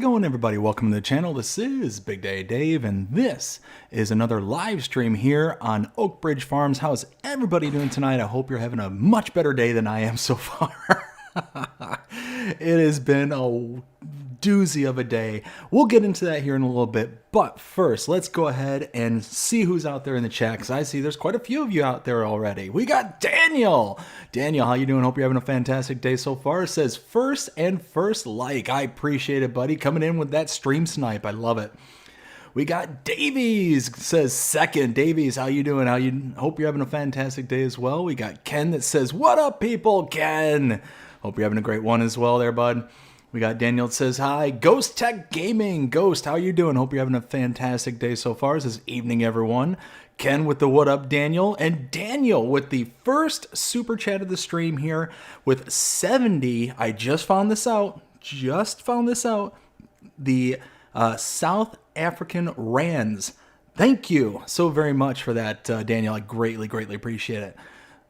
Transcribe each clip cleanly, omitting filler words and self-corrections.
going, everybody? Welcome to the channel. This is Big Day Dave, and this is another live stream here on Oak Bridge Farms. How's everybody doing tonight? I hope you're having a much better day than I am so far. It has been a doozy of a day. We'll get into that here in a little bit, but first, let's go ahead and see who's out there in the chat, because I see there's quite a few of you out there already. We got Daniel. Daniel, how you doing? Hope you're having a fantastic day so far. It says first like. I appreciate it, buddy. Coming in with that stream snipe. I love it. We got Davies, says second. Davies, how you doing? Hope you're having a fantastic day as well. We got Ken that says, what up, people? Ken, hope you're having a great one as well there, bud. We got Daniel that says, hi. Ghost Tech Gaming. Ghost, how you doing? Hope you're having a fantastic day so far. This evening, everyone. Ken with the what up, Daniel. And Daniel with the first super chat of the stream here with 70. I just found this out. The South African Rands. Thank you so very much for that, Daniel. I greatly appreciate it.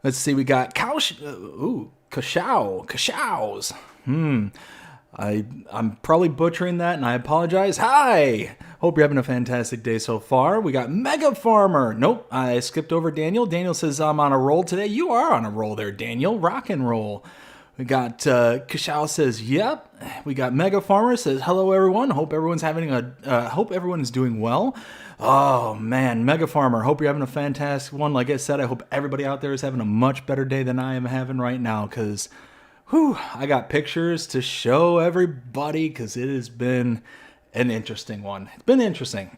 Let's see. We got Kashaws. I'm probably butchering that, and I apologize. Hi! Hope you're having a fantastic day so far. We got Mega Farmer. Nope, I skipped over Daniel. Daniel says, I'm on a roll today. You are on a roll there, Daniel. Rock and roll. We got Kashao says, yep. We got Mega Farmer says, hello, everyone. Hope everyone's hope everyone is doing well. Oh, man, Mega Farmer, hope you're having a fantastic one. Like I said, I hope everybody out there is having a much better day than I am having right now, because I got pictures to show everybody, because it has been an interesting one. It's been interesting.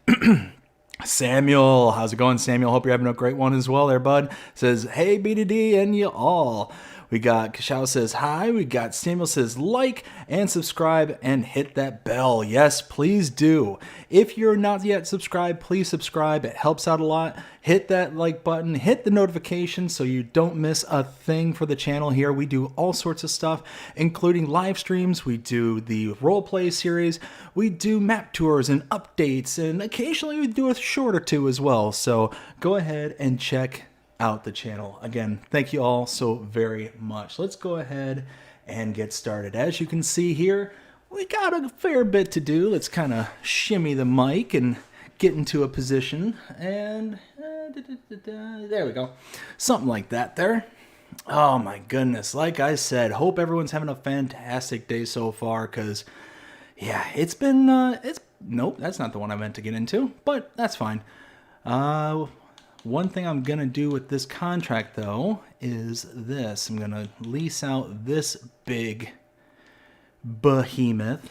Samuel, how's it going, Samuel? Hope you're having a great one as well there, bud. Says, hey, BDD and you all. We got Kashao says, hi. We got Samuel says, like and subscribe and hit that bell. Yes, please do. If you're not yet subscribed, please subscribe. It helps out a lot. Hit that like button, hit the notification so you don't miss a thing for the channel here. We do all sorts of stuff, including live streams. We do the roleplay series. We do map tours and updates, and occasionally we do a short or two as well. So go ahead and check out the channel. Again, thank you all so very much. Let's go ahead and get started. As you can see here, we got a fair bit to do. Let's kind of shimmy the mic and get into a position, and there we go. Something like that there. Oh my goodness. Like I said, hope everyone's having a fantastic day so far, because yeah, it's been nope, that's not the one I meant to get into, but that's fine. One thing I'm going to do with this contract, though, is this. I'm going to lease out this big behemoth.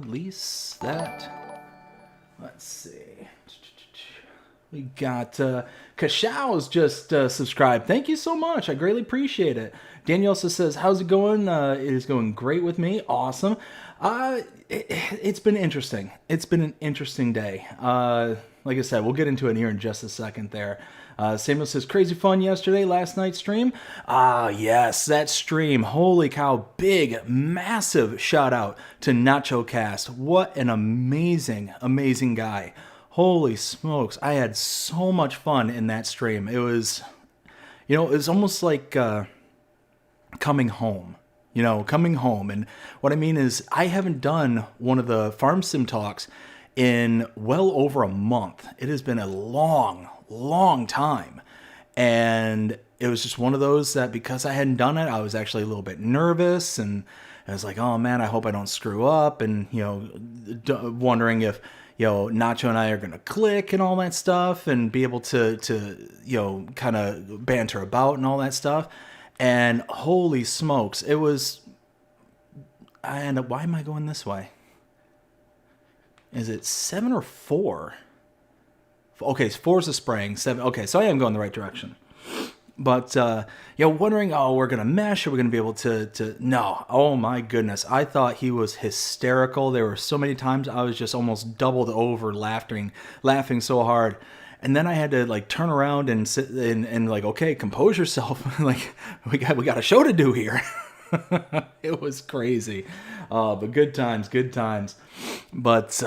Lease that. Let's see. We got Kashao's just subscribed. Thank you so much. I greatly appreciate it. Daniel also says, how's it going? It is going great with me. Awesome. It's been interesting. It's been an interesting day. Like I said, we'll get into it here in just a second there. Samuel says, crazy fun yesterday, last night's stream. Yes, that stream. Holy cow, big, massive shout out to Nacho Cast. What an amazing, amazing guy. Holy smokes, I had so much fun in that stream. It was, it was almost like coming home. Coming home. And what I mean is, I haven't done one of the Farm Sim talks in well over a month. It has been a long time. And it was just one of those that, because I hadn't done it, I was actually a little bit nervous, and I was like, oh man, I hope I don't screw up, and wondering if Nacho and I are gonna click and all that stuff, and be able to kind of banter about and all that stuff. And holy smokes, it was. And why am I going this way? Is it 7 or 4? Okay, 4 is a spraying. 7. Okay, so I am going the right direction. But wondering, we're gonna mesh. Are we gonna be able to? No. Oh my goodness, I thought he was hysterical. There were so many times I was just almost doubled over laughing so hard. And then I had to like turn around and sit and like, okay, compose yourself. Like we got a show to do here. It was crazy. But good times. But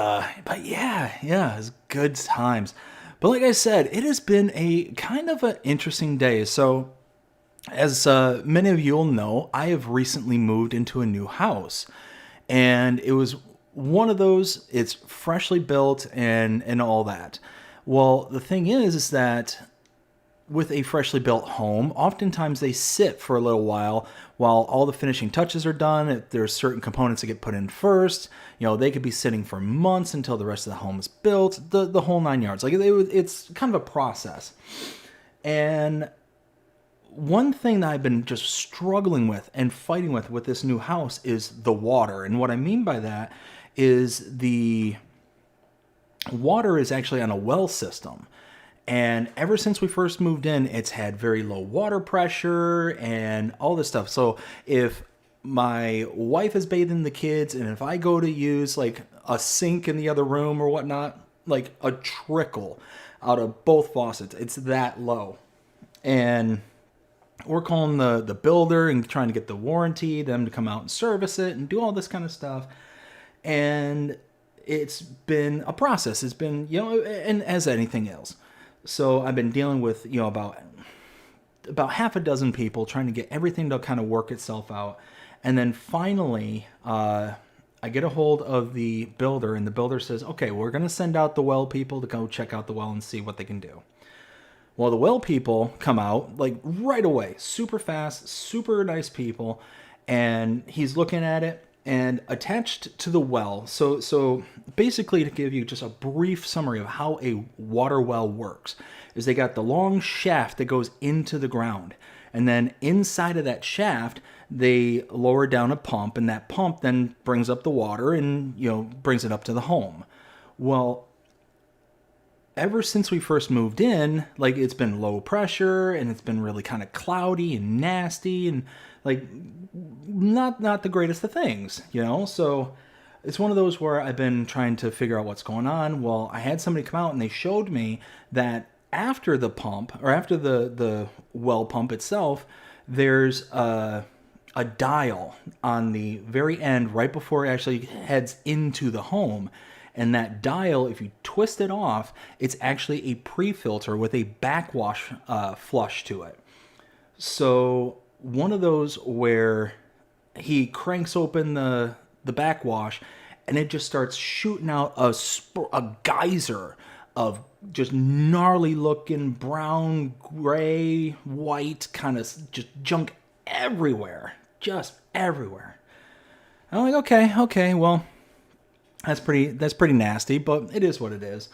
yeah, it was good times. But like I said, it has been a kind of an interesting day. So as many of you will know, I have recently moved into a new house. And it was one of those, it's freshly built and all that. Well, the thing is that with a freshly built home, oftentimes they sit for a little while all the finishing touches are done. If there's certain components that get put in first, they could be sitting for months until the rest of the home is built, the whole 9 yards. Like it's kind of a process. And one thing that I've been just struggling with and fighting with this new house is the water. And what I mean by that is the water is actually on a well system. And ever since we first moved in, it's had very low water pressure and all this stuff. So if my wife is bathing the kids and if I go to use like a sink in the other room or whatnot, like a trickle out of both faucets, it's that low. And we're calling the builder and trying to get the warranty, them to come out and service it and do all this kind of stuff. And it's been a process. It's been, and as anything else. So I've been dealing with, about half a dozen people trying to get everything to kind of work itself out. And then finally, I get a hold of the builder, and the builder says, okay, we're going to send out the well people to go check out the well and see what they can do. Well, the well people come out like right away, super fast, super nice people. And he's looking at it. And attached to the well, so basically to give you just a brief summary of how a water well works, is they got the long shaft that goes into the ground. And then inside of that shaft, they lower down a pump, and that pump then brings up the water and, brings it up to the home. Well, ever since we first moved in, like it's been low pressure and it's been really kind of cloudy and nasty and like not the greatest of things, So it's one of those where I've been trying to figure out what's going on. Well, I had somebody come out and they showed me that after the pump or after the well pump itself, there's a dial on the very end right before it actually heads into the home. And that dial, if you twist it off, it's actually a pre-filter with a backwash flush to it. So one of those where he cranks open the backwash and it just starts shooting out a geyser of just gnarly looking brown, gray, white kind of just junk everywhere. Just everywhere. I'm like, okay, well, that's pretty nasty, but it is what it is.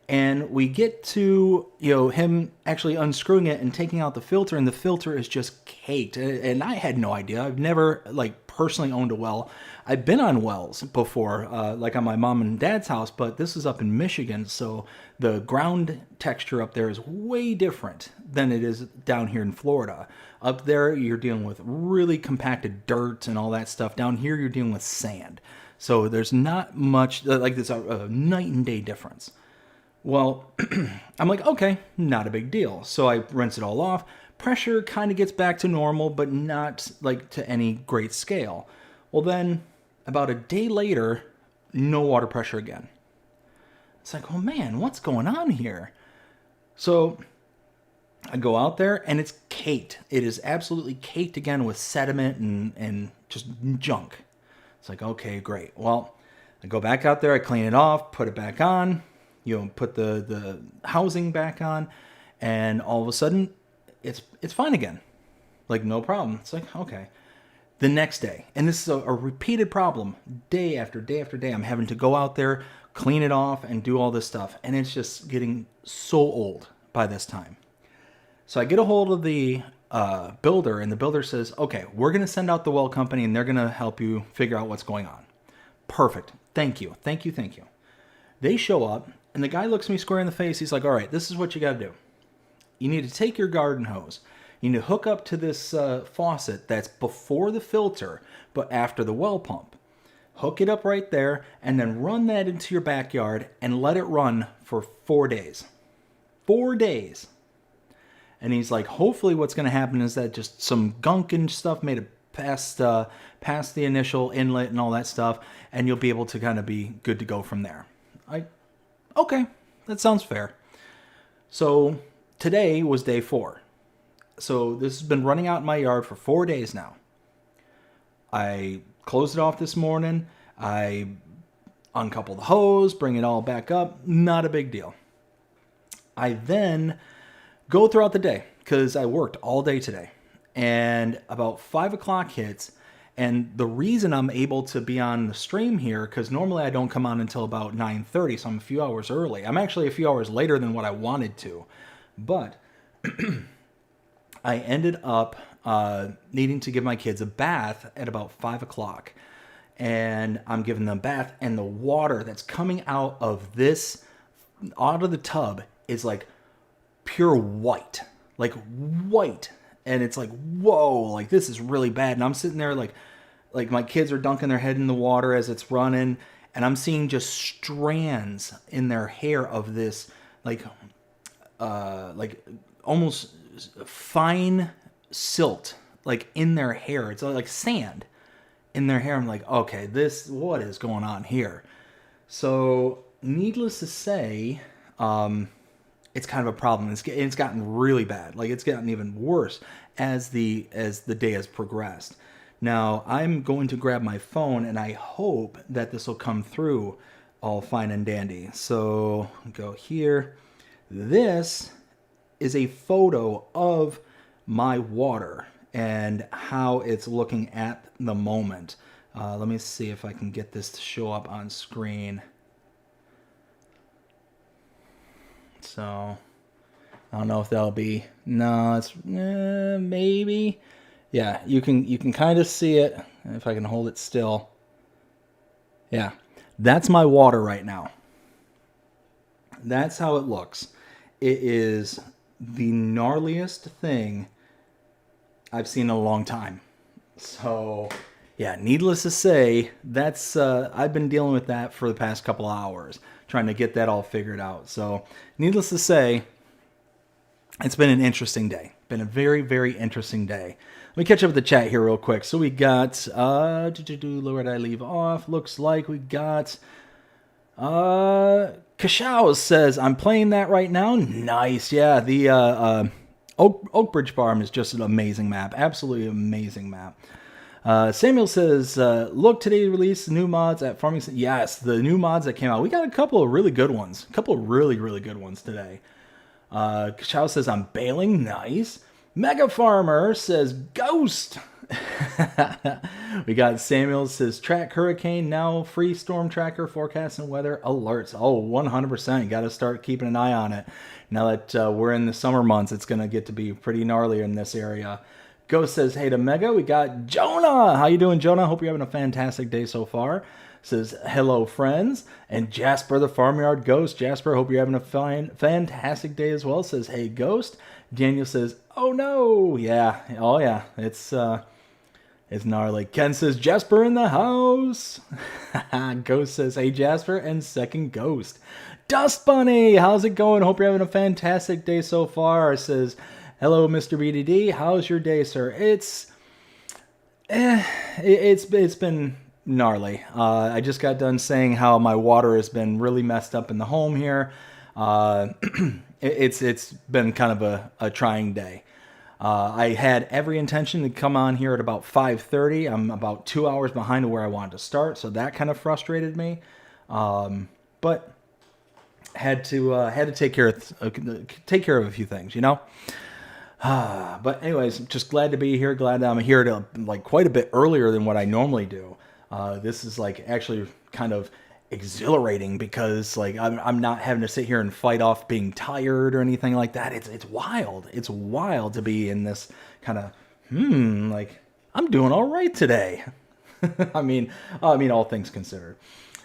And we get to, him actually unscrewing it and taking out the filter, and the filter is just caked. And I had no idea. I've never, personally owned a well. I've been on wells before, like on my mom and dad's house, but this is up in Michigan, so the ground texture up there is way different than it is down here in Florida. Up there, you're dealing with really compacted dirt and all that stuff. Down here, you're dealing with sand. So there's not much, there's a night and day difference. Well, I'm like, okay, not a big deal. So I rinse it all off. Pressure kind of gets back to normal, but not to any great scale. Well, then about a day later, no water pressure again. It's like, oh man, what's going on here? So I go out there and it's caked. It is absolutely caked again with sediment and just junk. It's like, okay, great. Well, I go back out there, I clean it off, put it back on, put the housing back on, and all of a sudden, it's fine again. No problem. It's like, okay. The next day, and this is a repeated problem, day after day after day, I'm having to go out there, clean it off, and do all this stuff, and it's just getting so old by this time. So I get a hold of the builder, and the builder says, okay, we're going to send out the well company, and they're going to help you figure out what's going on. Perfect. Thank you. They show up, and the guy looks me square in the face. He's like, all right, this is what you got to do. You need to take your garden hose. You need to hook up to this faucet that's before the filter, but after the well pump. Hook it up right there, and then run that into your backyard and let it run for 4 days. 4 days. And he's like, hopefully what's going to happen is that just some gunk and stuff made it past the initial inlet and all that stuff, and you'll be able to kind of be good to go from there. Okay, that sounds fair. So today was day 4. So this has been running out in my yard for 4 days now. I closed it off this morning. I uncouple the hose, bring it all back up. Not a big deal. I then go throughout the day because I worked all day today. And about 5 o'clock hits. And the reason I'm able to be on the stream here, because normally I don't come on until about 9:30, so I'm a few hours early. I'm actually a few hours later than what I wanted to. But I ended up needing to give my kids a bath at about 5 o'clock. And I'm giving them a bath, and the water that's coming out of the tub is like pure white. Like white. And it's like, whoa, like this is really bad. And I'm sitting there like my kids are dunking their head in the water as it's running. And I'm seeing just strands in their hair of this like almost fine silt, like in their hair. It's like sand in their hair. I'm like, okay, what is going on here? So needless to say, it's kind of a problem. It's gotten really bad. Like it's gotten even worse as the day has progressed. Now I'm going to grab my phone and I hope that this will come through all fine and dandy. So go here. This is a photo of my water and how it's looking at the moment. Let me see if I can get this to show up on screen. So I don't know if that'll be, no, it's maybe. Yeah, you can kind of see it if I can hold it still. Yeah, that's my water right now. That's how it looks. It is the gnarliest thing I've seen in a long time. So yeah, needless to say, that's I've been dealing with that for the past couple hours, trying to get that all figured out. So needless to say, it's been an interesting day. Been a very, very interesting day. Let me catch up with the chat here real quick. So we got, where did I leave off? Looks like we got, Kashaw says, I'm playing that right now. Nice. Yeah, the Oak Bridge Farm is just an amazing map. Absolutely amazing map. Samuel says, look, today released new mods at Farming. Yes, the new mods that came out. We got a couple of really good ones. A couple of really, really good ones today. Kashaw says, I'm bailing. Nice. Mega Farmer says, Ghost. We got Samuel says, track hurricane now, free storm tracker, forecast and weather alerts. Oh, 100%. Got to start keeping an eye on it. Now that we're in the summer months, it's going to get to be pretty gnarly in this area. Ghost says, hey to Mega. We got Jonah. How you doing, Jonah? Hope you're having a fantastic day so far. Says, hello, friends. And Jasper, the Farmyard Ghost. Jasper, hope you're having a fantastic day as well. Says, hey, Ghost. Daniel says, oh, no. Yeah. Oh, yeah. It's gnarly. Ken says, Jasper in the house. Ghost says, hey, Jasper. And second Ghost. Dust Bunny, how's it going? Hope you're having a fantastic day so far. Says, hello, Mr. BDD. How's your day, sir? It's been gnarly. I just got done saying how my water has been really messed up in the home here. It's been kind of a trying day. I had every intention to come on here at about 5:30. I'm about 2 hours behind where I wanted to start, so that kind of frustrated me. But had to take care of a few things, you know. But anyways, just glad to be here. Glad that I'm here to like quite a bit earlier than what I normally do. This is like actually kind of exhilarating because like I'm not having to sit here and fight off being tired or anything like that. It's wild. It's wild to be in this kind of like I'm doing all right today. I mean, all things considered.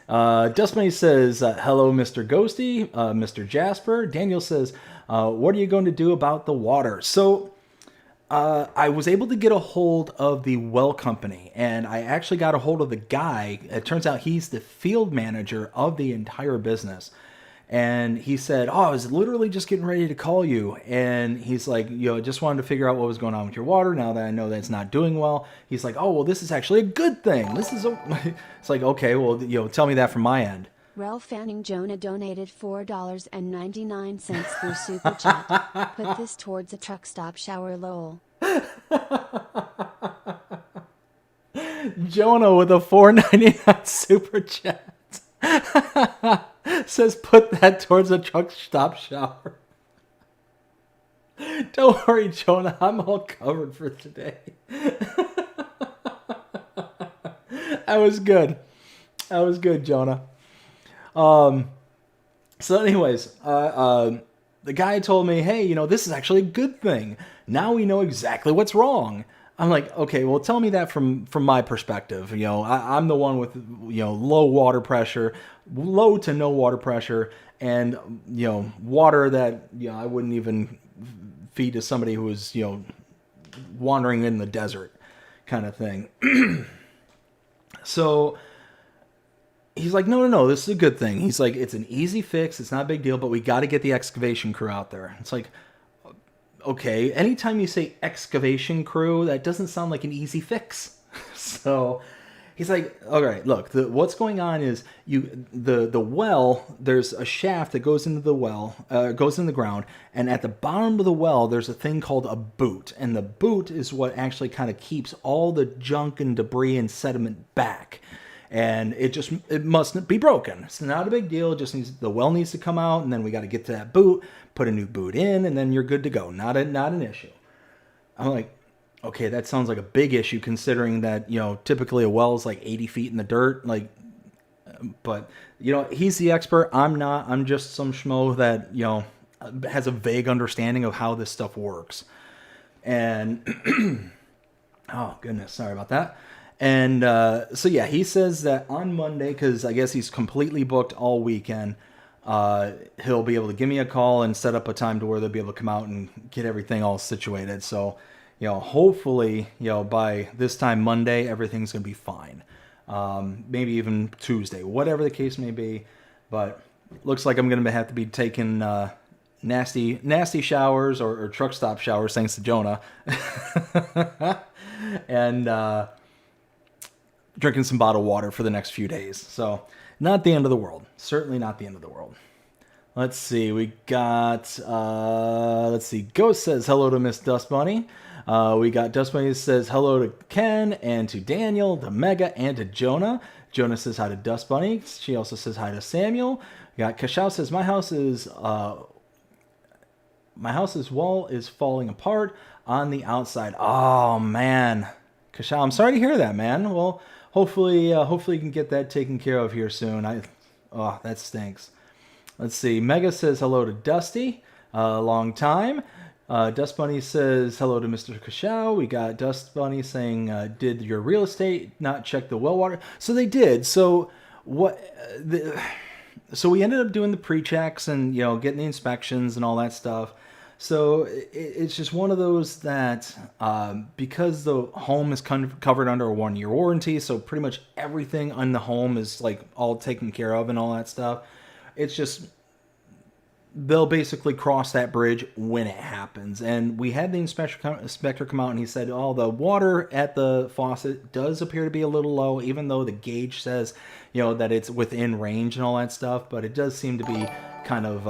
Dustmany says, hello, Mr. Ghosty, Mr. Jasper. Daniel says, what are you going to do about the water? So I was able to get a hold of the well company, and I actually got a hold of the guy. It turns out he's the field manager of the entire business. And he said, I was literally just getting ready to call you. And he's like, just wanted to figure out what was going on with your water now that I know that it's not doing well. He's like, oh, well, this is actually a good thing. It's like, okay, well, tell me that from my end. Ralph Fanning Jonah donated $4.99 through Super Chat. Put this towards a truck stop shower, lol. Jonah with a $4.99 Super Chat. Says put that towards a truck stop shower. Don't worry, Jonah. I'm all covered for today. That was good. That was good, Jonah. So anyways, the guy told me, hey, this is actually a good thing. Now we know exactly what's wrong. I'm like, okay, well, tell me that from my perspective. I'm the one with, low water pressure, low to no water pressure, and, water that, I wouldn't even feed to somebody who was, wandering in the desert kind of thing. So he's like, no, this is a good thing. He's like, it's an easy fix. It's not a big deal, but we got to get the excavation crew out there. It's like, okay, anytime you say excavation crew, that doesn't sound like an easy fix. So he's like, all right, look, what's going on is the well, there's a shaft that goes into the well, goes in the ground, and at the bottom of the well, there's a thing called a boot, and the boot is what actually kind of keeps all the junk and debris and sediment back. And it mustn't be broken. It's not a big deal. It just the well needs to come out, and then we got to get to that boot, put a new boot in, and then you're good to go. Not an issue. I'm like, okay, that sounds like a big issue considering that, typically a well is like 80 feet in the dirt. Like, but, he's the expert. I'm not. I'm just some schmo that, has a vague understanding of how this stuff works. And, oh, goodness, sorry about that. And so, yeah, he says that on Monday, because I guess he's completely booked all weekend, he'll be able to give me a call and set up a time to where they'll be able to come out and get everything all situated. So, hopefully, by this time Monday, everything's going to be fine. Maybe even Tuesday, whatever the case may be. But looks like I'm going to have to be taking nasty showers or truck stop showers, thanks to Jonah. And drinking some bottled water for the next few days. So not the end of the world. Certainly not the end of the world. Let's see. We got, Ghost says hello to Miss Dust Bunny. We got Dust Bunny says hello to Ken and to Daniel, to Mega, and to Jonah. Jonah says hi to Dust Bunny. She also says hi to Samuel. We got Kashao says my house's wall is falling apart on the outside. Oh man, Kashao, I'm sorry to hear that, man. Well, hopefully you can get that taken care of here soon. That stinks. Let's see. Mega says hello to Dusty. Long time. Dust Bunny says hello to Mr. Kashao. We got Dust Bunny saying, did your real estate not check the well water? So they did. So what? So we ended up doing the pre-checks and getting the inspections and all that stuff. So it's just one of those that because the home is covered under a 1-year warranty, so pretty much everything on the home is like all taken care of and all that stuff. It's just they'll basically cross that bridge when it happens. And we had the inspector come out and he said, oh, the water at the faucet does appear to be a little low, even though the gauge says, that it's within range and all that stuff. But it does seem to be kind of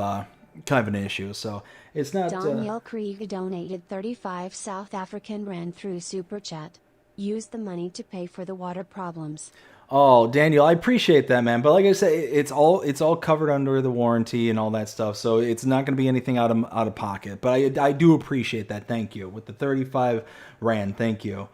an issue. So it's not. Daniel Krieg donated 35 South African rand through Super Chat. Use the money to pay for the water problems. Oh, Daniel, I appreciate that, man. But like I said, it's all covered under the warranty and all that stuff, so it's not going to be anything out of pocket. But I do appreciate that. Thank you. With the 35 rand, thank you.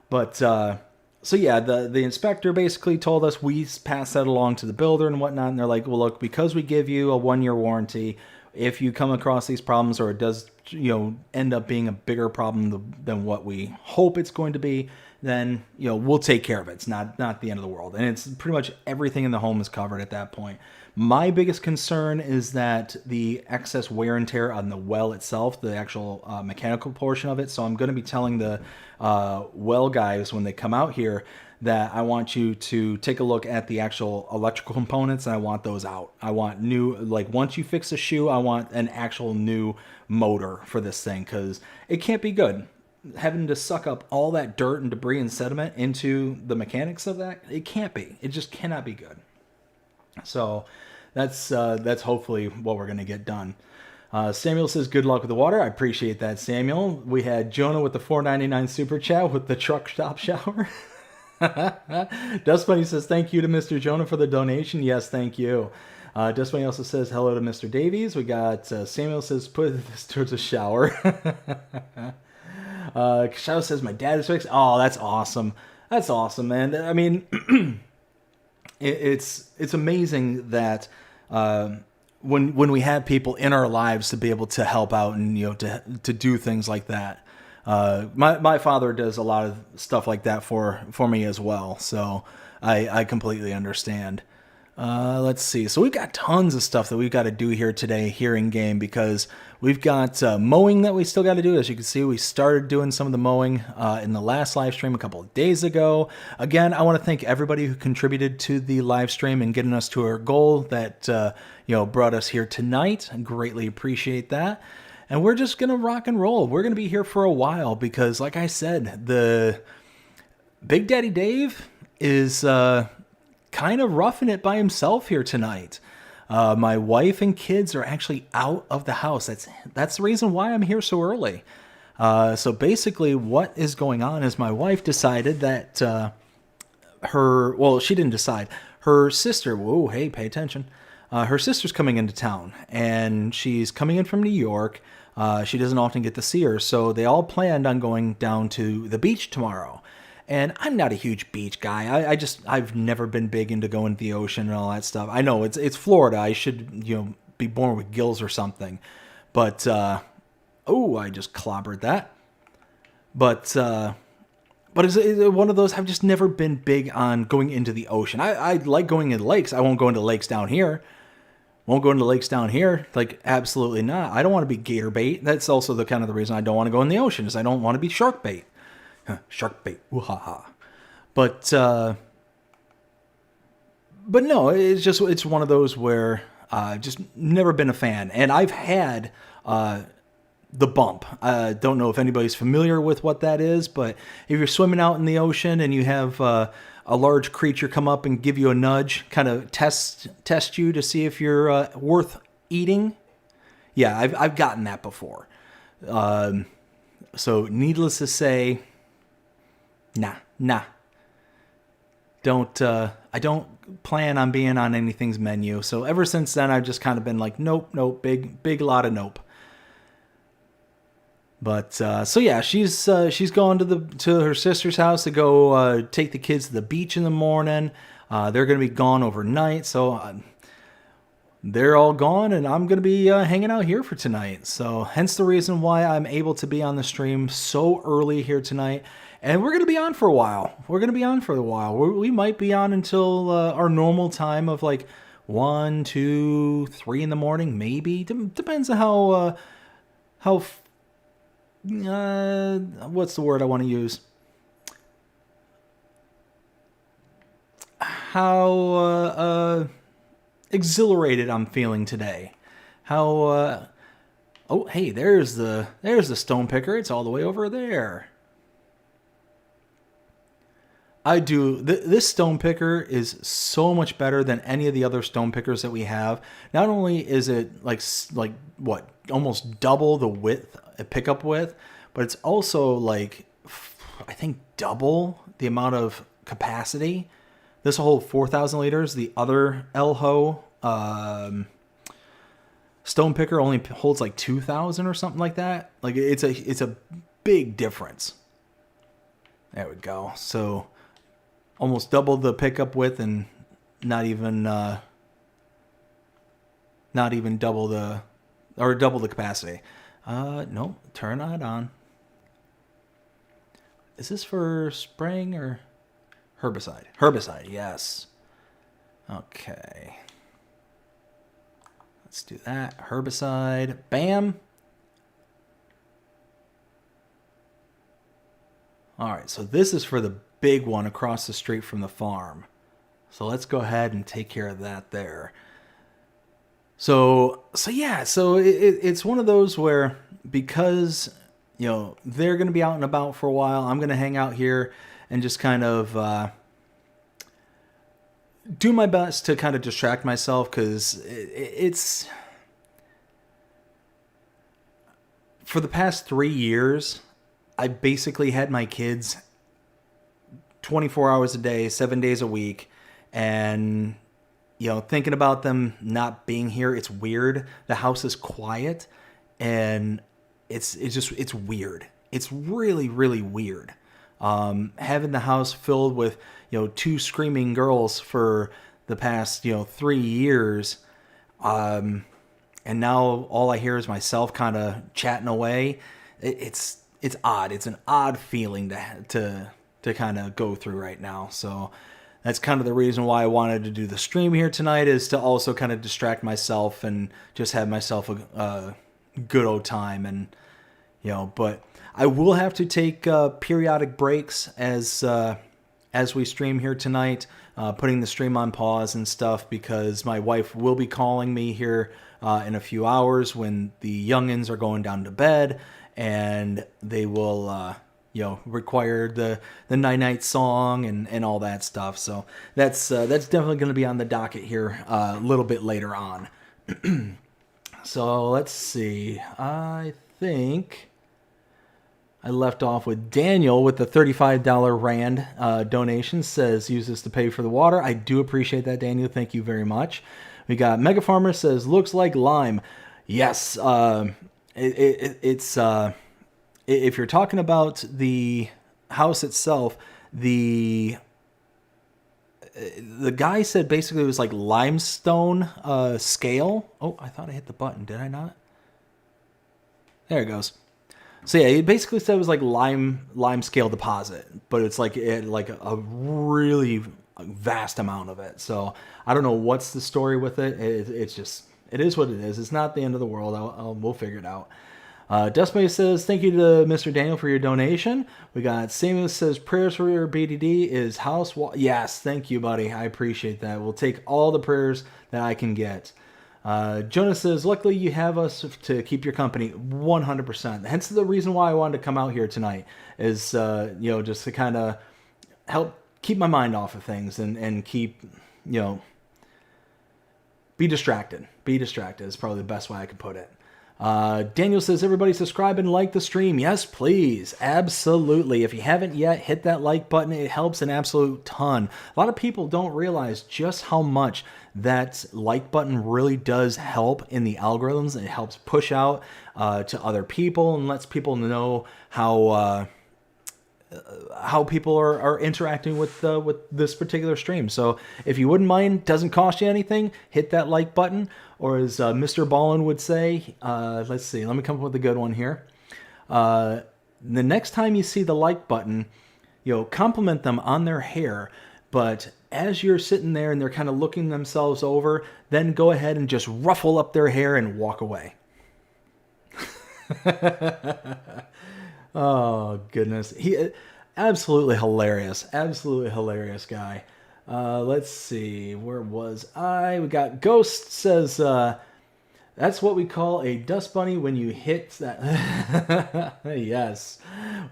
But so yeah, the inspector basically told us we pass that along to the builder and whatnot, and they're like, well, look, because we give you a 1-year warranty, if you come across these problems or it does end up being a bigger problem than what we hope it's going to be, then we'll take care of it. It's not the end of the world, and it's pretty much everything in the home is covered at that point. My biggest concern is that the excess wear and tear on the well itself, the actual mechanical portion of it. So I'm going to be telling the well guys when they come out here that I want you to take a look at the actual electrical components, and I want those out. I want new, like once you fix a shoe, I want an actual new motor for this thing, because it can't be good. Having to suck up all that dirt and debris and sediment into the mechanics of that, it can't be. It just cannot be good. So that's hopefully what we're going to get done. Samuel says, good luck with the water. I appreciate that, Samuel. We had Jonah with the $4.99 super chat with the truck stop shower. Dust Bunny says, thank you to Mr. Jonah for the donation. Yes, thank you. Dust Bunny also says, hello to Mr. Davies. We got Samuel says, put this towards a shower. Shadow says, my dad is fixed. Oh, that's awesome. That's awesome, man. I mean, it's amazing that when we have people in our lives to be able to help out and to do things like that. My father does a lot of stuff like that for me as well, so I completely understand. Let's see. So we've got tons of stuff that we've got to do here today, here in game, because we've got mowing that we still got to do. As you can see, we started doing some of the mowing in the last live stream a couple of days ago. Again, I want to thank everybody who contributed to the live stream and getting us to our goal that brought us here tonight. I greatly appreciate that. And we're just going to rock and roll. We're going to be here for a while because, like I said, the Big Daddy Dave is kind of roughing it by himself here tonight. My wife and kids are actually out of the house. That's the reason why I'm here so early. So basically what is going on is my wife decided that she didn't decide. Her sister, whoa, hey, pay attention. Her sister's coming into town, and she's coming in from New York. She doesn't often get to see her, so they all planned on going down to the beach tomorrow. And I'm not a huge beach guy. I've never been big into going to the ocean and all that stuff. I know it's Florida. I should be born with gills or something. But I just clobbered that. But it's one of those. I've just never been big on going into the ocean. I like going into lakes. I won't go into lakes down here. Won't go into lakes down here. Like, absolutely not. I don't want to be gator bait. That's also the kind of the reason I don't want to go in the ocean, is I don't want to be shark bait. Shark bait. Ooh-ha-ha. But no, it's one of those where I've just never been a fan. And I've had the bump. I don't know if anybody's familiar with what that is, but if you're swimming out in the ocean and you have a large creature come up and give you a nudge, kind of test you to see if you're worth eating. Yeah, I've gotten that before. So needless to say, nah. I don't plan on being on anything's menu. So ever since then, I've just kind of been like, nope, big lot of nope. But so yeah, she's gone to her sister's house to go take the kids to the beach in the morning. They're going to be gone overnight, so they're all gone, and I'm going to be hanging out here for tonight. So hence the reason why I'm able to be on the stream so early here tonight. And we're going to be on for a while. We might be on until our normal time of like 1, 2, 3 in the morning, maybe. Depends on how what's the word I want to use? How exhilarated I'm feeling today. How hey, there's the stone picker. It's all the way over there. I do. This stone picker is so much better than any of the other stone pickers that we have. Not only is it like what, almost double the width, pickup width, but it's also like, I think double the amount of capacity. This will hold 4,000 liters. The other Elho stone picker only holds like 2,000 or something like that. Like it's a big difference. There we go. So almost double the pickup width and not even double the capacity. Nope, turn that on. Is this for spraying or herbicide? Herbicide, yes. Okay. Let's do that. Herbicide. Bam. All right, so this is for the big one across the street from the farm. So let's go ahead and take care of that there. So yeah, so it's one of those where, because they're going to be out and about for a while, I'm going to hang out here and just kind of do my best to kind of distract myself, because it's for the past 3 years, I basically had my kids 24 hours a day, 7 days a week, and thinking about them not being here, it's weird. The house is quiet, and it's weird. It's really, really weird. Having the house filled with 2 screaming girls for the past 3 years, and now all I hear is myself kind of chatting away. It's odd. It's an odd feeling to kind of go through right now. So that's kind of the reason why I wanted to do the stream here tonight, is to also kind of distract myself and just have myself a good old time. And but I will have to take periodic breaks as we stream here tonight, putting the stream on pause and stuff, because my wife will be calling me here in a few hours when the youngins are going down to bed, and they will require the night song and all that stuff. So that's definitely going to be on the docket here a little bit later on. So let's see. I think I left off with Daniel with the $35 Rand donation. Says, use this to pay for the water. I do appreciate that, Daniel. Thank you very much. We got Mega Farmer says, looks like lime. Yes, it's if you're talking about the house itself, the guy said basically it was like limestone scale. Oh, I thought I hit the button. Did I not? There it goes. So yeah, he basically said it was like lime scale deposit, but it's like a really vast amount of it. So I don't know what's the story with it. It's just, it is what it is. It's not the end of the world. We'll figure it out. Dustmate says, thank you to Mr. Daniel for your donation. We got Samuel says, prayers for your BDD is house. Yes, thank you, buddy. I appreciate that. We'll take all the prayers that I can get. Jonas says, luckily you have us to keep your company. 100%. Hence the reason why I wanted to come out here tonight is, just to kind of help keep my mind off of things and keep, be distracted. Be distracted is probably the best way I could put it. Daniel says, everybody subscribe and like the stream. Yes, please. Absolutely. If you haven't yet, hit that like button. It helps an absolute ton. A lot of people don't realize just how much that like button really does help in the algorithms. It helps push out to other people and lets people know how people are interacting with this particular stream. So if you wouldn't mind, doesn't cost you anything, hit that like button. Or as Mr. Ballin would say, let's see, let me come up with a good one here. The next time you see the like button, compliment them on their hair. But as you're sitting there and they're kind of looking themselves over, then go ahead and just ruffle up their hair and walk away. Oh, goodness. He absolutely hilarious. Absolutely hilarious guy. Let's see. Where was I? We got Ghost says, that's what we call a dust bunny when you hit that. Yes.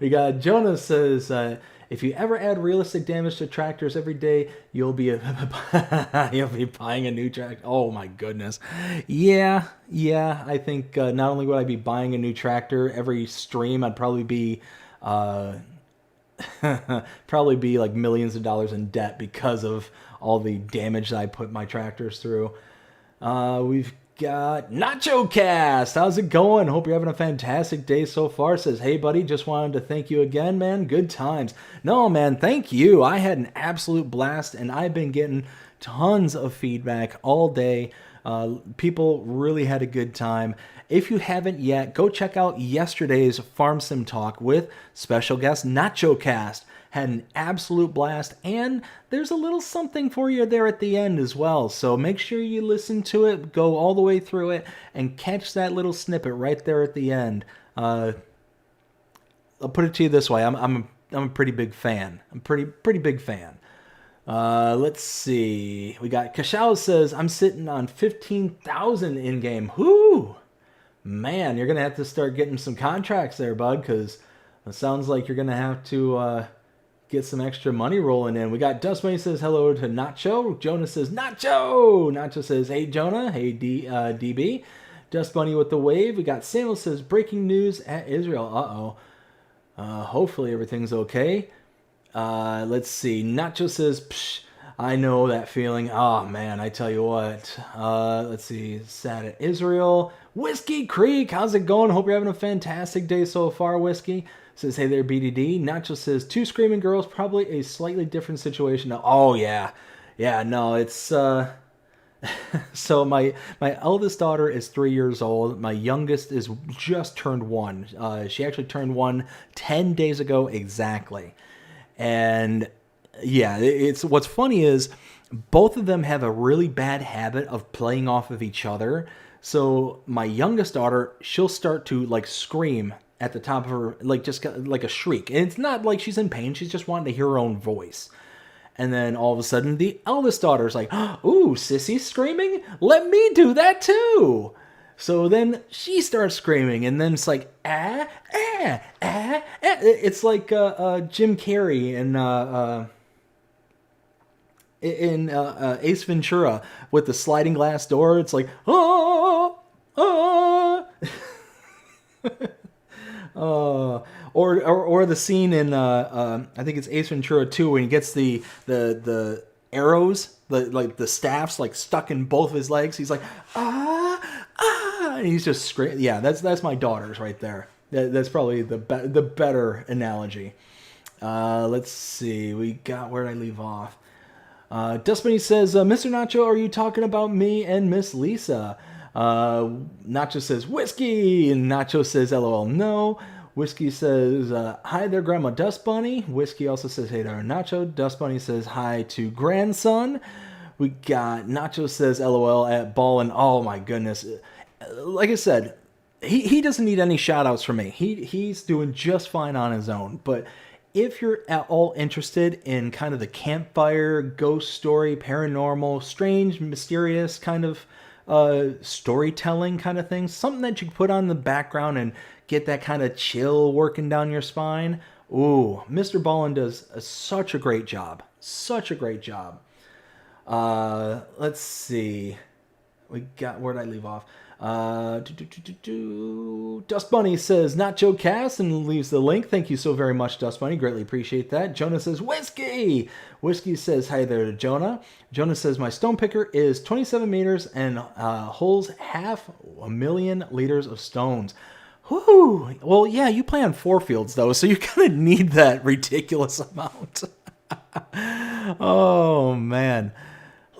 We got Jonah says, if you ever add realistic damage to tractors every day, you'll be buying a new tractor. Oh my goodness. Yeah. I think not only would I be buying a new tractor every stream, I'd probably be like millions of dollars in debt because of all the damage that I put my tractors through. We've got Nacho Cast. How's it going? Hope you're having a fantastic day so far. Says, hey buddy, just wanted to thank you again, man. Good times. No, man, thank you. I had an absolute blast, and I've been getting tons of feedback all day. People really had a good time. If you haven't yet, go check out yesterday's Farm Sim Talk with special guest Nacho Cast. Had an absolute blast, and there's a little something for you there at the end as well. So make sure you listen to it, go all the way through it, and catch that little snippet right there at the end. I'll put it to you this way: I'm a pretty big fan. I'm pretty big fan. Let's see. We got Kashao says, I'm sitting on 15,000 in game. Whoo! Man, you're gonna have to start getting some contracts there, bud, because it sounds like you're gonna have to get some extra money rolling in. We got Dustmate says hello to Nacho. Jonah says Nacho. Nacho says, hey Jonah. Hey DB. Dust Bunny with the wave. We got Samuel says breaking news at Israel. Hopefully everything's okay. Let's see. Nacho says, Psh, I know that feeling. Oh, man, I tell you what. Let's see. Sad at Israel. Whiskey Creek, how's it going? Hope you're having a fantastic day so far, Whiskey. Says, hey there, BDD. Nacho says, 2 screaming girls, probably a slightly different situation. Oh, yeah. Yeah, no, it's... So my eldest daughter is 3 years old. My youngest is just turned 1. She actually turned 1 10 days ago exactly. And yeah, it's what's funny is both of them have a really bad habit of playing off of each other. So my youngest daughter, she'll start to like scream at the top of her, like just like a shriek. And it's not like she's in pain. She's just wanting to hear her own voice. And then all of a sudden, the eldest daughter's like, ooh, Sissy's screaming? Let me do that too. So then she starts screaming, and then it's like, ah, ah, ah, ah. It's like Jim Carrey in Ace Ventura with the sliding glass door. It's like, oh, oh. Or the scene in I think it's Ace Ventura 2 when he gets the arrows, the staffs like stuck in both of his legs. He's like and he's just screaming. Yeah, that's my daughters right there. That's probably the better analogy. Let's see. We got, where did I leave off? Dustbunny says, Mr. Nacho, are you talking about me and Miss Lisa? Nacho says, whiskey, and Nacho says, LOL, no. Whiskey says, hi there, Grandma Dust Bunny. Whiskey also says, hey there, Nacho. Dust Bunny says, hi to grandson. We got Nacho says, LOL at Ballin'. Oh my goodness. Like I said, he doesn't need any shout outs from me. He's doing just fine on his own. But if you're at all interested in kind of the campfire, ghost story, paranormal, strange, mysterious kind of storytelling kind of thing, something that you can put on the background and get that kind of chill working down your spine. Ooh, Mr. Ballin does such a great job. Such a great job. Let's see. We got, where did I leave off? Dust Bunny says, Nacho Cast, and leaves the link. Thank you so very much, Dust Bunny. Greatly appreciate that. Jonah says, Whiskey! Whiskey says, hi there to Jonah. Jonah says, my stone picker is 27 meters and holds 500,000 liters of stones. Whoo! Well, yeah, you play on 4 fields, though, so you kind of need that ridiculous amount. Oh, man.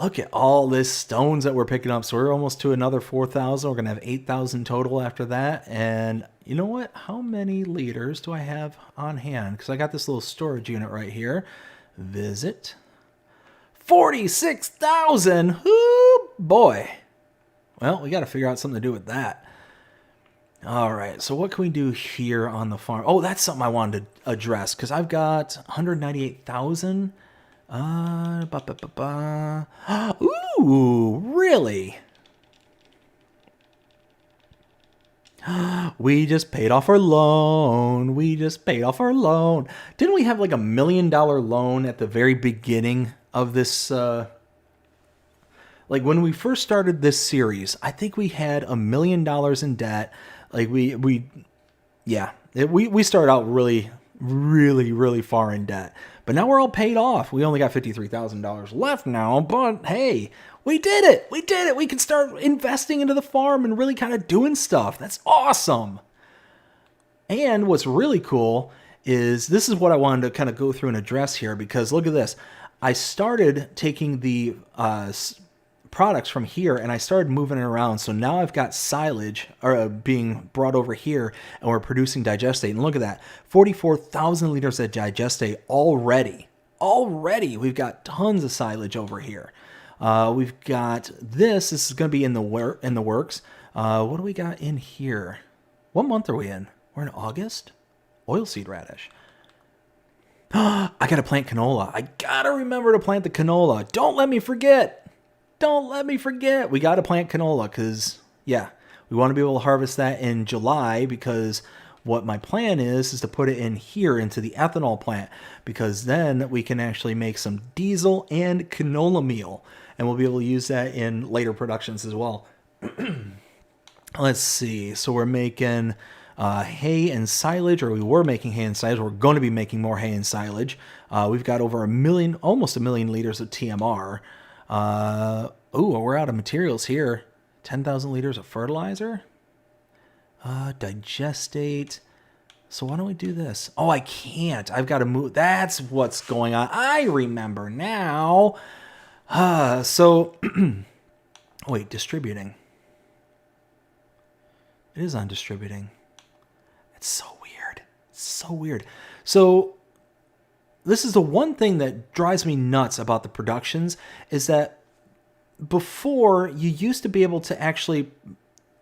Look at all this stones that we're picking up. So we're almost to another 4,000. We're going to have 8,000 total after that. And you know what? How many liters do I have on hand? Because I got this little storage unit right here. Visit. 46,000! Ooh, boy. Well, we got to figure out something to do with that. All right, so what can we do here on the farm? Oh, that's something I wanted to address because I've got 198,000. Ooh, really? We just paid off our loan. Didn't we have like $1 million loan at the very beginning of this? Like when we first started this series, I think we had $1 million in debt. Like we started out really far in debt. But now we're all paid off. We only got $53,000 left now, but hey, we did it. We can start investing into the farm and really kind of doing stuff. That's awesome. And what's really cool is this is what I wanted to kind of go through and address here, because look at this. I started taking the products from here and I started moving it around. So now I've got silage being brought over here and we're producing digestate. And look at that, 44,000 liters of digestate already. We've got tons of silage over here. We've got this is going to be in the works. What do we got in here? What month are we in? We're in August. Oilseed radish. I got to plant canola. I got to remember to plant the canola. Don't let me forget. We got to plant canola because, yeah, we want to be able to harvest that in July, because what my plan is to put it in here into the ethanol plant, because then we can actually make some diesel and canola meal, and we'll be able to use that in later productions as well. Let's see. So we're making hay and silage, or we were making hay and silage. We're going to be making more hay and silage. We've got over almost a million liters of TMR. We're out of materials here. 10,000 liters of fertilizer. Digestate. So why don't we do this? Oh, I can't. I've got to move. That's what's going on. I remember now. Wait, distributing. It is on distributing. It's so weird. It's so weird. So this is the one thing that drives me nuts about the productions is that before you used to be able to actually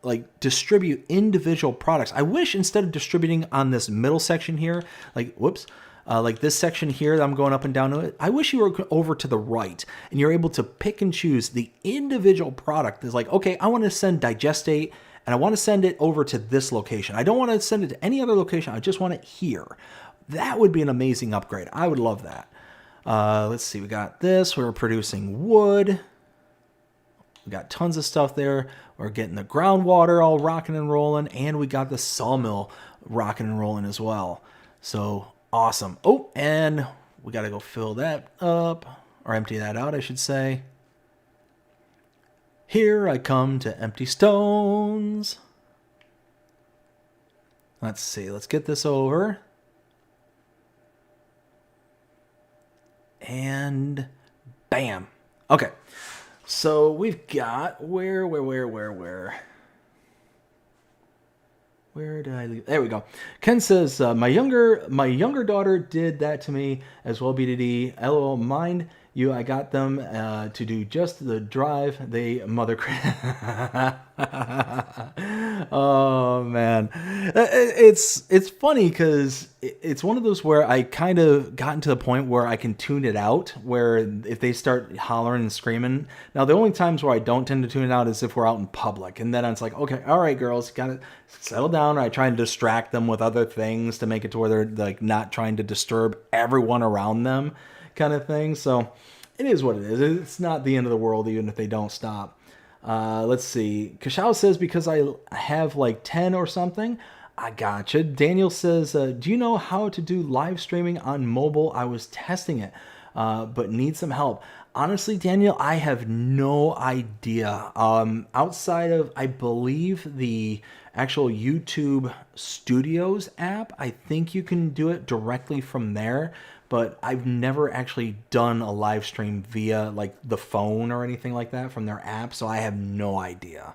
like distribute individual products. I wish instead of distributing on this middle section here, like this section here that I'm going up and down to it, I wish you were over to the right and you're able to pick and choose the individual product. It's like, okay, I want to send digestate and I want to send it over to this location. I don't want to send it to any other location. I just want it here. That would be an amazing upgrade. I would love that. Let's see. We got this. We're producing wood. We got tons of stuff there. We're getting the groundwater all rocking and rolling. And we got the sawmill rocking and rolling as well. So awesome. Oh, and we got to go fill that up. Or empty that out, I should say. Here I come to empty stones. Let's see. Let's get this over. And bam. Okay. So we've got where did I leave? There we go. Ken says my younger daughter did that to me as well. BDD. LOL. Mind you, I got them to do just the drive. They mother. Oh man, it's funny because it's one of those where I kind of gotten to the point where I can tune it out. Where if they start hollering and screaming, now the only times where I don't tend to tune it out is if we're out in public, and then it's like, okay, all right, girls, gotta settle down. Or I try and distract them with other things to make it to where they're like not trying to disturb everyone around them, kind of thing. So it is what it is. It's not the end of the world, even if they don't stop. Let's see. Kashao says, because I have like 10 or something. I gotcha. Daniel says, do you know how to do live streaming on mobile? I was testing it, but need some help. Honestly, Daniel, I have no idea. Outside of, I believe, the actual YouTube Studios app, I think you can do it directly from there. But I've never actually done a live stream via like the phone or anything like that from their app, so I have no idea.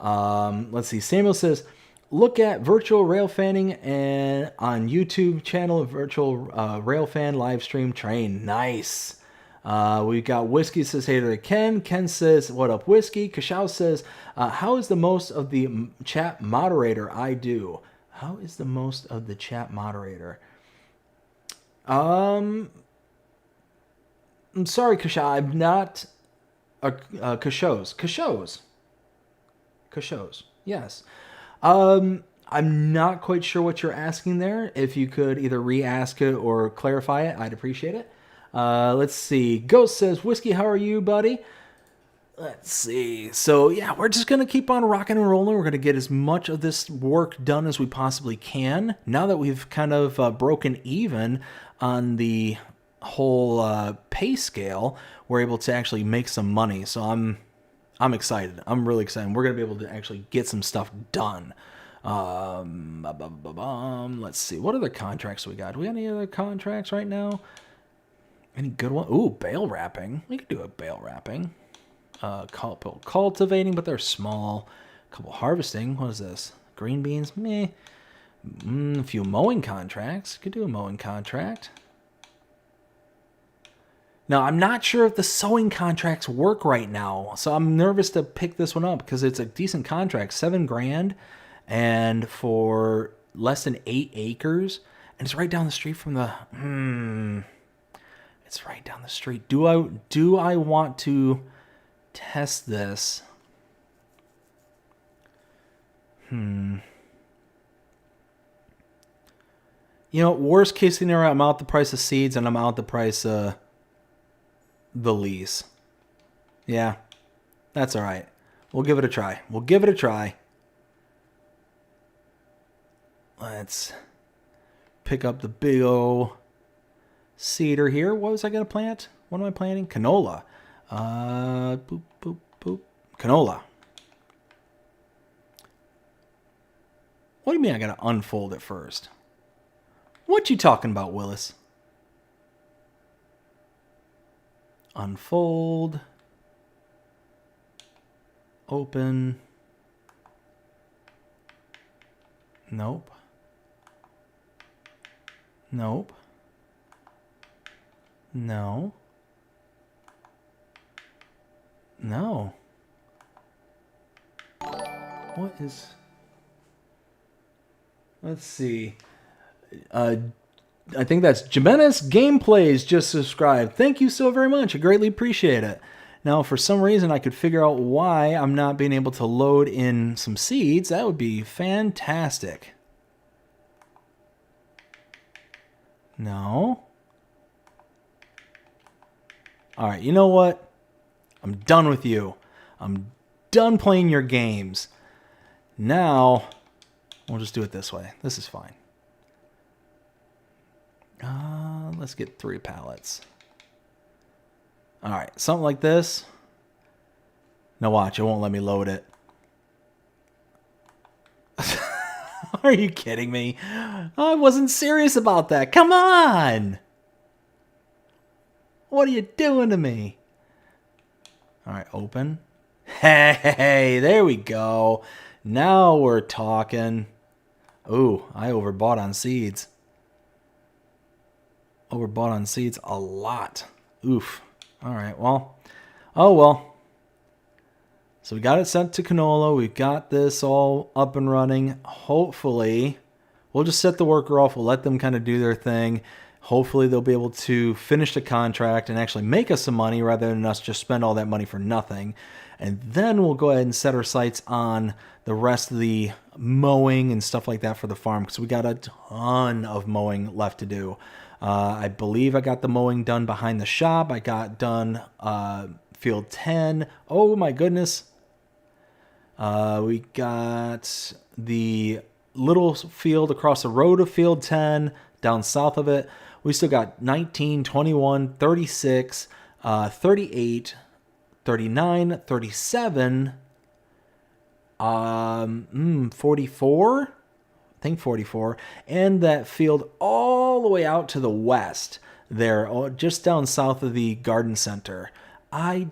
Let's see. Samuel says, look at virtual rail fanning and on YouTube channel of virtual rail fan live stream train. Nice. We got Whiskey says, hey there, Ken. Ken says, what up, Whiskey? Kashao says, how is the most of the chat moderator I do? How is the most of the chat moderator? I'm sorry, Kasha. I'm not Kashos. Yes. I'm not quite sure what you're asking there. If you could either re-ask it or clarify it, I'd appreciate it. Let's see. Ghost says, Whiskey, how are you, buddy? Let's see. So, yeah, we're just going to keep on rocking and rolling. We're going to get as much of this work done as we possibly can. Now that we've kind of broken even on the whole pay scale, we're able to actually make some money. So I'm excited. I'm really excited. We're going to be able to actually get some stuff done. Let's see. What other contracts do we got? Do we got any other contracts right now? Any good one? Ooh, bale wrapping. We could do a bale wrapping. Cultivating, but they're small. A couple harvesting. What is this? Green beans? Meh. A few mowing contracts. Could do a mowing contract. Now, I'm not sure if the sowing contracts work right now, so I'm nervous to pick this one up because it's a decent contract, $7,000, and for less than 8 acres, and it's right down the street from the. It's right down the street. Do I want to test this? You know, worst case scenario, I'm out the price of seeds and I'm out the price of the lease. Yeah, that's all right. We'll give it a try. Let's pick up the big O cedar here. What was I going to plant? What am I planting? Canola. Boop, boop, boop. Canola. What do you mean I got to unfold it first? What you talking about, Willis? Unfold. Open. Nope. Nope. No. No. What is... Let's see. I think that's Jimenez Gameplays just subscribed. Thank you so very much. I greatly appreciate it. Now, for some reason, I could figure out why I'm not being able to load in some seeds. That would be fantastic. No. All right, you know what? I'm done with you. I'm done playing your games. Now, we'll just do it this way. This is fine. Let's get 3 pallets. All right, something like this. Now watch, it won't let me load it. Are you kidding me? I wasn't serious about that. Come on! What are you doing to me? All right, open. Hey, there we go. Now we're talking. Ooh, I overbought on seeds. Overbought on seeds a lot. Oof. All right, well. Oh, well. So we got it sent to canola. We've got this all up and running. Hopefully, we'll just set the worker off. We'll let them kind of do their thing. Hopefully, they'll be able to finish the contract and actually make us some money rather than us just spend all that money for nothing. And then we'll go ahead and set our sights on the rest of the mowing and stuff like that for the farm because we got a ton of mowing left to do. I believe I got the mowing done behind the shop. I got done field 10. Oh my goodness. We got the little field across the road of field 10 down south of it. We still got 19, 21, 36, 38, 39, 37, 44, I think 44, and that field all the way out to the west there, just down south of the garden center. What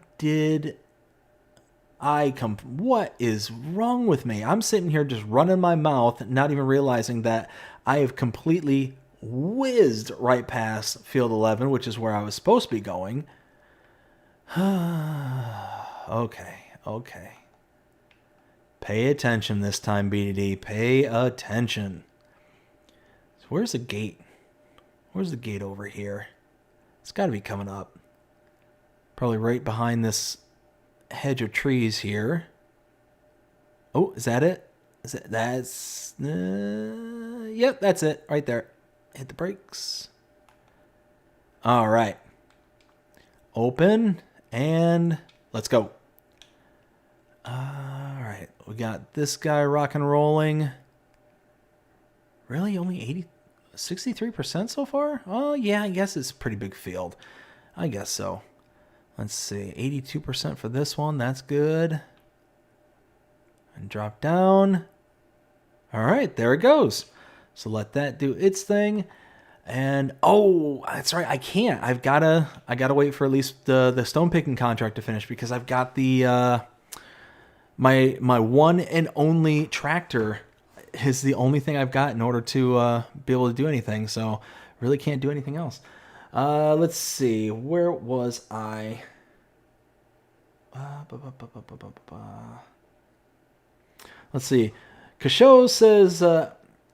is wrong with me? I'm sitting here just running my mouth, not even realizing that I have completely whizzed right past field 11, which is where I was supposed to be going. Okay. Pay attention this time, BDD. Pay attention. So where's the gate? Where's the gate over here? It's got to be coming up. Probably right behind this hedge of trees here. Oh, is that it? Yep, that's it right there. Hit the brakes. All right. Open and let's go. All right, we got this guy rock and rolling. Really, only 63% so far? Oh yeah, I guess it's a pretty big field. I guess so. Let's see, 82% for this one. That's good. And drop down. All right, there it goes. So let that do its thing. And oh, that's right. I can't. I gotta wait for at least the stone picking contract to finish because I've got the my one and only tractor is the only thing I've got in order to be able to do anything. So really can't do anything else. Let's see. Where was I? Let's see. Kasho says,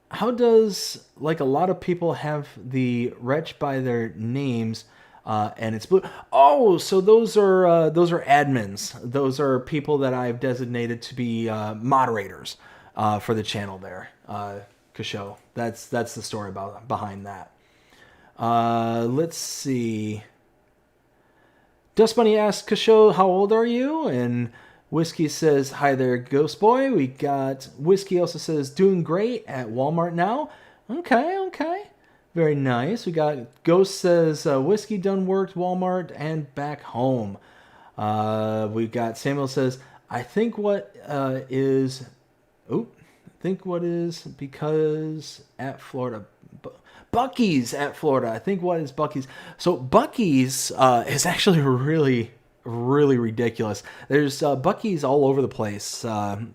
how does, like, a lot of people have the wretch by their names and it's blue? Oh, so those are admins. Those are people that I've designated to be moderators for the channel there, Kasho. That's the story behind that. Let's see. Dust Bunny asks Kasho, how old are you? And Whiskey says, hi there, Ghost Boy. We got Whiskey also says, doing great at Walmart now. Okay. Very nice. We got Ghost says, Whiskey done worked, Walmart, and back home. We got Samuel says, I think what is because at Florida. Bucky's at Florida. I think what is Bucky's. So Bucky's is actually really, really ridiculous. There's Bucky's all over the place.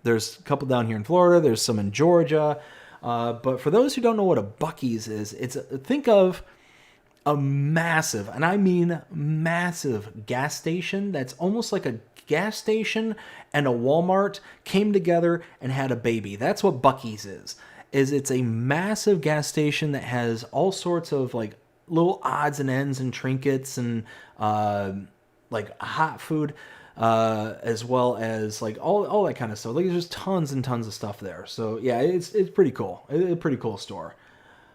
There's a couple down here in Florida. There's some in Georgia. But for those who don't know what a Bucky's is, think of a massive, and I mean massive, gas station that's almost like a gas station and a Walmart came together and had a baby. That's what Bucky's is. It's a massive gas station that has all sorts of like little odds and ends and trinkets and like hot food, as well as like all that kind of stuff. Like there's tons and tons of stuff there. So yeah, it's pretty cool. It's a pretty cool store.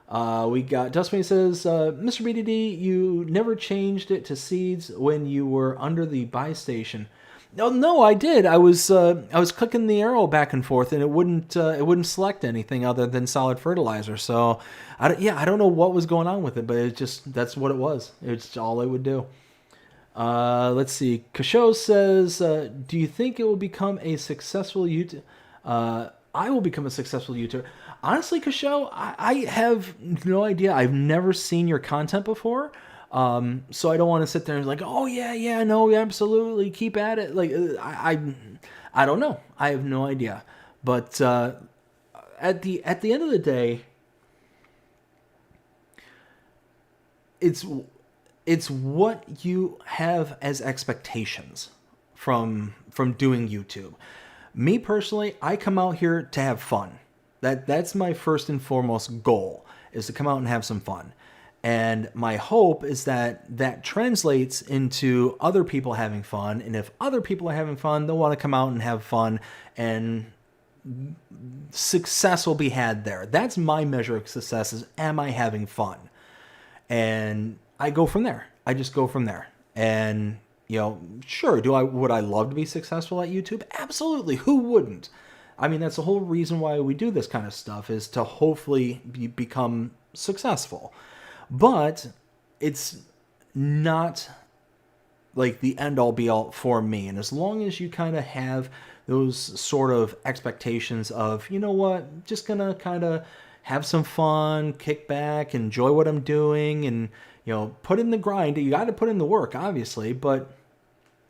We got Dustman says, Mr. BDD, you never changed it to seeds when you were under the buy station. No, I did. I was clicking the arrow back and forth, and it wouldn't select anything other than solid fertilizer. So, I don't know what was going on with it, but that's what it was. It's all it would do. Let's see. Kasho says, do you think it will become a successful YouTube? I will become a successful YouTuber. Honestly, Kasho, I have no idea. I've never seen your content before. So I don't want to sit there and like, oh yeah, no, absolutely, keep at it. Like I don't know. I have no idea. But at the end of the day, it's what you have as expectations from doing YouTube. Me personally, I come out here to have fun. That's my first and foremost goal, is to come out and have some fun. And my hope is that translates into other people having fun. And if other people are having fun, they'll want to come out and have fun, and success will be had there. That's my measure of success, is am I having fun? And I go from there. I just go from there. And, sure, would I love to be successful at YouTube? Absolutely. Who wouldn't? I mean, that's the whole reason why we do this kind of stuff, is to hopefully become successful. But it's not like the end all be all for me. And as long as you kind of have those sort of expectations of, you know what, just gonna kind of have some fun, kick back, enjoy what I'm doing, and, put in the grind. You got to put in the work, obviously, but,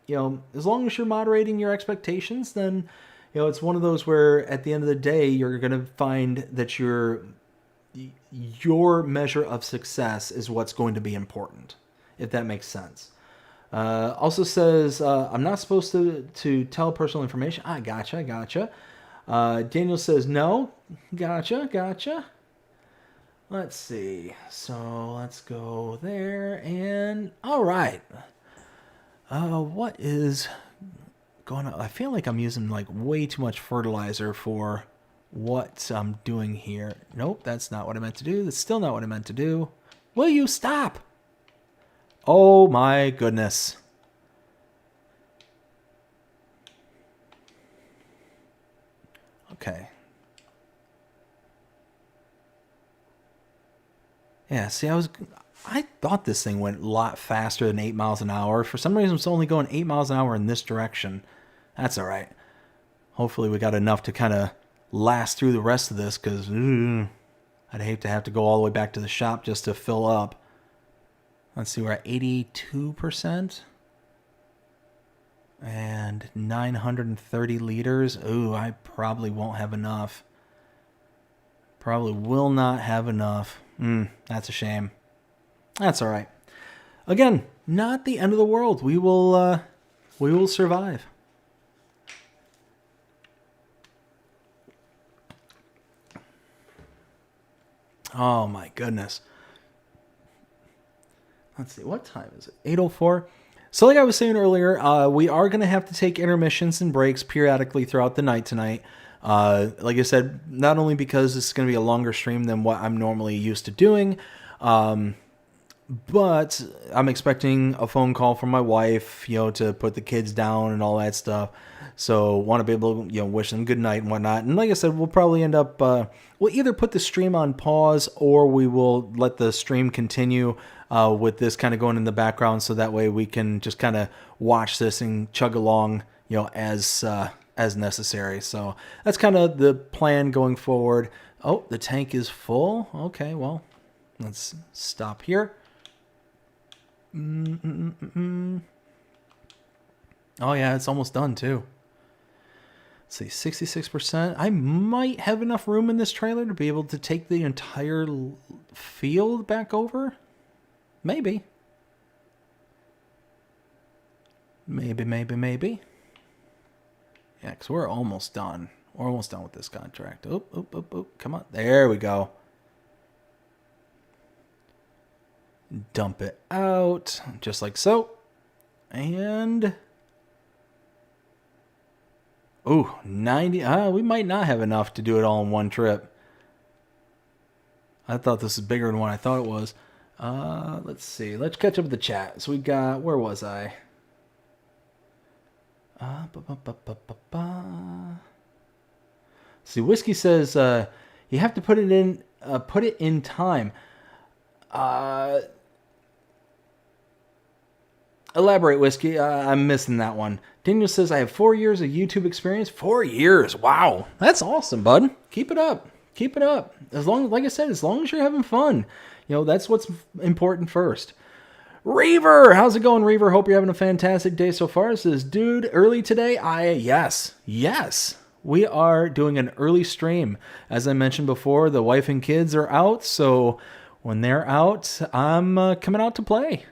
as long as you're moderating your expectations, then, it's one of those where at the end of the day, you're going to find that your measure of success is what's going to be important, if that makes sense. Also says, I'm not supposed to tell personal information. Gotcha. Daniel says, no. Gotcha. Let's see. So let's go there. And all right. What is going on? I feel like I'm using like way too much fertilizer for what I'm doing here. Nope, that's not what I meant to do. That's still not what I meant to do. Will you stop? Oh my goodness. Okay. Yeah, see, I thought this thing went a lot faster than 8 miles an hour. For some reason, it's only going 8 miles an hour in this direction. That's all right. Hopefully we got enough to kind of last through the rest of this, because I'd hate to have to go all the way back to the shop just to fill up. Let's see, we're at 82%. And 930 liters. Ooh, I probably won't have enough. Probably will not have enough. That's a shame. That's all right. Again, not the end of the world. We will survive. Oh my goodness. Let's see, what time is it? 8:04. So like I was saying earlier, we are going to have to take intermissions and breaks periodically throughout the night tonight. Like I said, not only because this is going to be a longer stream than what I'm normally used to doing, But I'm expecting a phone call from my wife, to put the kids down and all that stuff. So want to be able to, wish them good night and whatnot. And like I said, we'll probably end up, we'll either put the stream on pause or we will let the stream continue with this kind of going in the background. So that way we can just kind of watch this and chug along, as necessary. So that's kind of the plan going forward. Oh, the tank is full. Okay, well, let's stop here. Oh yeah, it's almost done too. Let's see, 66%. I might have enough room in this trailer to be able to take the entire field back over. Maybe. Maybe. Yeah, because we're almost done. We're almost done with this contract. Oop. Come on. There we go. Dump it out, just like so. And... ooh, 90. We might not have enough to do it all in one trip. I thought this was bigger than what I thought it was. Let's see. Let's catch up with the chat. So we got... where was I? See, Whiskey says you have to put it in time. Elaborate, Whiskey. I'm missing that one. Daniel says, I have 4 years of YouTube experience. 4 years. Wow. That's awesome, bud. Keep it up. Keep it up. As long like I said, as long as you're having fun. That's what's important first. Reaver, how's it going, Reaver? Hope you're having a fantastic day so far. It says, dude, early today? Yes. We are doing an early stream. As I mentioned before, the wife and kids are out, so when they're out, I'm coming out to play.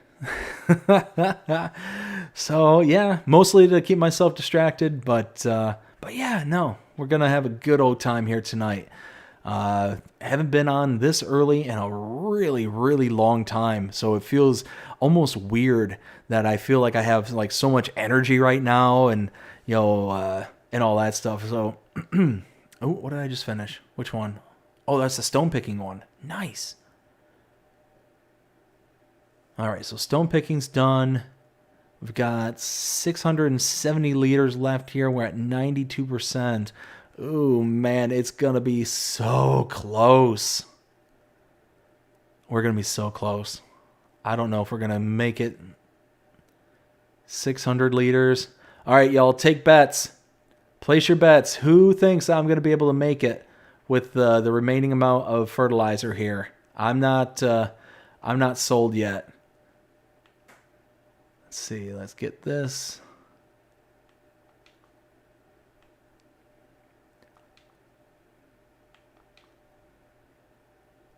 So yeah, mostly to keep myself distracted, but yeah, no, we're gonna have a good old time here tonight. Haven't been on this early in a really, really long time, so it feels almost weird that I feel like I have like so much energy right now, and and all that stuff. So, oh, what did I just finish? Which one? Oh, that's the stone picking one. Nice. All right, so stone picking's done. We've got 670 liters left here. We're at 92%. Ooh, man, it's going to be so close. We're going to be so close. I don't know if we're going to make it. 600 liters. All right, y'all, take bets. Place your bets. Who thinks I'm going to be able to make it with the remaining amount of fertilizer here? I'm not sold yet. Let's see. Let's get this.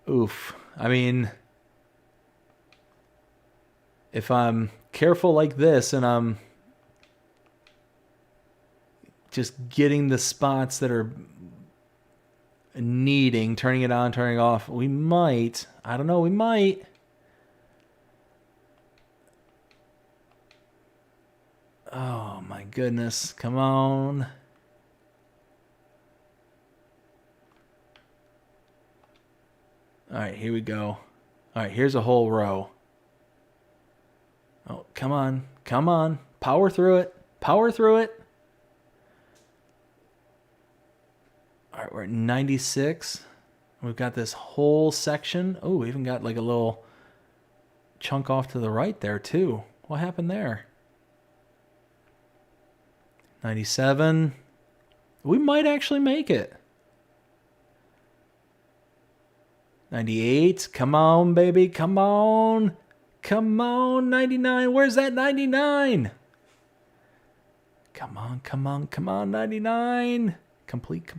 Oof. I mean, if I'm careful like this and I'm just getting the spots that are needing, turning it on, turning it off, we might. I don't know. We might. Oh my goodness. Come on. All right, here we go. All right, here's a whole row. Oh, come on. Come on. Power through it. Power through it. All right, we're at 96. We've got this whole section. Oh, we even got like a little chunk off to the right there too. What happened there? 97. We might actually make it. 98. Come on, baby. Come on. Come on. 99. Where's that 99? Come on, come on, come on. 99. Complete.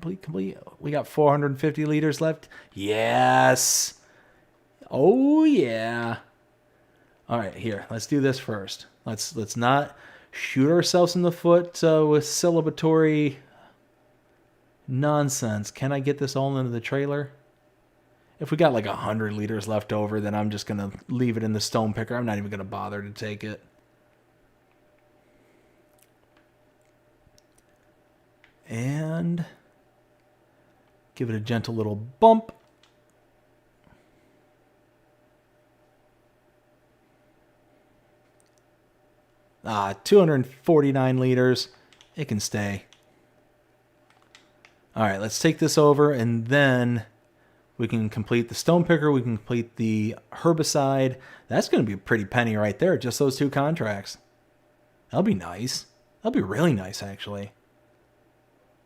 We got 450 liters left. Yes. Oh, yeah. All right, here. Let's do this first. Let's not shoot ourselves in the foot with celebratory nonsense. Can I get this all into the trailer? If we got like 100 liters left over, then I'm just going to leave it in the stone picker. I'm not even going to bother to take it. And give it a gentle little bump. 249 liters. It can stay. All right, let's take this over, and then we can complete the stone picker. We can complete the herbicide. That's going to be a pretty penny right there, just those 2 contracts. That'll be nice. That'll be really nice, actually.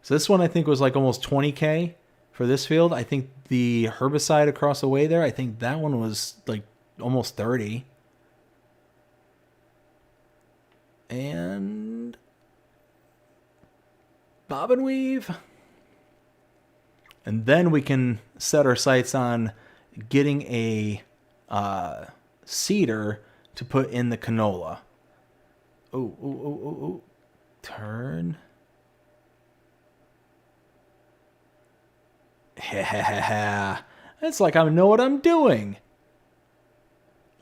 So this one I think was like almost 20K for this field. I think the herbicide across the way there, I think that one was like almost 30. And bob and weave. And then we can set our sights on getting a seeder to put in the canola. Oh. Turn. It's like I know what I'm doing.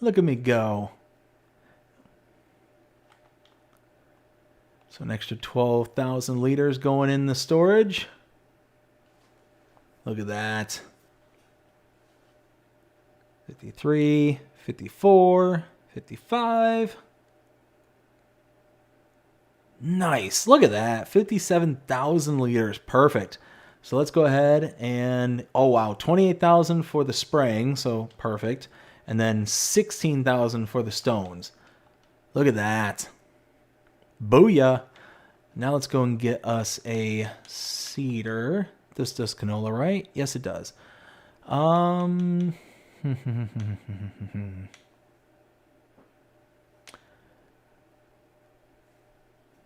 Look at me go. So an extra 12,000 liters going in the storage. Look at that. 53, 54, 55. Nice. Look at that. 57,000 liters. Perfect. So let's go ahead and, oh wow, 28,000 for the spraying. So perfect. And then 16,000 for the stones. Look at that. Booyah. Now let's go and get us a seeder. This does canola, right? Yes, it does.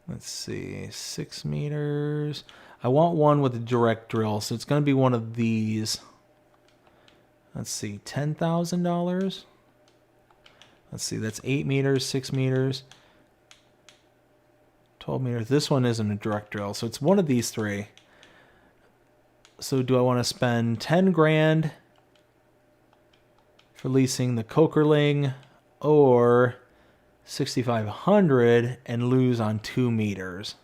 Let's see, 6 meters. I want one with a direct drill, so it's going to be one of these. Let's see, $10,000. Let's see, that's 8 meters, 6 meters, 12 meters. This one isn't a direct drill, so it's one of these 3. So do I want to spend 10 grand for leasing the Cokerling or 6,500 and lose on 2 meters?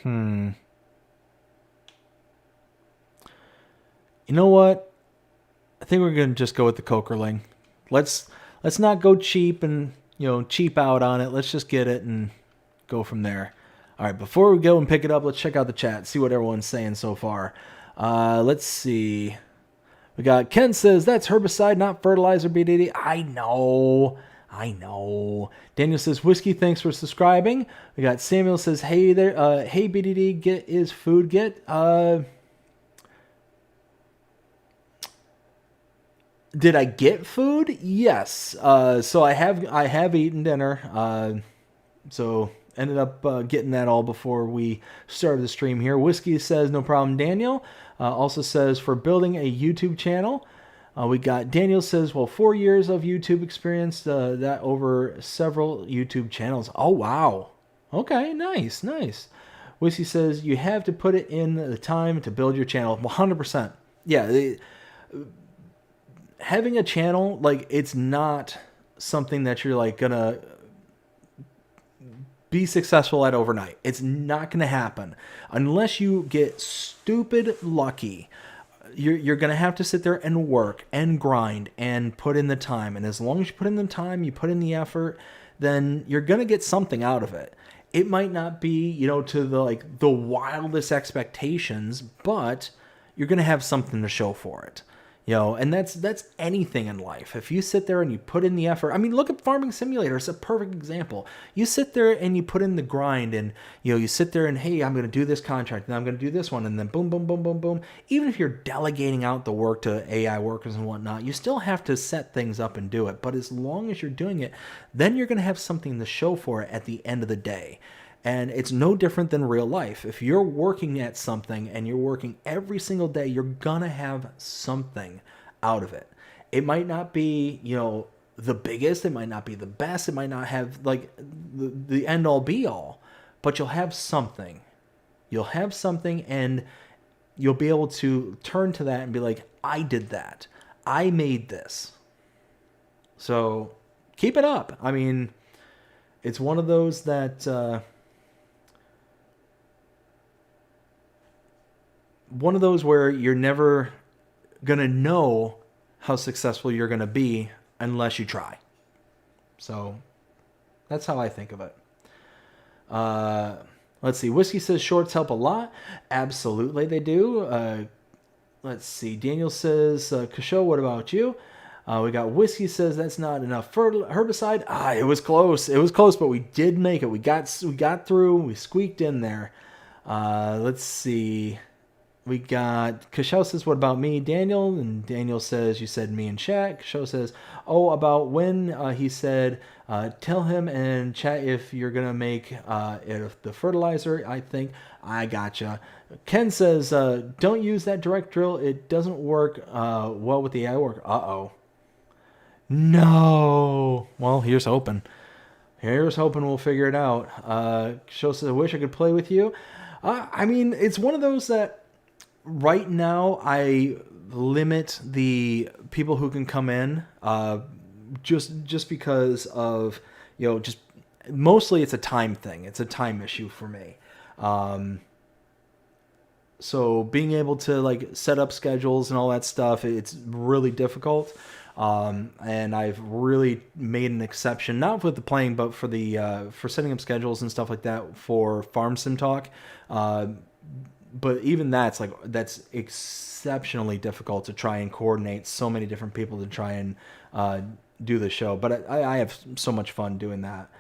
You know what? I think we're going to just go with the Cokerling. Let's not go cheap and, cheap out on it. Let's just get it and go from there. All right, before we go and pick it up, let's check out the chat, see what everyone's saying so far. Let's see. We got Ken says, that's herbicide, not fertilizer, BDD. I know. Daniel says, whiskey, thanks for subscribing. We got Samuel says, hey there, hey BDD, get is food get. Did I get food? Yes. So I have eaten dinner. So ended up getting that all before we started the stream here. Whiskey says, no problem, Daniel. Also says, for building a YouTube channel. We got Daniel says, well, 4 years of YouTube experience, that over several YouTube channels. Oh, wow. Okay, nice. Whiskey says, you have to put it in the time to build your channel. 100%. Yeah, having a channel, like, it's not something that you're, like, gonna be successful at overnight. It's not gonna happen. Unless you get stupid lucky, you're going to have to sit there and work and grind and put in the time. And as long as you put in the time, you put in the effort, then you're going to get something out of it. It might not be, to the wildest expectations, but you're going to have something to show for it. And that's anything in life. If you sit there and you put in the effort, I mean, look at Farming Simulator. It's a perfect example. You sit there and you put in the grind, and you sit there and, hey, I'm going to do this contract, and I'm going to do this one, and then boom, boom, boom, boom, boom. Even if you're delegating out the work to AI workers and whatnot, you still have to set things up and do it. But as long as you're doing it, then you're going to have something to show for it at the end of the day. And it's no different than real life. If you're working at something and you're working every single day, you're going to have something out of it. It might not be, the biggest. It might not be the best. It might not have the end all be all. But you'll have something. You'll have something, and you'll be able to turn to that and be like, I did that. I made this. So keep it up. I mean, it's one of those that... one of those where you're never going to know how successful you're going to be unless you try. So That's how I think of it. Let's see. Whiskey says shorts help a lot. Absolutely, they do. Let's see. Daniel says, Kasho, what about you? We got Whiskey says that's not enough herbicide. It was close. It was close, but we did make it. We got through. We squeaked in there. Let's see. We got Kasho says, what about me, Daniel? And Daniel says, you said me in chat. Kasho says, oh, about when he said, tell him and chat if you're going to make if the fertilizer, I think. I gotcha. Ken says, don't use that direct drill. It doesn't work well with the AI work. Uh-oh. No. Well, here's hoping. Here's hoping we'll figure it out. Kasho says, I wish I could play with you. I mean, it's one of those that right now I limit the people who can come in just because of, just mostly it's a time thing. It's a time issue for me. So being able to like set up schedules and all that stuff, it's really difficult. And I've really made an exception, not with the playing, but for the for setting up schedules and stuff like that for Farm Sim Talk. But even that's exceptionally difficult to try and coordinate so many different people to try and do the show. But I have so much fun doing that.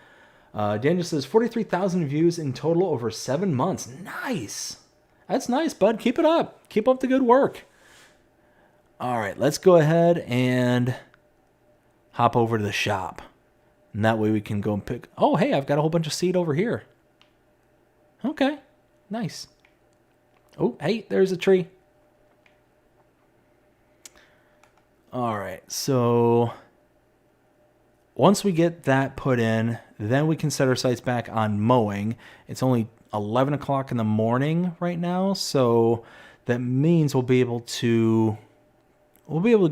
Daniel says 43,000 views in total over 7 months. Nice. That's nice, bud. Keep it up. Keep up the good work. All right, let's go ahead and hop over to the shop. And that way we can go and pick... Oh, hey, I've got a whole bunch of seed over here. Okay, nice. Oh, hey, there's a tree. All right, so once we get that put in, then we can set our sights back on mowing. It's only 11 o'clock in the morning right now, so that means we'll be able to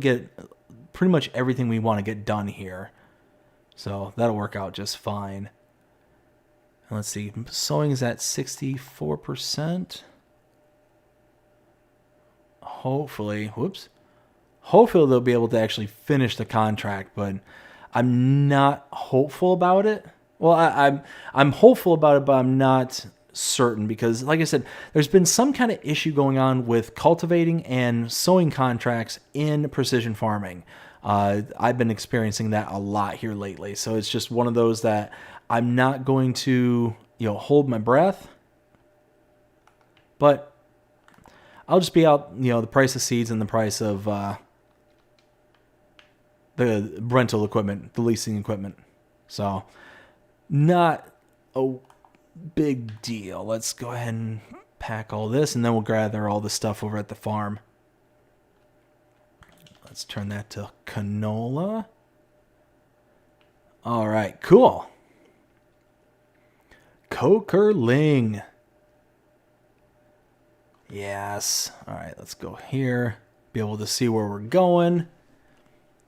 get pretty much everything we want to get done here. So that'll work out just fine. And let's see, sowing is at 64%. Hopefully they'll be able to actually finish the contract, but I'm not hopeful about it. Well, I'm hopeful about it, but I'm not certain because, like I said, there's been some kind of issue going on with cultivating and sowing contracts in precision farming. I've been experiencing that a lot here lately, so it's just one of those that I'm not going to, hold my breath, but I'll just be out, the price of seeds and the price of the rental equipment, the leasing equipment. So not a big deal. Let's go ahead and pack all this, and then we'll gather all the stuff over at the farm. Let's turn that to canola. All right, cool. Kokerling. Yes. All right, let's go here. Be able to see where we're going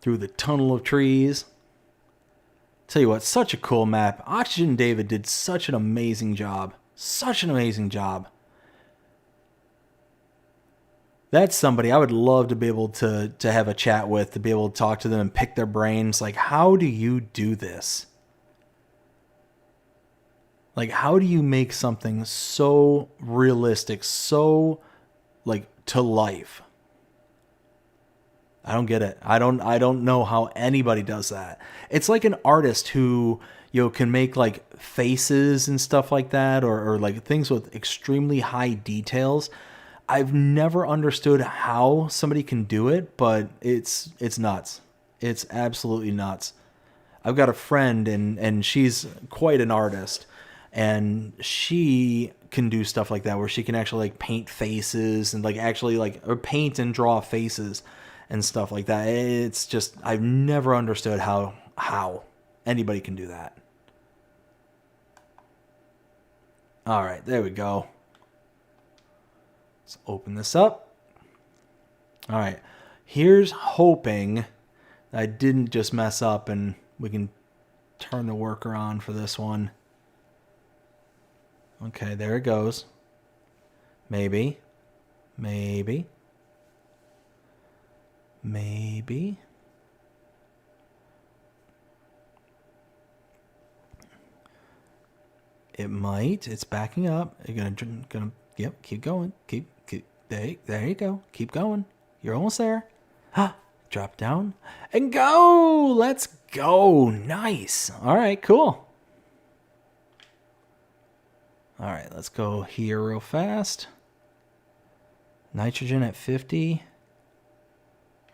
through the tunnel of trees. Tell you what, such a cool map. Oxygendavid did such an amazing job. Such an amazing job. That's somebody I would love to be able to have a chat with, to be able to talk to them and pick their brains. Like, how do you do this? Like, how do you make something so realistic, so, like, to life? I don't get it. I don't know how anybody does that. It's like an artist who, can make, like, faces and stuff like that, or like, things with extremely high details. I've never understood how somebody can do it, but it's nuts. It's absolutely nuts. I've got a friend, and she's quite an artist, and she can do stuff like that where she can actually like paint faces and like actually like or paint and draw faces and stuff like that. It's just I've never understood how anybody can do that. All right, there we go. Let's open this up. All right, here's hoping I didn't just mess up and we can turn the worker on for this one. Okay, there it goes. Maybe. It might. It's backing up. You're gonna. Yep. Keep going. Keep. There you go. Keep going. You're almost there. Drop down and go. Let's go. Nice. All right. Cool. All right. Let's go here real fast. Nitrogen at 50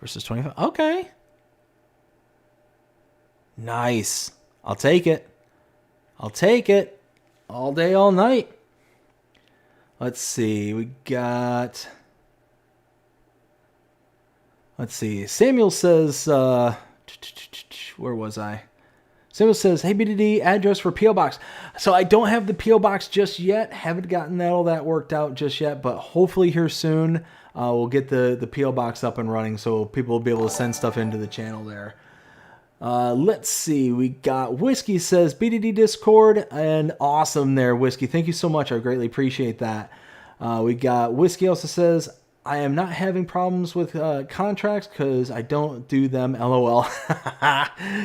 versus 25. Okay. Nice. I'll take it. I'll take it. All day, all night. Let's see. We got... Let's see. Samuel says... where was I? Samuel says, hey, BDD, address for P.O. Box. So I don't have the P.O. Box just yet. Haven't gotten all that worked out just yet. But hopefully here soon, we'll get the P.O. Box up and running. So people will be able to send stuff into the channel there. Let's see. We got Whiskey says BDD Discord, and awesome there, Whiskey. Thank you so much. I greatly appreciate that. We got Whiskey also says, I am not having problems with contracts because I don't do them. LOL.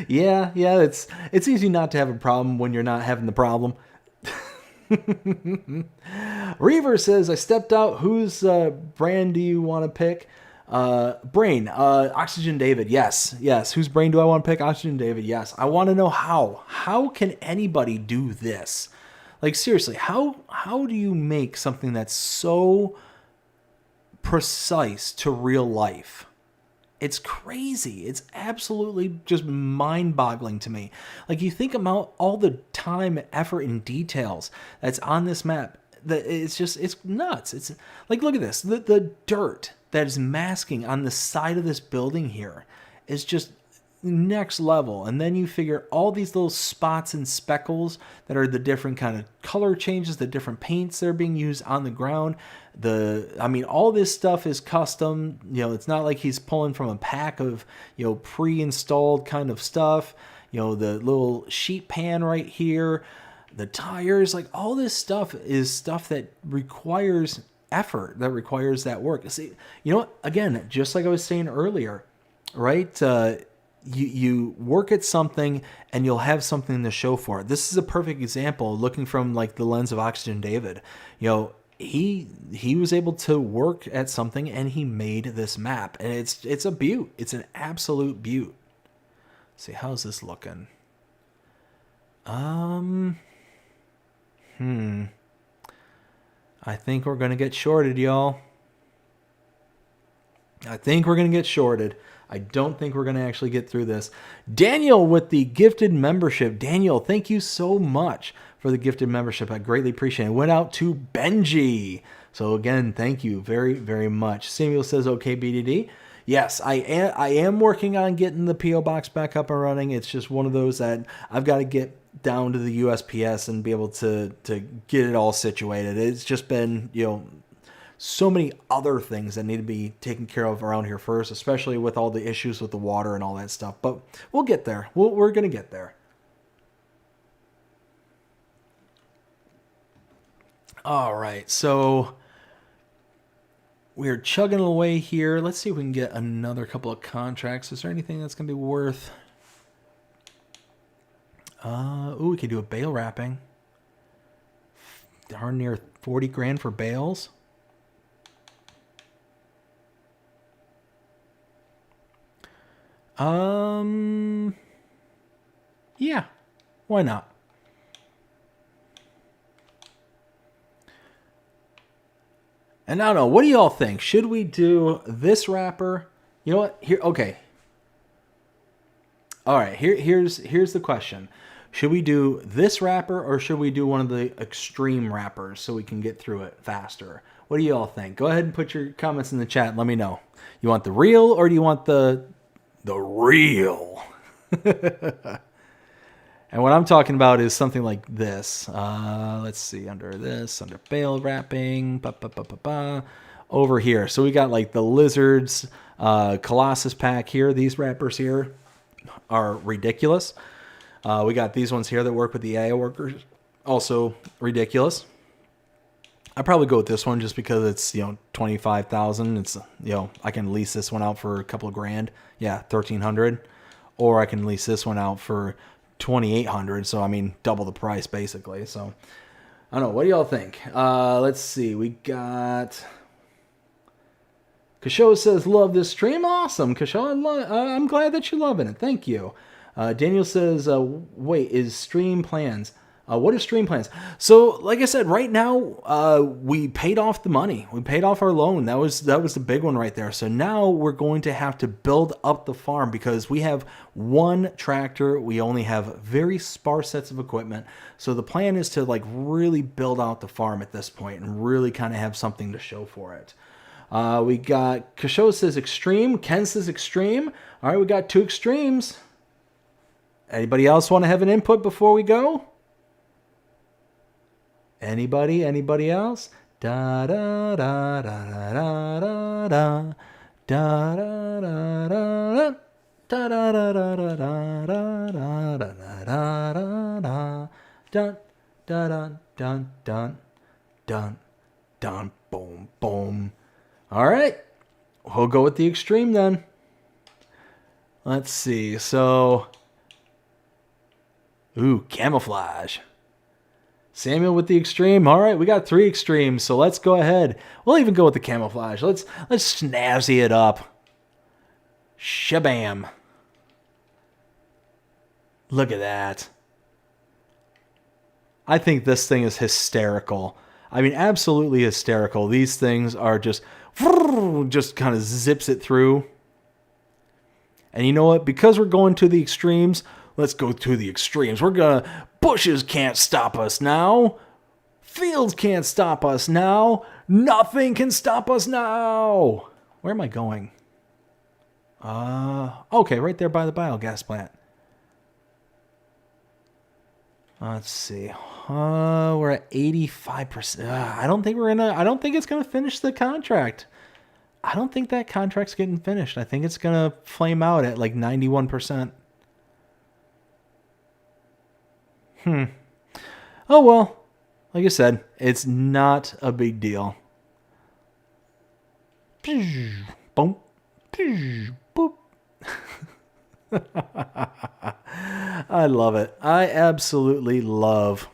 yeah. It's easy not to have a problem when you're not having the problem. Reaver says, I stepped out. Whose brand do you want to pick? Brain, Oxygendavid, yes. Whose brain do I want to pick? Oxygendavid, yes. I want to know how. How can anybody do this? Like, seriously, how do you make something that's so precise to real life? It's crazy. It's absolutely just mind-boggling to me. Like, you think about all the time, effort, and details that's on this map. It's nuts. It's like, look at this. The dirt that is masking on the side of this building here is just next level. And then you figure all these little spots and speckles that are the different kind of color changes, the different paints that are being used on the ground. All this stuff is custom. It's not like he's pulling from a pack of, pre-installed kind of stuff. The little sheet pan right here, the tires, like all this stuff is stuff that requires effort, that requires that work. See, again, just like I was saying earlier, right? You work at something and you'll have something to show for it. This is a perfect example, looking from like the lens of Oxygendavid. He was able to work at something and he made this map, and it's a beaut. It's an absolute beaut. Let's see, how's this looking? I think we're going to get shorted, y'all. I think we're going to get shorted. I don't think we're going to actually get through this. Daniel with the gifted membership. Daniel, thank you so much for the gifted membership. I greatly appreciate it. Went out to Benji. So again, thank you very, very much. Samuel says, okay, BDD. Yes, I am working on getting the P.O. Box back up and running. It's just one of those that I've got to get down to the USPS and be able to get it all situated. It's just been, so many other things that need to be taken care of around here first, especially with all the issues with the water and all that stuff. But we'll get there. We're going to get there. All right, so we're chugging away here. Let's see if we can get another couple of contracts. Is there anything that's going to be worth... we could do a bale wrapping. Darn near 40 grand for bales. Yeah, why not? And I don't know, what do y'all think? Should we do this wrapper? You know what? Here, okay. All right, here's the question. Should we do this wrapper or should we do one of the extreme wrappers so we can get through it faster? What do you all think? Go ahead and put your comments in the chat and let me know. You want the real or do you want the real? And what I'm talking about is something like this. Let's see, under bale wrapping, over here. So we got like the Lizards Colossus pack here. These wrappers here are ridiculous. We got these ones here that work with the AI workers. Also ridiculous. I'd probably go with this one just because it's, $25,000. It's, I can lease this one out for a couple of grand. Yeah, $1,300. Or I can lease this one out for $2,800. So, double the price basically. So, I don't know. What do y'all think? Let's see. We got... Kasho says, love this stream. Awesome. Kasho, I'm glad that you're loving it. Thank you. Daniel says, wait, is stream plans? What is stream plans? So, like I said, right now, we paid off the money. We paid off our loan. That was the big one right there. So now we're going to have to build up the farm because we have one tractor. We only have very sparse sets of equipment. So the plan is to like really build out the farm at this point and really kind of have something to show for it. We got Kasho says extreme. Ken says extreme. All right, we got 2 extremes. Anybody else want to have an input before we go? Anybody? Anybody else? Da da da da da da da da da da da da da da da da da da da dun dun dun dun dun dun boom boom. All right, we'll go with the extreme then. Let's see. So, ooh, camouflage. Samuel with the extreme. All right, we got 3 extremes, so let's go ahead. We'll even go with the camouflage. Let's snazzy it up. Shabam. Look at that. I think this thing is hysterical. I mean, absolutely hysterical. These things are just kind of zips it through. And you know what? Because we're going to the extremes, let's go to the extremes. Bushes can't stop us now. Fields can't stop us now. Nothing can stop us now. Where am I going? Okay, right there by the biogas plant. Let's see. We're at 85%. I don't think it's gonna finish the contract. I don't think that contract's getting finished. I think it's gonna flame out at like 91%. Oh well. Like I said, it's not a big deal. Boom. Boop. I love it. I absolutely love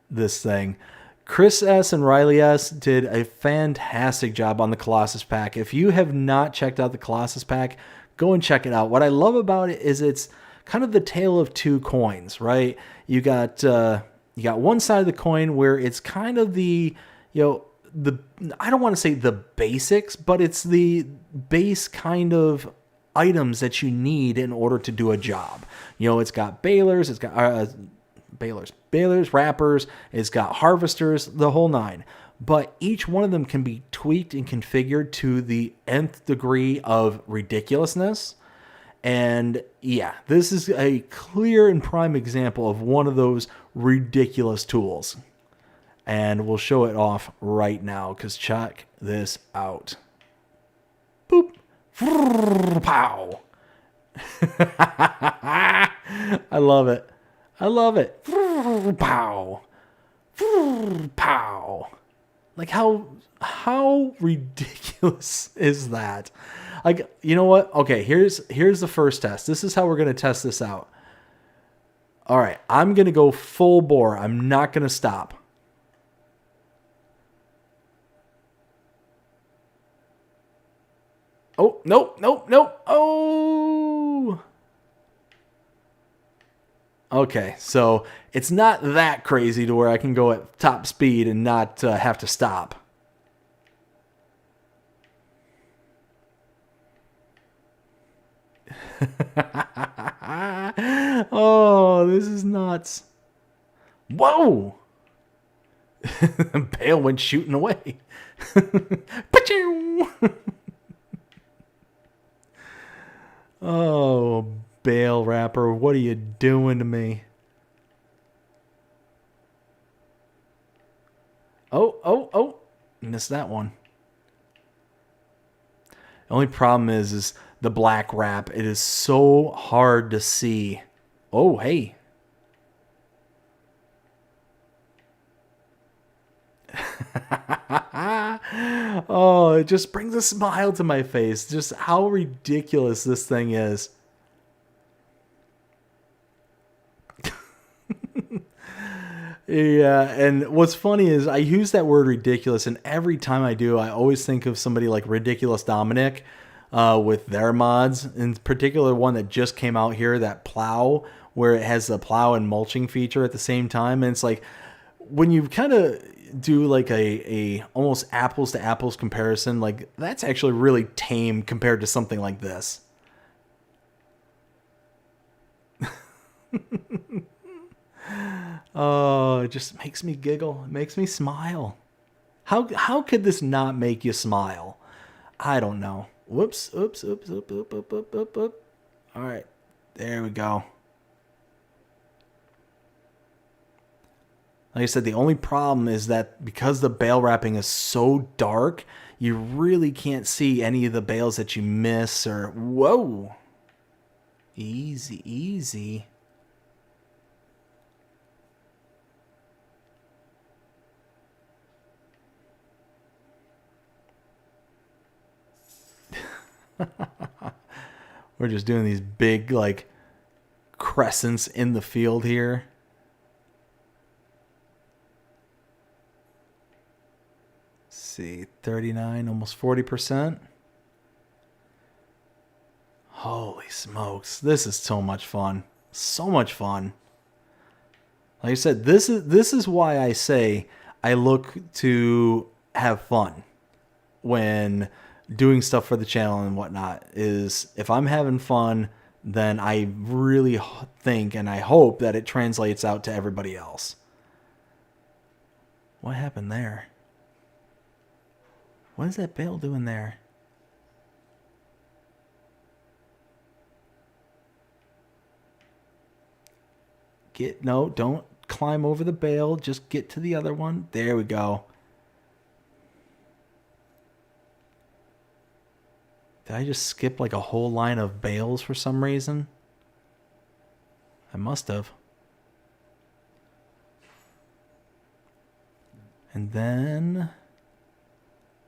this thing. Chris S. and Riley S. did a fantastic job on the Colossus pack. If you have not checked out the Colossus pack, go and check it out. What I love about it is it's kind of the tale of 2 coins, right? You got one side of the coin where it's kind of I don't want to say the basics, but it's the base kind of items that you need in order to do a job. It's got balers, it's got balers, wrappers, it's got harvesters, the whole 9. But each one of them can be tweaked and configured to the nth degree of ridiculousness. And yeah, this is a clear and prime example of one of those ridiculous tools. And we'll show it off right now, because check this out. Boop. Pow. I love it. I love it. Pow. Pow. Like how ridiculous is that? Like, you know what? Okay, here's the first test. This is how we're going to test this out. All right, I'm going to go full bore. I'm not going to stop. Oh, nope. Oh. Okay, so it's not that crazy to where I can go at top speed and not have to stop. Oh, this is nuts. Whoa! Bale went shooting away. Oh, Bale Rapper, what are you doing to me? Oh. Missed that one. The only problem is the black wrap. It is so hard to see. Oh, hey. Oh, it just brings a smile to my face. Just how ridiculous this thing is. Yeah, and what's funny is I use that word ridiculous, and every time I do, I always think of somebody like Ridiculous Dominic with their mods. In particular, one that just came out here, that plow, where it has the plow and mulching feature at the same time. And it's like when you kind of do like a almost apples to apples comparison, like that's actually really tame compared to something like this. Oh, it just makes me giggle. It makes me smile. How could this not make you smile? I don't know. Whoops, oops, oops, oops, oops, oops, oops, oops, oops. All right, there we go. Like I said, the only problem is that because the bale wrapping is so dark, you really can't see any of the bales that you miss or... Whoa! Easy, easy. We're just doing these big, like, crescents in the field here. Let's see, 39, almost 40%. Holy smokes, this is so much fun. So much fun. Like I said, this is why I say I look to have fun when doing stuff for the channel and whatnot. Is if I'm having fun, then I really think and I hope that it translates out to everybody else. What happened there? What is that bale doing there? No, don't climb over the bale. Just get to the other one. There we go. Did I just skip like a whole line of bales for some reason? I must have. And then...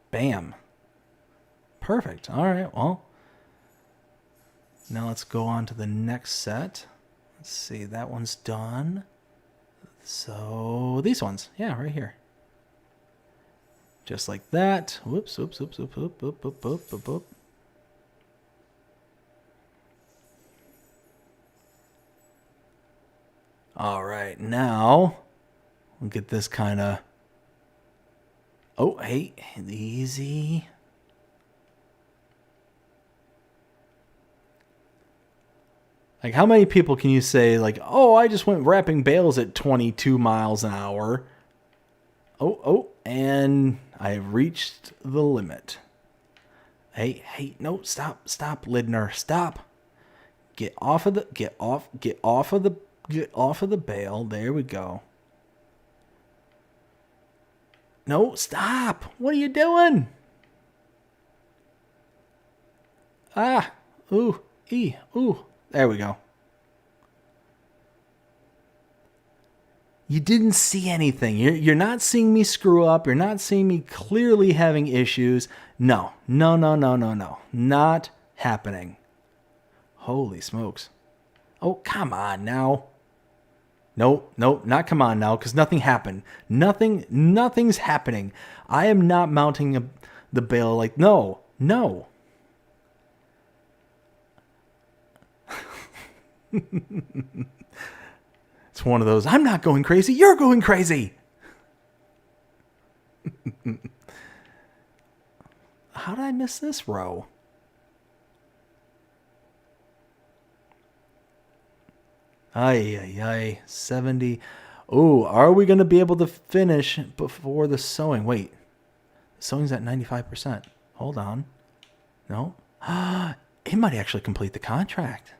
Bam. Perfect. All right, well. Now let's go on to the next set. Let's see, that one's done. So, these ones. Yeah, right here. Just like that. Whoops, whoops, whoops, whoops, whoops, whoops, whoops, whoops, whoops. All right, now we'll get this kind of... Oh, hey, easy. Like, how many people can you say, like, oh, I just went wrapping bales at 22 miles an hour. Oh, and I reached the limit. Hey, no, stop, Lidner, stop. Get off of the bale. There we go. No, stop. What are you doing? Ah, ooh, ooh. There we go. You didn't see anything. You're not seeing me screw up. You're not seeing me clearly having issues. No. Not happening. Holy smokes. Oh, come on now. Nope, not come on now, because nothing happened. Nothing's happening. I am not mounting the bale like, no. It's one of those, I'm not going crazy, you're going crazy. How did I miss this row? Ay, 70. Oh, are we going to be able to finish before the sewing? Wait, the sewing's at 95%. Hold on. No. It might actually complete the contract.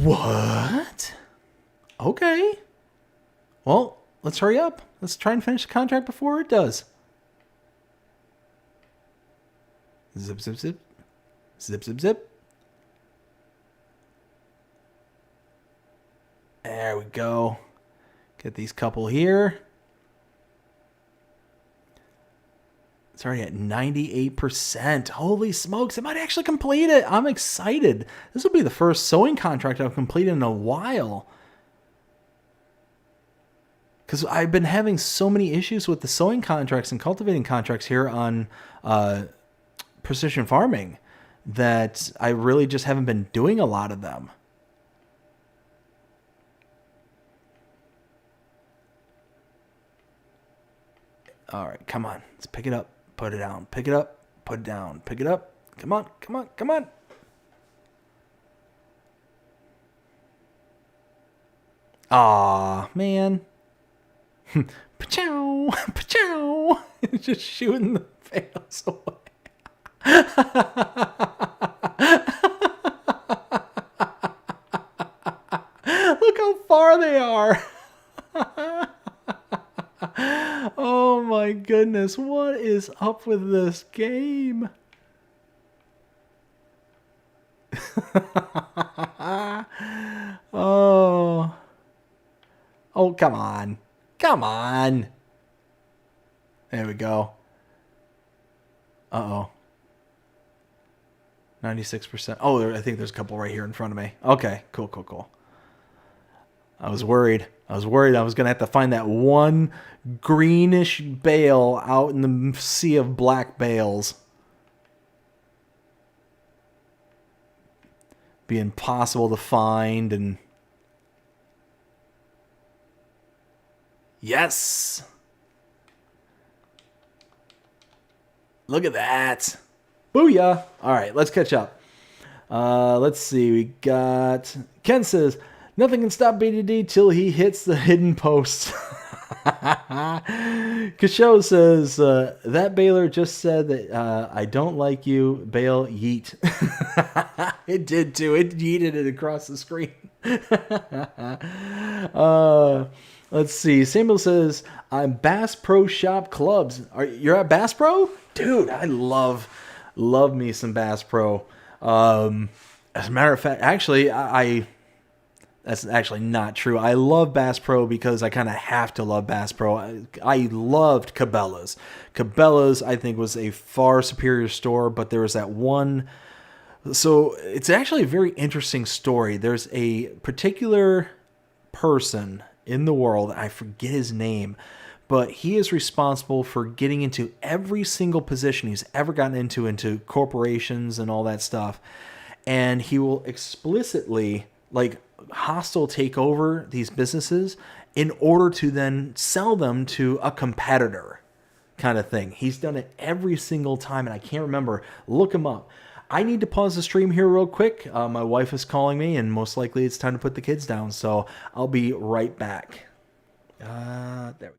What? Okay. Well, let's hurry up. Let's try and finish the contract before it does. Zip, zip, zip. Zip, zip, zip. There we go. Get these couple here. It's already at 98%. Holy smokes, I might actually complete it. I'm excited. This will be the first sewing contract I've completed in a while. Because I've been having so many issues with the sewing contracts and cultivating contracts here on Precision Farming that I really just haven't been doing a lot of them. All right, come on. Let's pick it up. Put it down. Pick it up. Put it down. Pick it up. Come on. Come on. Come on. Aw, man. Pa-chow. Pa-chow. Just shooting the fails away. Look how far they are. Oh my goodness, what is up with this game? Oh. Oh, come on. Come on. There we go. Uh-oh. 96%. Oh, I think there's a couple right here in front of me. Okay, cool, cool, cool. I was worried. I was going to have to find that one greenish bale out in the sea of black bales. Be impossible to find and... Yes! Look at that. Booyah! Alright, let's catch up. Let's see. We got... Ken says... Nothing can stop BDD till he hits the hidden post. Kasho says, that Baylor just said that I don't like you, Bale, yeet. It did too. It yeeted it across the screen. Let's see. Samuel says, I'm Bass Pro Shop Clubs. You're at Bass Pro? Dude, I love me some Bass Pro. As a matter of fact, actually, that's actually not true. I love Bass Pro because I kind of have to love Bass Pro. I loved Cabela's. Cabela's, I think, was a far superior store, but there was that one. So it's actually a very interesting story. There's a particular person in the world, I forget his name, but he is responsible for getting into every single position he's ever gotten into corporations and all that stuff. And he will explicitly, like, hostile take over these businesses in order to then sell them to a competitor kind of thing. He's done it every single time, and I can't remember. Look him up. I need to pause the stream here real quick. My wife is calling me, and most likely it's time to put the kids down, so I'll be right back. There we go.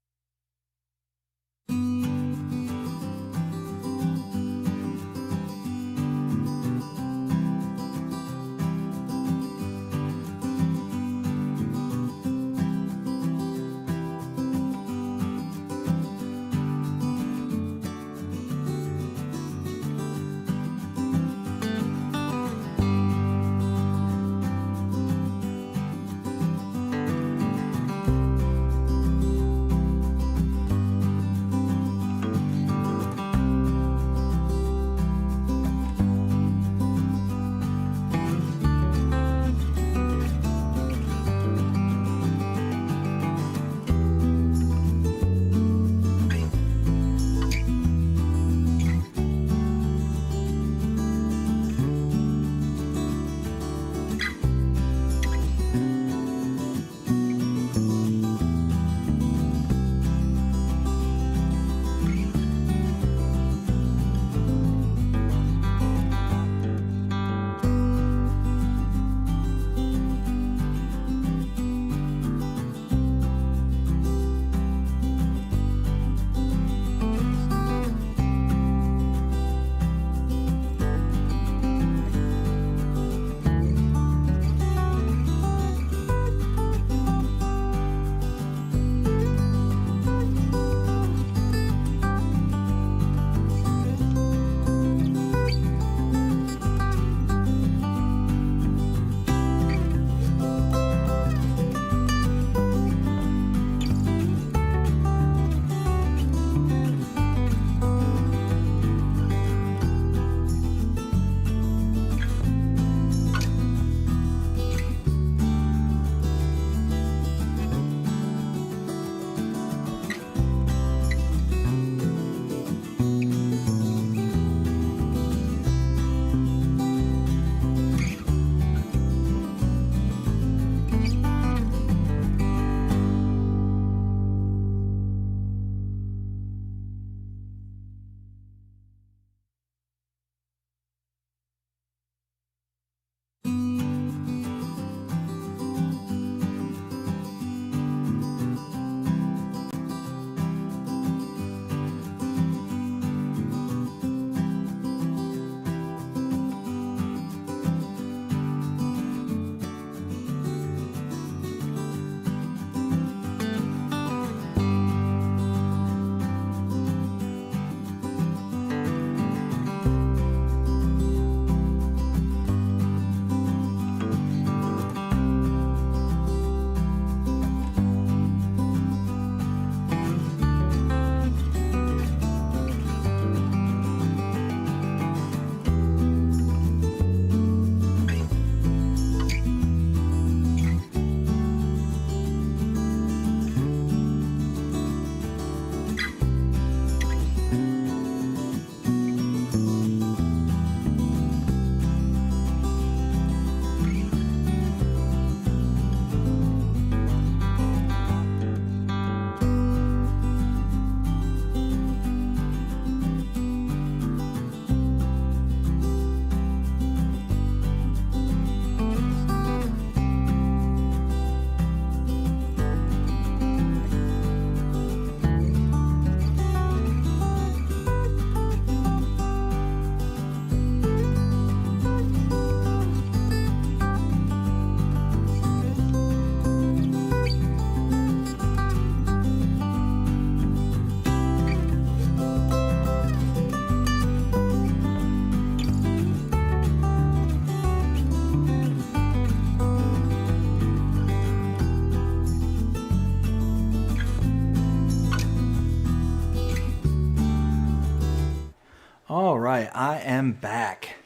All right, I am back.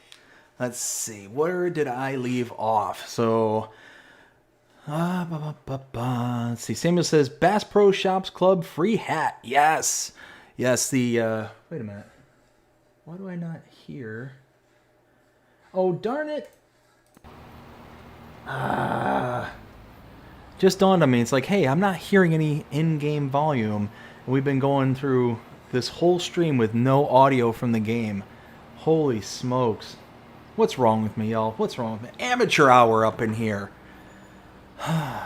Let's see, where did I leave off? So, let's see. Samuel says Bass Pro Shops Club free hat. Yes, yes. Wait a minute. Why do I not hear? Oh darn it! Just dawned on me. It's like, hey, I'm not hearing any in-game volume. And we've been going through this whole stream with no audio from the game. Holy smokes. What's wrong with me, y'all? What's wrong with me? Amateur hour up in here.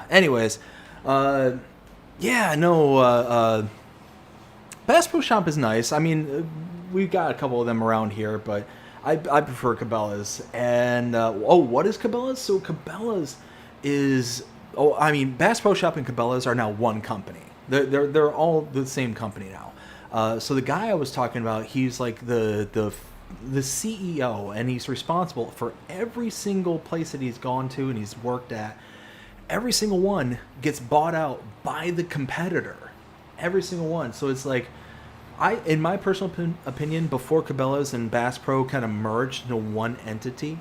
Anyways, yeah, no, Bass Pro Shop is nice. I mean, we've got a couple of them around here, but I prefer Cabela's. And, what is Cabela's? So Cabela's is... Oh, I mean, Bass Pro Shop and Cabela's are now one company. They're all the same company now. So the guy I was talking about, he's like the CEO, and he's responsible for every single place that he's gone to and he's worked at. Every single one gets bought out by the competitor. Every single one. So it's like, in my personal opinion, before Cabela's and Bass Pro kind of merged into one entity,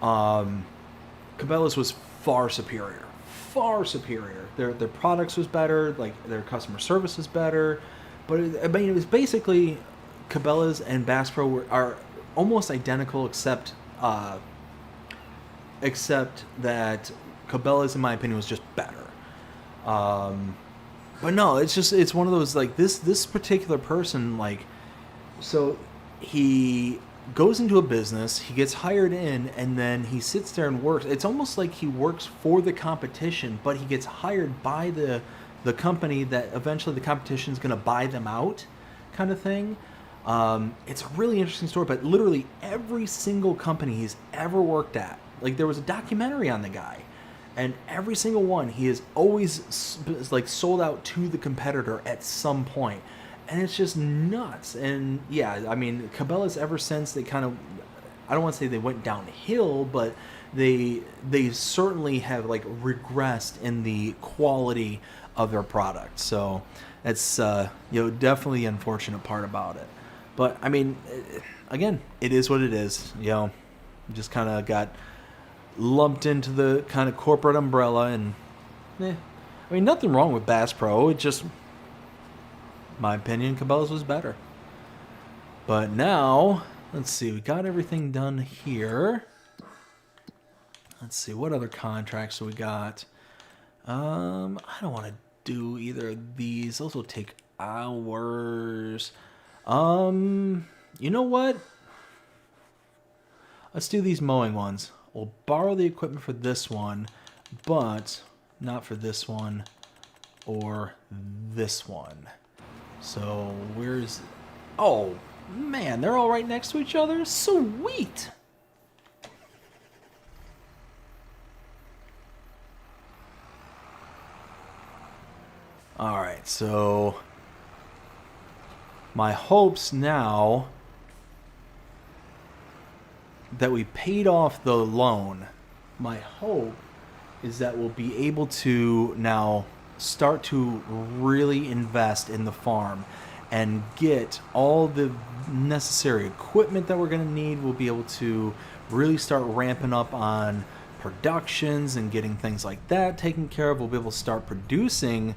Cabela's was far superior. Far superior. Their products was better, like their customer service was better, but it was basically Cabela's and Bass Pro are almost identical, except that Cabela's, in my opinion, was just better. But no, it's one of those, like, this particular person, like, so he goes into a business, he gets hired in, and then he sits there and works. It's almost like he works for the competition, but he gets hired by the company that eventually the competition is going to buy them out, kind of thing. It's a really interesting story, but literally every single company he's ever worked at, like, there was a documentary on the guy, and every single one he has always like sold out to the competitor at some point. And it's just nuts. And yeah, I mean, Cabela's, ever since, they kind of, I don't want to say they went downhill, but they certainly have like regressed in the quality of their product. So it's definitely the unfortunate part about it. But I mean, again, it is what it is. Just kind of got lumped into the kind of corporate umbrella, and I mean, nothing wrong with Bass Pro. It just, my opinion, Cabela's was better. But now, let's see, we got everything done here. Let's see, what other contracts do we got? I don't want to do either of these. Those will take hours. You know what? Let's do these mowing ones. We'll borrow the equipment for this one, but not for this one or this one. So where's... Oh, man, they're all right next to each other? Sweet! Alright, so... my hopes now that we paid off the loan, my hope is that we'll be able to now start to really invest in the farm and get all the necessary equipment that we're going to need. We'll be able to really start ramping up on productions and getting things like that taken care of. We'll be able to start producing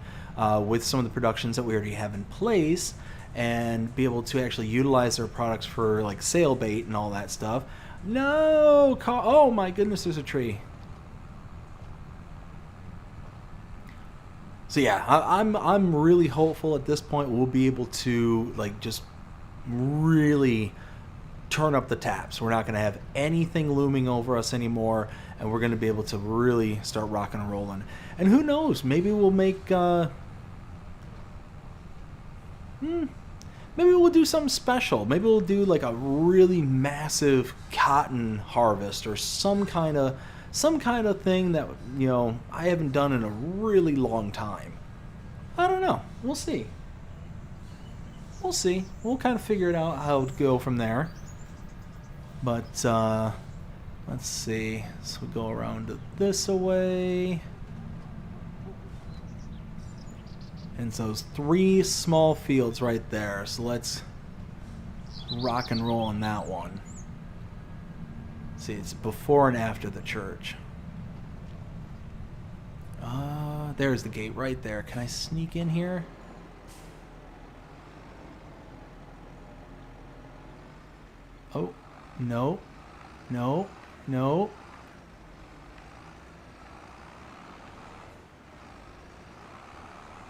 with some of the productions that we already have in place, and be able to actually utilize their products for like sale bait and all that stuff. No! Oh my goodness, there's a tree. So yeah, I'm really hopeful at this point we'll be able to like just really turn up the taps. We're not going to have anything looming over us anymore, and we're going to be able to really start rocking and rolling. And who knows, maybe we'll make maybe we'll do something special. Maybe we'll do like a really massive cotton harvest or some kind of thing that, I haven't done in a really long time. I don't know. We'll see. We'll kind of figure it out how to go from there. But let's see. So we go around to this away. And so those 3 small fields right there. So let's rock and roll on that one. See, it's before and after the church. There's the gate right there. Can I sneak in here? Oh, no. No. No.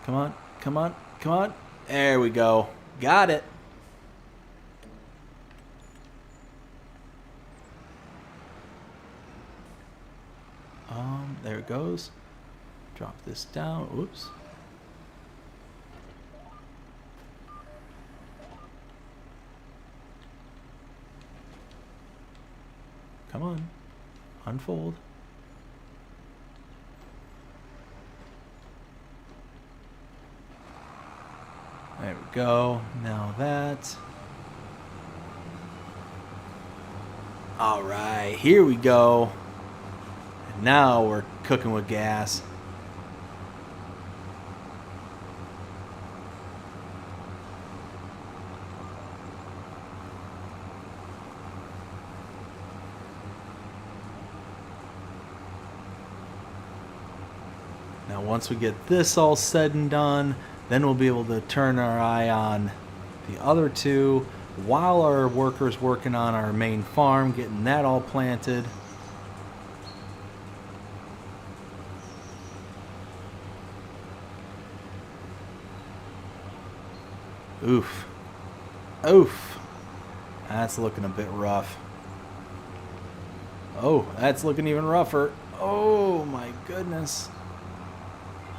Come on. Come on. Come on. There we go. Got it. There it goes. Drop this down. Oops. Come on. Unfold. There we go. Now that. All right, here we go. And now we're cooking with gas. Now once we get this all said and done, then we'll be able to turn our eye on the other two while our workers working on our main farm, getting that all planted. Oof. Oof. That's looking a bit rough. Oh, that's looking even rougher. Oh my goodness.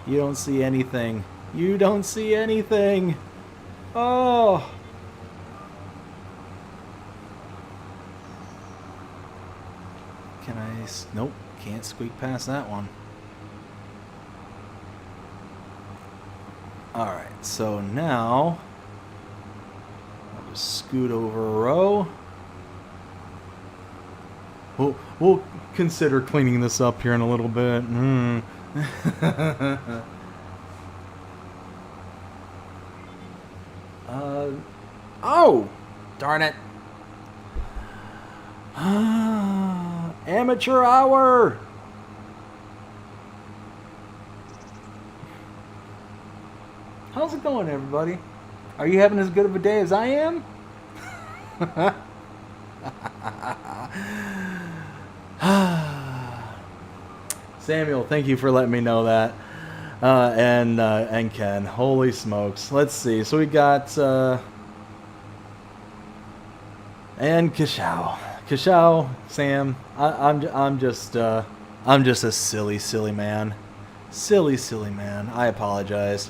You don't see anything. You don't see anything. Oh. Can I? Nope. Can't squeak past that one. Alright, so now I'll just scoot over a row. We'll consider cleaning this up here in a little bit. Oh! Darn it. Amateur hour! How's it going, everybody? Are you having as good of a day as I am? Samuel, thank you for letting me know that. And Ken, holy smokes. Let's see. So we got and Kashao, Sam. I'm just a silly man. Silly man. I apologize.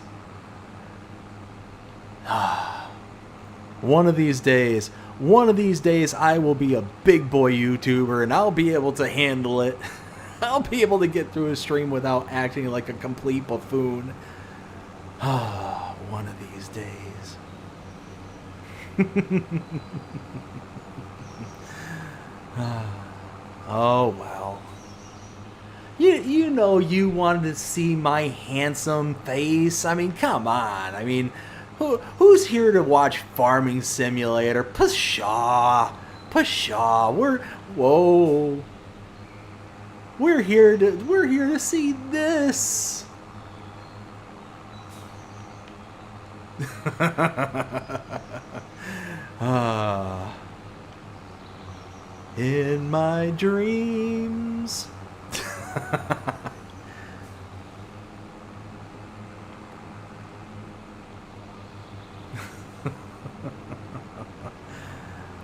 One of these days I will be a big boy YouTuber and I'll be able to handle it. I'll be able to get through a stream without acting like a complete buffoon. One of these days. Oh, well. You know you wanted to see my handsome face. I mean, come on. I mean, who's here to watch Farming Simulator? Pshaw. Whoa. We're here to see this. In my dreams.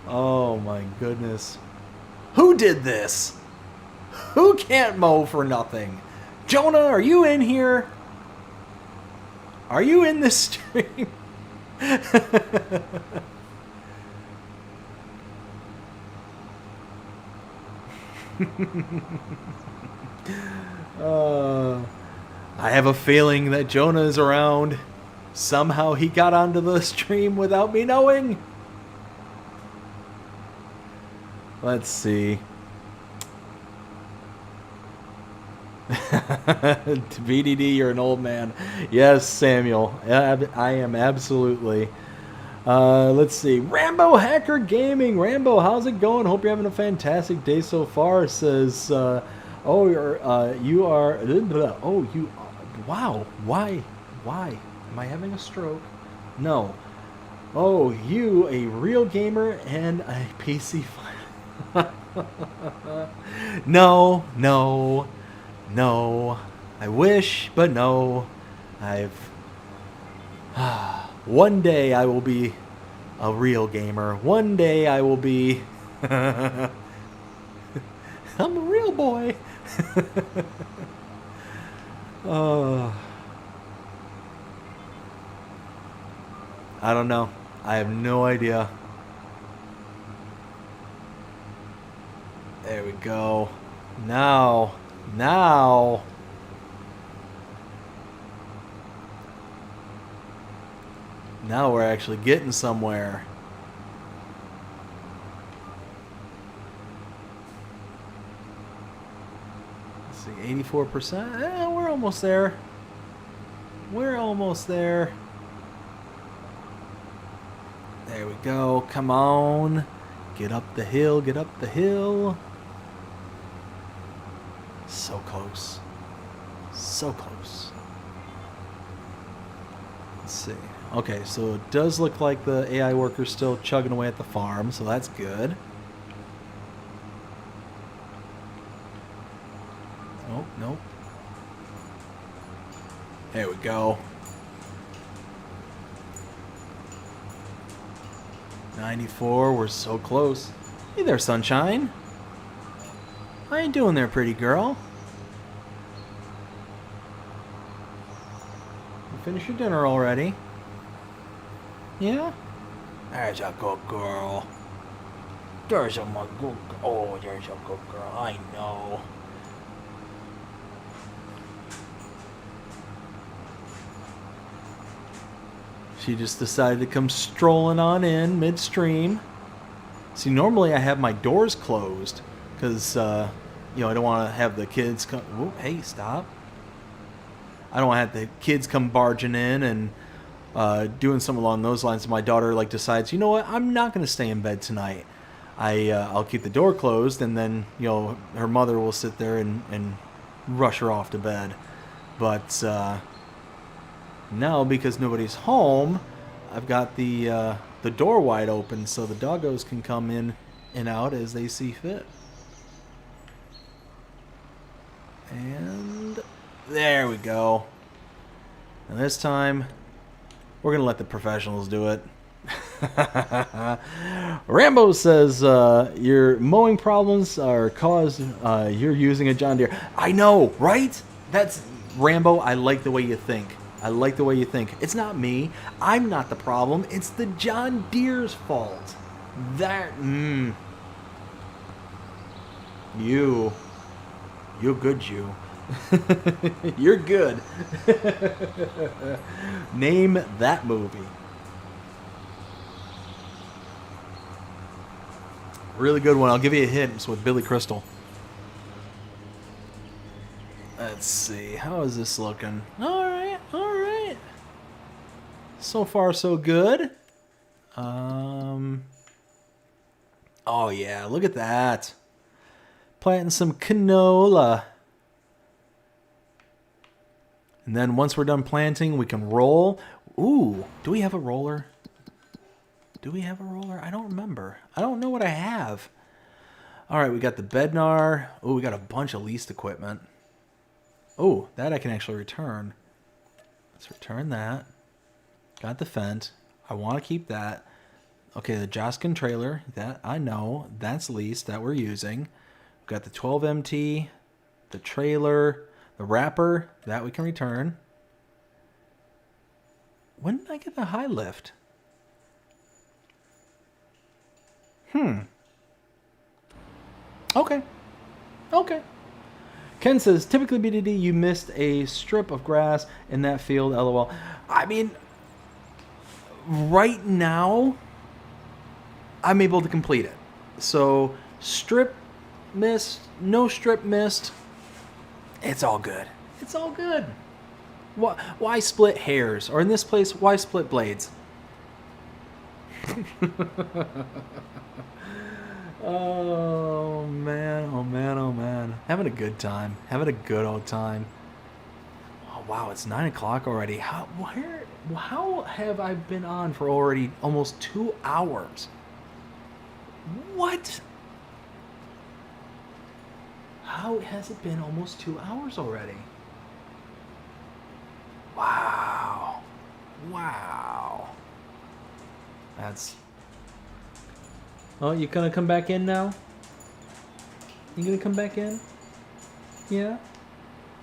Oh my goodness. Who did this? Who can't mow for nothing? Jonah, are you in here? Are you in this stream? I have a feeling that Jonah is around. Somehow he got onto the stream without me knowing. Let's see. VDD, you're an old man. Yes, Samuel. I am absolutely Let's see. Rambo Hacker Gaming. Rambo, how's it going? Hope you're having a fantastic day so far. Says, oh, you are. Oh, you. Wow. Why? Am I having a stroke? No. Oh, you, a real gamer and a PC. No. I wish, but no. One day I will be a real gamer. One day I will be. I'm a real boy. I don't know. I have no idea. There we go. Now. Now we're actually getting somewhere. Let's see, 84%. We're almost there. We're almost there. There we go. Come on. Get up the hill. Get up the hill. So close. So close. Let's see. Okay, so it does look like the AI worker's still chugging away at the farm, so that's good. Oh, nope. There we go. 94, we're so close. Hey there, sunshine. How you doing there, pretty girl? You finished your dinner already? Yeah? There's a good girl. There's a good girl. Oh, there's a good girl. I know. She just decided to come strolling on in midstream. See, normally I have my doors closed because, I don't want to have the kids come. Whoa, hey, stop. I don't want to have the kids come barging in and doing something along those lines. My daughter decides, you know what, I'm not going to stay in bed tonight. I'll keep the door closed, and then her mother will sit there and rush her off to bed. But now, because nobody's home, I've got the door wide open so the doggos can come in and out as they see fit. And there we go. And this time, we're going to let the professionals do it. Rambo says, your mowing problems are caused, you're using a John Deere. I know, right? That's, Rambo, I like the way you think. I like the way you think. It's not me. I'm not the problem. It's the John Deere's fault. You're good, you. You're good. Name that movie. Really good one. I'll give you a hint. It's with Billy Crystal. Let's see. How is this looking? All right. So far, so good. Oh yeah, look at that. Planting some canola. And then once we're done planting, we can roll. Ooh, do we have a roller? Do we have a roller? I don't remember. I don't know what I have. All right, we got the Bednar. Oh, we got a bunch of leased equipment. Oh, that I can actually return. Let's return that. Got the Fent. I want to keep that. Okay, the Joskin trailer. That I know. That's leased. That we're using. We've got the 12MT. The trailer. The wrapper. That we can return. When did I get the high lift? Okay. Ken says, typically BDD, you missed a strip of grass in that field, LOL. I mean, right now, I'm able to complete it. So, strip missed, no strip missed, it's all good. It's all good. Why split hairs? Or in this place, why split blades? Oh man, oh man, oh man. Having a good time. Having a good old time. Oh wow, it's 9 o'clock already. How have I been on for already almost 2 hours? What? How has it been almost 2 hours already? Wow. Wow. That's... Oh, you gonna come back in now? You gonna come back in? Yeah?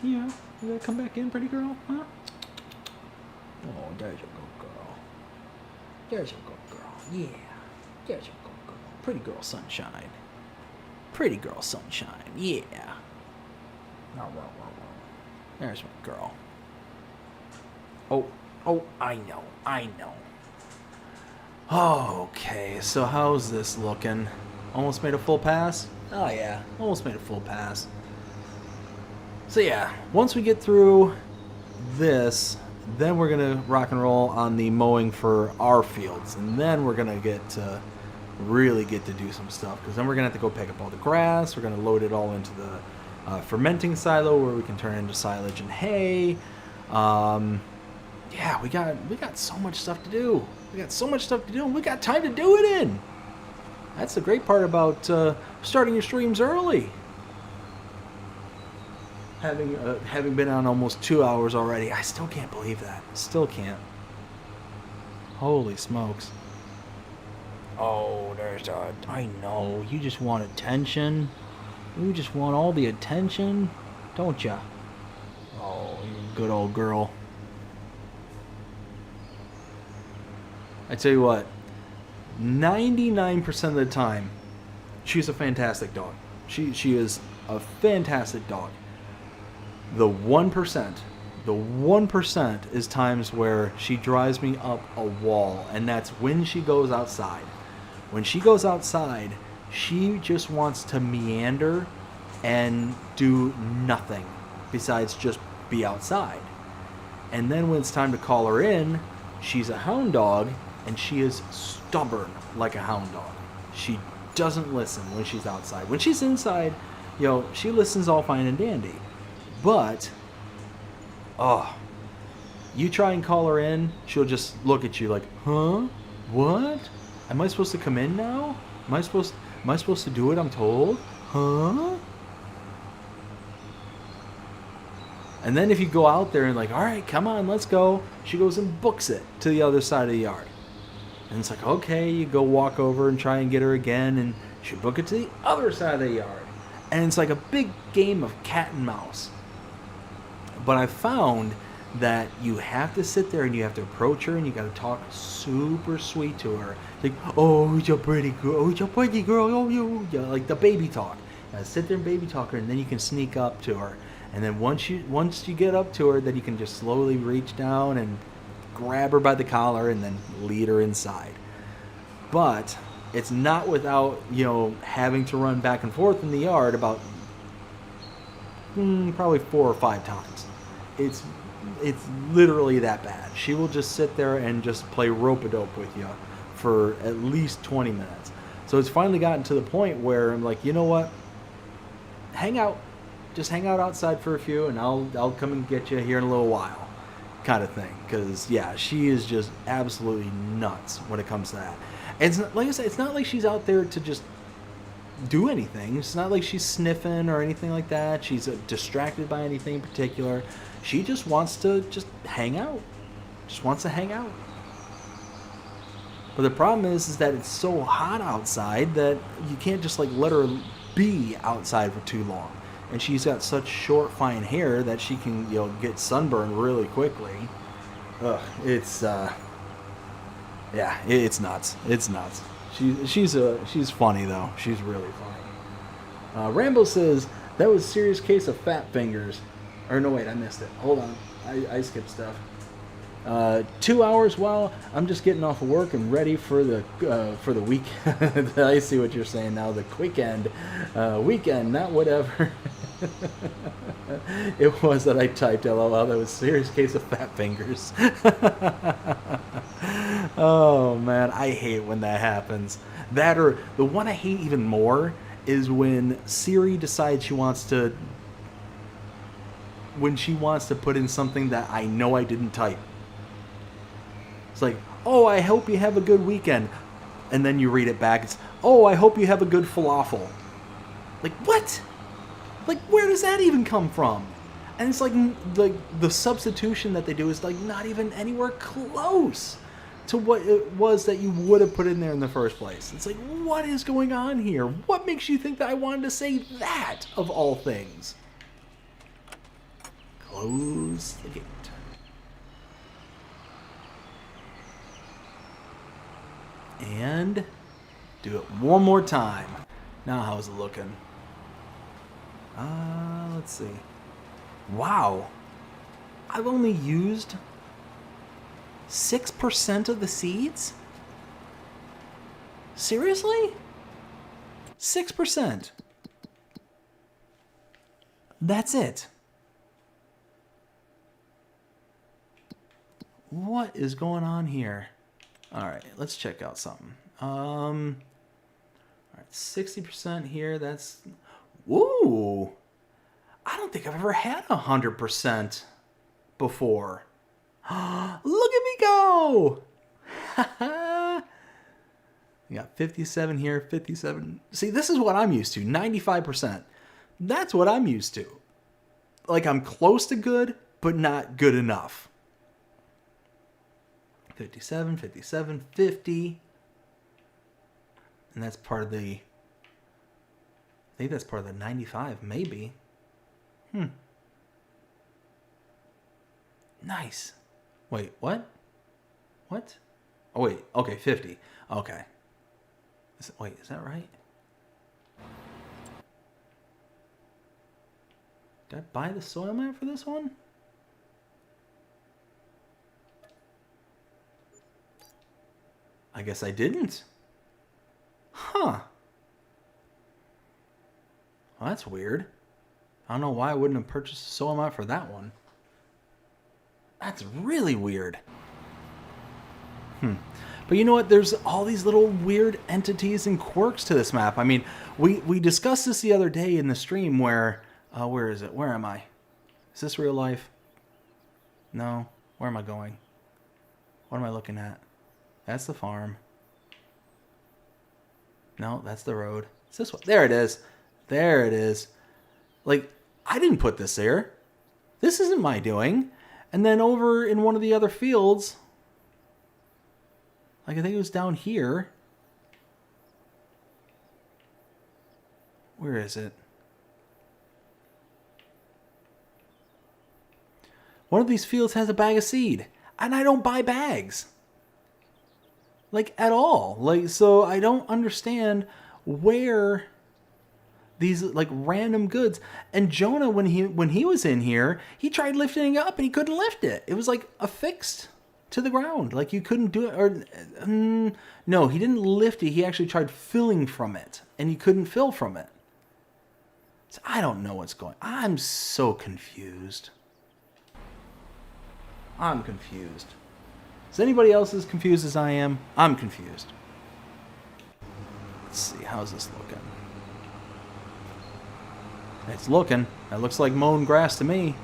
Yeah? You gonna come back in, pretty girl? Huh? Oh, there's your good girl. There's your good girl. Yeah. There's your good girl. Pretty girl sunshine. Pretty girl sunshine. Yeah. There's my girl. Oh, I know. Okay, so how's this looking? Almost made a full pass? Oh yeah, almost made a full pass. So yeah, once we get through this, then we're gonna rock and roll on the mowing for our fields, and then we're gonna really get to do some stuff, because then we're gonna have to go pick up all the grass. We're gonna load it all into the fermenting silo where we can turn it into silage and hay. Yeah, we got so much stuff to do. We got so much stuff to do, and we got time to do it in. That's the great part about starting your streams early. Having been on almost 2 hours already, I still can't believe that. Still can't. Holy smokes. Oh, I know. You just want attention. You just want all the attention, don't ya? Oh, you good old girl. I tell you what, 99% of the time, she's a fantastic dog. She is a fantastic dog. The 1% is times where she drives me up a wall, and that's when she goes outside. When she goes outside, she just wants to meander and do nothing besides just be outside. And then when it's time to call her in, she's a hound dog, and she is stubborn like a hound dog. She doesn't listen when she's outside. When she's inside, she listens all fine and dandy. But, you try and call her in, she'll just look at you like, huh? What? Am I supposed to come in now? Am I supposed to do what I'm told? Huh? And then if you go out there and like, all right, come on, let's go, she goes and books it to the other side of the yard. And it's like, okay, you go walk over and try and get her again, and she book it to the other side of the yard. And it's like a big game of cat and mouse. But I found that you have to sit there and you have to approach her and you got to talk super sweet to her. Like, oh, you're pretty girl. Oh, you're pretty girl. Oh, you. Yeah, like the baby talk. You gotta sit there and baby talk her, and then you can sneak up to her. And then once you get up to her, then you can just slowly reach down and grab her by the collar and then lead her inside. But it's not without, having to run back and forth in the yard about probably 4 or 5 times. It's literally that bad. She will just sit there and just play rope-a-dope with you for at least 20 minutes. So it's finally gotten to the point where I'm like, you know what? Hang out. Just hang out outside for a few, and I'll come and get you here in a little while, kind of thing. Because yeah, she is just absolutely nuts when it comes to that. And it's not, like I said, it's not like she's out there to just do anything. It's not like she's sniffing or anything like that. She's distracted by anything in particular. She just wants to just hang out. Just wants to hang out. But the problem is that it's so hot outside that you can't just let her be outside for too long. And she's got such short, fine hair that she can, get sunburned really quickly. Ugh, it's nuts. It's nuts. She's funny though. She's really funny. Rambo says that was a serious case of fat fingers. Or no, wait, I missed it. Hold on, I skipped stuff. 2 hours. Well, I'm just getting off of work and ready for the week. I see what you're saying now. The quick end, weekend, not whatever. It was that I typed LOL. That was a serious case of fat fingers. Oh man, I hate when that happens. That, or the one I hate even more is when Siri decides when she wants to put in something that I know I didn't type. It's like, oh, I hope you have a good weekend. And then you read it back, it's, oh, I hope you have a good falafel. Like, what? Like, where does that even come from? And it's like the substitution that they do is like not even anywhere close to what it was that you would have put in there in the first place. It's like, what is going on here? What makes you think that I wanted to say that, of all things? Close the gate. And do it one more time. Now how's it looking? Let's see. Wow. I've only used 6% of the seeds? Seriously? 6%. That's it. What is going on here? All right, let's check out something. All right, 60% here. That's, ooh. I don't think I've ever had 100% before. Look at me go! You got 57 here, 57. See, this is what I'm used to, 95%. That's what I'm used to. Like, I'm close to good, but not good enough. 57, 57, 50. And that's part of the, I think that's part of the 95, maybe. Nice. Wait, what? What? Oh, wait. Okay, 50. Okay. Wait, is that right? Did I buy the soil mat for this one? I guess I didn't. Huh. Well, that's weird. I don't know why I wouldn't have purchased a soil mat for that one. That's really weird. But you know what? There's all these little weird entities and quirks to this map. I mean, we discussed this the other day in the stream where is it? Where am I? Is this real life? No. Where am I going? What am I looking at? That's the farm. No, that's the road. It's this one. There it is. There it is. Like, I didn't put this there. This isn't my doing. And then over in one of the other fields, like I think it was down here. Where is it? One of these fields has a bag of seed. And I don't buy bags. Like, at all. Like, so I don't understand where these, like, random goods. And Jonah, when he was in here, he tried lifting it up and he couldn't lift it. It was, like, affixed to the ground. Like, you couldn't do it. Or no, he didn't lift it. He actually tried filling from it. And he couldn't fill from it. So I don't know what's going on. I'm so confused. I'm confused. Is anybody else as confused as I am? I'm confused. Let's see, how's this looking? It's looking. That looks like mown grass to me.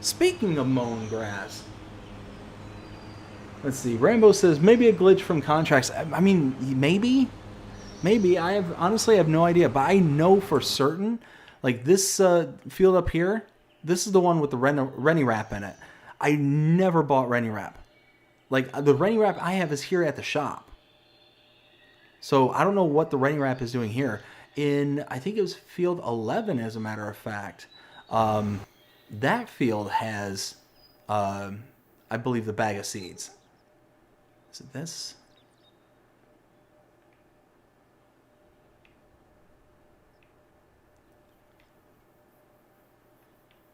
Speaking of mown grass. Let's see, Rambo says maybe a glitch from contracts. I mean, maybe? Maybe. Honestly, I have no idea. But I know for certain, like this field up here, this is the one with the Rennie wrap in it. I never bought Rennie wrap. Like, the Rennie wrap I have is here at the shop. So, I don't know what the Rennie wrap is doing here. In, I think it was field 11, as a matter of fact. That field has, I believe, the bag of seeds. Is it this?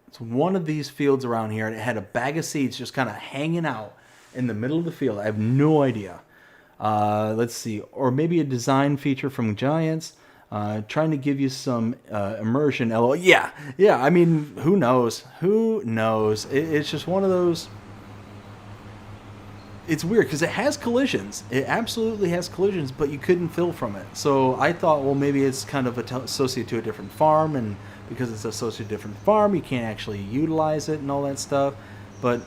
It's one of these fields around here, and it had a bag of seeds just kind of hanging out in the middle of the field. I have no idea. Let's see. Or maybe a design feature from Giants. Trying to give you some immersion. LOL. Yeah. I mean, who knows? It's just one of those. It's weird because it has collisions. It absolutely has collisions, but you couldn't fill from it. So I thought, well, maybe it's kind of associated to a different farm, and because it's associated to a different farm, you can't actually utilize it and all that stuff. But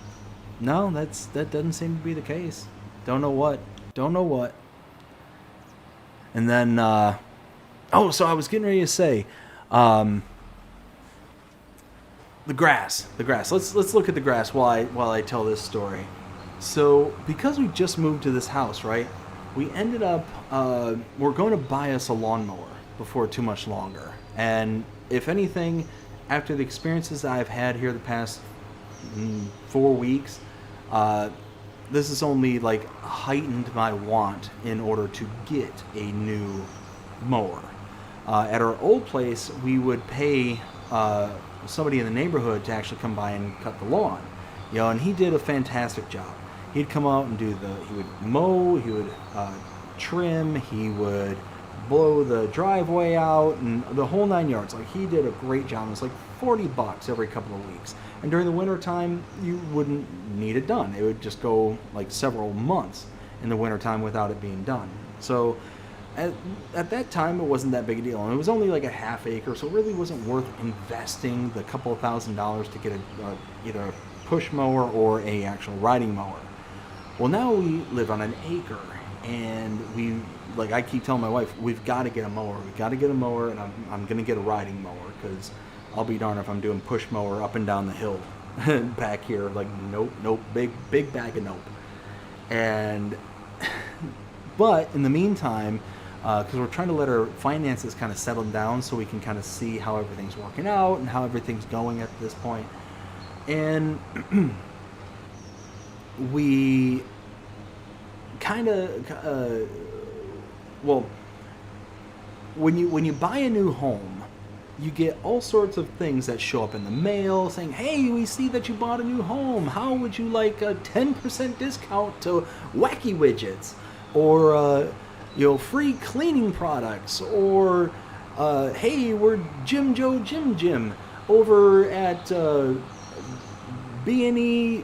no, that doesn't seem to be the case. Don't know what. And then, so I was getting ready to say, the grass. Let's look at the grass while I tell this story. So, because we just moved to this house, right, we ended up, we're going to buy us a lawnmower before too much longer. And if anything, after the experiences I've had here the past 4 weeks, this has only, like, heightened my want in order to get a new mower. At our old place, we would pay somebody in the neighborhood to actually come by and cut the lawn. And he did a fantastic job. He'd come out and he would mow, he would trim, he would blow the driveway out, and the whole 9 yards. Like, he did a great job. It was like $40 every couple of weeks. And during the winter time, you wouldn't need it done. It would just go like several months in the winter time without it being done. So at that time, it wasn't that big a deal. And it was only like a half acre, so it really wasn't worth investing the couple of $1,000s to get either a push mower or a actual riding mower. Well, now we live on an acre, and I keep telling my wife, we've got to get a mower. And I'm going to get a riding mower, because I'll be darned if I'm doing push mower up and down the hill back here. Like, nope, big bag of nope. And, but in the meantime, because we're trying to let our finances kind of settle down so we can kind of see how everything's working out and how everything's going at this point. And we kind of, when you buy a new home, you get all sorts of things that show up in the mail saying, hey, we see that you bought a new home. How would you like a 10% discount to Wacky Widgets? Or, free cleaning products? Or, hey, we're Jim Joe Jim over at B&E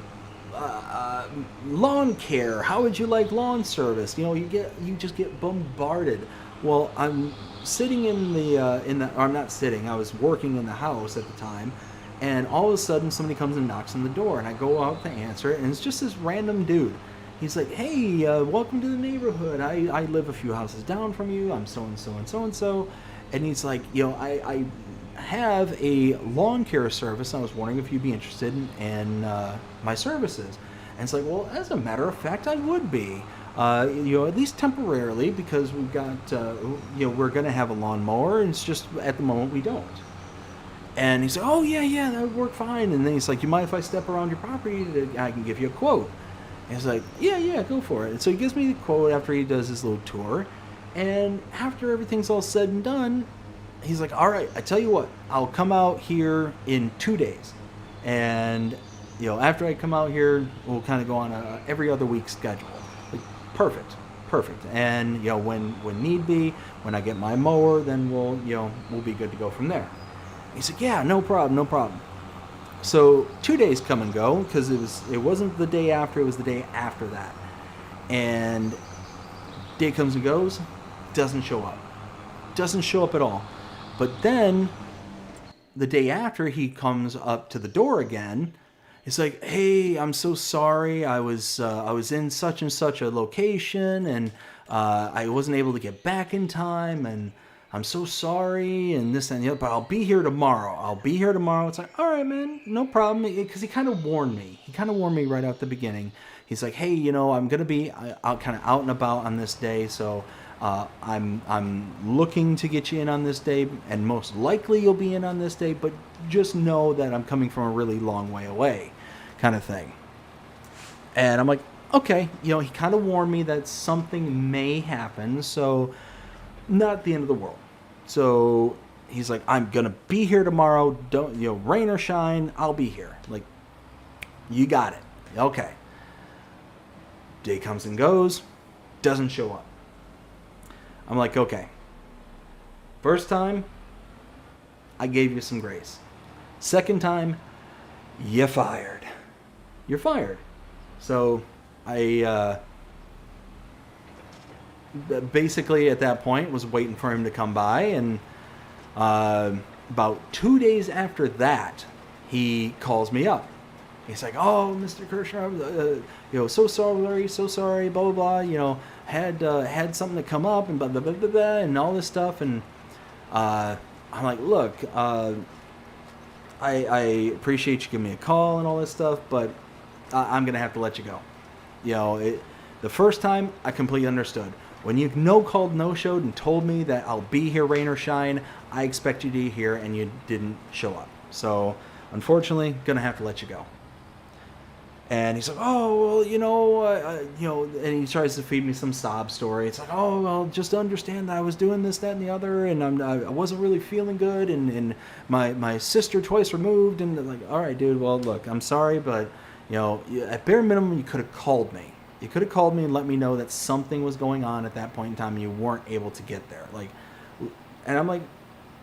lawn care. How would you like lawn service? You just get bombarded. Well, I'm sitting I'm not sitting, I was working in the house at the time, and all of a sudden somebody comes and knocks on the door, and I go out to answer it, and it's just this random dude. He's like, hey, welcome to the neighborhood. I live a few houses down from you. I'm so-and-so and so-and-so. And he's like, I have a lawn care service. I was wondering if you'd be interested in my services. And it's like, well, as a matter of fact, I would be. At least temporarily, because we've got, we're going to have a lawnmower, and it's just at the moment we don't. And he's like, oh, yeah, that would work fine. And then he's like, you mind if I step around your property? I can give you a quote. And he's like, yeah, go for it. And so he gives me the quote after he does his little tour. And after everything's all said and done, he's like, all right, I tell you what, I'll come out here in 2 days. And, after I come out here, we'll kind of go on a every other week schedule. Like, perfect. And, when need be, when I get my mower, then we'll be good to go from there. He's like, yeah, no problem. So 2 days come and go, because it wasn't the day after, it was the day after that. And day comes and goes, doesn't show up at all. But then the day after, he comes up to the door again. He's like, hey, I'm so sorry. I was in such and such a location, and I wasn't able to get back in time, and I'm so sorry, and this and the other, but I'll be here tomorrow. It's like, all right, man, no problem, because he kind of warned me. Right at the beginning. He's like, hey, I'm going to be out kind of out and about on this day, so I'm looking to get you in on this day, and most likely you'll be in on this day, but just know that I'm coming from a really long way away, kind of thing. And I'm like, okay, he kind of warned me that something may happen, so not the end of the world. So he's like, I'm gonna be here tomorrow, don't rain or shine, I'll be here. Like, you got it. Okay. Day comes and goes, doesn't show up. I'm like, okay, First time, I gave you some grace. Second time, you're fired. You're fired. So I basically at that point was waiting for him to come by, and about 2 days after that, he calls me up. He's like, "Oh, Mr. Kirschner, so sorry, blah blah blah. Had something to come up and blah blah blah blah, blah and all this stuff." And I'm like, "Look, I appreciate you giving me a call and all this stuff, but I'm gonna have to let you go. The first time I completely understood. When you called, no-showed, and told me that I'll be here, rain or shine, I expected you to be here, and you didn't show up. So, unfortunately, gonna have to let you go." And he's like, "Oh, well, and he tries to feed me some sob story. It's like, "Oh, well, just understand that I was doing this, that, and the other, and I wasn't really feeling good, and my sister twice removed, and like, all right, dude, well, look, I'm sorry, but, at bare minimum, you could have called me. You could have called me and let me know that something was going on at that point in time, and you weren't able to get there. And I'm like,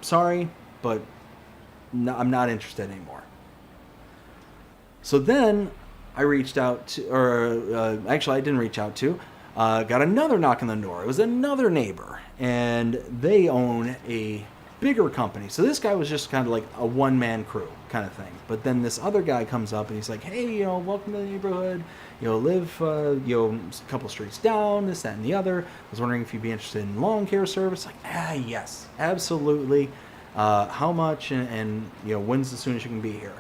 sorry, but no, I'm not interested anymore." So then I reached out to, actually I didn't reach out to, got another knock on the door. It was another neighbor, and they own a bigger company. So this guy was just kind of like a one-man crew kind of thing. But then this other guy comes up and he's like, "Hey, welcome to the neighborhood. Live, a couple streets down, this, that, and the other. I was wondering if you'd be interested in lawn care service." Like, yes, absolutely. How much, and when's the soonest you can be here?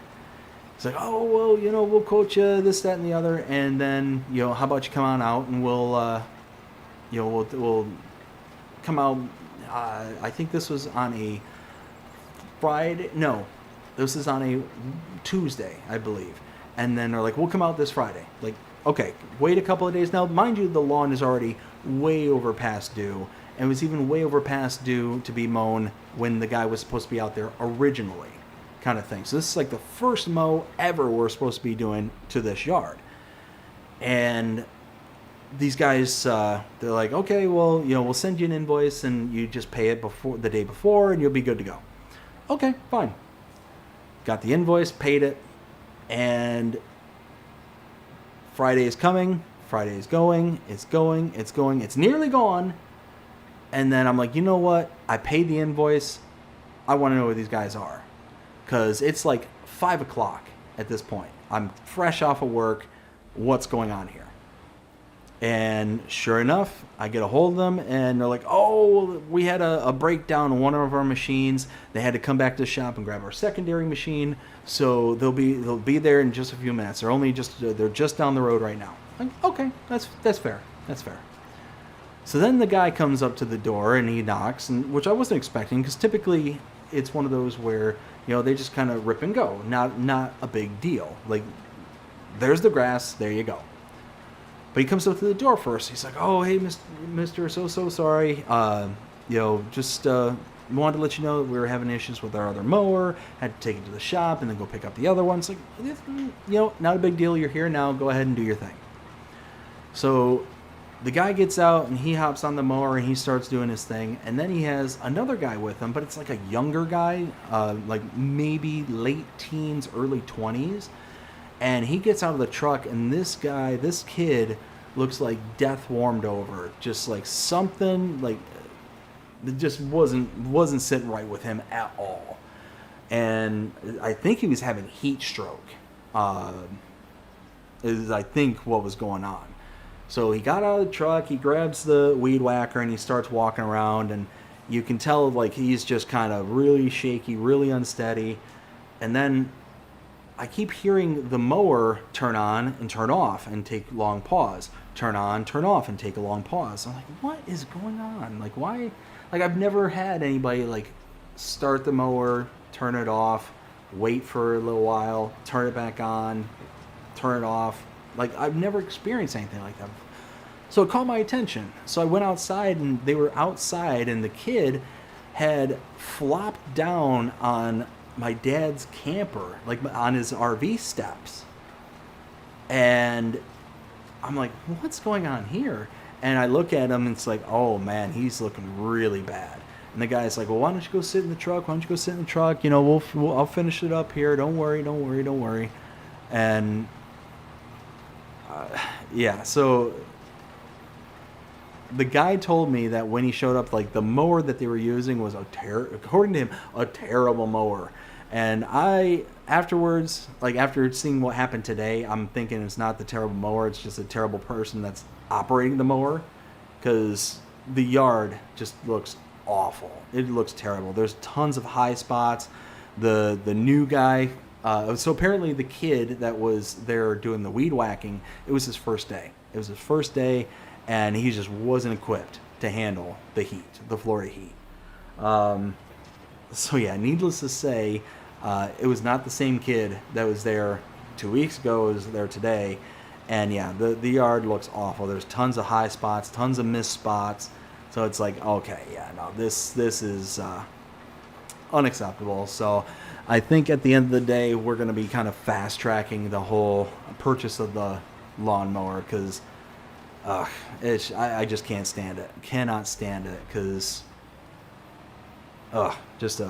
It's like, "Oh, well, we'll quote you this, that, and the other, and then, how about you come on out and we'll come out." I think this was on a Friday. No, this is on a Tuesday, I believe. And then they're like, "We'll come out this Friday." Like, okay, wait a couple of days. Now, mind you, the lawn is already way over past due, and it was even way over past due to be mown when the guy was supposed to be out there originally. Kind of thing. So this is like the first mow ever we're supposed to be doing to this yard. And these guys, they're like, "Okay, well, we'll send you an invoice and you just pay it the day before and you'll be good to go." Okay, fine. Got the invoice, paid it, and Friday is coming, Friday is going, it's nearly gone. And then I'm like, "You know what? I paid the invoice. I want to know where these guys are." Because it's like 5 o'clock at this point. I'm fresh off of work. What's going on here? And sure enough, I get a hold of them, and they're like, "Oh, we had a breakdown on one of our machines. They had to come back to the shop and grab our secondary machine. So they'll be there in just a few minutes. They're just down the road right now." I'm like, okay, that's fair. That's fair. So then the guy comes up to the door and he knocks, which I wasn't expecting, because typically it's one of those where they just kind of rip and go. Not a big deal. Like, there's the grass, there you go. But he comes up to the door first. He's like, "Oh, hey, Mr. So sorry. Just wanted to let you know that we were having issues with our other mower. Had to take it to the shop and then go pick up the other one." It's like, not a big deal. You're here now. Go ahead and do your thing. So the guy gets out and he hops on the mower and he starts doing his thing. And then he has another guy with him, but it's like a younger guy, like maybe late teens, early 20s. And he gets out of the truck, and this kid looks like death warmed over. Just like something, like, it just wasn't sitting right with him at all. And I think he was having heat stroke. Is I think what was going on. So he got out of the truck, he grabs the weed whacker, and he starts walking around, and you can tell like he's just kind of really shaky, really unsteady. And then I keep hearing the mower turn on and turn off and take long pause. Turn on, turn off, and take a long pause. I'm like, what is going on? Like, why? Like, I've never had anybody like start the mower, turn it off, wait for a little while, turn it back on, turn it off. Like, I've never experienced anything like that. So it caught my attention. So I went outside, and they were outside, and the kid had flopped down on my dad's camper, like on his RV steps. And I'm like, what's going on here? And I look at him, and it's like, oh man, he's looking really bad. And the guy's like, well, why don't you go sit in the truck? Why don't you go sit in the truck? You know, I'll finish it up here. Don't worry, don't worry, don't worry. And yeah, so the guy told me that when he showed up, like the mower that they were using was according to him, a terrible mower. And I afterwards, like after seeing what happened today, I'm thinking it's not the terrible mower, it's just a terrible person that's operating the mower, because the yard just looks awful. It looks terrible. There's tons of high spots. The new guy, so apparently the kid that was there doing the weed whacking, it was his first day. It was his first day, and he just wasn't equipped to handle the heat, the Florida heat. So yeah, needless to say, it was not the same kid that was there 2 weeks ago as there today. And yeah, the yard looks awful. There's tons of high spots, tons of missed spots. So it's like, okay, yeah, no, this is unacceptable. So I think at the end of the day, we're going to be kind of fast tracking the whole purchase of the lawnmower, because I just can't stand it. Cannot stand it, because just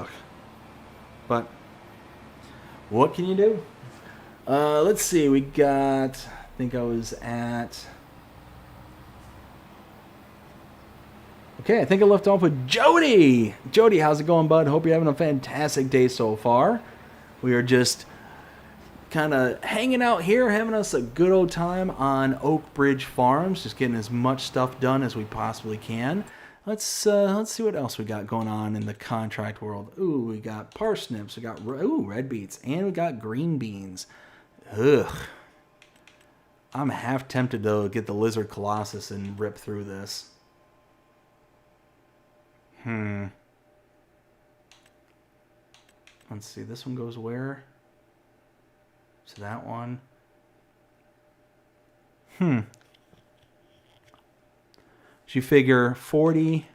But what can you do? Let's see. We got, I think I was at, okay, I think I left off with Jody. Jody, how's it going, bud? Hope you're having a fantastic day so far. We are just kind of hanging out here, having us a good old time on Oak Bridge Farms, just getting as much stuff done as we possibly can. Let's see what else we got going on in the contract world. Ooh, we got parsnips, we got red beets, and we got green beans. Ugh. I'm half tempted to get the Lizard Colossus and rip through this. Let's see, this one goes where? To that one. So you figure 40,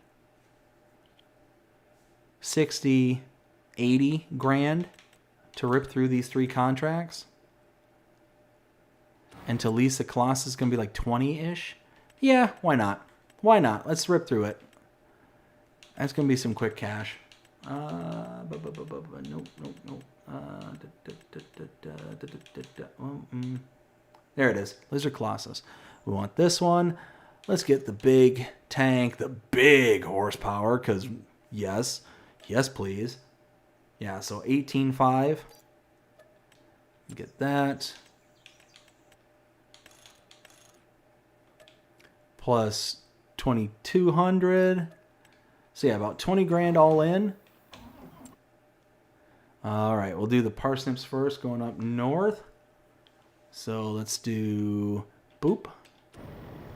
60, 80 grand to rip through these 3 contracts? And to lease the Colossus is going to be like 20-ish? Yeah, why not? Why not? Let's rip through it. That's going to be some quick cash. Nope. There it is. Lizard Colossus. We want this one. Let's get the big tank, the big horsepower, because yes, please. Yeah, so 18.5. Get that. Plus 2,200. So yeah, about 20 grand all in. All right, we'll do the parsnips first, going up north. So let's do boop.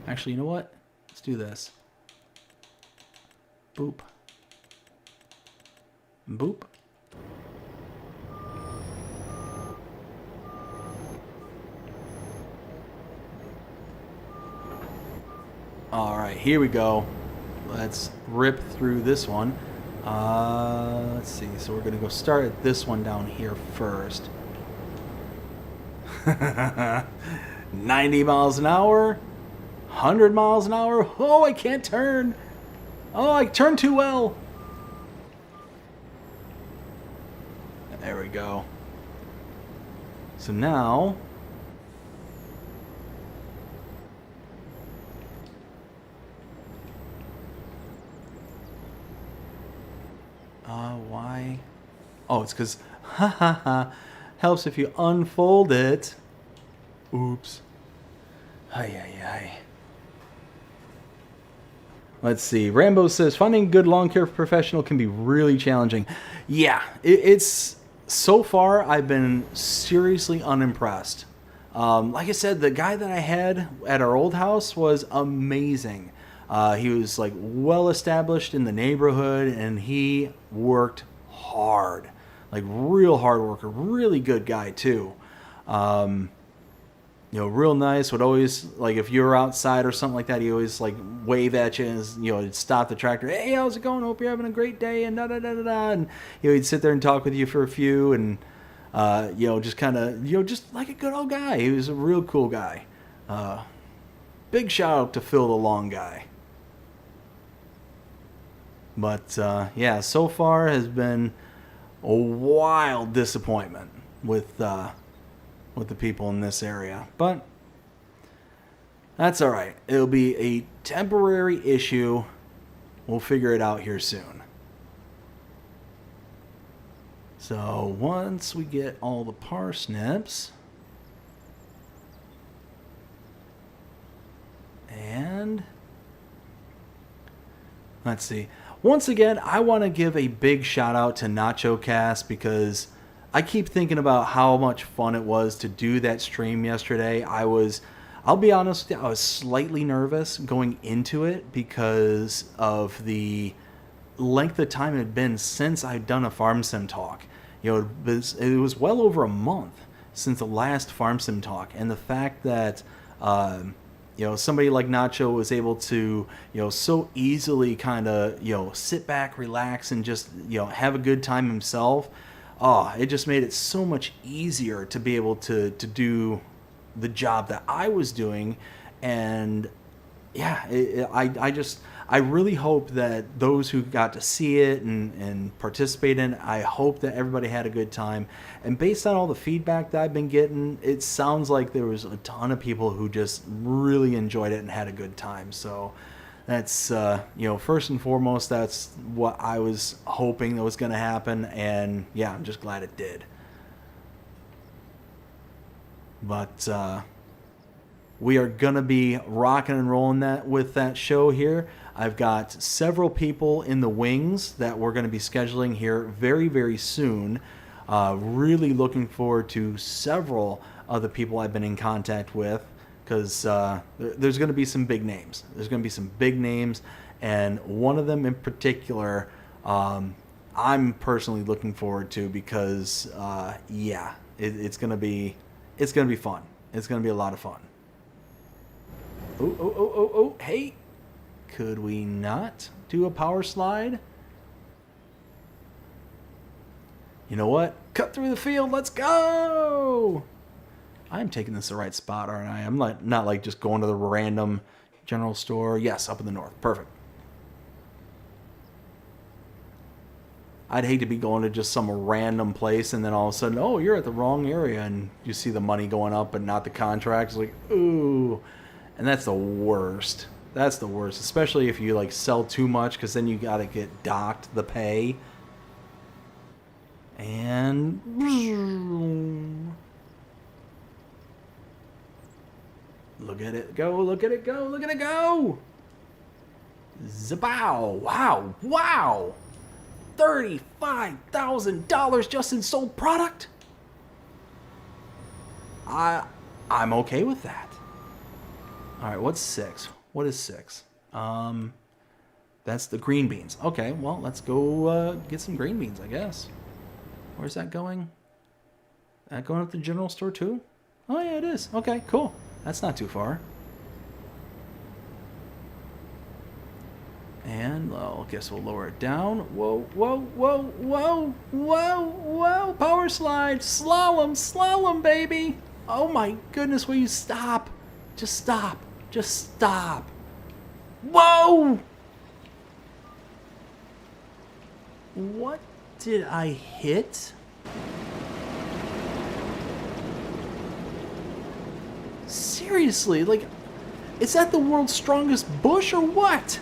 Actually, you know what? Let's do this. Boop. Boop. All right, here we go. Let's rip through this one. Let's see. So we're going to go start at this one down here first. 90 miles an hour. 100 miles an hour. Oh, I can't turn. Oh, I turned too well. There we go. So now... why? Oh, it's because, helps if you unfold it. Oops. Ay. Let's see. Rambo says, finding a good lawn care professional can be really challenging. Yeah, it's, so far, I've been seriously unimpressed. Like I said, the guy that I had at our old house was amazing. He was like well established in the neighborhood, and he worked hard, like real hard worker, really good guy too. Real nice. Would always, like, if you were outside or something like that, he always like wave at you and he'd stop the tractor. Hey, how's it going? Hope you're having a great day. And and he'd sit there and talk with you for a few, and just kind of just like a good old guy. He was a real cool guy. Big shout out to Phil the Long Guy. But yeah, so far has been a wild disappointment with the people in this area. But that's all right. It'll be a temporary issue. We'll figure it out here soon. So once we get all the parsnips, and let's see. Once again, I want to give a big shout out to Nacho Cast because I keep thinking about how much fun it was to do that stream yesterday. I'll be honest with you, I was slightly nervous going into it because of the length of time it had been since I'd done a Farm Sim talk. You know, it was well over a month since the last Farm Sim talk, and the fact that you know, somebody like Nacho was able to, you know, so easily kind of, you know, sit back, relax, and just, you know, have a good time himself. Oh, it just made it so much easier to be able to do the job that I was doing. And yeah, I really hope that those who got to see it and participate in it, I hope that everybody had a good time. And based on all the feedback that I've been getting, it sounds like there was a ton of people who just really enjoyed it and had a good time. So that's, you know, first and foremost, that's what I was hoping that was going to happen. And yeah, I'm just glad it did. But we are going to be rocking and rolling with that show here. I've got several people in the wings that we're going to be scheduling here very, very soon. Really looking forward to several other people I've been in contact with because there's going to be some big names. There's going to be some big names, and one of them in particular I'm personally looking forward to because, yeah, it's going to be fun. It's going to be a lot of fun. Oh, hey. Could we not do a power slide? You know what? Cut through the field. Let's go. I'm taking this the right spot, aren't I? I'm not like just going to the random general store. Yes, up in the north. Perfect. I'd hate to be going to just some random place and then all of a sudden, oh, you're at the wrong area, and you see the money going up but not the contracts. Like, ooh. And that's the worst. That's the worst, especially if you like sell too much, because then you got to get docked the pay. And look at it go! Look at it go! Look at it go! Zabow! Wow! Wow! $35,000 just in sold product. I'm okay with that. All right, what's 6? What is 6? That's the green beans. Okay, well, let's go get some green beans, I guess. Where's that going? That going up to the general store too? Oh, yeah, it is. Okay, cool. That's not too far. And, well, I guess we'll lower it down. Whoa, whoa, whoa, whoa, whoa, whoa. Power slide. Slalom, slalom, baby. Oh, my goodness, will you stop? Just stop. Just stop. Whoa! What did I hit? Seriously, like, is that the world's strongest bush or what?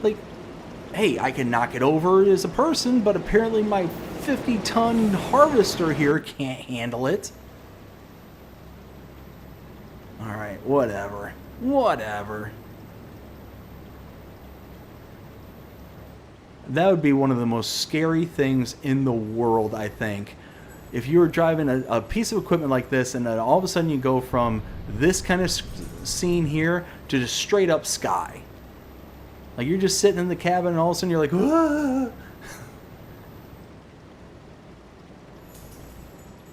Like, hey, I can knock it over as a person, but apparently my 50-ton harvester here can't handle it. Alright, whatever. Whatever. That would be one of the most scary things in the world, I think. If you were driving a piece of equipment like this and then all of a sudden you go from this kind of scene here to just straight up sky. Like you're just sitting in the cabin and all of a sudden you're like, ah!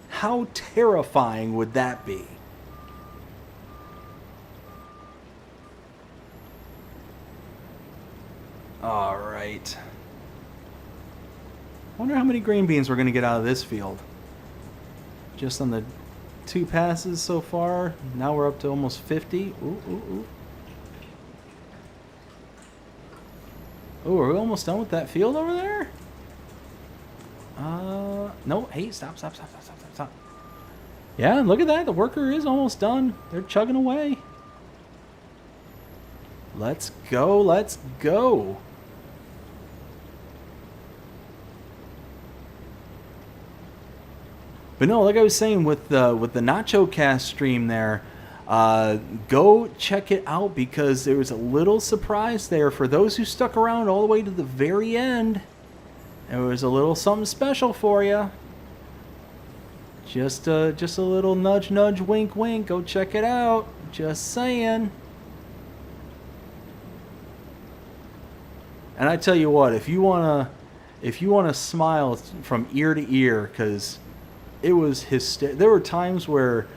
How terrifying would that be? Alright. Wonder how many green beans we're going to get out of this field. Just on the 2 passes so far. Now we're up to almost 50. Ooh, ooh, ooh. Oh, are we almost done with that field over there? No. Hey, stop. Yeah, look at that. The worker is almost done. They're chugging away. Let's go. Let's go. But no, like I was saying with the Nacho Cast stream there, go check it out because there was a little surprise there for those who stuck around all the way to the very end. There was a little something special for you. Just a little nudge, nudge, wink, wink. Go check it out. Just saying. And I tell you what, if you wanna smile from ear to ear, because it was there were times where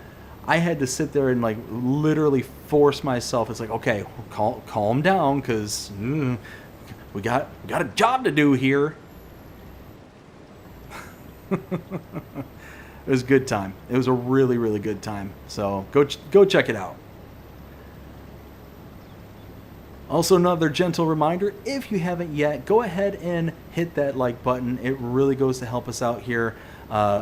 I had to sit there and like literally force myself. It's like, okay, calm down, because we got a job to do here. It was a good time. It was a really, really good time. So go check it out. Also, another gentle reminder, if you haven't yet, go ahead and hit that like button. It really goes to help us out here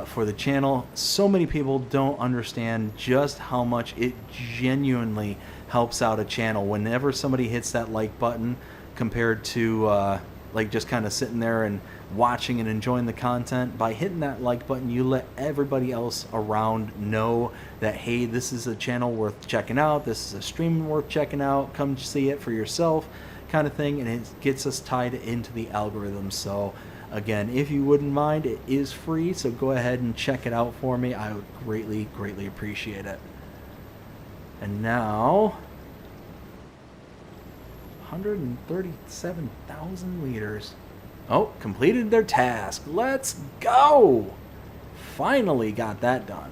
for the channel. So many people don't understand just how much it genuinely helps out a channel whenever somebody hits that like button compared to like just kind of sitting there and watching and enjoying the content. By hitting that like button, you let everybody else around know that, hey, this is a channel worth checking out, this is a stream worth checking out, come see it for yourself, kind of thing, and it gets us tied into the algorithm. So again, if you wouldn't mind, it is free, so go ahead and check it out for me. I would greatly appreciate it. And now 137,000 liters. Oh, completed their task. Let's go! Finally got that done.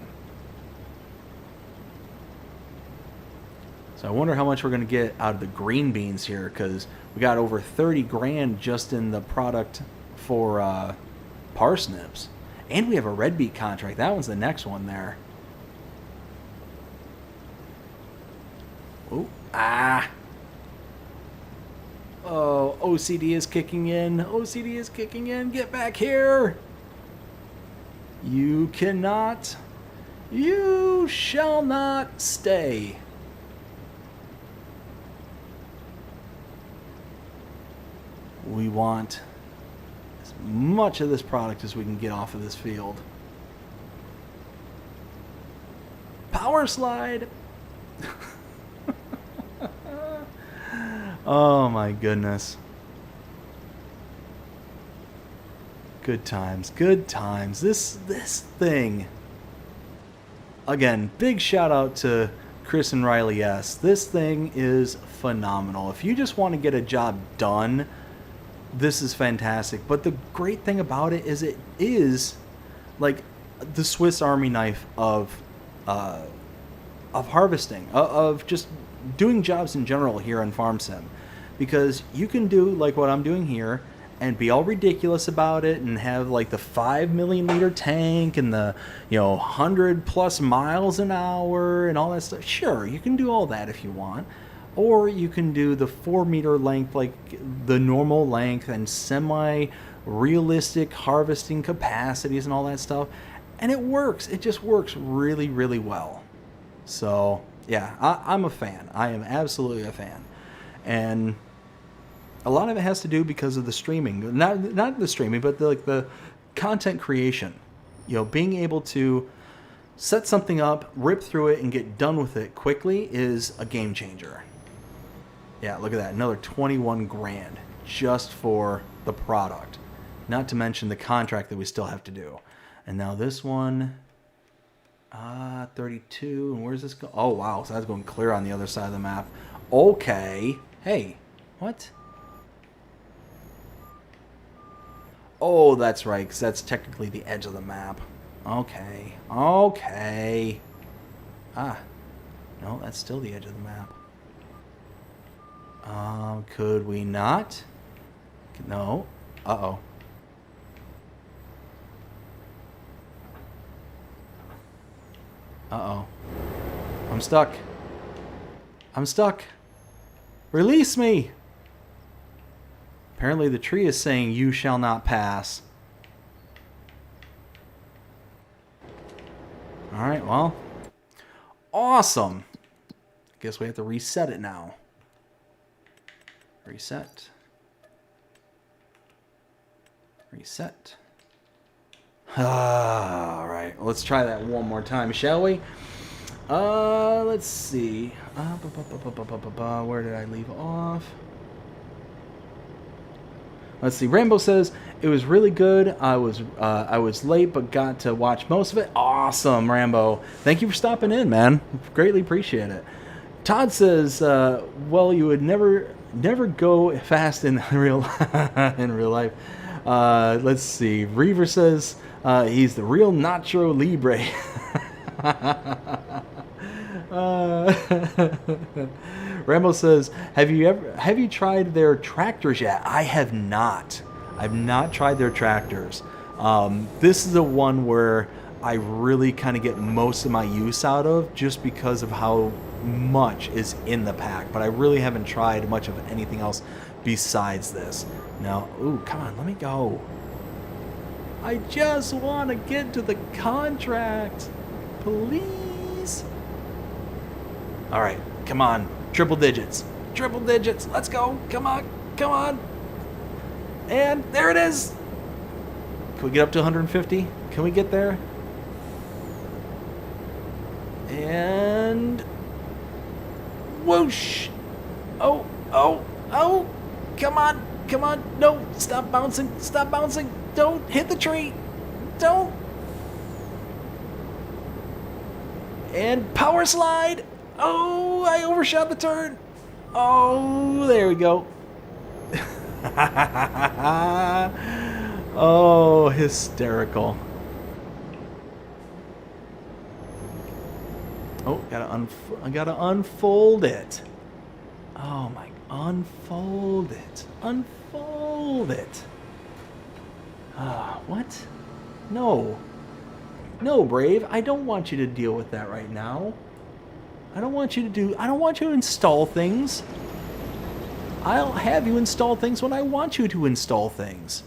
So I wonder how much we're going to get out of the green beans here, because we got over 30 grand just in the product for parsnips. And we have a red beet contract. That one's the next one there. Oh, Oh, OCD is kicking in. OCD is kicking in. Get back here. You cannot. You shall not stay. We want as much of this product as we can get off of this field. Power slide. Oh my goodness. Good times, good times. This thing. Again, big shout out to Chris and Riley S. This thing is phenomenal. If you just want to get a job done, this is fantastic. But the great thing about it is like the Swiss Army knife of harvesting, of just doing jobs in general here on Farm Sim. Because you can do like what I'm doing here and be all ridiculous about it and have like the 5 million liter tank and the 100+ miles an hour and all that stuff. Sure, you can do all that if you want. Or you can do the 4 meter length, like the normal length, and semi-realistic harvesting capacities and all that stuff. And it works. It just works really, really well. So, yeah, I'm a fan. I am absolutely a fan. And a lot of it has to do because of the streaming. Not the streaming, but the content creation. Being able to set something up, rip through it, and get done with it quickly is a game changer. Yeah, look at that. Another 21 grand just for the product. Not to mention the contract that we still have to do. And now this one, 32. And where's this go? Oh, wow. So that's going clear on the other side of the map. Okay. Hey, what? Oh, that's right, because that's technically the edge of the map. Okay. Okay. Ah. No, that's still the edge of the map. Could we not? No. Uh-oh. Uh-oh. I'm stuck. I'm stuck. Release me! Apparently the tree is saying you shall not pass. Alright, well. Awesome. I guess we have to reset it now. Reset. Reset. Alright, let's try that one more time, shall we? Let's see. Where did I leave off? Let's see. Rambo says it was really good. I was late, but got to watch most of it. Awesome, Rambo. Thank you for stopping in, man. Greatly appreciate it. Todd says, well, you would never go fast in real life. Let's see. Reaver says he's the real Nacho Libre. Rambo says, have you tried their tractors yet? I have not. I've not tried their tractors. This is the one where I really kind of get most of my use out of, just because of how much is in the pack. But I really haven't tried much of anything else besides this. Now, ooh, come on, let me go. I just want to get to the contract. Please. All right, come on. Triple digits. Triple digits. Let's go. Come on. Come on. And there it is. Can we get up to 150? Can we get there? And whoosh. Oh, oh, oh. Come on. Come on. No, stop bouncing. Stop bouncing. Don't hit the tree. Don't. And power slide. Oh, I overshot the turn. Oh, there we go. Oh, hysterical. Oh, I gotta unfold it. Oh my, unfold it. Unfold it. What? No. No, Brave, I don't want you to deal with that right now. I don't want you to install things. I'll have you install things when I want you to install things.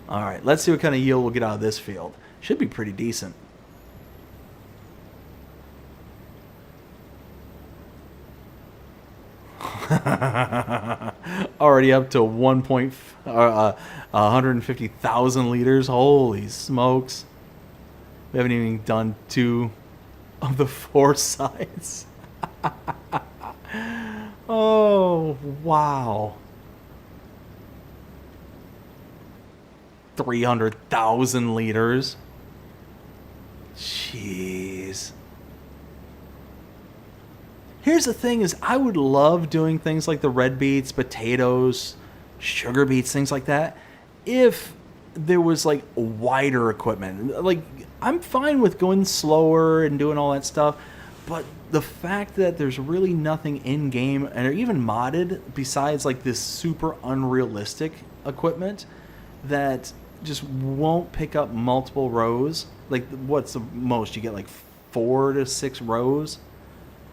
Alright, let's see what kind of yield we'll get out of this field. Should be pretty decent. Already up to 150,000 liters. Holy smokes. We haven't even done 2 of the 4 sides. Oh, wow. 300,000 liters. Jeez. Here's the thing is, I would love doing things like the red beets, potatoes, sugar beets, things like that, if there was like wider equipment. Like, I'm fine with going slower and doing all that stuff, but the fact that there's really nothing in game or even modded besides like this super unrealistic equipment that just won't pick up multiple rows. Like, what's the most you get? Like 4 to 6 rows,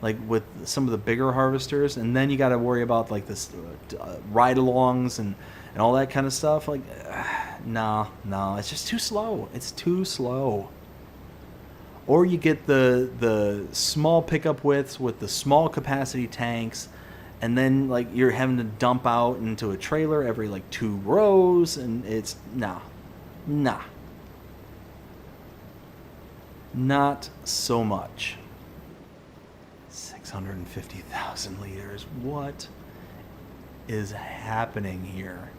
like with some of the bigger harvesters, and then you got to worry about like this ride-alongs and all that kind of stuff. Like, no, it's just too slow. It's too slow. Or you get the small pickup widths with the small capacity tanks, and then like you're having to dump out into a trailer every like 2 rows, and it's nah. Not so much. 650,000 liters. What is happening here?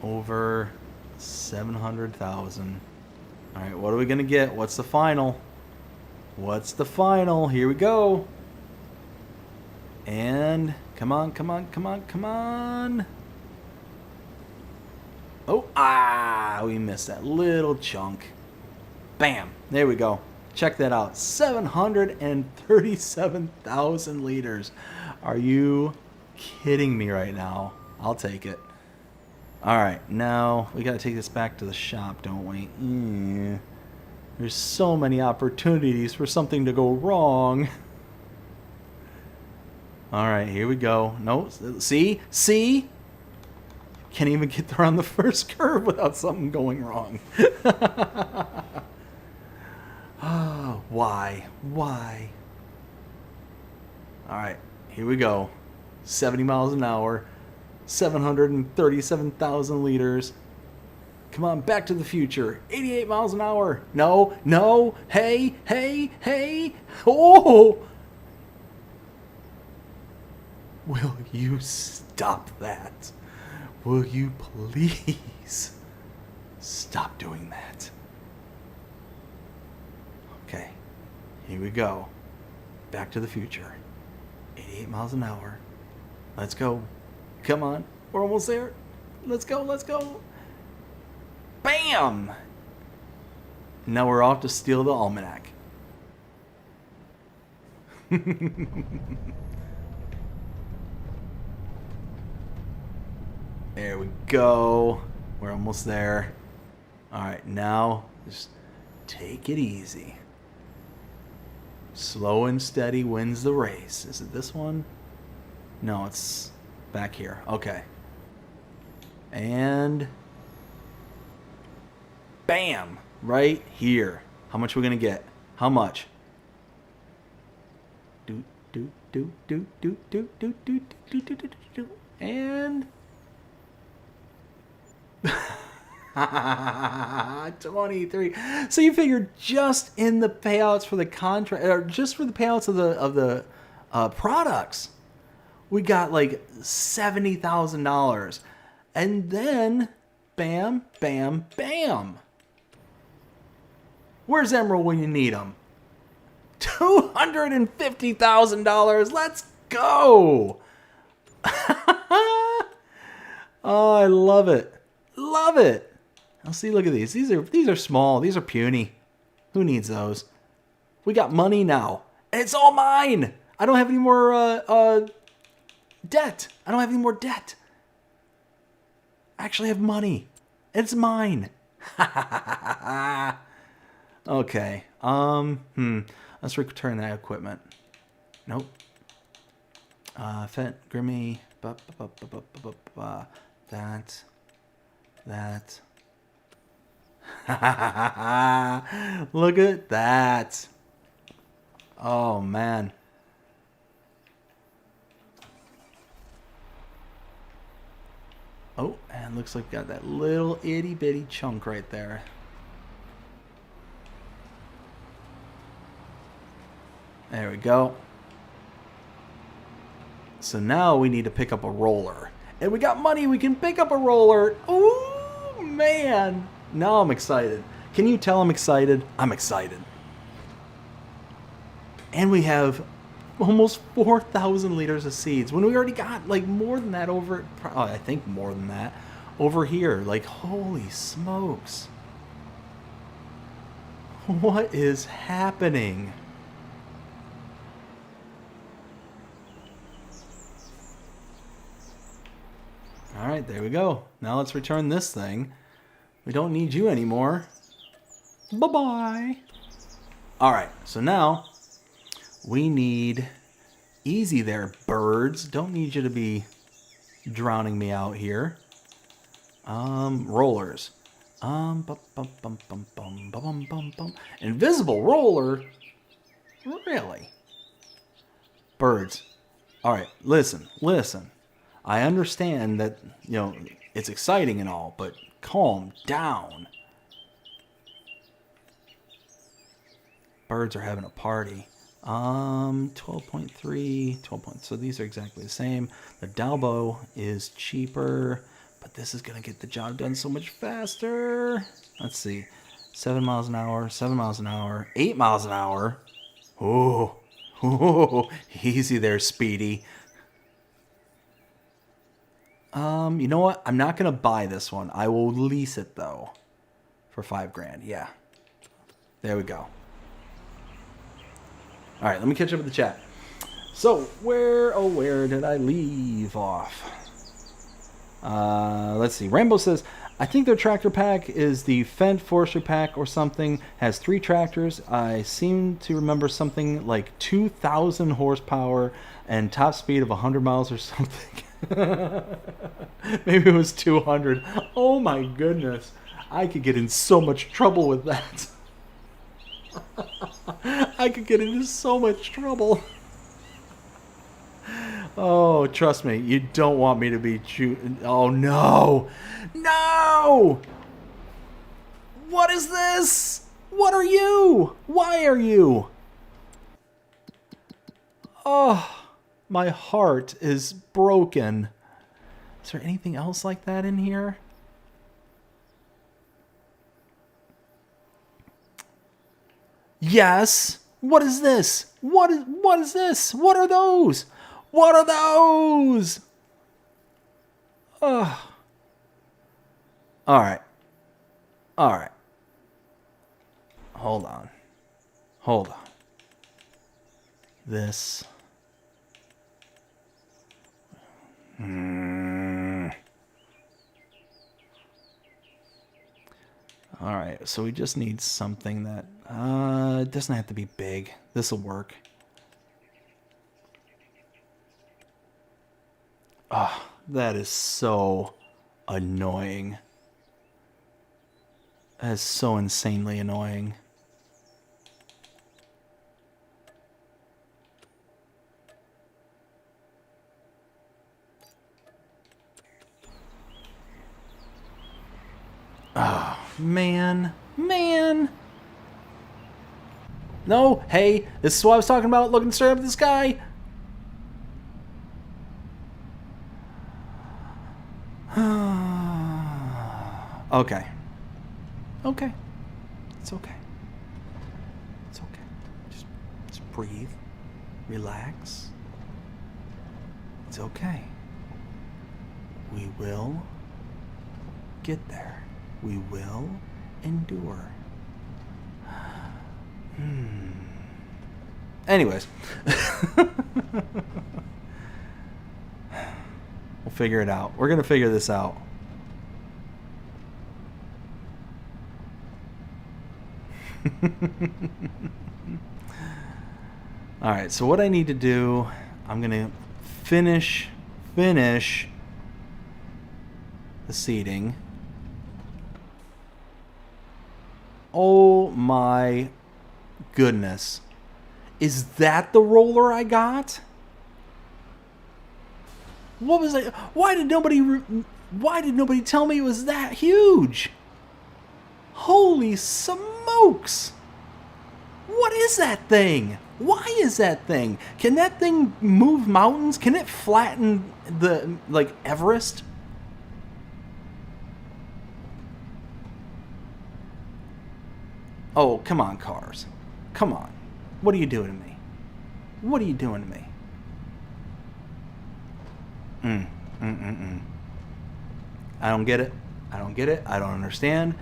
Over 700,000. All right, what are we gonna get? What's the final? What's the final? Here we go. And come on. Oh, we missed that little chunk. Bam, there we go. Check that out. 737,000 liters. Are you kidding me right now? I'll take it. All right, now we got to take this back to the shop, don't we? There's so many opportunities for something to go wrong. All right, here we go. No, see? See? Can't even get there on the first curve without something going wrong. Oh, why? Why? All right, here we go. 70 miles an hour, 737,000 liters. Come on, Back to the Future. 88 miles an hour. No, no. Hey, hey, hey. Oh! Will you stop that? Will you please stop doing that? Okay, here we go. Back to the Future. 88 miles an hour. Let's go. Come on, we're almost there. Let's go, let's go. Bam! Now we're off to steal the almanac. There we go. We're almost there. Alright, now just take it easy. Slow and steady wins the race. Is it this one? No, it's back here. Okay. And bam! Right here. How much are we gonna get? How much? Do do do do do do do do do do do do. And 23. So you figure just in the payouts for the contract, or just for the payouts of the products, we got like $70,000, and then bam, bam, bam. Where's Emerald when you need him? $250,000. Let's go. Oh, I love it. Love it. Now see, look at these. These are small. These are puny. Who needs those? We got money now. And it's all mine. I don't have any more debt. I don't have any more debt. I actually have money. It's mine. Okay. Let's return that equipment. Nope. Fent, Grimmy. That. Look at that. Oh, man. Oh, and looks like we got that little itty bitty chunk right there. There we go. So now we need to pick up a roller. And we got money, we can pick up a roller. Ooh, man. Now I'm excited. Can you tell I'm excited? I'm excited. And we have almost 4,000 liters of seeds when we already got like more than that over, I think more than that over here. Like, holy smokes. What is happening? All right, there we go. Now let's return this thing. We don't need you anymore. Bye-bye. All right, so now we need... Easy there, birds. Don't need you to be drowning me out here. Rollers. Invisible roller? Really? Birds. All right, listen. I understand that, you know, it's exciting and all, but calm down. Birds are having a party. 12.3, 12 so these are exactly the same. The Dalbo is cheaper, but this is going to get the job done so much faster. Let's see. 7 miles an hour, 7 miles an hour, 8 miles an hour. Ooh, easy there, Speedy. You know what? I'm not going to buy this one. I will lease it, though, for $5,000. Yeah. There we go. All right, let me catch up with the chat. So, where did I leave off? Let's see. Rambo says, I think their tractor pack is the Fendt Forestry pack or something. Has 3 tractors. I seem to remember something like 2,000 horsepower and top speed of 100 miles or something. Maybe it was 200. Oh my goodness. I could get in so much trouble with that. I could get into so much trouble. Oh, trust me, you don't want me to be shooting. Oh no! No! What is this? What are you? Why are you? Oh, my heart is broken. Is there anything else like that in here? Yes. What is this? What is this? What are those? What are those? Ugh. All right. All right. Hold on. Hold on. This. All right. So we just need something that it doesn't have to be big. This will work. Ah, that is so annoying. That is so insanely annoying. Oh, man. Man. No, hey, this is what I was talking about, looking straight up at the sky. Okay. Okay. It's okay. It's okay. Just breathe. Relax. It's okay. We will get there. We will endure. Anyways. We'll figure it out. We're going to figure this out. Alright, so what I need to do, I'm going to finish the seeding. Oh my goodness. Is that the roller I got? What was I? Why did nobody tell me it was that huge? Holy smokes! What is that thing? Why is that thing? Can that thing move mountains? Can it flatten the, like, Everest? Oh, come on, cars. Come on. What are you doing to me? What are you doing to me? I don't get it. I don't get it. I don't understand.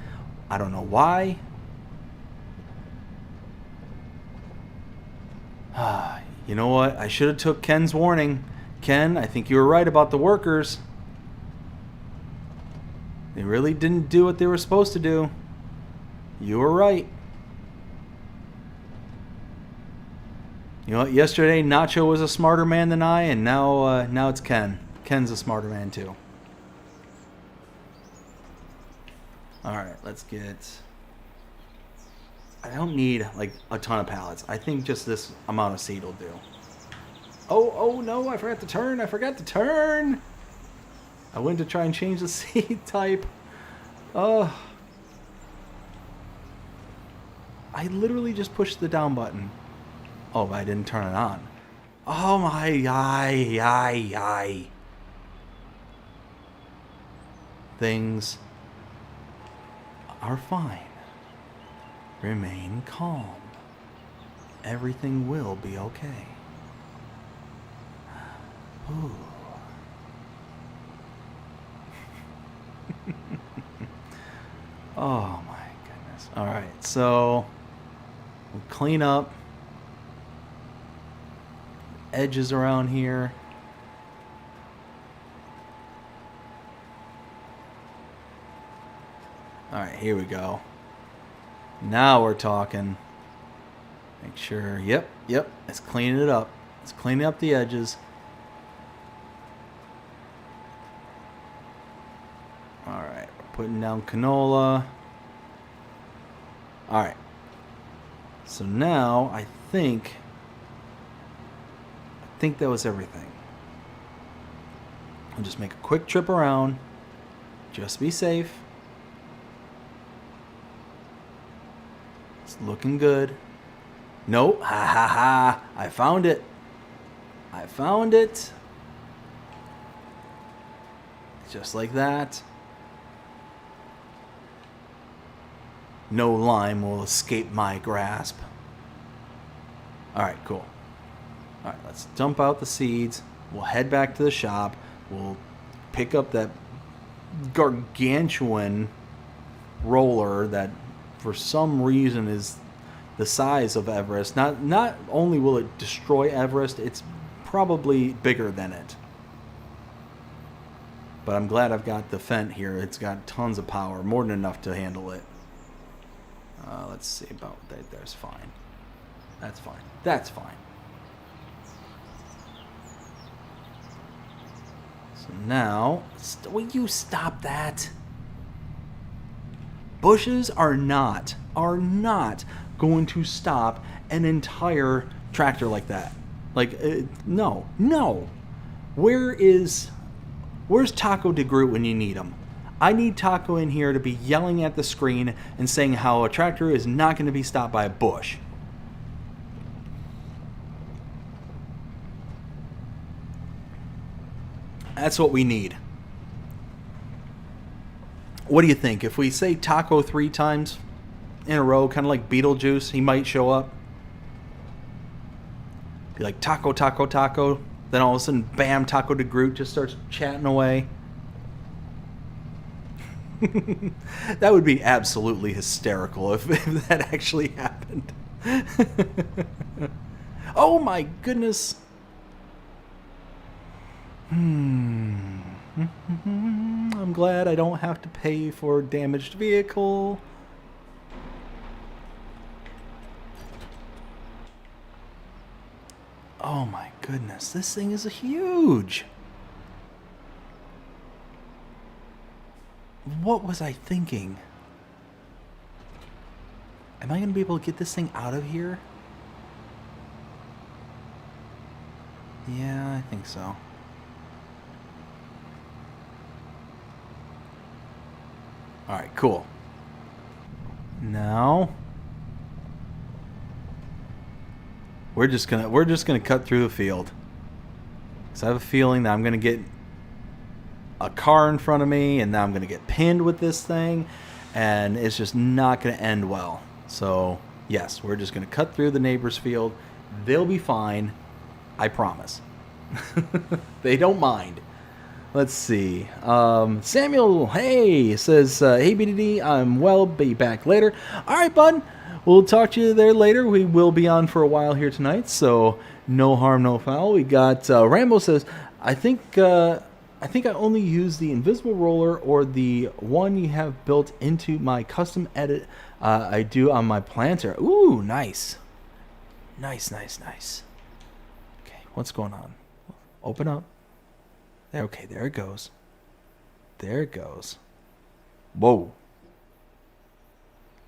I don't know why. You know what? I should have took Ken's warning. Ken, I think you were right about the workers. They really didn't do what they were supposed to do. You were right. You know what? Yesterday, Nacho was a smarter man than I, and now it's Ken. Ken's a smarter man too. All right, let's get. I don't need like a ton of pallets. I think just this amount of seed will do. Oh no! I forgot to turn. I went to try and change the seed type. I literally just pushed the down button. Oh, I didn't turn it on. Oh my, Things are fine. Remain calm. Everything will be okay. Ooh. Oh my goodness. Alright, so we'll clean up edges around here. right, here we go. Now we're talking. Make sure. Yep. It's cleaning it up. It's cleaning up the edges. All right, we're putting down canola. All right. So now I think that was everything. I'll just make a quick trip around. Just be safe. It's looking good. Nope. Ha ha ha. I found it. I found it. Just like that. No lime will escape my grasp. Alright, cool. Alright, let's dump out the seeds. We'll head back to the shop. We'll pick up that gargantuan roller that for some reason is the size of Everest. Not only will it destroy Everest, it's probably bigger than it. But I'm glad I've got the Fent here. It's got tons of power, more than enough to handle it. Let's see about that. There's fine. That's fine. That's fine. So now, will you stop that? Bushes are not going to stop an entire tractor like that. Like, no. Where's Taco de Groot when you need him? I need Taco in here to be yelling at the screen and saying how a tractor is not going to be stopped by a bush. That's what we need. What do you think? If we say Taco 3 times in a row, kind of like Beetlejuice, he might show up. Be like, Taco, Taco, Taco. Then all of a sudden, bam, Taco de Groot just starts chatting away. That would be absolutely hysterical if that actually happened. Oh my goodness. I'm glad I don't have to pay for a damaged vehicle. Oh my goodness, this thing is huge. What was I thinking? Am I going to be able to get this thing out of here? Yeah, I think so. Alright, cool. Now we're just gonna cut through the field. Because I have a feeling that I'm gonna get a car in front of me, and now I'm gonna get pinned with this thing, and it's just not gonna end well. So yes, we're just gonna cut through the neighbor's field. They'll be fine, I promise. They don't mind. Let's see. Samuel, hey, says, hey BDD, I'm well, be back later. All right, bud. We'll talk to you there later. We will be on for a while here tonight, so no harm, no foul. We got Rambo says, I think I only use the invisible roller or the one you have built into my custom edit I do on my planter. Ooh, nice. Nice. Okay, what's going on? Open up. Okay, there it goes. Whoa.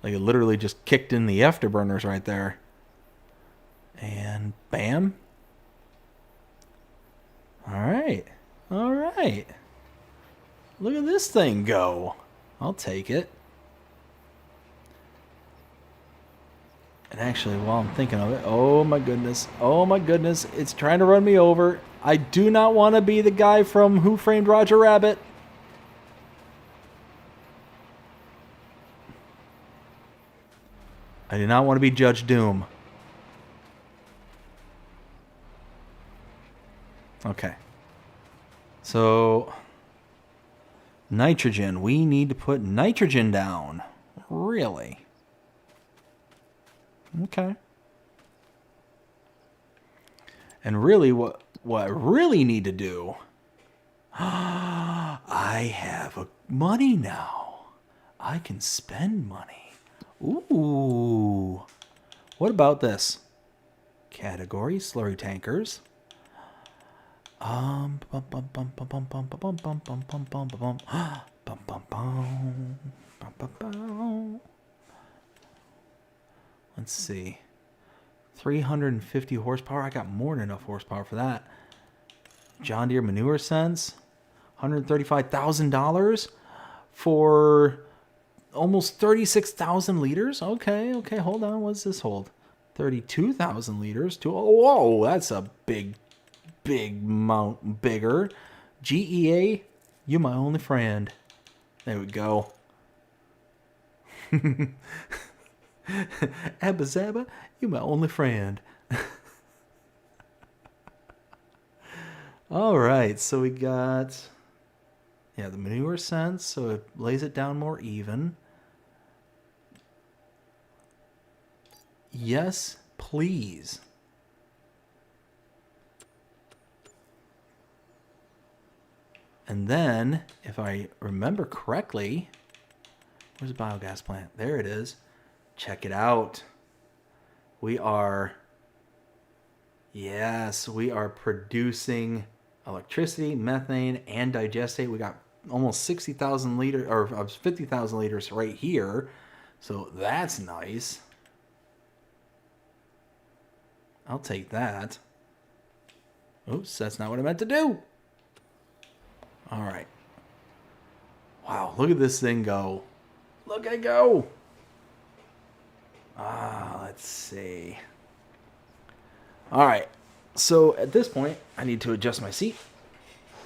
Like it literally just kicked in the afterburners right there. And bam. All right. Look at this thing go. I'll take it. And actually, while I'm thinking of it, oh my goodness, it's trying to run me over. I do not want to be the guy from Who Framed Roger Rabbit. I do not want to be Judge Doom. Okay. So, nitrogen. We need to put nitrogen down. Really? Okay. And really, what I really need to do... I have money now. I can spend money. Ooh. What about this? Category, slurry tankers. Bum bum bum bum bum bum bum bum bum bum bum bum bum bum bum bum. Let's see. 350 horsepower. I got more than enough horsepower for that. John Deere manure sense. $135,000 for almost 36,000 liters. Okay, hold on. What's this hold? 32,000 liters. Whoa, that's a big amount bigger. GEA, you my only friend. There we go. Abba Zaba, you my only friend. All right, so we got, the manure sense, so it lays it down more even. Yes, please. And then, if I remember correctly, where's the biogas plant? There it is. Check it out. We are producing electricity, methane, and digestate. We got almost 60,000 liters, or 50,000 liters right here. So that's nice. I'll take that. Oops, that's not what I meant to do. All right. Wow, look at this thing go. Look at it go. Let's see. All right. So at this point, I need to adjust my seat.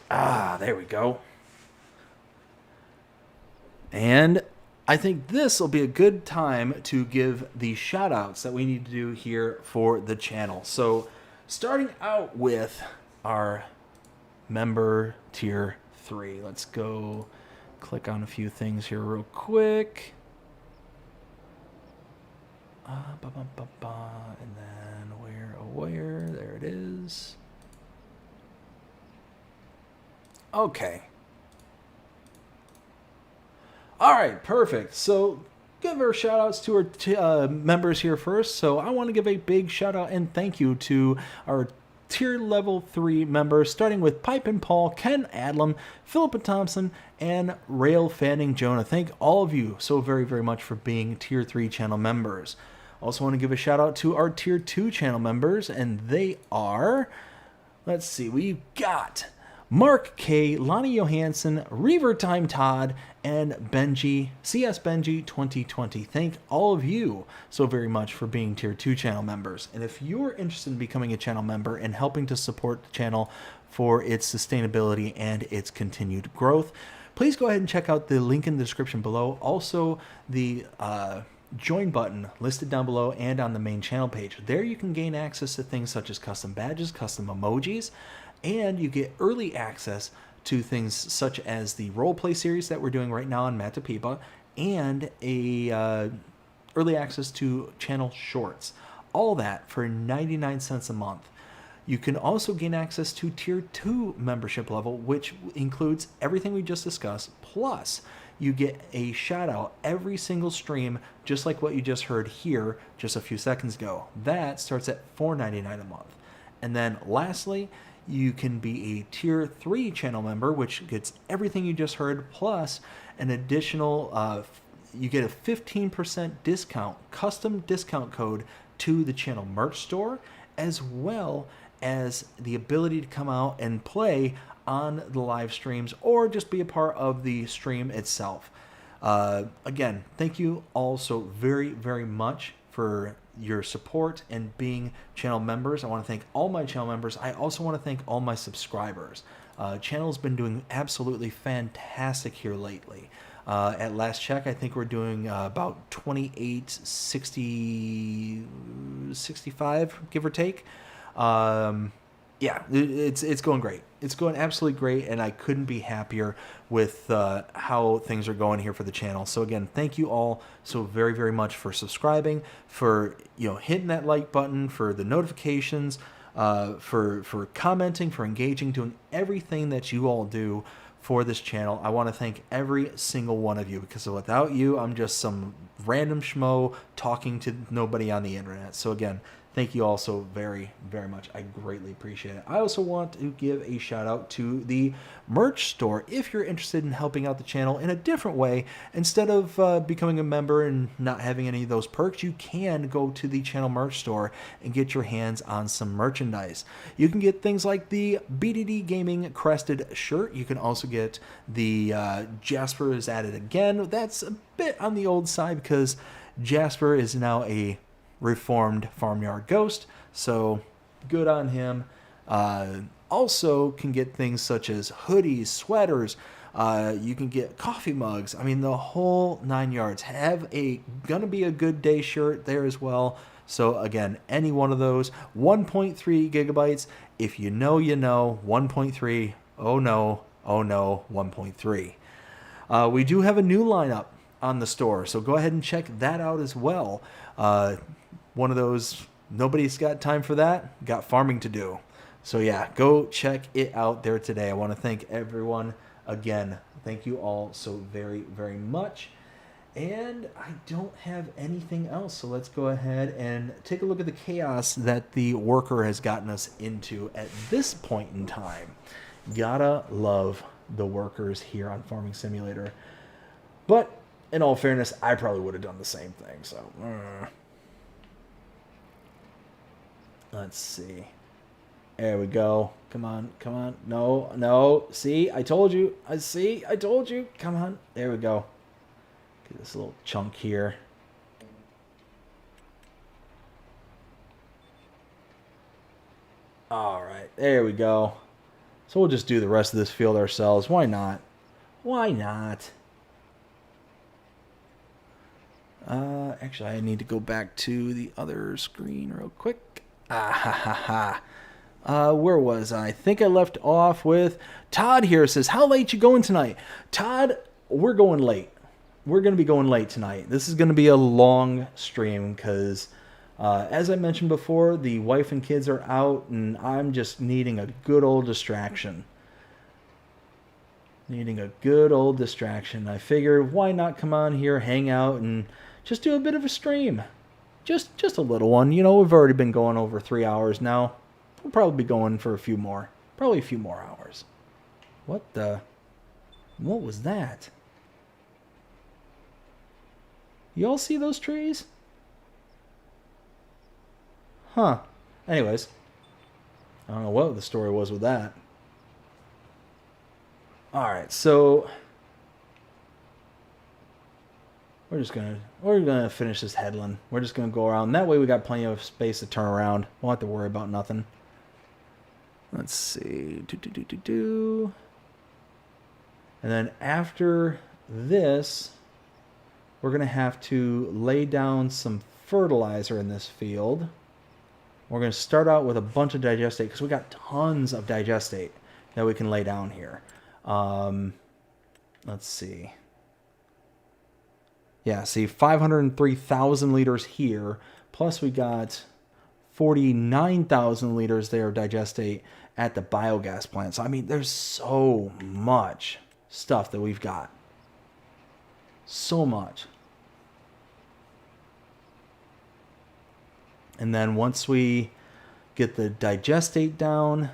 There we go. And I think this will be a good time to give the shout outs that we need to do here for the channel. So starting out with our member tier 3. Let's go click on a few things here real quick. And then where? There it is. Okay. All right, perfect. So give our shout outs to our members here first. So I want to give a big shout out and thank you to our tier level 3 members, starting with Pipe and Paul, Ken Adlam, Philippa Thompson, and Rail Fanning Jonah. Thank all of you so very, very much for being tier 3 channel members. Also want to give a shout out to our tier 2 channel members, and they are, let's see, we've got Mark K, Lonnie Johansson, Reaver Time Todd, and Benji, CS Benji 2020. Thank all of you so very much for being tier 2 channel members. And if you're interested in becoming a channel member and helping to support the channel for its sustainability and its continued growth, please go ahead and check out the link in the description below. Also, the join button listed down below and on the main channel page. There you can gain access to things such as custom badges, custom emojis, and you get early access to things such as the roleplay series that we're doing right now on Matapipa, and a early access to channel shorts. All that for 99 cents a month. You can also gain access to tier 2 membership level, which includes everything we just discussed, plus you get a shout out every single stream, just like what you just heard here just a few seconds ago. That starts at $4.99 a month. And then lastly, you can be a tier 3 channel member, which gets everything you just heard, plus an additional, you get a 15% discount, custom discount code to the channel merch store, as well as the ability to come out and play on the live streams or just be a part of the stream itself. Again, thank you all so very, very much for your support and being channel members. I want to thank all my channel members. I also want to thank all my subscribers. Channel's been doing absolutely fantastic here lately. At last check, I think we're doing about 65, give or take. Yeah, it's going great. It's going absolutely great, and I couldn't be happier with how things are going here for the channel. So again, thank you all so very, very much for subscribing, for hitting that like button, for the notifications, for commenting, for engaging, doing everything that you all do for this channel. I want to thank every single one of you, because without you, I'm just some random schmo talking to nobody on the internet. So again, thank you all so very, very much. I greatly appreciate it. I also want to give a shout out to the merch store. If you're interested in helping out the channel in a different way, instead of becoming a member and not having any of those perks, you can go to the channel merch store and get your hands on some merchandise. You can get things like the BDD Gaming crested shirt. You can also get the Jasper is at it again. That's a bit on the old side because Jasper is now a reformed farmyard ghost, so good on him. Also can get things such as hoodies, sweaters, you can get coffee mugs. I mean, the whole 9 yards. Have a gonna be a good day shirt there as well. So again, any one of those. 1.3 gigabytes. If you know, you know. 1.3. Oh no, 1.3. We do have a new lineup on the store, so go ahead and check that out as well. One of those, nobody's got time for that, got farming to do. So yeah, go check it out there today. I want to thank everyone again. Thank you all so very, very much. And I don't have anything else, so let's go ahead and take a look at the chaos that the worker has gotten us into at this point in time. Gotta love the workers here on Farming Simulator. But in all fairness, I probably would have done the same thing, so... Let's see. There we go. Come on, come on. No, no. See, I told you. I told you. Come on. There we go. Get this little chunk here. All right, there we go. So we'll just do the rest of this field ourselves. Why not? Why not? Actually, I need to go back to the other screen real quick. Where was I? I think I left off with Todd here. Says, how late you going tonight? Todd, we're going late. We're going to be going late tonight. This is going to be a long stream because, as I mentioned before, the wife and kids are out and I'm just needing a good old distraction. I figured, why not come on here, hang out, and just do a bit of a stream. Just a little one. You know, we've already been going over 3 hours now. We'll probably be going for a few more. Probably a few more hours. What was that? You all see those trees? Huh. Anyways. I don't know what the story was with that. Alright, so... We're gonna finish this headland. We're just gonna go around. That way we got plenty of space to turn around. Won't have to worry about nothing. Let's see. And then after this, we're gonna have to lay down some fertilizer in this field. We're gonna start out with a bunch of digestate because we got tons of digestate that we can lay down here. Let's see. Yeah, see, 503,000 liters here, plus we got 49,000 liters there of digestate at the biogas plant. So, I mean, there's so much stuff that we've got. So much. And then once we get the digestate down,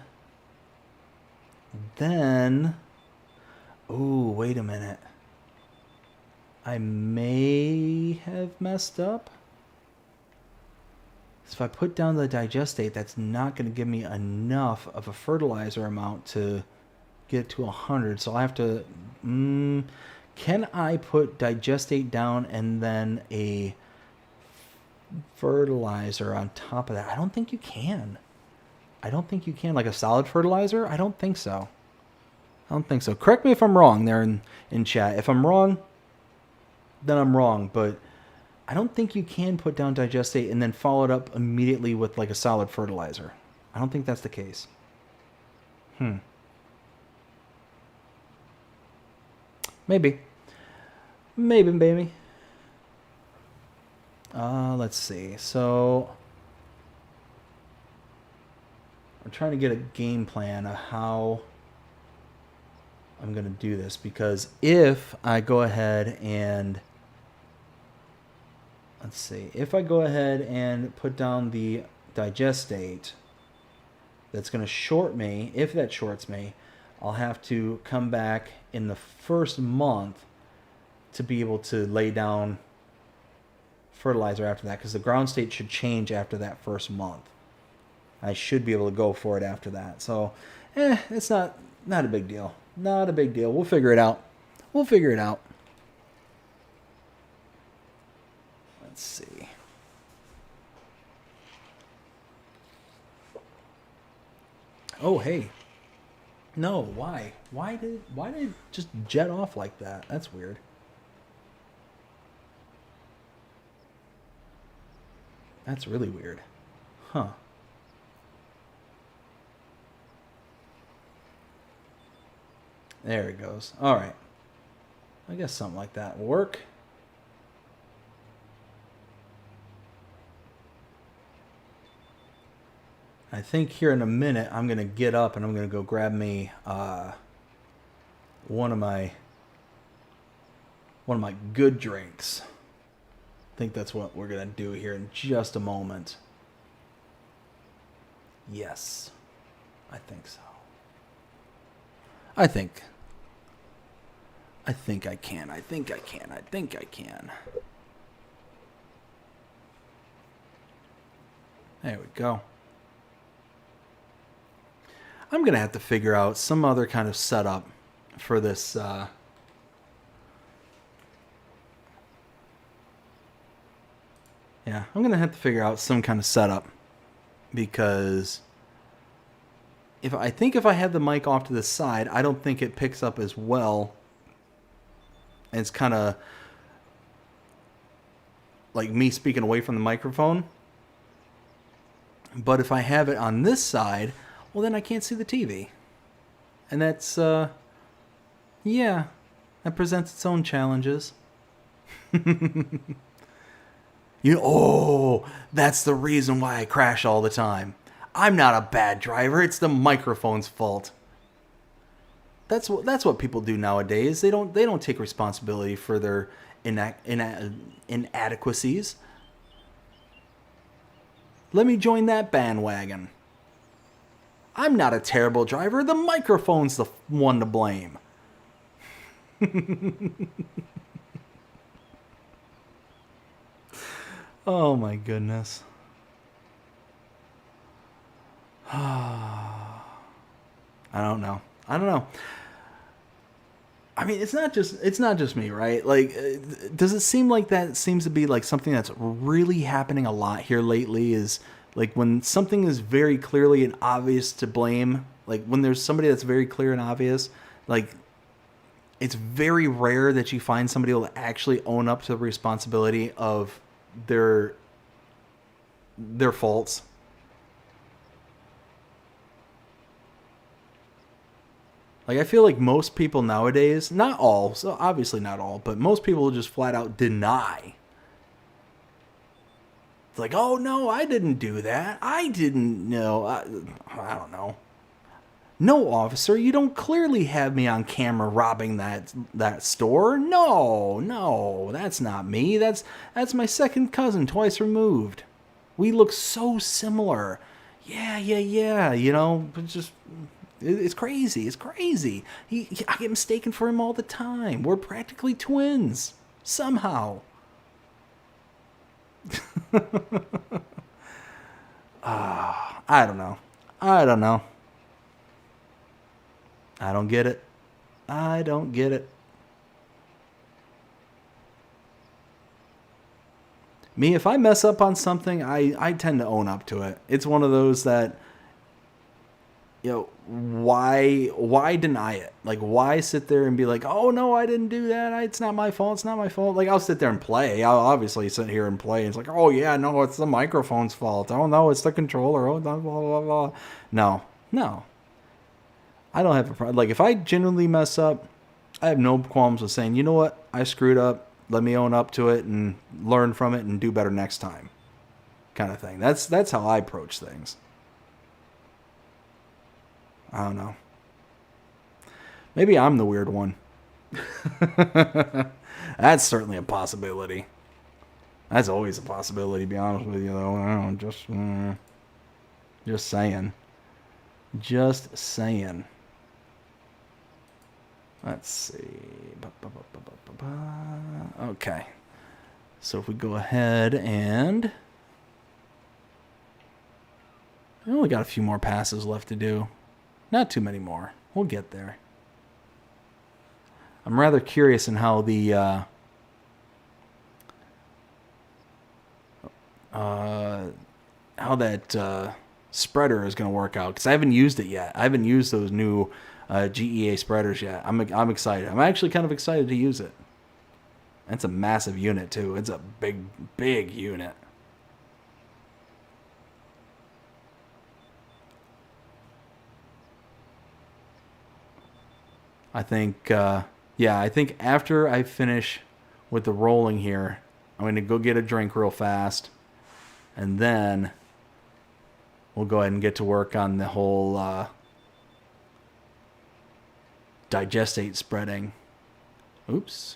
then... Ooh, wait a minute. I may have messed up. So if I put down the digestate, that's not going to give me enough of a fertilizer amount to get to 100. So I have to... can I put digestate down and then a fertilizer on top of that? I don't think you can. Like a solid fertilizer? I don't think so. Correct me if I'm wrong there in chat. If I'm wrong, then I'm wrong. But I don't think you can put down digestate and then follow it up immediately with like a solid fertilizer. I don't think that's the case. Maybe. Maybe. Let's see. So I'm trying to get a game plan of how I'm going to do this, because if I go ahead and, let's see, if I go ahead and put down the digestate, that's going to short me. If that shorts me, I'll have to come back in the first month to be able to lay down fertilizer after that, because the ground state should change after that first month. I should be able to go for it after that. So, it's not a big deal. Not a big deal. We'll figure it out. We'll figure it out. Let's see. Oh, hey. No, why? Why did it just jet off like that? That's weird. That's really weird. Huh. There it goes. All right. I guess something like that will work. I think here in a minute I'm going to get up and I'm going to go grab me one of my good drinks. I think that's what we're going to do here in just a moment. Yes. I think so. I think I can. I think I can. There we go. I'm going to have to figure out some other kind of setup for this. Yeah, I'm going to have to figure out some kind of setup, because if I have the mic off to the side, I don't think it picks up as well. And it's kind of like me speaking away from the microphone. But if I have it on this side, well, then I can't see the TV. And that's, yeah, that presents its own challenges. That's the reason why I crash all the time. I'm not a bad driver. It's the microphone's fault. That's what people do nowadays. They don't take responsibility for their inadequacies. Let me join that bandwagon. I'm not a terrible driver. The microphone's the one to blame. Oh my goodness. I don't know. I mean, it's not just me, right? Like, does it seem like that seems to be like something that's really happening a lot here lately? Is like when something is very clearly and obvious to blame, like when there's somebody that's very clear and obvious, like it's very rare that you find somebody who will actually own up to the responsibility of their faults. Like, I feel like most people nowadays, not all, so obviously not all, but most people will just flat out deny. It's like, oh no, I didn't do that. I didn't know. I don't know. No, officer, you don't clearly have me on camera robbing that store. No, that's not me. That's my second cousin, twice removed. We look so similar. Yeah. You know, it's crazy. It's crazy. I get mistaken for him all the time. We're practically twins. Somehow. I don't know. I don't get it. Me, if I mess up on something, I tend to own up to it. It's one of those that, you know, why deny it? Like, why sit there and be like, oh no, I didn't do that. It's not my fault. Like, I'll sit there and play. I'll obviously sit here and play. It's like, oh yeah, no, it's the microphone's fault. Oh no, it's the controller. Oh, blah, blah, blah. No. I don't have a problem. Like, if I genuinely mess up, I have no qualms with saying, you know what? I screwed up. Let me own up to it and learn from it and do better next time. Kind of thing. That's how I approach things. I don't know. Maybe I'm the weird one. That's certainly a possibility. That's always a possibility, to be honest with you, though. I don't know, just saying. Just saying. Let's see. Okay. So if we go ahead and... I only got a few more passes left to do. Not too many more. We'll get there. I'm rather curious in how the... how that spreader is going to work out, because I haven't used it yet. I haven't used those new GEA spreaders yet. I'm excited. I'm actually kind of excited to use it. It's a massive unit too. It's a big unit. I think I think after I finish with the rolling here, I'm going to go get a drink real fast, and then we'll go ahead and get to work on the whole digestate spreading. Oops.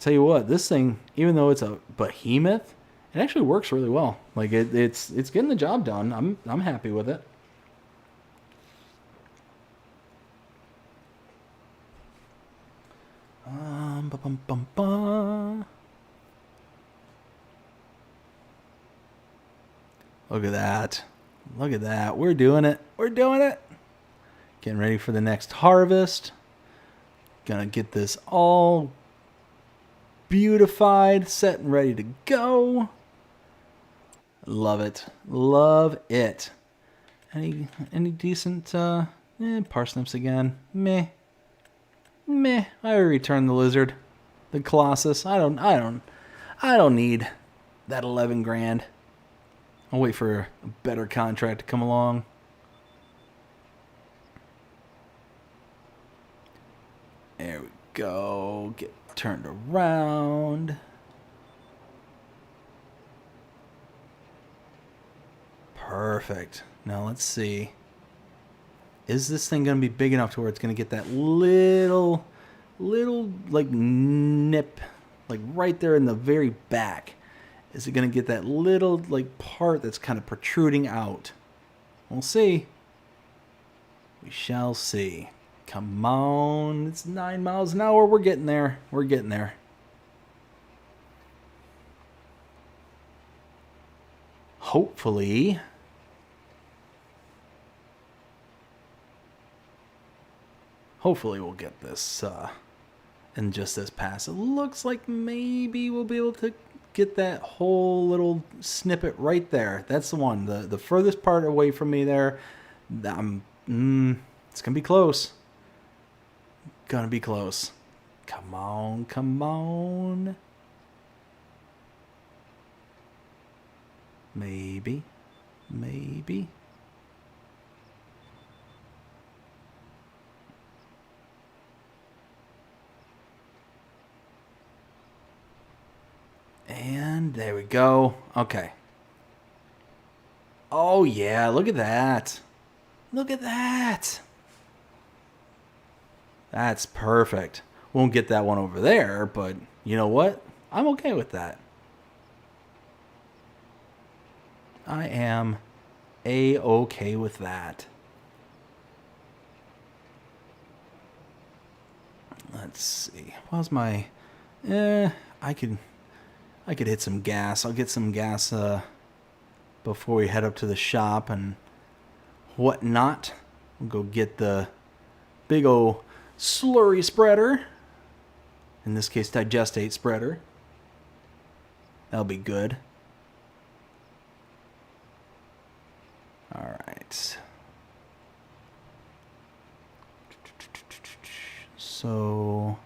Tell you what, this thing, even though it's a behemoth, it actually works really well. Like it's getting the job done. I'm happy with it. Look at that. Look at that. We're doing it. We're doing it. Getting ready for the next harvest. Gonna get this all beautified, set and ready to go. Love it. Love it. Any decent parsnips again? Meh. I returned the lizard. The Colossus. I don't need that 11 grand. I'll wait for a better contract to come along. There we go. Get turned around. Perfect. Now let's see. Is this thing going to be big enough to where it's going to get that little like nip, like right there in the very back? Is it going to get that little like part that's kind of protruding out? We'll see. We shall see. Come on. It's 9 miles an hour. We're getting there. We're getting there. Hopefully. Hopefully we'll get this in just this pass. It looks like maybe we'll be able to get that whole little snippet right there. That's the one. The furthest part away from me there. It's going to be close. Gonna be close. Come on, come on. Maybe. And there we go. Okay. Oh yeah, look at that. Look at that. That's perfect. Won't get that one over there, but you know what? I'm okay with that. I am A-okay with that. Let's see. How's my... I could hit some gas. I'll get some gas before we head up to the shop and whatnot. We'll go get the big old slurry spreader. In this case, digestate spreader. That'll be good. All right. So...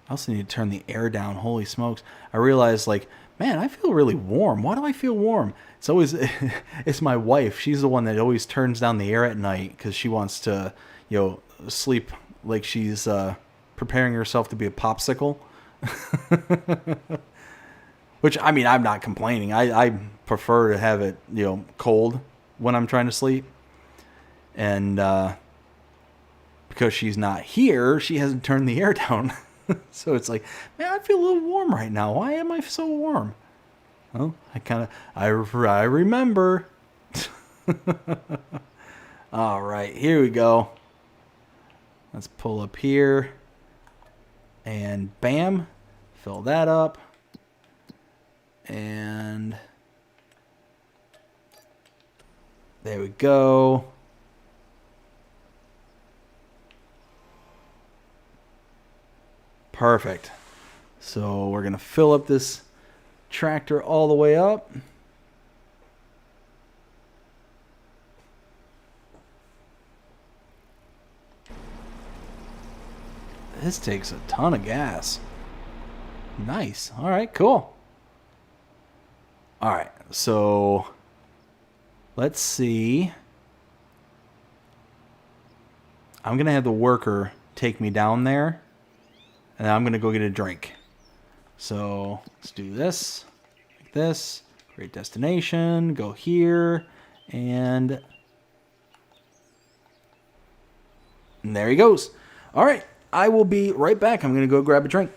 I also need to turn the air down. Holy smokes. I realized, like, man, I feel really warm. Why do I feel warm? It's always, it's my wife. She's the one that always turns down the air at night because she wants to, sleep like she's preparing herself to be a popsicle. Which, I mean, I'm not complaining. I prefer to have it, you know, cold when I'm trying to sleep. And because she's not here, she hasn't turned the air down. So it's like, man, I feel a little warm right now. Why am I so warm? Well, I remember. All right, here we go. Let's pull up here. And bam, fill that up. And there we go. Perfect. So we're going to fill up this tractor all the way up. This takes a ton of gas. Nice. All right, cool. All right, so let's see. I'm going to have the worker take me down there, and I'm going to go get a drink. So let's do this, like this. Create destination, go here, and there he goes. All right, I will be right back. I'm going to go grab a drink.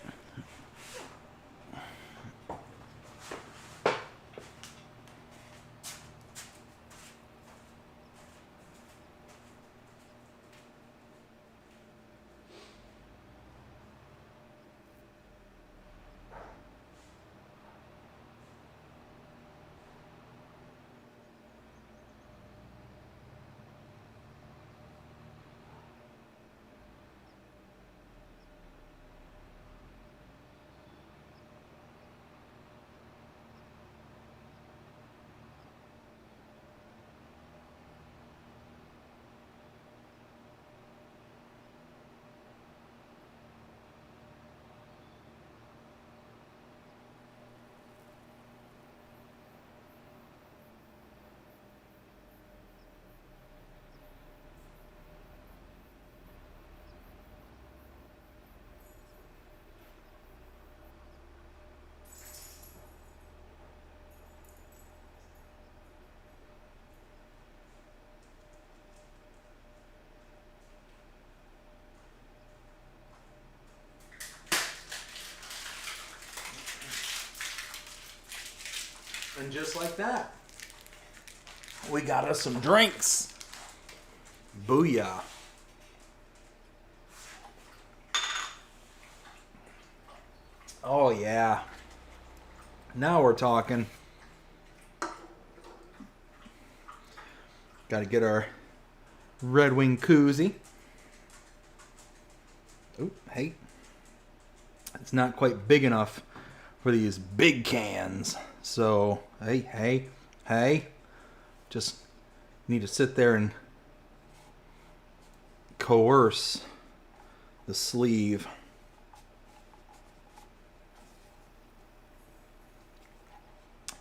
And just like that, we got us some drinks. Booyah. Oh, yeah. Now we're talking. Got to get our Red Wing koozie. Oh, hey. It's not quite big enough for these big cans. So, hey. Just need to sit there and coerce the sleeve.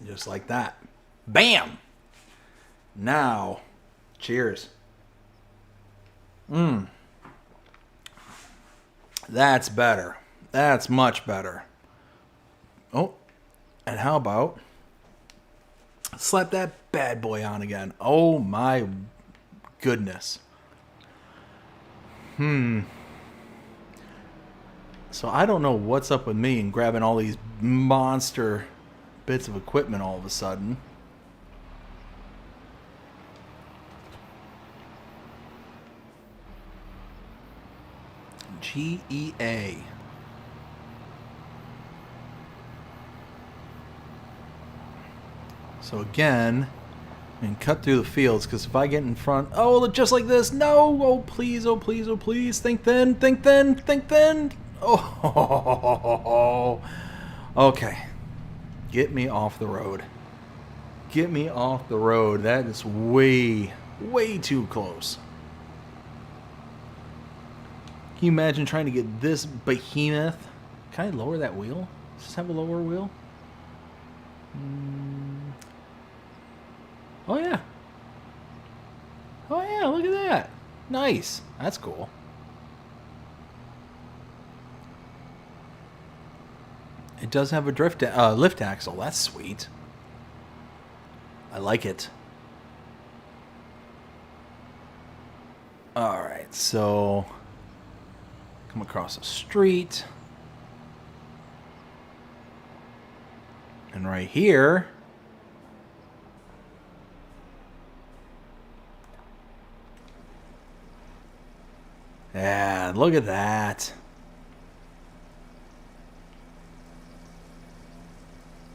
Just like that. Bam! Now, cheers. That's better. That's much better. Oh, and how about slap that bad boy on again? Oh my goodness. So I don't know what's up with me and grabbing all these monster bits of equipment all of a sudden. GEA. So again, and cut through the fields, because if I get in front, oh, just like this, no, oh please, oh please, oh please, think then, oh, okay, get me off the road, that is way too close. Can you imagine trying to get this behemoth? Can I lower that wheel? Does this have a lower wheel? Oh yeah. Oh yeah, look at that. Nice. That's cool. It does have a lift axle. That's sweet. I like it. All right, so come across the street. And right here, yeah, look at that.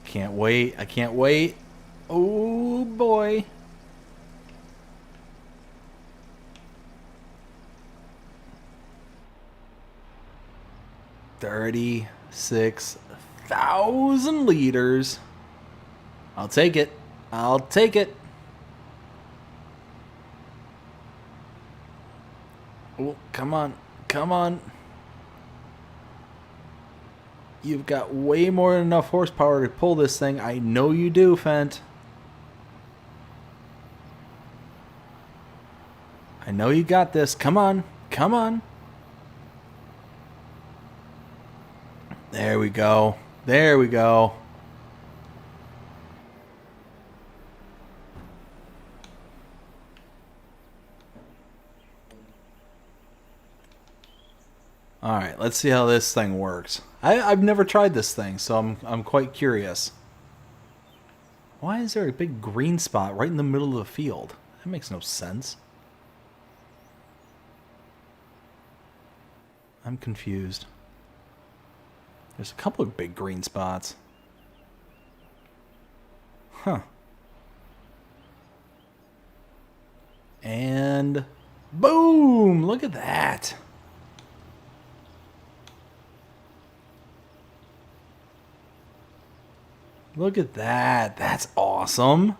Can't wait. I can't wait. Oh, boy. $36,000 liters. I'll take it. I'll take it. Oh, come on. Come on. You've got way more than enough horsepower to pull this thing. I know you do, Fent. I know you got this. Come on. Come on. There we go. There we go. All right, let's see how this thing works. I've never tried this thing, so I'm quite curious. Why is there a big green spot right in the middle of the field? That makes no sense. I'm confused. There's a couple of big green spots. Huh. And boom! Look at that. Look at that. That's awesome.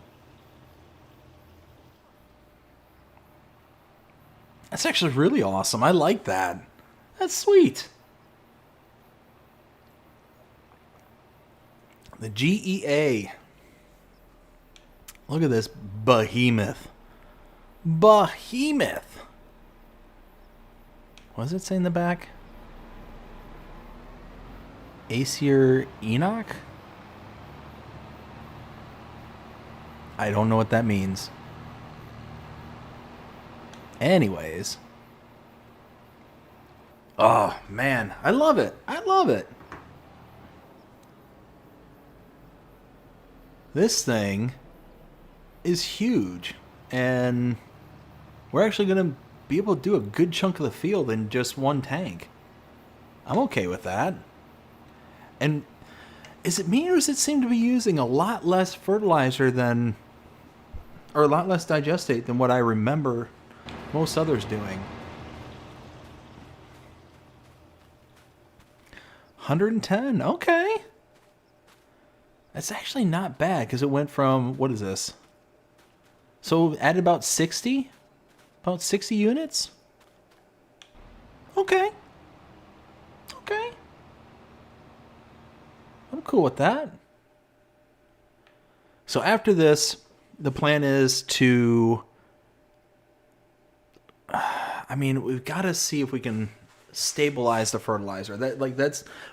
That's actually really awesome. I like that. That's sweet. The GEA. Look at this behemoth. Behemoth. What does it say in the back? Acer Enoch? I don't know what that means. Anyways. Oh, man. I love it. I love it. This thing is huge. And we're actually going to be able to do a good chunk of the field in just one tank. I'm okay with that. And is it me or does it seem to be using a lot less fertilizer than... or a lot less digestate than what I remember most others doing? 110, okay. That's actually not bad because it went from, what is this? So added about 60? About 60 units? Okay. Okay. I'm cool with that. So after this, the plan is to... I mean, we've got to see if we can stabilize the fertilizer.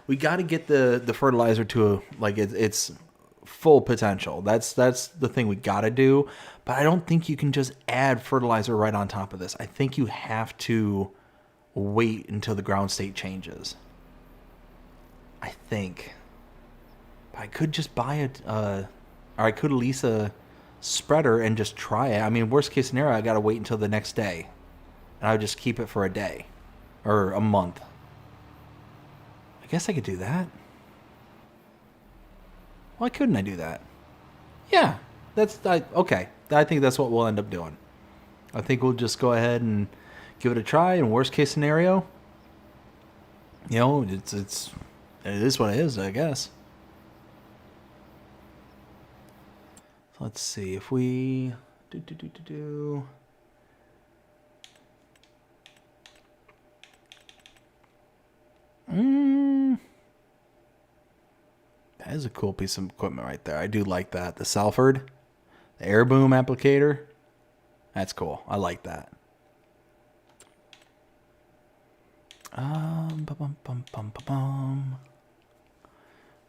We got to get the fertilizer to its full potential. That's the thing we got to do. But I don't think you can just add fertilizer right on top of this. I think you have to wait until the ground state changes. I think. But I could just buy or I could lease a spreader and just try it. I mean, worst case scenario, I got to wait until the next day. And I would just keep it for a day. Or a month. I guess I could do that. Why couldn't I do that? Yeah, okay. I think that's what we'll end up doing. I think we'll just go ahead and give it a try. And worst case scenario, you know, it is what it is, I guess. So let's see if we That is a cool piece of equipment right there. I do like that. The Salford, the air boom applicator. That's cool. I like that.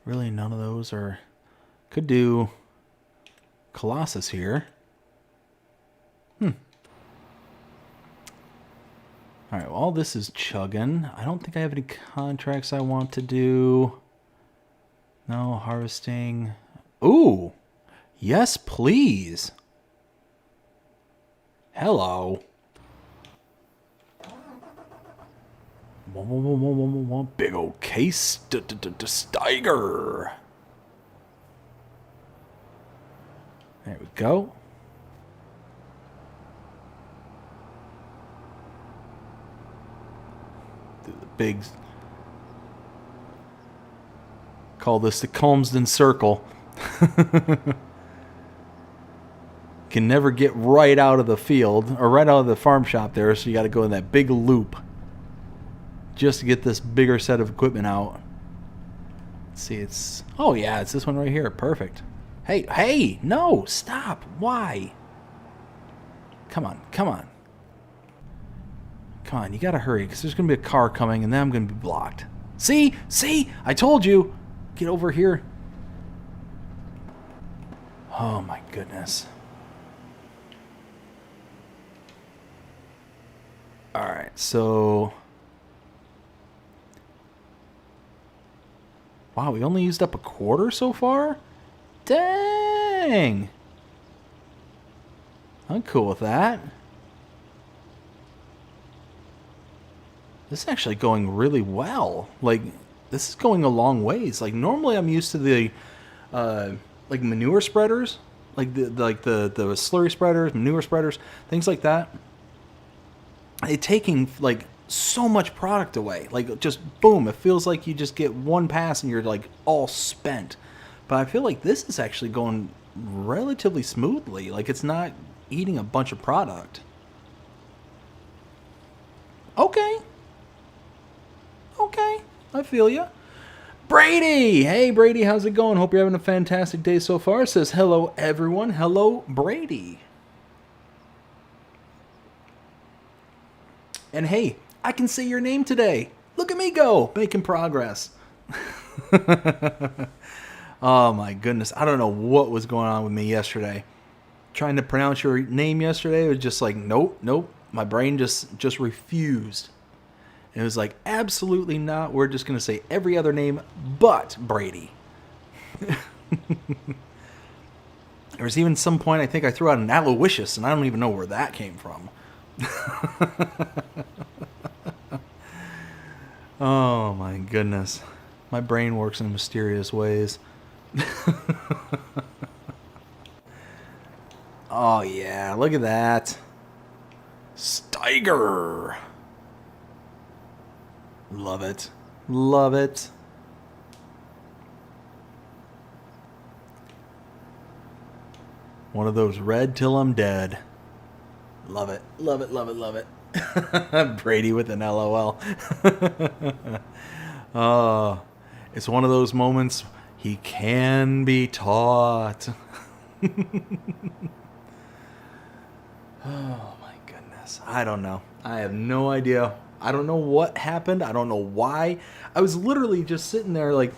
Really, none of those are... Could do Colossus here. Alright, well, all this is chugging. I don't think I have any contracts I want to do. No, harvesting. Ooh! Yes, please! Hello. Big old case. Steiger. There we go. Do the big... Call this the Colmsden Circle. Can never get right out of the field, or right out of the farm shop there, so you got to go in that big loop just to get this bigger set of equipment out. Let's see, it's... Oh, yeah, it's this one right here. Perfect. Hey, no, stop. Why? Come on. Come on, you got to hurry, because there's going to be a car coming, and then I'm going to be blocked. See? I told you. Get over here. Oh, my goodness. Alright, so... Wow, we only used up a quarter so far? Dang! I'm cool with that. This is actually going really well. Like, this is going a long ways. Like, normally I'm used to the, like, manure spreaders. Like, the slurry spreaders, manure spreaders, things like that. It's taking, like, so much product away. Like, just boom, it feels like you just get one pass and you're, like, all spent. But I feel like this is actually going relatively smoothly. Like, it's not eating a bunch of product. Okay, I feel you. Brady! Hey, Brady, how's it going? Hope you're having a fantastic day so far. It says, hello, everyone. Hello, Brady. And hey, I can say your name today. Look at me go, making progress. Oh my goodness, I don't know what was going on with me yesterday. Trying to pronounce your name yesterday, it was just like, nope. My brain just refused. And it was like, absolutely not. We're just going to say every other name but Brady. There was even some point I think I threw out an Aloysius, and I don't even know where that came from. Oh my goodness. My brain works in mysterious ways. Oh yeah, look at that. Steiger. Love it. Love it. One of those red till I'm dead. Love it. Love it, love it, love it. Brady with an LOL. Oh, it's one of those moments he can be taught. Oh my goodness. I don't know. I have no idea. I don't know what happened. I don't know why. I was literally just sitting there like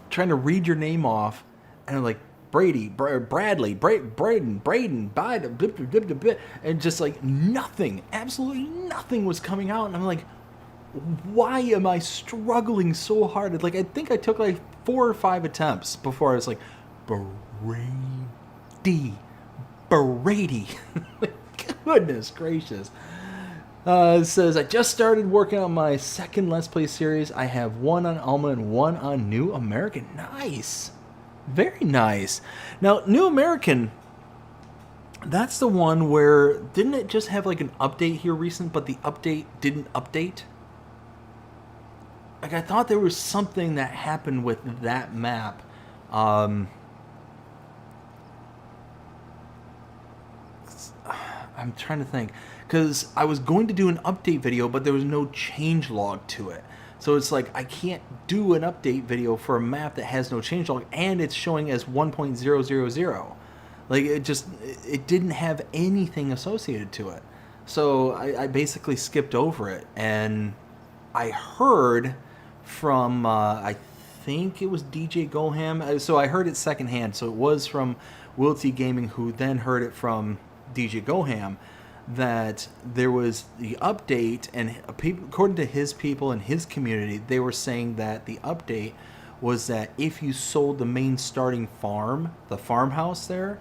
trying to read your name off, and I'm like, Brady, Bradley, Braden, Biden, and just like nothing, absolutely nothing was coming out. And I'm like, why am I struggling so hard? Like, I think I took like 4 or 5 attempts before I was like, Brady. Goodness gracious. It says, I just started working on my second Let's Play series. I have one on Alma and one on New American. Nice. Very nice. Now, New American, that's the one where, didn't it just have like an update here recent, but the update didn't update? Like, I thought there was something that happened with that map. I'm trying to think. Because I was going to do an update video, but there was no changelog to it. So it's like, I can't do an update video for a map that has no changelog, and it's showing as 1.000. Like, it didn't have anything associated to it. So I basically skipped over it, and I heard from, I think it was DJ Goham. So I heard it secondhand. So it was from Wilty Gaming, who then heard it from DJ Goham, that there was the update, and according to his people in his community, they were saying that the update was that if you sold the main starting farm, the farmhouse there,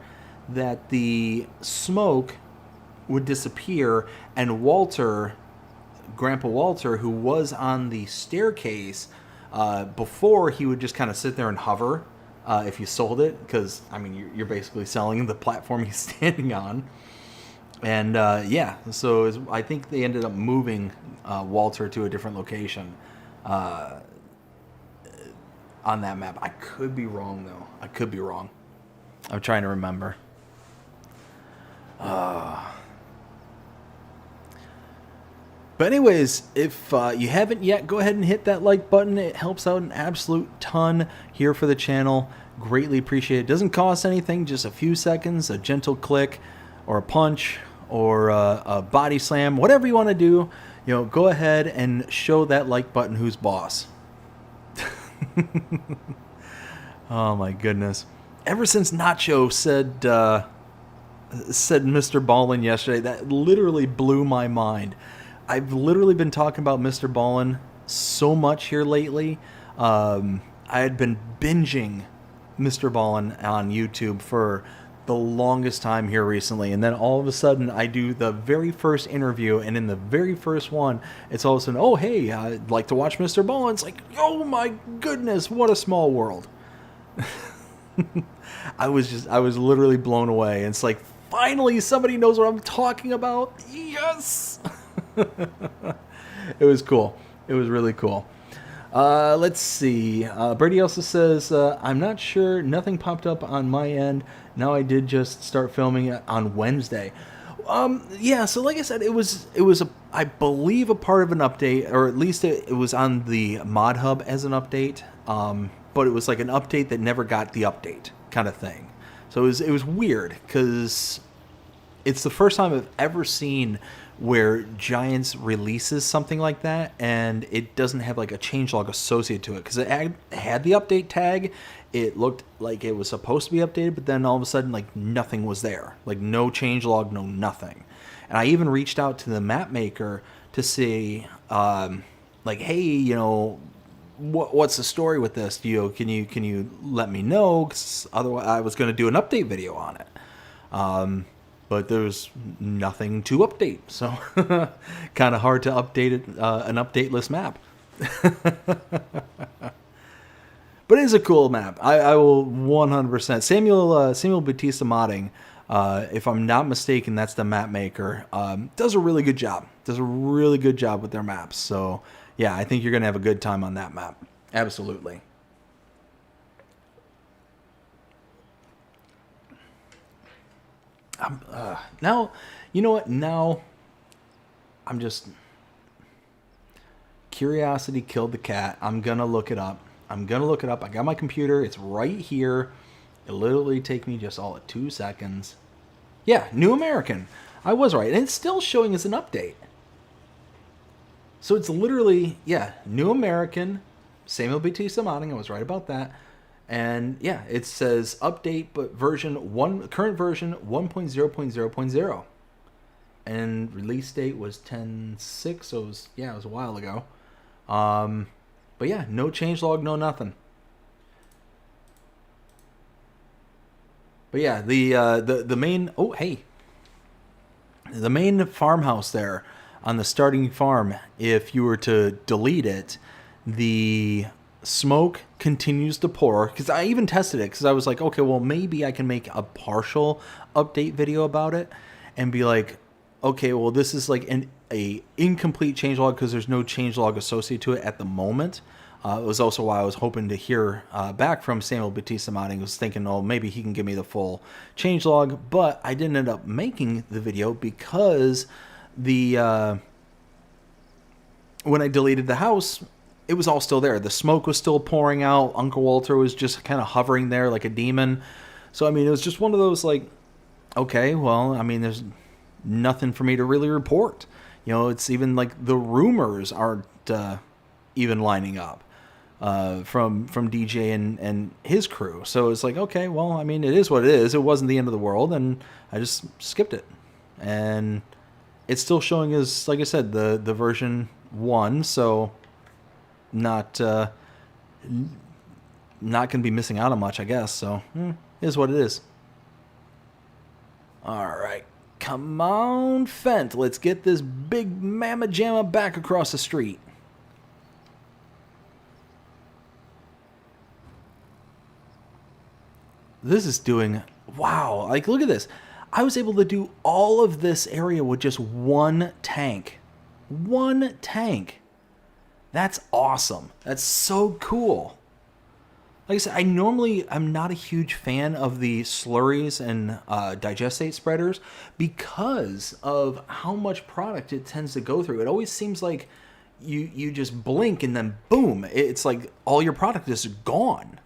that the smoke would disappear, and Grandpa Walter, who was on the staircase before, he would just kind of sit there and hover if you sold it, because I mean you're basically selling the platform he's standing on. And yeah, so I think they ended up moving Walter to a different location on that map. I could be wrong though. I could be wrong. I'm trying to remember. But anyways, if you haven't yet, go ahead and hit that like button. It helps out an absolute ton here for the channel. Greatly appreciate it. Doesn't cost anything, just a few seconds, a gentle click or a punch or a body slam, whatever you want to do. You know, go ahead and show that like button who's boss. Oh my goodness. Ever since Nacho said Mr. Ballin yesterday, that literally blew my mind. I've literally been talking about Mr. Ballin so much here lately. I had been binging Mr. Ballin on YouTube for the longest time here recently, and then all of a sudden I do the very first interview, and in the very first one, it's all of a sudden, oh hey, I'd like to watch Mr. Ballin. It's like, oh my goodness, what a small world. I was literally blown away. It's like, finally somebody knows what I'm talking about. Yes. It was cool. It was really cool. Let's see. Brady also says, I'm not sure. Nothing popped up on my end. Now I did just start filming it on Wednesday. Yeah, so like I said, it was I believe a part of an update, or at least it was on the Mod Hub as an update. But it was like an update that never got the update kind of thing. So it was weird, because it's the first time I've ever seen where Giants releases something like that and it doesn't have like a changelog associated to it, because it had the update tag. It looked like it was supposed to be updated, but then all of a sudden, like, nothing was there. Like, no changelog, no nothing. And I even reached out to the map maker to see, like, hey, you know, what's the story with this? Can you let me know? 'Cause otherwise, I was going to do an update video on it. But there's nothing to update, so kind of hard to update it, an updateless map. But it is a cool map. I will 100%. Samuel Batista Modding, if I'm not mistaken, that's the map maker. Does a really good job. Does a really good job with their maps. So yeah, I think you're gonna have a good time on that map. Absolutely. Now, you know what? Now, I'm just... Curiosity killed the cat. I'm going to look it up. I got my computer. It's right here. It'll literally take me just all of 2 seconds. Yeah, New American. I was right. And it's still showing as an update. So it's literally, yeah, New American, Samuel Batista Modding. I was right about that. And yeah, it says update, but current version 1.0.0.0. And release date was 10/6, so it was a while ago. But yeah, no changelog, no nothing. But yeah, the main, oh hey, the main farmhouse there on the starting farm, if you were to delete it, the smoke continues to pour, because I even tested it, because I was like, okay, well, maybe I can make a partial update video about it and be like, okay, well, this is like a incomplete changelog because there's no changelog associated to it at the moment. It was also why I was hoping to hear back from Samuel Batista Modding. I was thinking, oh, maybe he can give me the full changelog, but I didn't end up making the video because when I deleted the house, it was all still there. The smoke was still pouring out. Uncle Walter was just kind of hovering there like a demon. So, I mean, it was just one of those, like, okay, well, I mean, there's nothing for me to really report. You know, it's even like the rumors aren't even lining up. from DJ and his crew. So it's like, okay, well, I mean, it is what it is. It wasn't the end of the world, and I just skipped it. And it's still showing as, like I said, the version 1, so not going to be missing out on much, I guess. So it is what it is. All right. Come on, Fent. Let's get this big mamma jamma back across the street. This is doing... Wow. Like, look at this. I was able to do all of this area with just one tank. One tank. That's awesome. That's so cool. Like I said, I'm not a huge fan of the slurries and digestate spreaders because of how much product it tends to go through. It always seems like you just blink and then boom, it's like all your product is gone.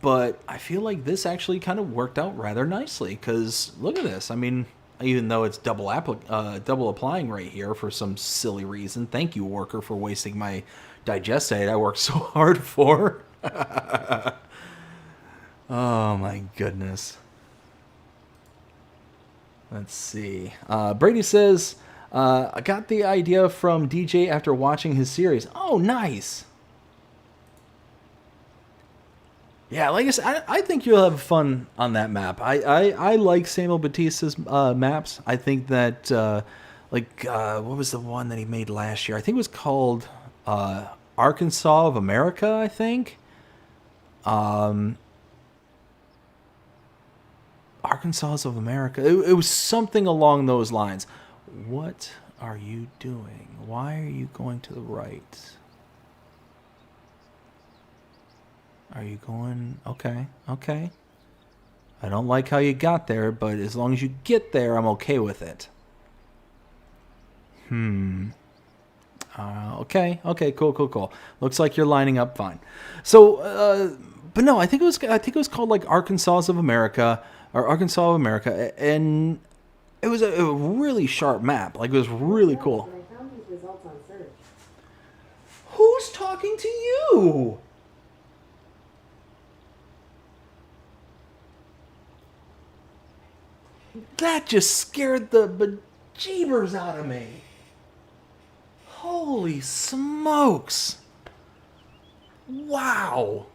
But I feel like this actually kind of worked out rather nicely because look at this. I mean, even though it's double applying right here for some silly reason. Thank you, worker, for wasting my digestate I worked so hard for. Oh my goodness. Let's see. Brady says, I got the idea from DJ after watching his series. Oh, nice. Yeah, like I said, I think you'll have fun on that map. I like Samuel Batista's maps. I think that, what was the one that he made last year? I think it was called Arkansas of America, I think. Arkansas of America. It was something along those lines. What are you doing? Why are you going to the right? Are you going... Okay. I don't like how you got there, but as long as you get there, I'm okay with it. Okay, cool. Looks like you're lining up fine. So, but no, I think it was called like Arkansas of America, and it was a really sharp map. Like, it was really cool. I found these results on search. Who's talking to you? That just scared the bejeebers out of me. Holy smokes. Wow.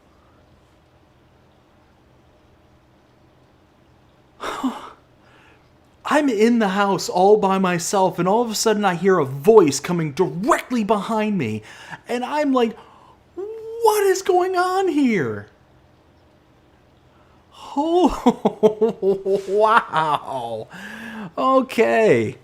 I'm in the house all by myself, and all of a sudden I hear a voice coming directly behind me, and I'm like, what is going on here? Oh, wow. Okay.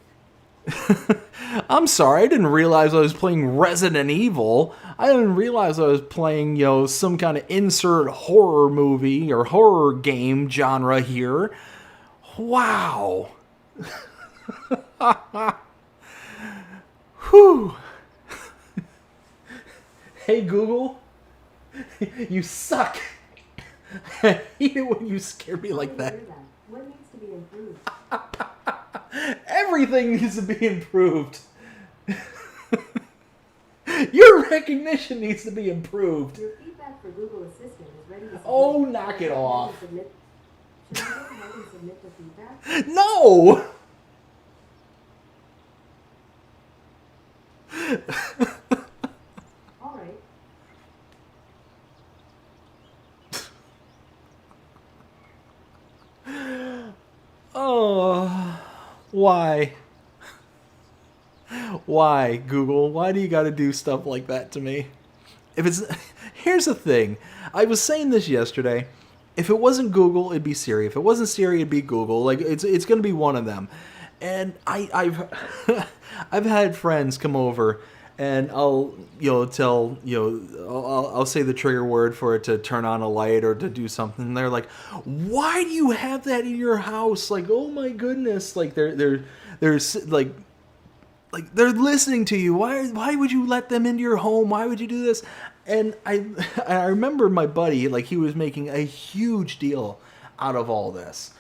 I'm sorry, I didn't realize I was playing Resident Evil. I didn't realize I was playing, some kind of insert horror movie or horror game genre here. Wow. Whew. Hey, Google. You suck. I hate it when you scare me like that. What needs to be improved? Everything needs to be improved. Your recognition needs to be improved. Your feedback for Google Assistant is ready to submit. Oh, knock it off. Should I go ahead and submit the feedback? No! All right. Oh, why? Why, Google? Why do you got to do stuff like that to me? Here's the thing. I was saying this yesterday. If it wasn't Google, it'd be Siri. If it wasn't Siri, it'd be Google. Like, it's going to be one of them. And I've I've had friends come over, and I'll I'll say the trigger word for it to turn on a light or to do something. And they're like, "Why do you have that in your house?" Like, oh my goodness! Like they're they're listening to you. Why would you let them into your home? Why would you do this? And I remember my buddy, like, he was making a huge deal out of all this.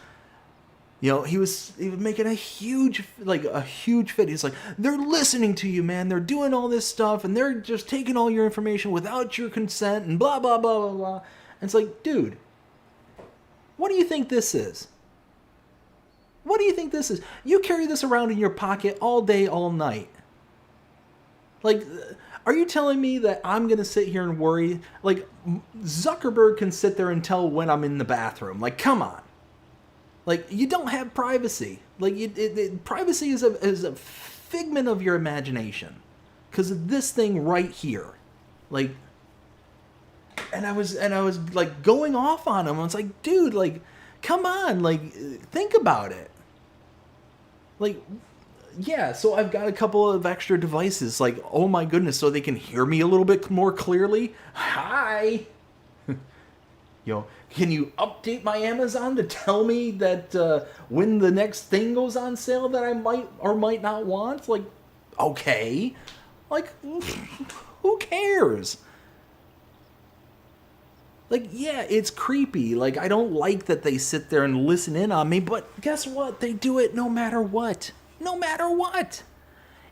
You know, he was making a huge fit. He's like, they're listening to you, man. They're doing all this stuff, and they're just taking all your information without your consent, and blah blah blah blah blah. And it's like, dude, what do you think this is? What do you think this is? You carry this around in your pocket all day, all night. Like, are you telling me that I'm going to sit here and worry? Like, Zuckerberg can sit there and tell when I'm in the bathroom. Like, come on. Like, you don't have privacy. Like, privacy is a figment of your imagination. Because of this thing right here. Like, and I was like going off on him. I was like, dude, like, come on. Like, think about it. Like, yeah, so I've got a couple of extra devices. Like, oh my goodness, so they can hear me a little bit more clearly. Hi. Can you update my Amazon to tell me that when the next thing goes on sale that I might or might not want? Like, okay. Like, who cares? Like, yeah, it's creepy. Like, I don't like that they sit there and listen in on me, but guess what? They do it no matter what. No matter what.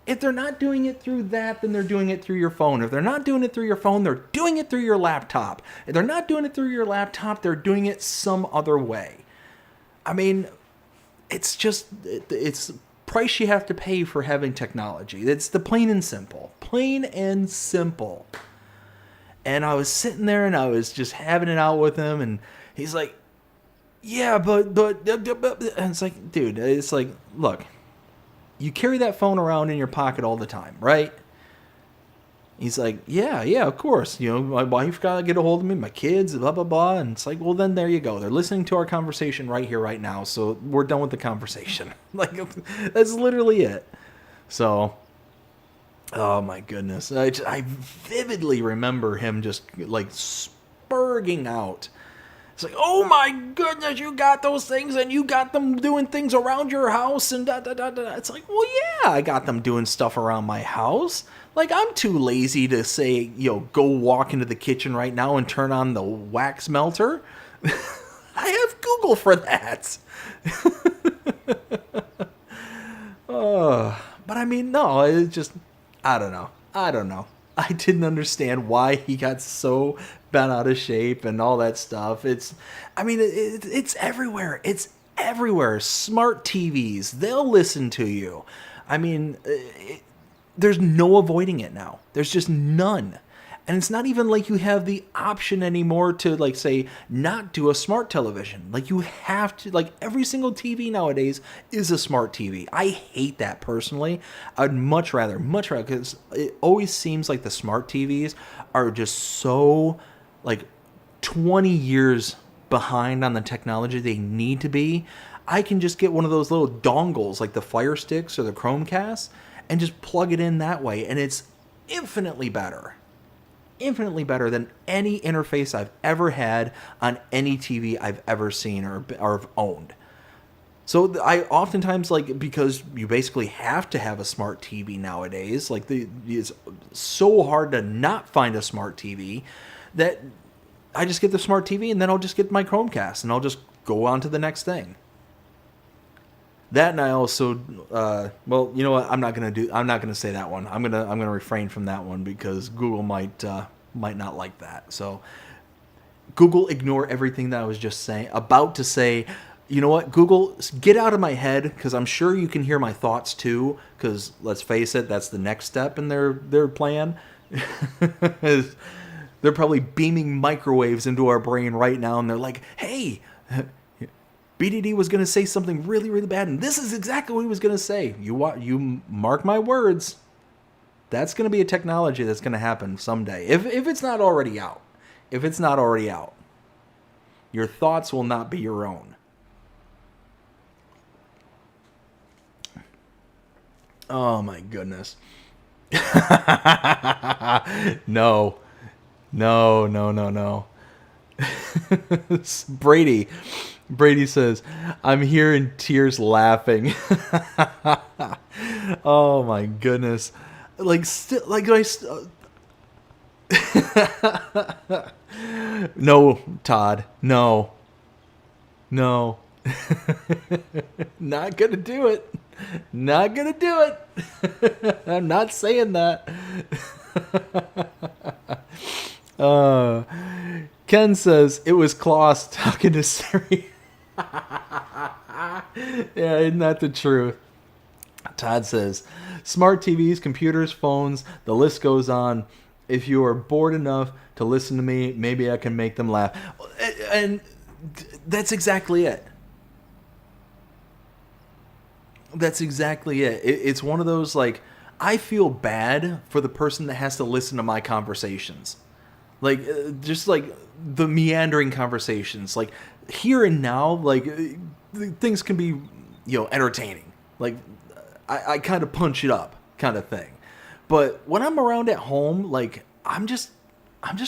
If they're not doing it through that, then they're doing it through your phone. If they're not doing it through your phone, they're doing it through your laptop. If they're not doing it through your laptop, they're doing it some other way. I mean, it's just, it's price you have to pay for having technology. It's the plain and simple. Plain and simple. And I was sitting there and I was just having it out with him, and he's like, yeah, but, and it's like, dude, it's like, look, you carry that phone around in your pocket all the time, right? He's like, yeah, of course. You know, my wife got to get a hold of me, my kids, blah, blah, blah. And it's like, well, then there you go. They're listening to our conversation right here, right now. So we're done with the conversation. Like, that's literally it. So, oh my goodness. I vividly remember him just like spurging out. It's like, oh my goodness, you got those things and you got them doing things around your house and da da da da. It's like, well, yeah, I got them doing stuff around my house. Like, I'm too lazy to say, go walk into the kitchen right now and turn on the wax melter. I have Google for that. But I mean, no, it's just, I don't know. I didn't understand why he got so bent out of shape and all that stuff. It's everywhere. It's everywhere. Smart TVs, they'll listen to you. I mean, there's no avoiding it now. There's just none. And it's not even like you have the option anymore to, like, say, not do a smart television. Like, you have to, like, every single TV nowadays is a smart TV. I hate that personally. I'd much rather, because it always seems like the smart TVs are just so, like, 20 years behind on the technology they need to be. I can just get one of those little dongles, like the Fire Sticks or the Chromecast, and just plug it in that way. And it's infinitely better than any interface I've ever had on any TV I've ever seen or owned. So I oftentimes, like, because you basically have to have a smart TV nowadays, like, it's so hard to not find a smart TV, that I just get the smart TV and then I'll just get my Chromecast and I'll just go on to the next thing. That, and I also, well, you know what? I'm not gonna say that one. I'm gonna refrain from that one because Google might not like that. So, Google, ignore everything that I was just about to say. You know what, Google, get out of my head, because I'm sure you can hear my thoughts too. Because let's face it, that's the next step in their plan. They're probably beaming microwaves into our brain right now, and they're like, "Hey, BDD was going to say something really, really bad, and this is exactly what he was going to say. You mark my words. That's going to be a technology that's going to happen someday. If it's not already out. If it's not already out. Your thoughts will not be your own." Oh my goodness. No. Brady says, "I'm here in tears laughing." Oh my goodness. No, Todd. No. Not gonna do it. Not gonna do it. I'm not saying that. Ken says it was Klaus talking to Siri. Yeah, isn't that the truth? Todd says, smart TVs, computers, phones, the list goes on. If you are bored enough to listen to me, maybe I can make them laugh. And that's exactly it. That's exactly it. It's one of those, like, I feel bad for the person that has to listen to my conversations. Like, just like the meandering conversations. Like, here and now, like, things can be, entertaining. Like, I kind of punch it up kind of thing. But when I'm around at home, like, I'm just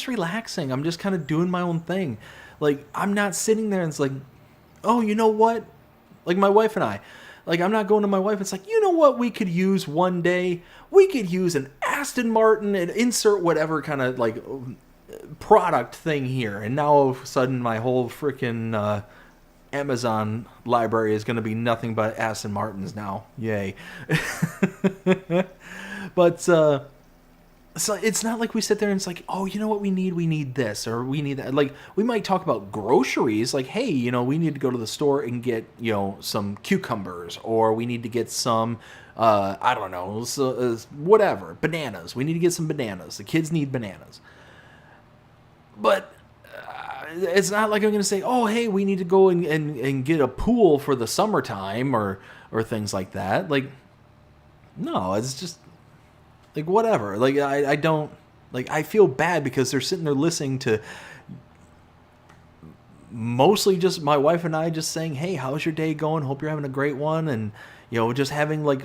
relaxing. I'm just kind of doing my own thing. Like, I'm not sitting there and it's like, oh, you know what? Like, my wife and I, like, I'm not going to my wife. It's like, you know what we could use one day? We could use an Aston Martin and insert whatever kind of, like, product thing here. And now all of a sudden my whole freaking Amazon library is going to be nothing but Aston Martins now. Yay. But so it's not like we sit there and it's like, oh, you know what we need? We need this or we need that. Like, we might talk about groceries. Like, hey, we need to go to the store and get, some cucumbers, or we need to get some, I don't know, whatever, bananas. We need to get some bananas. The kids need bananas. But it's not like I'm going to say, oh, hey, we need to go and get a pool for the summertime or things like that. Like, no, it's just like whatever. Like, I don't, like, I feel bad because they're sitting there listening to mostly just my wife and I just saying, hey, how's your day going? Hope you're having a great one. And, just having like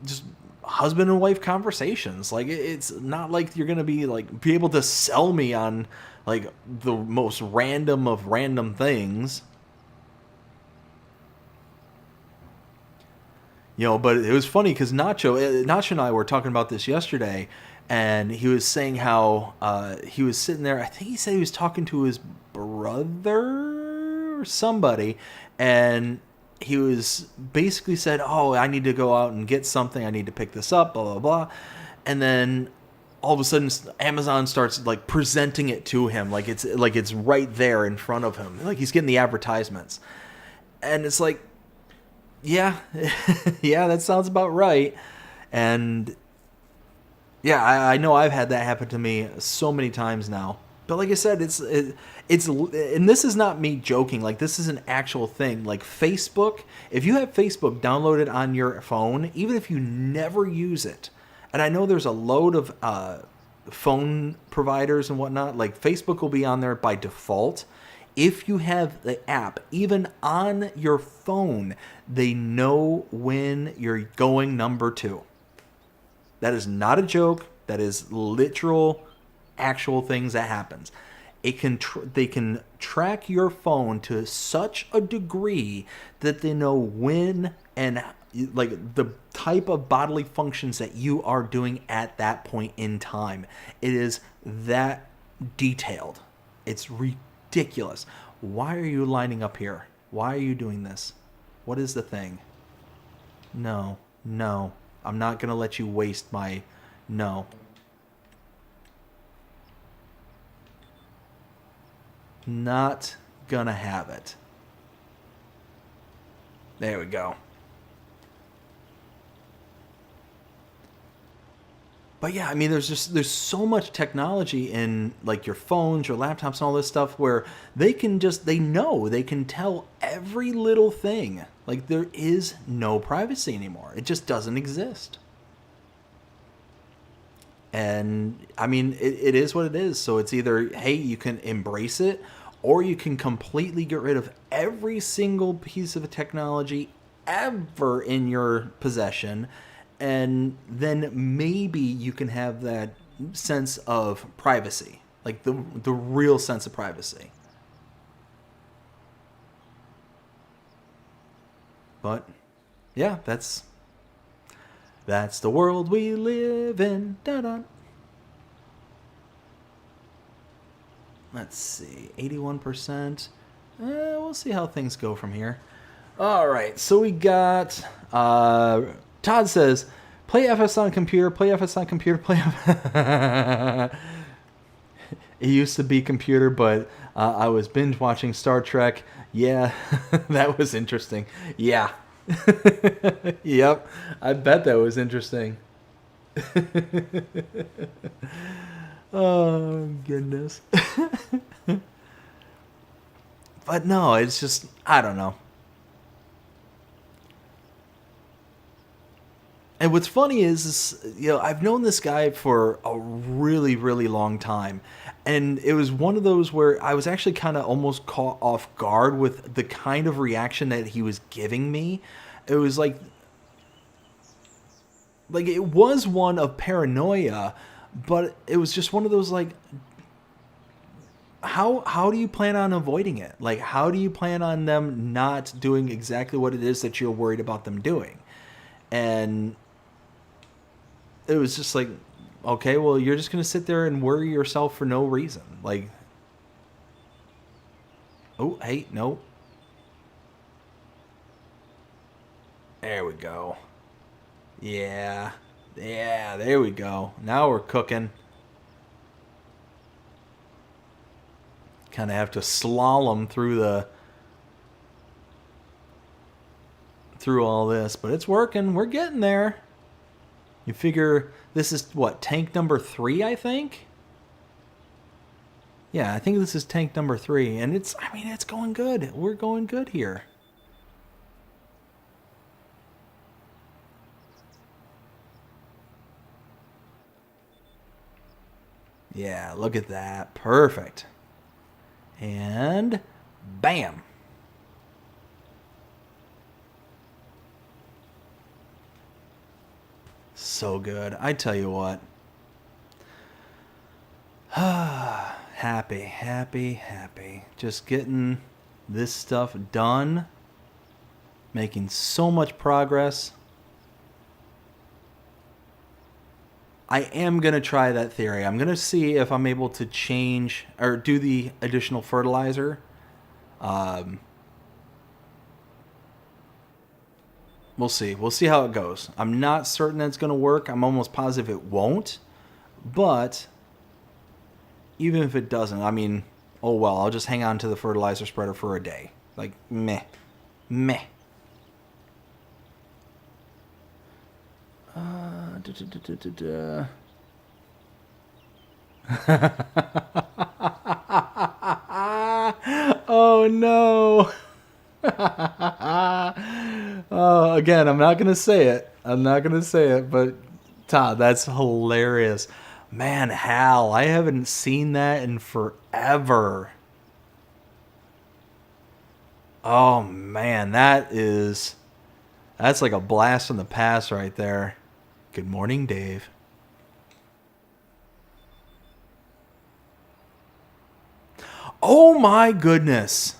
just husband and wife conversations. Like, it's not like you're going to be able to sell me on like the most random of random things. But it was funny because Nacho and I were talking about this yesterday, and he was saying how he was sitting there. I think he said he was talking to his brother or somebody, and he was basically said, oh, I need to go out and get something. I need to pick this up, blah, blah, blah. And then all of a sudden Amazon starts like presenting it to him like it's right there in front of him. Like he's getting the advertisements. And it's like, yeah, yeah, that sounds about right. And yeah, I know I've had that happen to me so many times now. But like I said, it's and this is not me joking. Like, this is an actual thing. Like, Facebook, if you have Facebook downloaded on your phone, even if you never use it, and I know there's a load of phone providers and whatnot, like Facebook will be on there by default. If you have the app, even on your phone, they know when you're going number 2. That is not a joke. That is literal, actual things that happens. They can track your phone to such a degree that they know when and like the type of bodily functions that you are doing at that point in time. It is that detailed. It's ridiculous. Why are you lining up here? Why are you doing this? What is the thing? No. I'm not going to let you waste my... No. Not gonna have it. There we go. But yeah, I mean, there's so much technology in like your phones, your laptops, and all this stuff where they can tell every little thing. Like, there is no privacy anymore. It just doesn't exist. And I mean, it is what it is. So it's either, hey, you can embrace it, or you can completely get rid of every single piece of technology ever in your possession. And then maybe you can have that sense of privacy, like the real sense of privacy. But yeah, that's the world we live in. Da-da. Let's see, 81%. We'll see how things go from here. All right, so we got Todd says, "Play FS on computer. Play FS on computer. Play." It used to be computer, but I was binge watching Star Trek. Yeah, that was interesting. Yeah. Yep. I bet that was interesting. Oh, goodness. But no, it's just, I don't know. And what's funny is, I've known this guy for a really, really long time. And it was one of those where I was actually kind of almost caught off guard with the kind of reaction that he was giving me. It was like it was one of paranoia, but it was just one of those like, how do you plan on avoiding it? Like, how do you plan on them not doing exactly what it is that you're worried about them doing? And it was just like, okay, well, you're just going to sit there and worry yourself for no reason. Like, oh, hey, no. There we go. Yeah, there we go. Now we're cooking. Kind of have to slalom through all this, but it's working. We're getting there. You figure this is what, tank number 3, I think? Yeah, I think this is tank number 3, and it's going good. We're going good here. Yeah, look at that. Perfect. And bam. So good. I tell you what. Happy, happy, happy. Just getting this stuff done. Making so much progress. I am going to try that theory. I'm going to see if I'm able to change or do the additional fertilizer. We'll see. We'll see how it goes. I'm not certain it's going to work. I'm almost positive it won't. But even if it doesn't, I mean, oh well, I'll just hang on to the fertilizer spreader for a day. Like, meh. Meh. Oh no. Oh, again, I'm not gonna say it. But Todd, that's hilarious. Man, Hal, I haven't seen that in forever. Oh man, that's like a blast from the past right there. Good morning, Dave. Oh my goodness.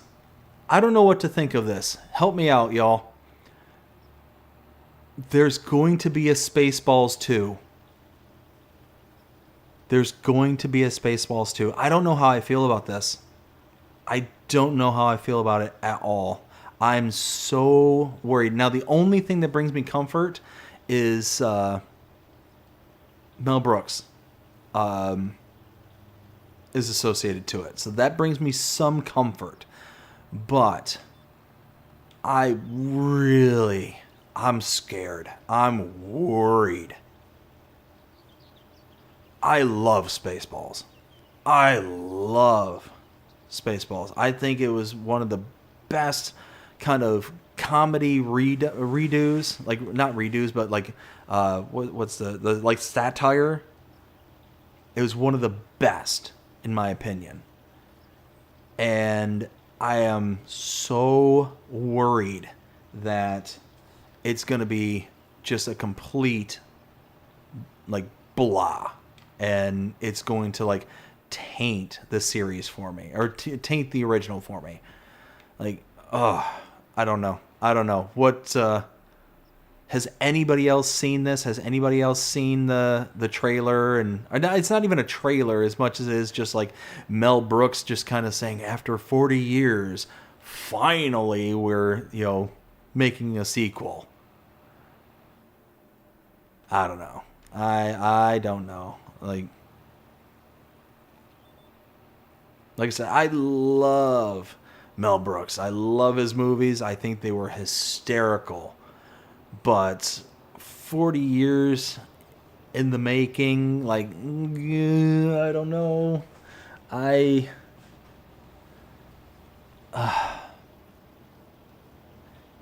I don't know what to think of this. Help me out, y'all. There's going to be a Spaceballs 2. There's going to be a Spaceballs 2. I don't know how I feel about this. I don't know how I feel about it at all. I'm so worried. Now, the only thing that brings me comfort is Mel Brooks is associated to it. So that brings me some comfort. But I'm scared. I'm worried. I love Spaceballs. I think it was one of the best kind of comedy redos. Like, not redos, but like, what's the like satire? It was one of the best, in my opinion. And I am so worried that it's going to be just a complete, like, blah. And it's going to, like, taint the series for me. Or taint the original for me. Like, I don't know. What, has anybody else seen this? Has anybody else seen the trailer? And it's not even a trailer as much as it is just like Mel Brooks just kind of saying, after 40 years, finally we're, making a sequel. I don't know. I don't know. Like I said, I love Mel Brooks. I love his movies. I think they were hysterical. But 40 years in the making, like, I don't know. And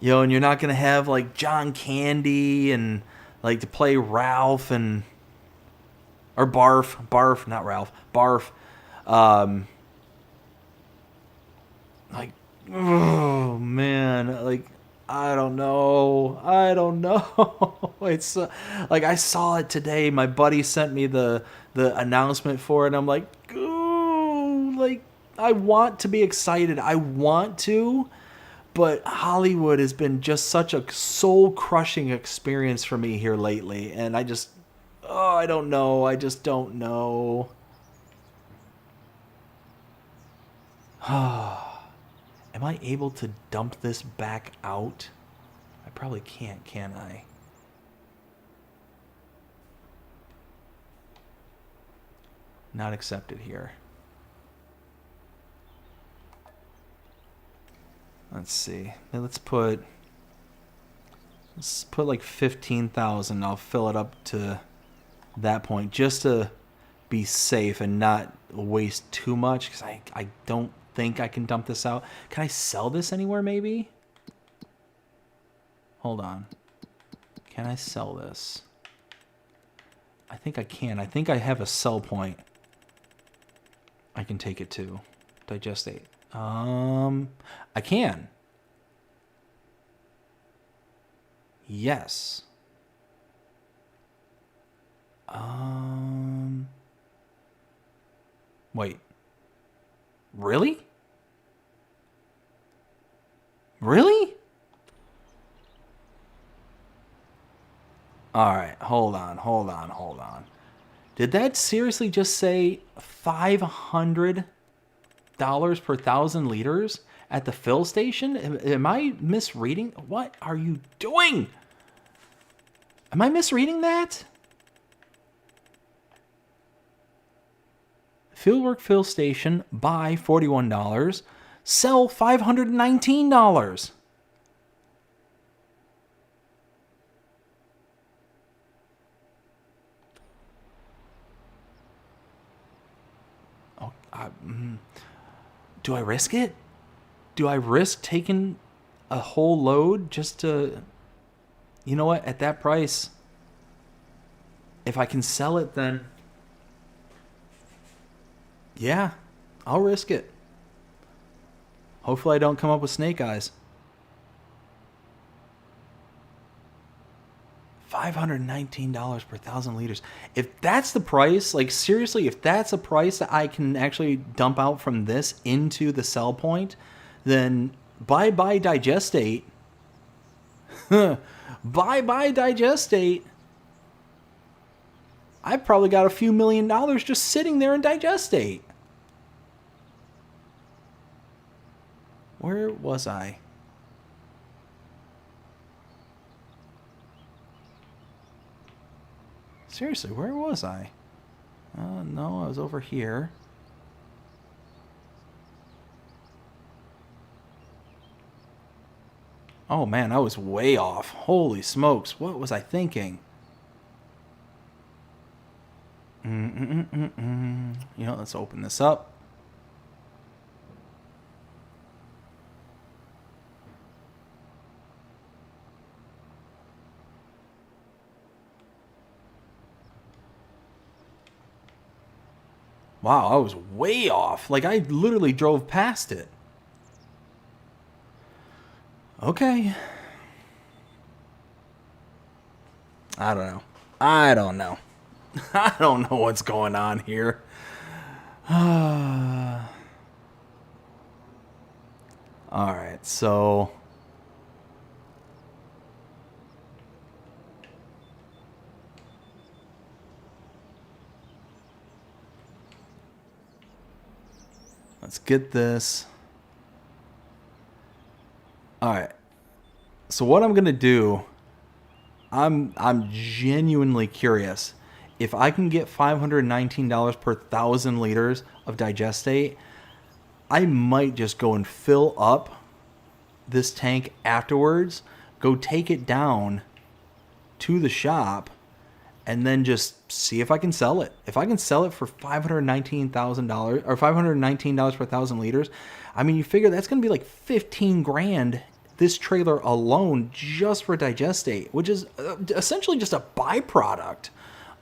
you're not going to have, like, John Candy and, like, to play Ralph or Barf, not Ralph, Barf. Like, oh man, like I don't know. It's like I saw it today. My buddy sent me the announcement for it. And I'm like, ooh, like I want to be excited. I want to, but Hollywood has been just such a soul crushing experience for me here lately, and I don't know. I just don't know. Am I able to dump this back out? I probably can't, can I? Not accepted here. Let's see. Let's put like 15,000. I'll fill it up to that point just to be safe and not waste too much, because I don't think I can dump this out. Can I sell this anywhere maybe? Hold on. Can I sell this? I think I can. I think I have a sell point I can take it to. Digestate. I can. Yes. Wait. Really? Really? Alright, hold on. Did that seriously just say $500 per 1,000 liters at the fill station? Am I misreading? What are you doing? Am I misreading that? Fieldwork fill station, buy $41, sell $519. Oh, do I risk it? Do I risk taking a whole load just to, you know what, at that price, if I can sell it, then yeah, I'll risk it. Hopefully I don't come up with snake eyes. $519 per 1,000 liters. If that's the price, like seriously, if that's a price that I can actually dump out from this into the sell point, then bye-bye Digestate. Bye-bye Digestate. I've probably got a few $1 million just sitting there in Digestate. Where was I? Seriously, where was I? No, I was over here. Oh man, I was way off. Holy smokes, what was I thinking? You know, let's open this up. Wow, I was way off. Like, I literally drove past it. Okay. I don't know. I don't know what's going on here. Alright, so let's get this. Alright. So what I'm gonna do, I'm genuinely curious if I can get $519 per 1,000 liters of digestate. I might just go and fill up this tank afterwards, go take it down to the shop, and then just see if I can sell it. If I can sell it for $519,000 or $519 per 1,000 liters, I mean, you figure that's going to be like 15 grand this trailer alone just for digestate, which is essentially just a byproduct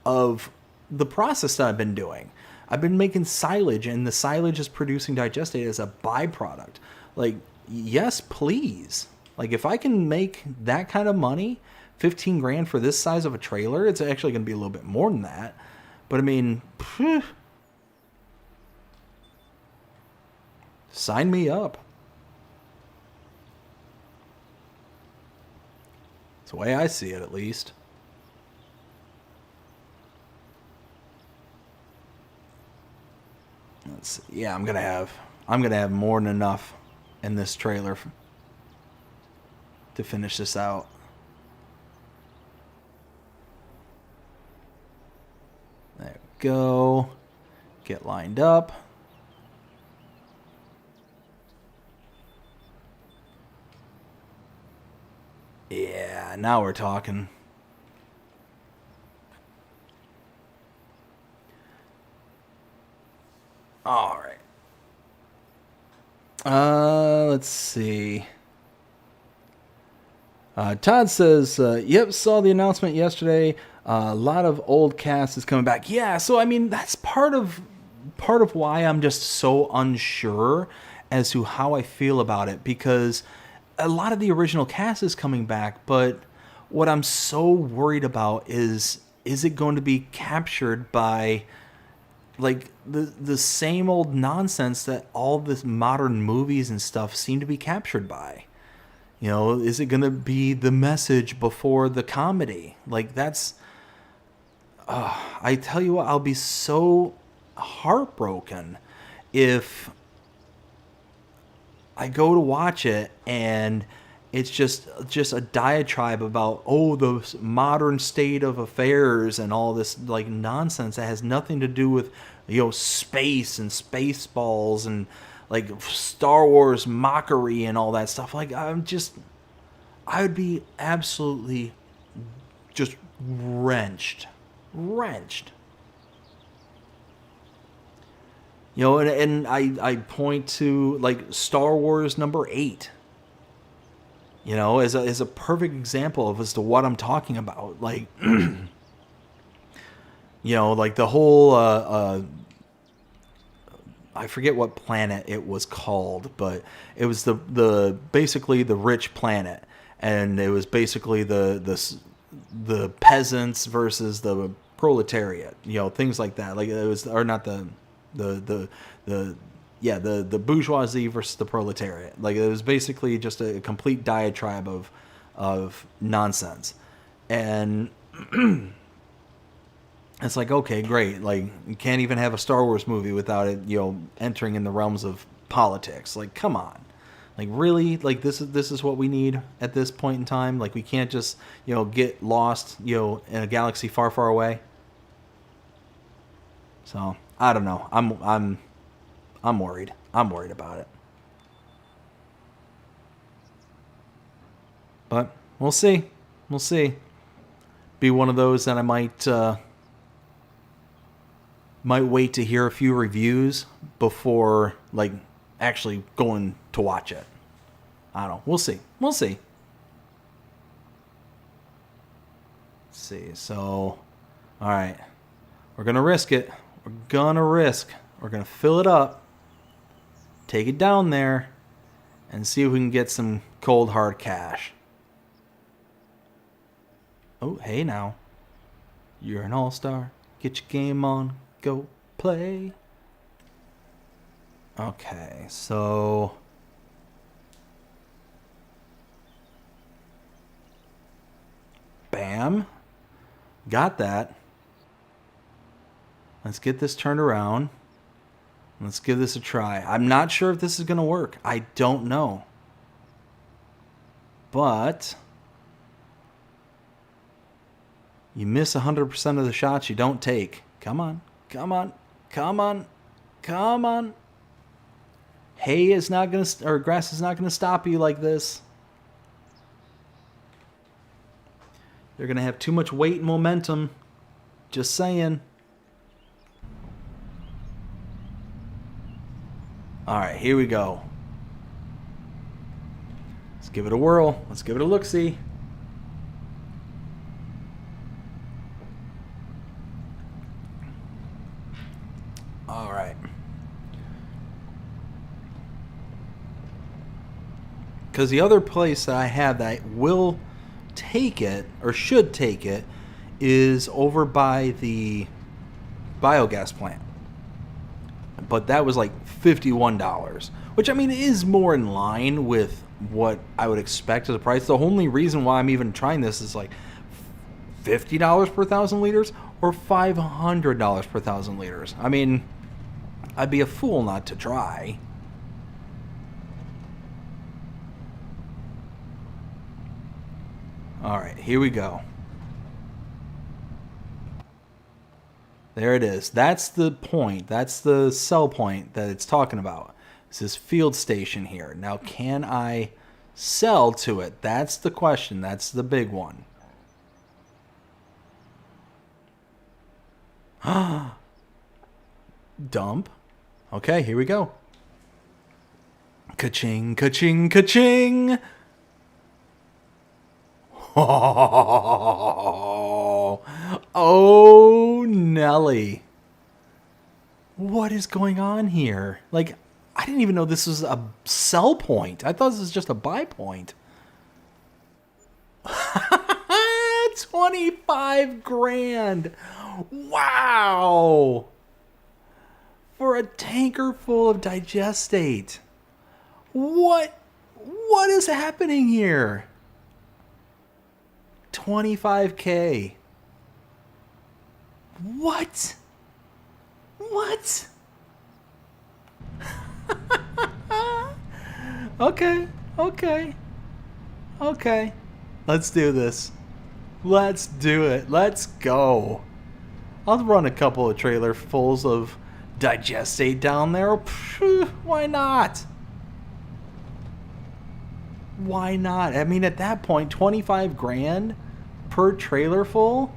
of the process that I've been doing. I've been making silage, and the silage is producing digestate as a byproduct. Like, yes, please. Like, if I can make that kind of money, 15 grand for this size of a trailer, it's actually going to be a little bit more than that. But I mean, sign me up. It's the way I see it, at least. Let's see. Yeah, I'm gonna have more than enough in this trailer to finish this out. There we go. Get lined up. Yeah, now we're talking. All right. Let's see. Todd says, "Yep, saw the announcement yesterday. A lot of old cast is coming back." Yeah, so I mean that's part of why I'm just so unsure as to how I feel about it, because a lot of the original cast is coming back, but what I'm so worried about is it going to be captured by like the same old nonsense that all this modern movies and stuff seem to be captured by? You know, is it going to be the message before the comedy? Like, that's... I tell you what, I'll be so heartbroken if I go to watch it and it's just a diatribe about, oh, the modern state of affairs and all this like nonsense that has nothing to do with, you know, space and Spaceballs and like Star Wars mockery and all that stuff. Like, I would be absolutely just wrenched. You know, and I point to like Star Wars #8. You know, as a perfect example of as to what I'm talking about. Like, you know, like the whole I forget what planet it was called, but it was the basically the rich planet, and it was basically the peasants versus the proletariat. You know, things like that. Like, it was, or not the bourgeoisie versus the proletariat. Like, it was basically just a complete diatribe of nonsense. And it's like, okay, great. Like, you can't even have a Star Wars movie without it, you know, entering in the realms of politics. Like, come on. Like, really? Like, this is what we need at this point in time? Like, we can't just, you know, get lost, you know, in a galaxy far, far away? So, I don't know. I'm worried. I'm worried about it. But we'll see. We'll see. Be one of those that I might wait to hear a few reviews before like actually going to watch it. I don't know. We'll see. We'll see. Let's see. So, all right. We're going to risk it. We're going to fill it up. Take it down there and see if we can get some cold hard cash. Oh, hey now. You're an all-star. Get your game on. Go play. Okay, so bam. Got that. Let's get this turned around. Let's give this a try. I'm not sure if this is going to work. I don't know. but you miss 100% of the shots you don't take. Come on, come on, come on, come on. Hay is not going to, or grass is not going to stop you like this. They're going to have too much weight and momentum. Just saying. All right, here we go. Let's give it a whirl. Let's give it a look-see. All right. Because the other place that I have that will take it, or should take it, is over by the biogas plant. But that was like $51, which I mean is more in line with what I would expect as a price. The only reason why I'm even trying this is like $50 per 1,000 liters or $500 per 1,000 liters. I mean, I'd be a fool not to try. All right, here we go. There it is. That's the point. That's the sell point that it's talking about. It's this field station here. Now, can I sell to it? That's the question. That's the big one. Dump. Okay, here we go. Ka-ching, ka-ching, ka-ching. Oh, Nelly. What is going on here? Like, I didn't even know this was a sell point. I thought this was just a buy point. 25 grand. Wow. For a tanker full of digestate. What is happening here? 25K. What? Okay. Let's do this. Let's do it. Let's go. I'll run a couple of trailer fulls of digestate down there. Why not? Why not? I mean, at that point, 25 grand per trailer full.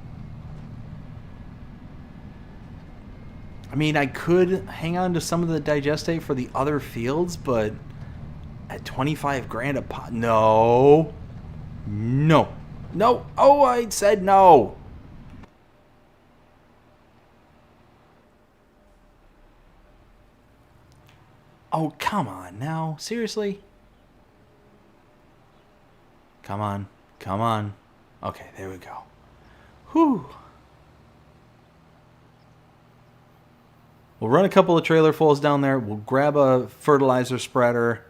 I mean, I could hang on to some of the digestate for the other fields, but at 25 grand a pot, no. Oh, I said no. Oh, come on now. Seriously? Come on. Okay, there we go. Whew. We'll run a couple of trailer fulls down there. We'll grab a fertilizer spreader,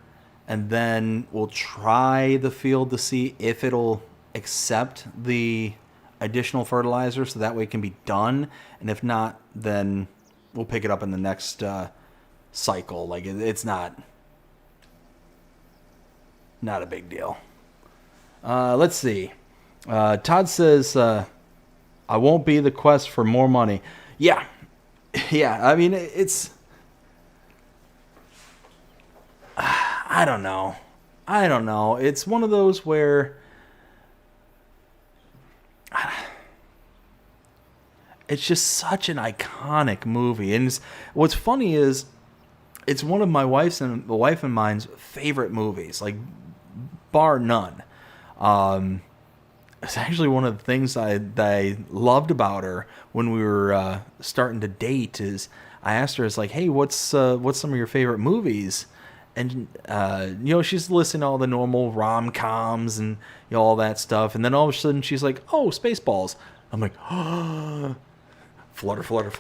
and then we'll try the field to see if it'll accept the additional fertilizer, so that way it can be done. And if not, then we'll pick it up in the next cycle. Like, it's not a big deal. Let's see. Todd says, I won't be the quest for more money. Yeah. I mean, it's... I don't know. It's one of those where... It's just such an iconic movie. And what's funny is, it's one of my wife and mine's favorite movies. Like, bar none. It's actually one of the things that I loved about her when we were starting to date. Is I asked her, it's like, hey, what's some of your favorite movies? And she's listing all the normal rom-coms and all that stuff. And then all of a sudden she's like, oh, Spaceballs. I'm like, oh, flutter. It's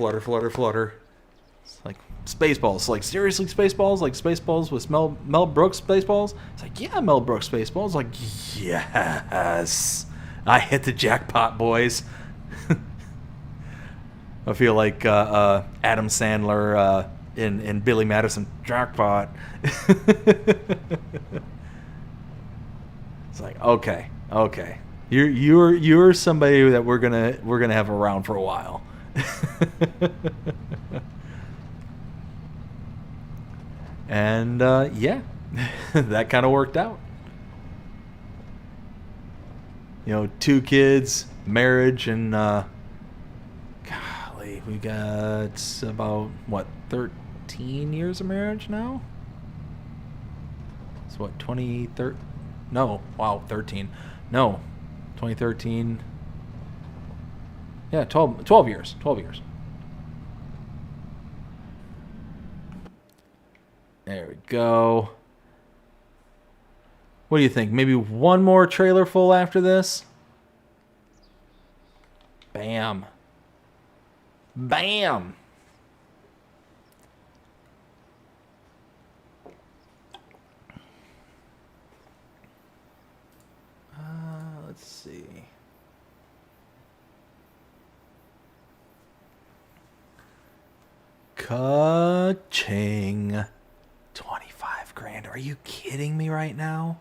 like, Spaceballs. Like, seriously, Spaceballs? Like, Spaceballs with Mel Brooks Spaceballs? It's like, yeah, Mel Brooks Spaceballs. Like, yes. I hit the jackpot, boys. I feel like Adam Sandler in Billy Madison, jackpot. It's like, Okay. Okay. You're somebody that we're gonna have around for a while. And yeah, that kind of worked out. You know, 2 kids, marriage, and golly, we got about what 13 years of marriage now. So what 2013? No, wow, 13. No, 2013. Yeah, 12 years. 12 years. There we go. What do you think? Maybe one more trailer full after this? Bam. Bam. Let's see. Ka-ching. 25 grand. Are you kidding me right now?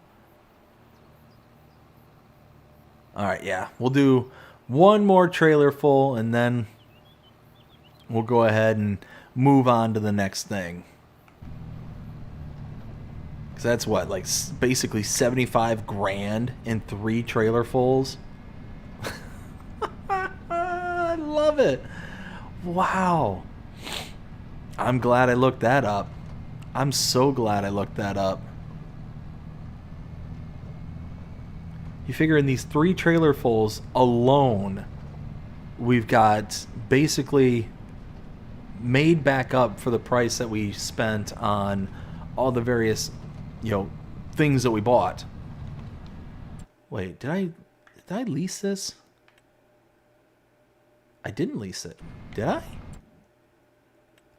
All right, yeah. We'll do one more trailer full and then we'll go ahead and move on to the next thing. Cuz that's what, like basically 75 grand in 3 trailer fulls. I love it. Wow. I'm glad I looked that up. I'm so glad I looked that up. You figure in these 3 trailer fulls alone, we've got basically made back up for the price that we spent on all the various, you know, things that we bought. Wait, did I lease this? I didn't lease it. Did I?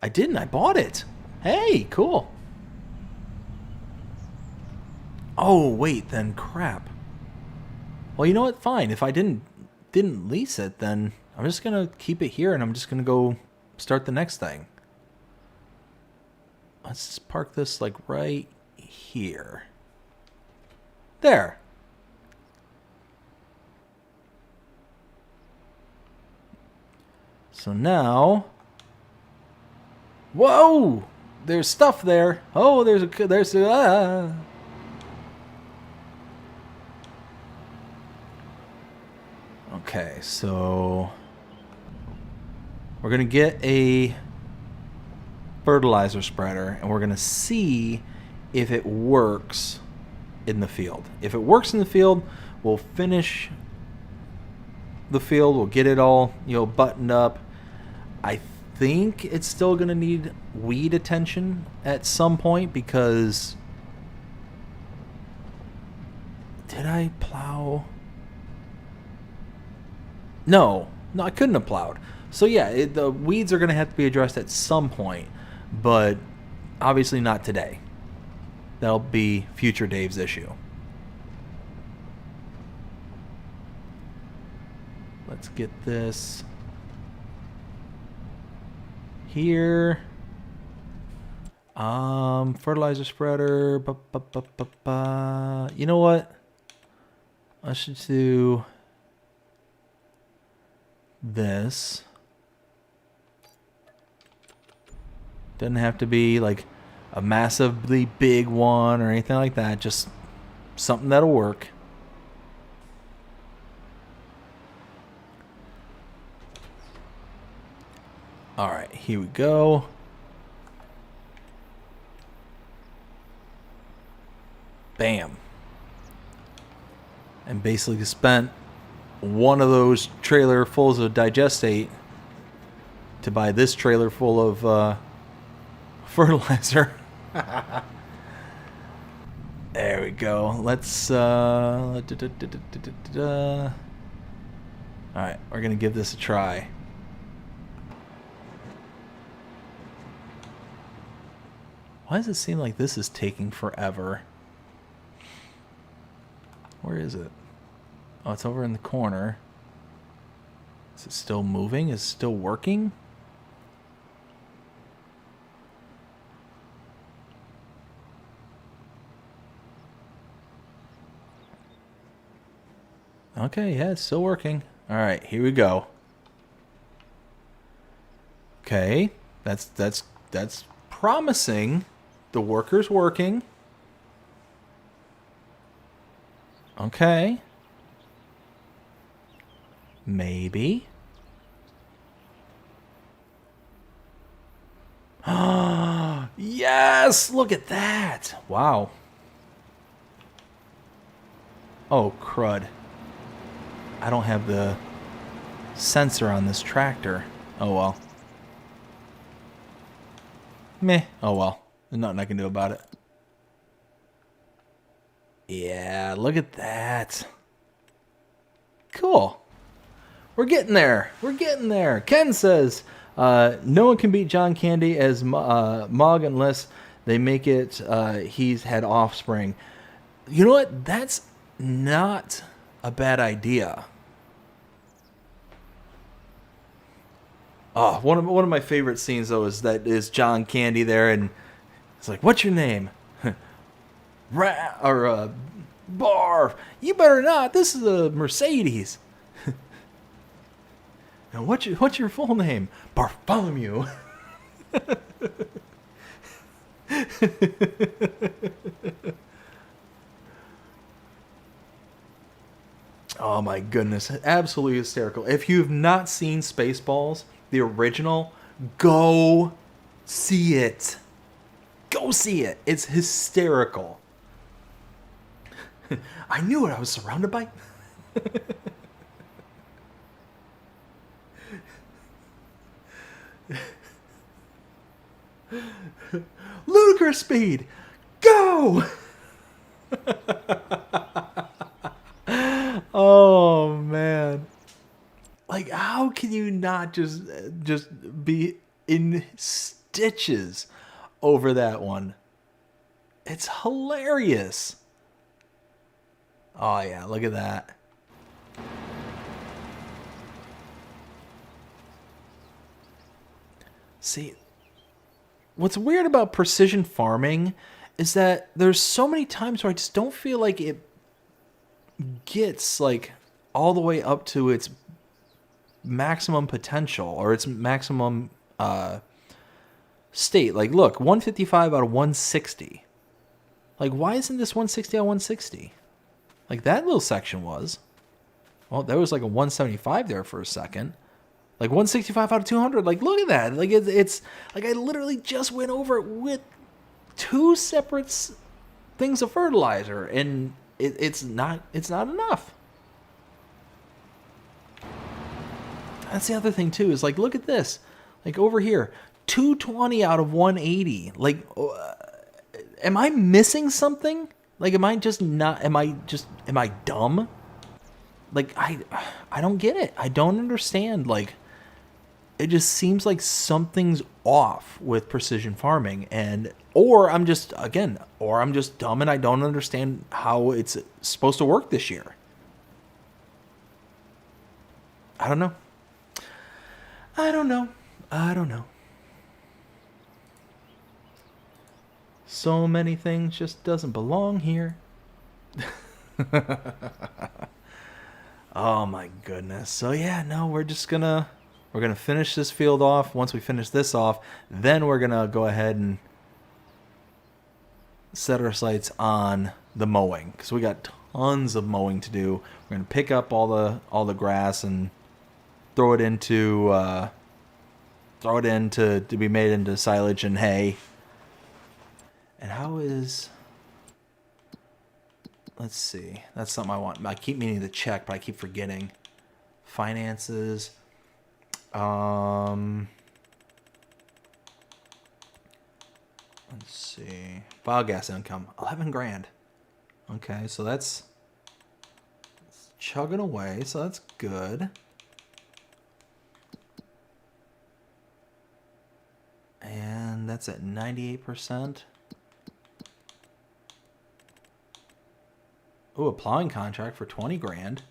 I didn't. I bought it. Hey, cool. Oh, wait, then crap. Well, you know what? Fine. If I didn't lease it, then I'm just going to keep it here and I'm just going to go start the next thing. Let's just park this like right here. There. So now, whoa! There's stuff there. Oh, there's Okay, so we're gonna get a fertilizer spreader and we're gonna see if it works in the field. If it works in the field, we'll finish the field. We'll get it all, you know, buttoned up. I think it's still going to need weed attention at some point because did I plow? No, I couldn't have plowed. So yeah, the weeds are going to have to be addressed at some point, but obviously not today. That'll be future Dave's issue. Let's get this here. Fertilizer spreader. You know what? I should do this. Doesn't have to be like a massively big one or anything like that. Just something that'll work. All right, here we go. Bam. And basically spent one of those trailer fulls of digestate to buy this trailer full of fertilizer. There we go. Let's all right, we're gonna give this a try. Why does it seem like this is taking forever? Where is it? Oh, it's over in the corner. Is it still moving? Is it still working? Okay, yeah, it's still working. All right, here we go. Okay, that's promising. The worker's working. Okay. Maybe. Yes! Look at that! Wow. Oh, crud. I don't have the sensor on this tractor. Oh, well. Meh. Oh, well. There's nothing I can do about it. Yeah, look at that. Cool. We're getting there. We're getting there. Ken says, no one can beat John Candy as Mog unless they make it he's had offspring. You know what? That's not a bad idea. Oh, one of my favorite scenes though is John Candy there, and it's like, "What's your name?" Bar. You better not. This is a Mercedes. And what's your full name? Bartholomew. Oh my goodness, absolutely hysterical. If you've not seen Spaceballs, the original, go see it. Go see it. It's hysterical. I knew what I was surrounded by. Ludicrous speed. Go. Oh man. Like, how can you not just be in stitches over that one? It's hilarious. Oh yeah, look at that. See, what's weird about precision farming is that there's so many times where I just don't feel like it gets like all the way up to its maximum potential or its maximum state. Like, look, 155 out of 160. Like, why isn't this 160 out of 160? Like, that little section was. Well, there was like a 175 there for a second. Like 165 out of 200. Like, look at that. Like, it's like I literally just went over it with two separate things of fertilizer, and it's not enough. That's the other thing too. Is like, look at this. Like over here, 220 out of 180. Like, am I missing something? Like, am I dumb? Like, I don't get it. I don't understand. Like, it just seems like something's off with precision farming, or I'm just dumb and I don't understand how it's supposed to work this year. I don't know. I don't know. So many things just doesn't belong here. Oh my goodness. So yeah, no, we're gonna finish this field off. Once we finish this off, then we're gonna go ahead and set our sights on the mowing, because we got tons of mowing to do. We're gonna pick up all the grass and throw it in to be made into silage and hay. And how is... Let's see. That's something I keep meaning to check, but I keep forgetting. Finances. Let's see. Biogas income, 11 grand. Okay, so that's chugging away, so that's good. And that's at 98%. Oh, a plowing contract for 20 grand.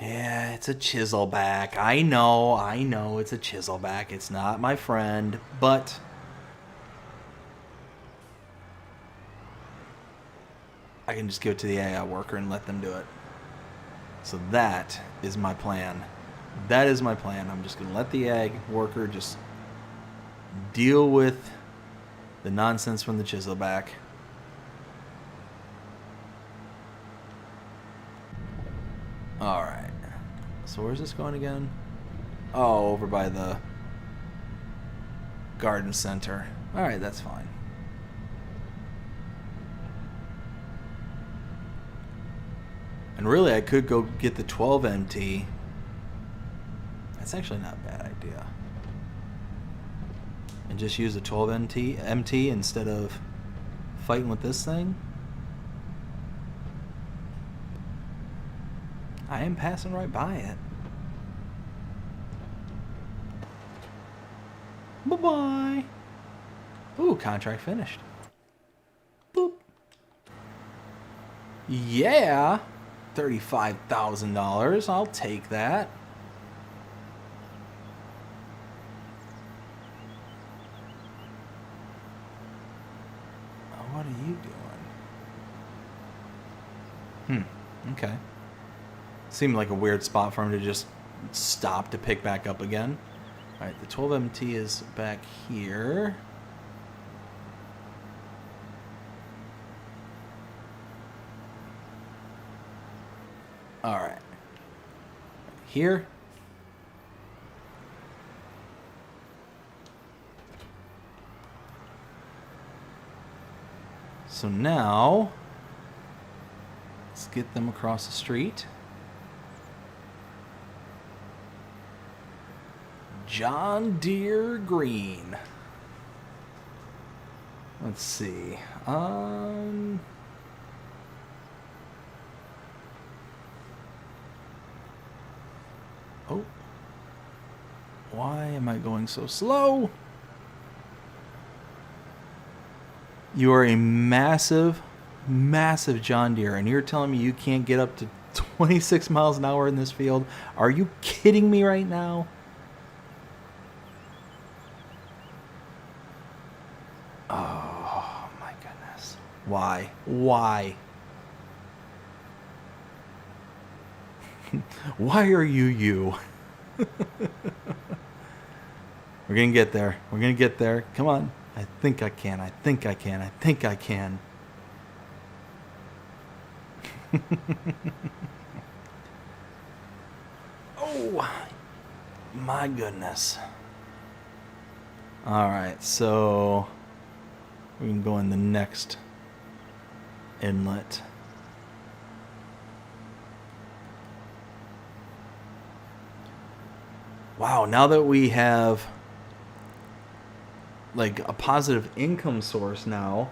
Yeah, It's a chiselback. I know it's a chiselback. It's not my friend, but I can just give it to the AI worker and let them do it. So that is my plan. That is my plan. I'm just going to let the egg worker just deal with the nonsense from the chiselback. Alright. So where's this going again? Oh, over by the garden center. Alright, that's fine. And really, I could go get the 12 MT. That's actually not a bad idea. And just use the 12 MT instead of fighting with this thing. I am passing right by it. Bye-bye. Ooh, contract finished. Boop. Yeah. $35,000. I'll take that. What are you doing? Okay. Seemed like a weird spot for him to just stop to pick back up again. Alright, the 12 MT is back here. Alright. Here. So now, let's get them across the street. John Deere Green. Let's see. Oh. Why am I going so slow? You are a massive, massive John Deere, and you're telling me you can't get up to 26 miles an hour in this field? Are you kidding me right now? Oh, my goodness. Why? Why? Why are you you? We're going to get there. We're going to get there. Come on. I think I can. I think I can. I think I can. Oh, my goodness. All right, so we can go in the next inlet. Wow, now that we have like a positive income source now,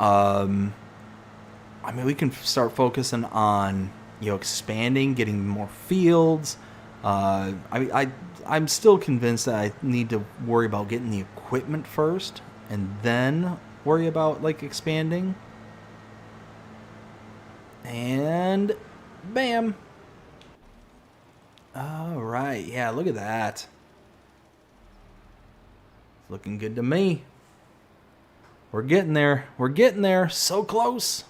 I mean, we can start focusing on, expanding, getting more fields. I'm still convinced that I need to worry about getting the equipment first and then worry about like expanding. And bam. All right. Yeah, look at that. Looking good to me. We're getting there. We're getting there. So close.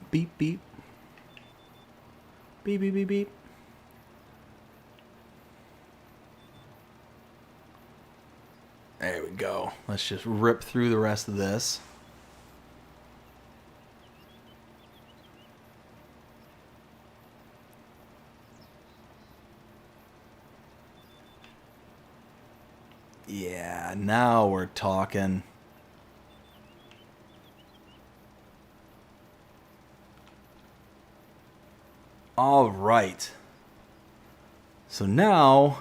Beep, beep. Beep, beep, beep, beep. There we go. Let's just rip through the rest of this. Yeah, now we're talking. All right. So now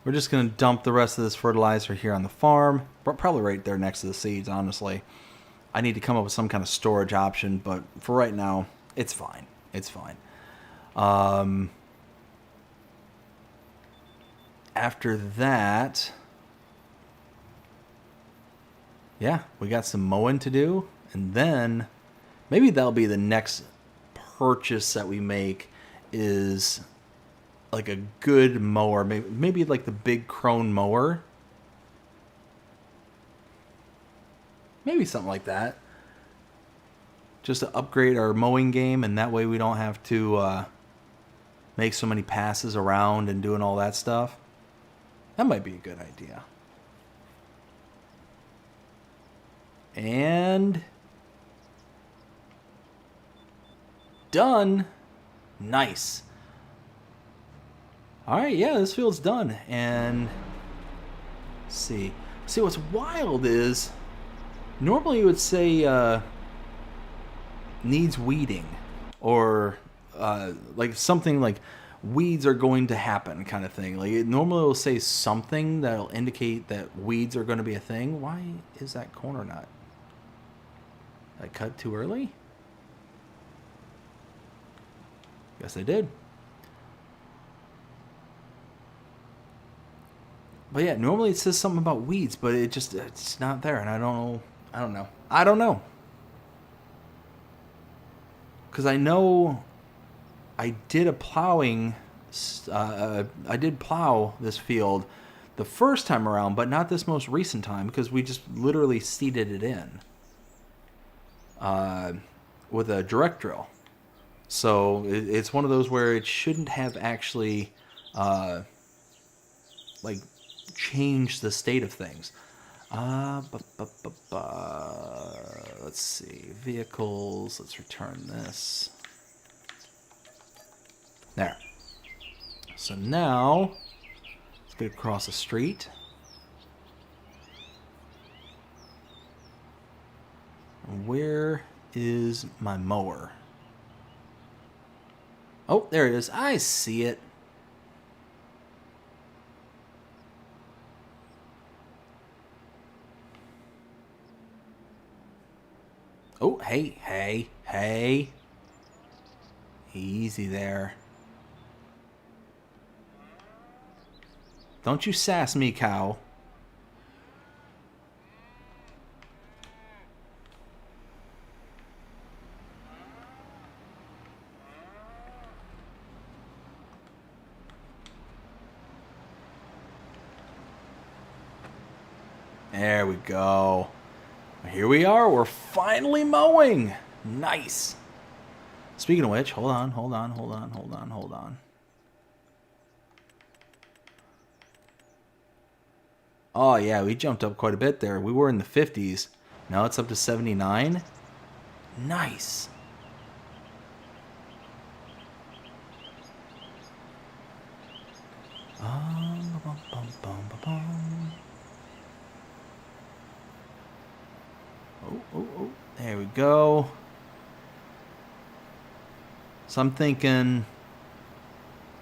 we're just going to dump the rest of this fertilizer here on the farm. Probably right there next to the seeds, honestly. I need to come up with some kind of storage option, but for right now, it's fine. It's fine. After that, yeah, we got some mowing to do. And then maybe that'll be the next purchase that we make, is like a good mower. Maybe like the big Crone mower. Maybe something like that. Just to upgrade our mowing game, and that way we don't have to make so many passes around and doing all that stuff. That might be a good idea. And done. Nice. All right, yeah, this field's done. And let's see. See, what's wild is normally you would say needs weeding, or like something like weeds are going to happen kind of thing. Like it normally will say something that'll indicate that weeds are going to be a thing. Why is that corner not? Did I cut too early? Guess I did. But yeah, normally it says something about weeds, but it's not there, and I don't know. Because I know I did a plowing, I did plow this field the first time around, but not this most recent time, because we just literally seeded it in with a direct drill. So it's one of those where it shouldn't have actually like changed the state of things. Let's see, vehicles, let's return this. There. So now, let's get across the street. Where is my mower? Oh, there it is. I see it. Oh, hey. Easy there. Don't you sass me, cow. There we go. Here we are. We're finally mowing. Nice. Speaking of which, hold on. Oh, yeah, we jumped up quite a bit there. We were in the 50s. Now it's up to 79. Nice. Oh. There we go. So I'm thinking,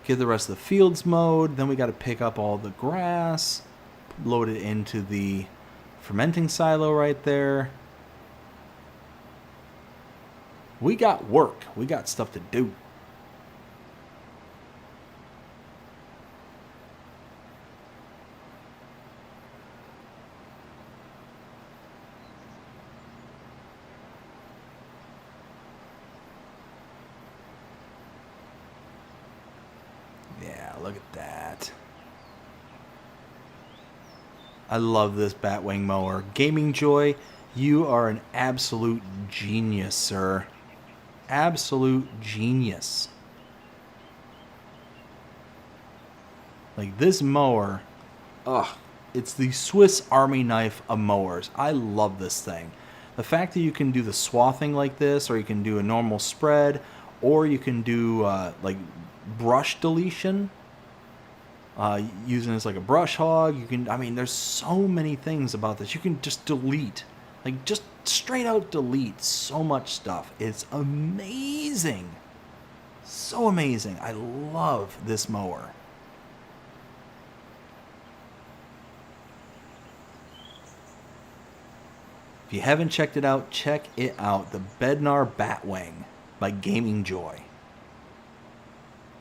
get the rest of the fields mowed. Then we got to pick up all the grass, load it into the fermenting silo right there. We got work. We got stuff to do. Yeah, look at that. I love this Batwing mower. Gaming Joy, you are an absolute genius, sir. Absolute genius. Like this mower, it's the Swiss Army knife of mowers. I love this thing. The fact that you can do the swathing like this, or you can do a normal spread, or you can do like brush deletion, using this like a brush hog. You can, I mean, there's so many things about this. You can just delete, like just straight out delete so much stuff. It's amazing. So amazing. I love this mower. If you haven't checked it out, check it out. The Bednar Batwing by Gaming Joy.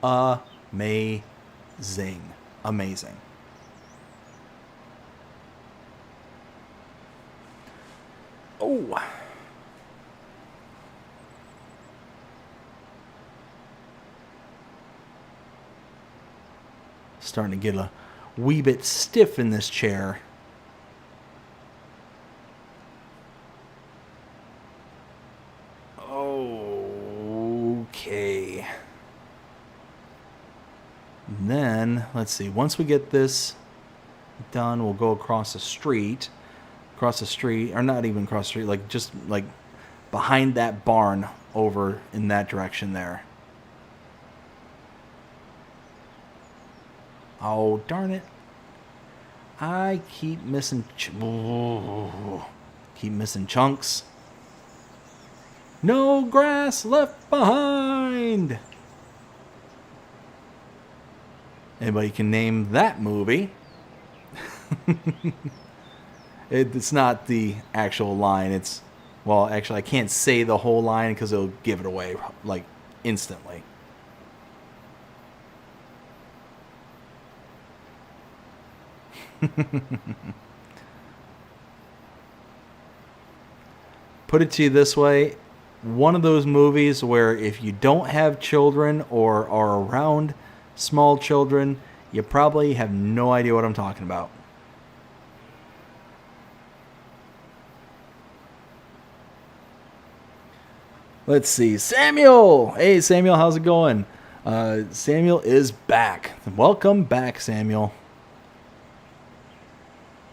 Amazing. Amazing. Oh. Starting to get a wee bit stiff in this chair. Okay. And then, let's see. Once we get this done, we'll go across the street. Across the street, or not even across the street, like just like behind that barn over in that direction there. Oh, darn it. I keep missing keep missing chunks. No grass left behind. Anybody can name that movie? It's not the actual line. It's, well, actually, I can't say the whole line because it'll give it away, like, instantly. Put it to you this way. One of those movies where if you don't have children or are around small children, you probably have no idea what I'm talking about. Let's see. Samuel! Hey, Samuel, how's it going? Samuel is back. Welcome back, Samuel.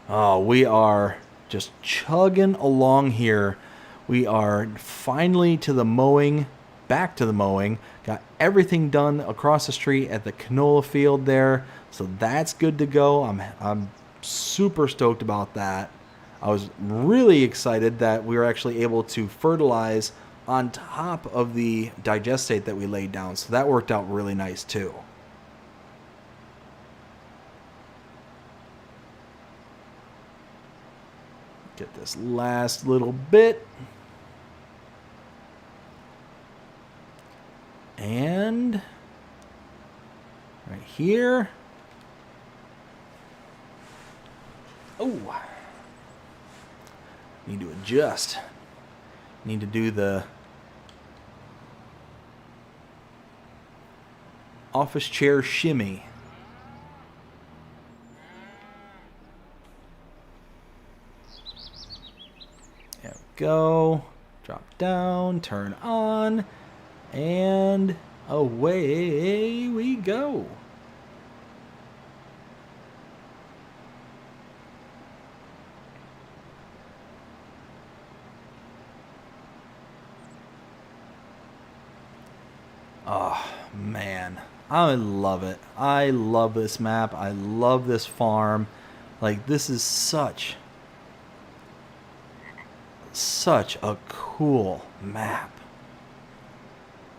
Oh, we are just chugging along here. We are finally to the mowing, back to the mowing. Got everything done across the street at the canola field there. So that's good to go. I'm super stoked about that. I was really excited that we were actually able to fertilize on top of the digestate that we laid down. So that worked out really nice too. Get this last little bit. And right here. Oh. Need to adjust. Need to do the office chair shimmy. There we go. Drop down, turn on, and away we go. Oh, man. I love it. I love this map. I love this farm. Like, this is such a cool map.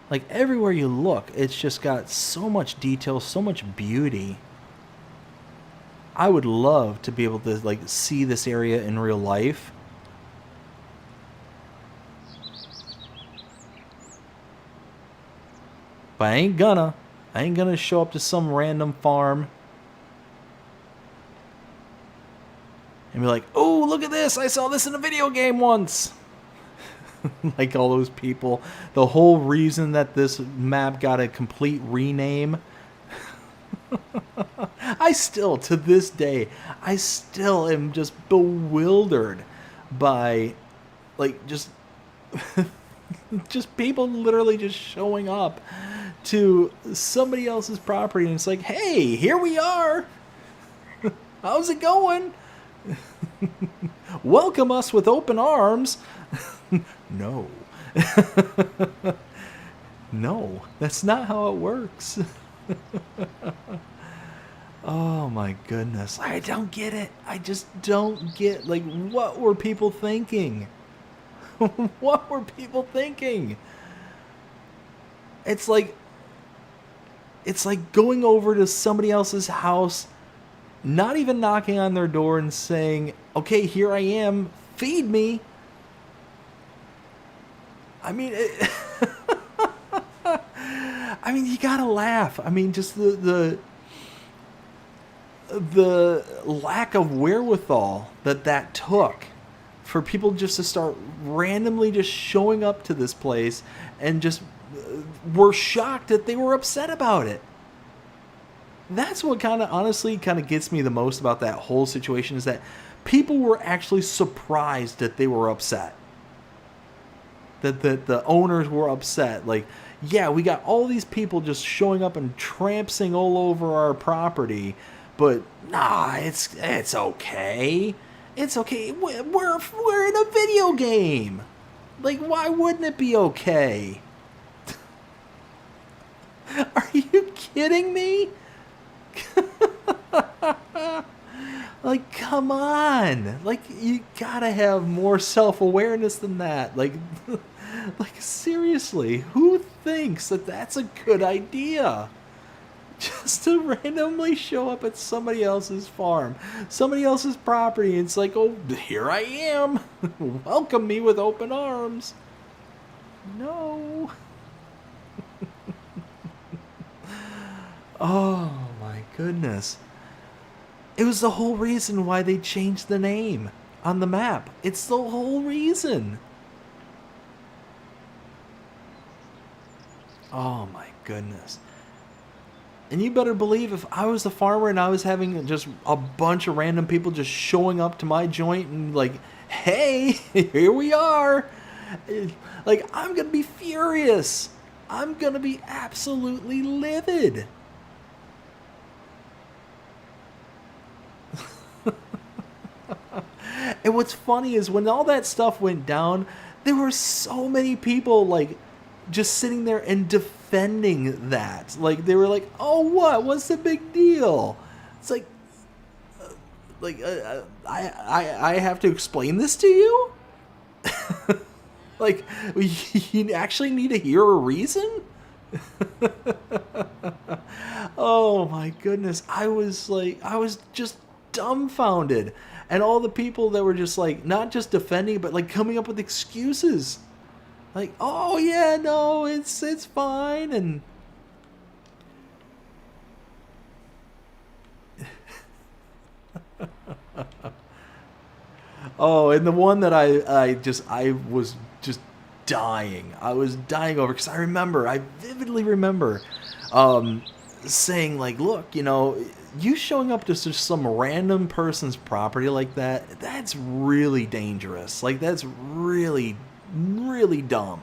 Like, everywhere you look, it's just got so much detail, so much beauty. I would love to be able to, like, see this area in real life. But I ain't gonna show up to some random farm and be like, oh, look at this, I saw this in a video game once. Like all those people. The whole reason that this map got a complete rename. To this day, I still am just bewildered by, like, just people literally just showing up to somebody else's property and it's like, hey, here we are. How's it going? Welcome us with open arms. No. No, that's not how it works. Oh my goodness. I don't get it. I just don't get, like, what were people thinking? What were people thinking? It's like going over to somebody else's house, not even knocking on their door and saying, okay, here I am, feed me. I mean, I mean, you gotta laugh. I mean, just the lack of wherewithal that took for people just to start randomly just showing up to this place and just were shocked that they were upset about it. That's what kind of honestly kind of gets me the most about that whole situation, is that people were actually surprised that they were upset. That the owners were upset. Like, yeah, we got all these people just showing up and trampsing all over our property, but nah, it's okay. It's okay. We're in a video game. Like, why wouldn't it be okay? Are you kidding me? Like, come on. Like, you gotta have more self-awareness than that. Like, like, seriously, who thinks that that's a good idea? Just to randomly show up at somebody else's farm, somebody else's property. It's like, oh, here I am. Welcome me with open arms. No. Oh, my goodness. It was the whole reason why they changed the name on the map. It's the whole reason. Oh my goodness. And you better believe if I was the farmer and I was having just a bunch of random people just showing up to my joint and like, hey, here we are. Like, I'm going to be furious. I'm going to be absolutely livid. And what's funny is when all that stuff went down, there were so many people like just sitting there and defending that. Like, they were like, "Oh, what? What's the big deal?" It's like, I have to explain this to you. Like, you actually need to hear a reason. Oh my goodness, I was just dumbfounded. And all the people that were just like, not just defending, but like coming up with excuses. Like, oh yeah, no, it's fine. And oh, and the one that I was just dying. I was dying over, because I vividly remember saying like, look, you showing up to just some random person's property like that, that's really dangerous. Like, that's really, really dumb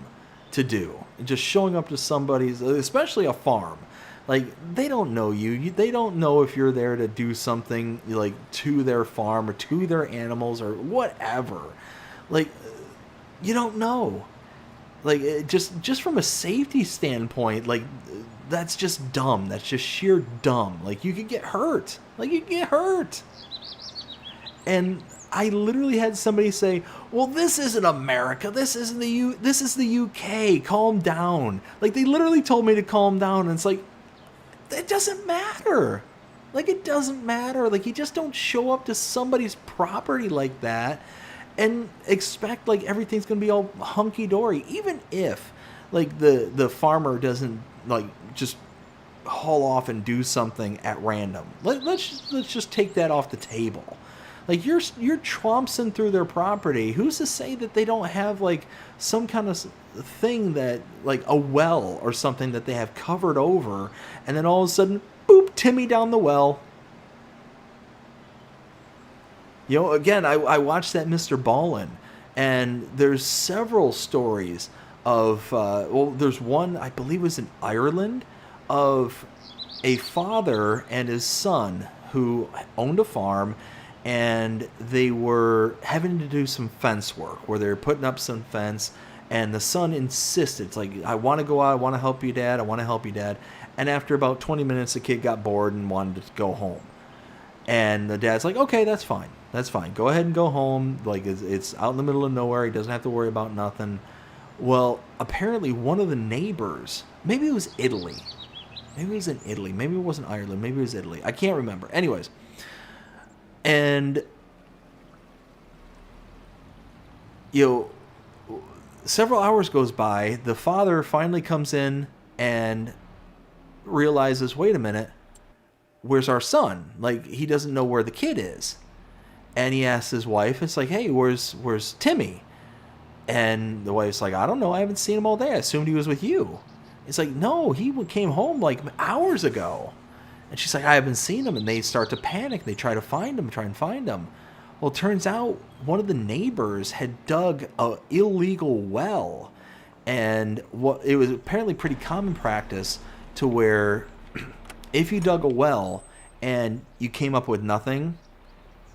to do. Just showing up to somebody's, especially a farm. Like, they don't know you. They don't know if you're there to do something like to their farm or to their animals or whatever. Like, you don't know. Like, just from a safety standpoint, like, that's just dumb. That's just sheer dumb. Like, you could get hurt. And I literally had somebody say, "Well, this isn't America. This is the UK. Calm down." Like, they literally told me to calm down, and it's like, it doesn't matter. Like, it doesn't matter. Like, you just don't show up to somebody's property like that and expect like everything's gonna be all hunky dory. Even if like the farmer doesn't like just haul off and do something at random. Let's just take that off the table. Like, you're trompsing through their property. Who's to say that they don't have like some kind of thing that, like a well or something that they have covered over, and then all of a sudden, boop, Timmy down the well. Again, I watched that Mr. Ballin, and there's several stories of, there's one, I believe it was in Ireland, of a father and his son who owned a farm, and they were having to do some fence work where they were putting up some fence, and the son insisted, it's like, "I want to go out, I want to help you, Dad, I want to help you, Dad." And after about 20 minutes, the kid got bored and wanted to go home. And the dad's like, "Okay, that's fine. That's fine. Go ahead and go home. Like, it's out in the middle of nowhere. He doesn't have to worry about nothing." Well, apparently one of the neighbors, maybe it was Italy. Maybe it was in Italy. Maybe it wasn't Ireland. Maybe it was Italy. I can't remember. Anyways. And, several hours goes by. The father finally comes in and realizes, wait a minute, where's our son? Like, he doesn't know where the kid is. And he asks his wife, it's like, hey, where's Timmy? And the wife's like, I don't know, I haven't seen him all day. I assumed he was with you. It's like, no, he came home like hours ago. And she's like, I haven't seen him. And they start to panic. They try and find him. Well, it turns out one of the neighbors had dug an illegal well. And it was apparently pretty common practice to where if you dug a well and you came up with nothing,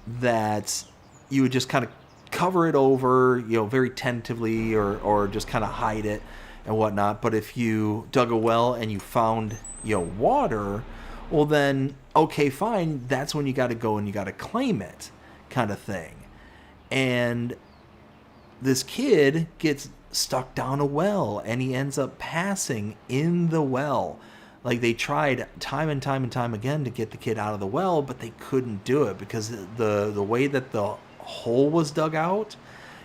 that you would just kind of cover it over, very tentatively, or just kind of hide it and whatnot. But if you dug a well and you found, water, well then, okay, fine, that's when you got to go and you got to claim it, kind of thing. And this kid gets stuck down a well and he ends up passing in the well. Like, they tried time and time again to get the kid out of the well, but they couldn't do it because the way that the hole was dug out,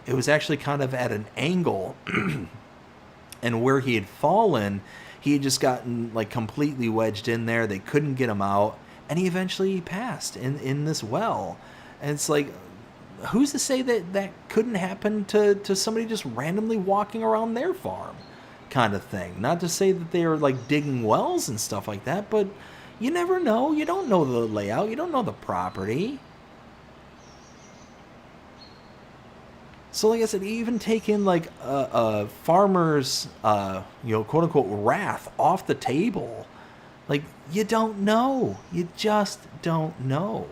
it was actually kind of at an angle. And where he had fallen, he had just gotten like completely wedged in there. They couldn't get him out, and he eventually passed in this well. And it's like, who's to say that couldn't happen to somebody just randomly walking around their farm, kind of thing? Not to say that they are like digging wells and stuff like that, but you never know. You don't know the layout. You don't know the property. So like I said, even taking like a farmer's, quote unquote, wrath off the table, like, you don't know. You just don't know.